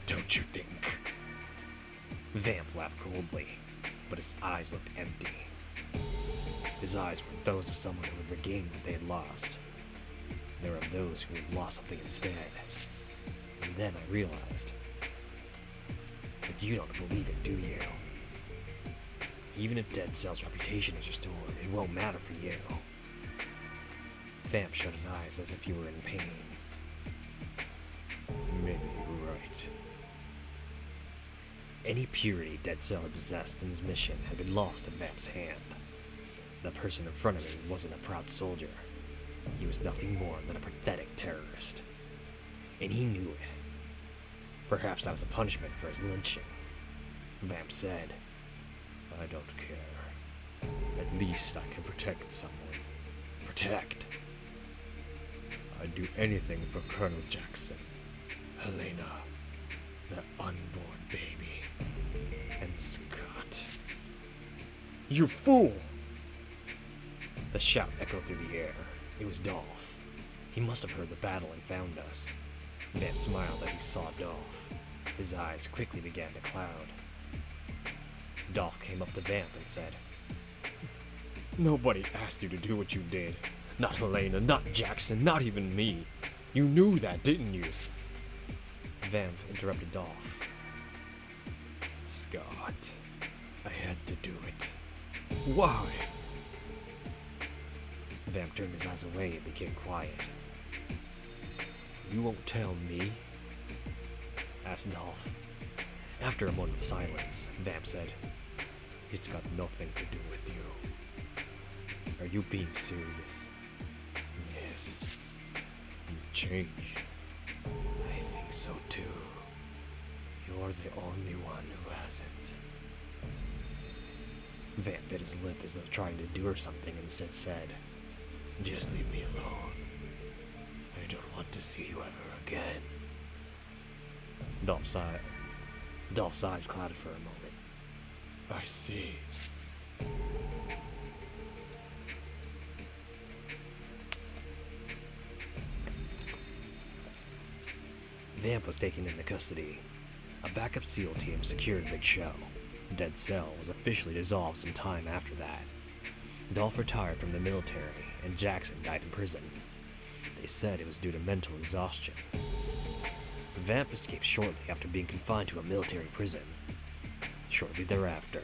don't you think? Vamp laughed coldly, but his eyes looked empty. His eyes were those of someone who had regained what they had lost. They were of those who had lost something instead. And then I realized that you don't believe it, do you? Even if Dead Cell's reputation is restored, it won't matter for you. Vamp shut his eyes as if he were in pain. Maybe you're right. Any purity Dead Cell had possessed in his mission had been lost in Vamp's hand. The person in front of me wasn't a proud soldier. He was nothing more than a pathetic terrorist. And he knew it. Perhaps that was a punishment for his lynching. Vamp said, I don't care. At least I can protect someone. Protect? I'd do anything for Colonel Jackson, Helena, the unborn baby, and Scott. You fool! The shout echoed through the air. It was Dolph. He must have heard the battle and found us. Vamp smiled as he saw Dolph. His eyes quickly began to cloud. Dolph came up to Vamp and said, Nobody asked you to do what you did. Not Helena, not Jackson, not even me. You knew that, didn't you? Vamp interrupted Dolph. Scott, I had to do it. Why? Vamp turned his eyes away and became quiet. You won't tell me? Asked Dolph. After a moment of silence, Vamp said, It's got nothing to do with you. Are you being serious? Yes. You've changed. I think so too. You're the only one who hasn't. Vamp bit his lip as though trying to do her something and instead said, "Just leave me alone. I don't want to see you ever again." Dolph's eyes clouded for a moment. I see. Vamp was taken into custody. A backup SEAL team secured Big Show. Dead Cell was officially dissolved some time after that. Dolph retired from the military, and Jackson died in prison. They said it was due to mental exhaustion. Vamp escaped shortly after being confined to a military prison. Shortly thereafter,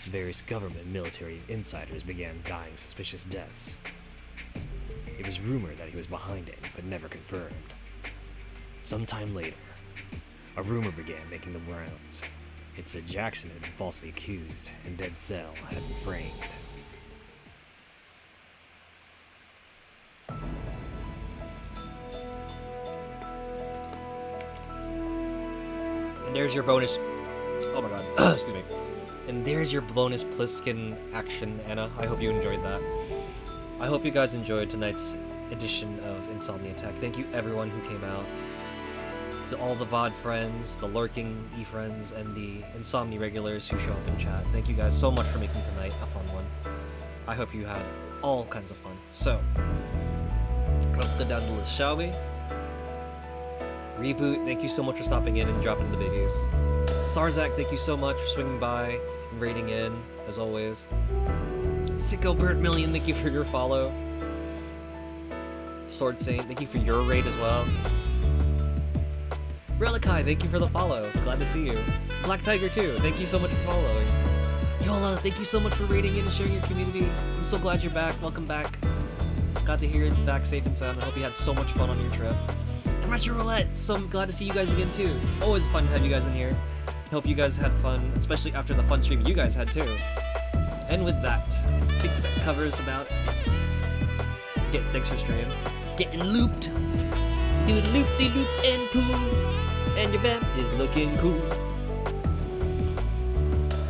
various government and military insiders began dying suspicious deaths. It was rumored that he was behind it, but never confirmed. Sometime later, a rumor began making the rounds. It said Jackson had been falsely accused, and Dead Cell had been framed. And there's your bonus. Oh my god. Excuse me. And there's your bonus Pliskin action, Anna. I hope you enjoyed that. I hope you guys enjoyed tonight's edition of Insomni-Attack. Thank you everyone who came out. To all the VOD friends, the lurking E-friends, and the Insomni regulars who show up in chat. Thank you guys so much for making tonight a fun one. I hope you had all kinds of fun. So, let's go down the list, shall we? Reboot, thank you so much for stopping in and dropping the biggies. Sarzak, thank you so much for swinging by and raiding in, as always. Sicko Bird Million, thank you for your follow. Sword Saint, thank you for your raid as well. Relikai, thank you for the follow. Glad to see you. Black Tiger too, thank you so much for following. Yola, thank you so much for raiding in and sharing your community. I'm so glad you're back. Welcome back. Glad to hear you back safe and sound. I hope you had so much fun on your trip. And Retro Roulette, so I'm glad to see you guys again too. It's always fun to have you guys in here. Hope you guys had fun, especially after the fun stream you guys had too. And with that, I think that covers about it. Thanks for stream. Getting looped. Do loop-de-loop and poo. And your vamp is looking cool.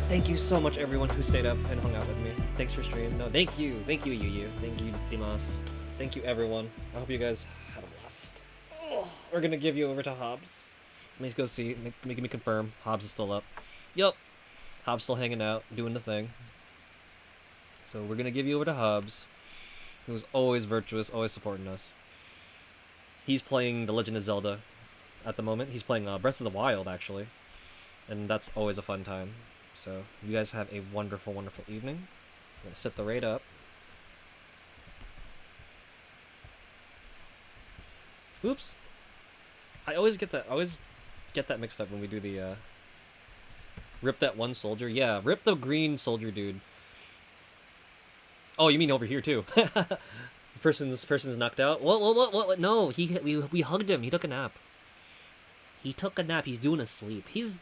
Thank you so much everyone who stayed up and hung out with me. Thanks for streaming. No, thank you, Yu. Thank you, Dimas. Thank you everyone. I hope you guys had a blast. Oh, we're gonna give you over to Hobbs. Let me go see, make me confirm. Hobbs is still up. Yup. Hobbs still hanging out, doing the thing. So we're gonna give you over to Hobbs, who's always virtuous, always supporting us. He's playing The Legend of Zelda at the moment. He's playing Breath of the Wild, actually. And that's always a fun time. So, you guys have a wonderful, wonderful evening. I'm going to set the raid up. Oops. I always get that mixed up when we do the, rip that one soldier. Yeah, rip the green soldier dude. Oh, you mean over here, too. Person's knocked out. What? No, we hugged him. He took a nap. He took a nap. He's doing a sleep. He's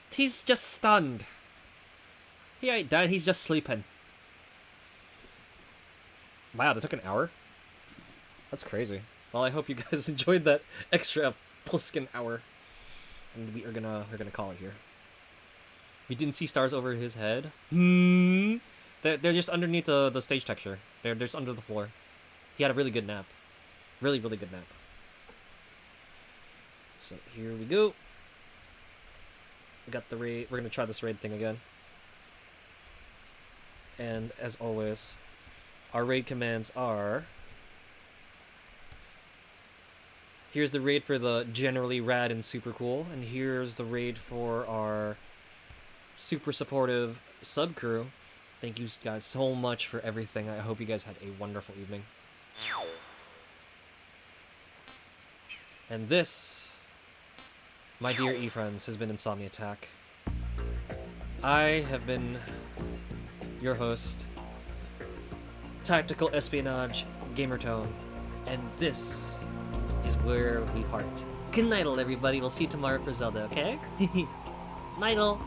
just stunned. He ain't dead. He's just sleeping. Wow, that took an hour. That's crazy. Well, I hope you guys enjoyed that extra Pliskin hour. And we're gonna call it here. We didn't see stars over his head. They're just underneath the stage texture. They're just under the floor. He had a really good nap. Really, really good nap. So here we go. We got the raid. We're gonna try this raid thing again. And as always, our raid commands are... Here's the raid for the generally rad and super cool, and here's the raid for our super supportive sub crew. Thank you guys so much for everything. I hope you guys had a wonderful evening. And this, my dear e-friends, has been Insomni-Attack. I have been your host, Tactical Espionage Gamertone, and this is where we part. Good night, everybody. We'll see you tomorrow for Zelda, okay? Night-all.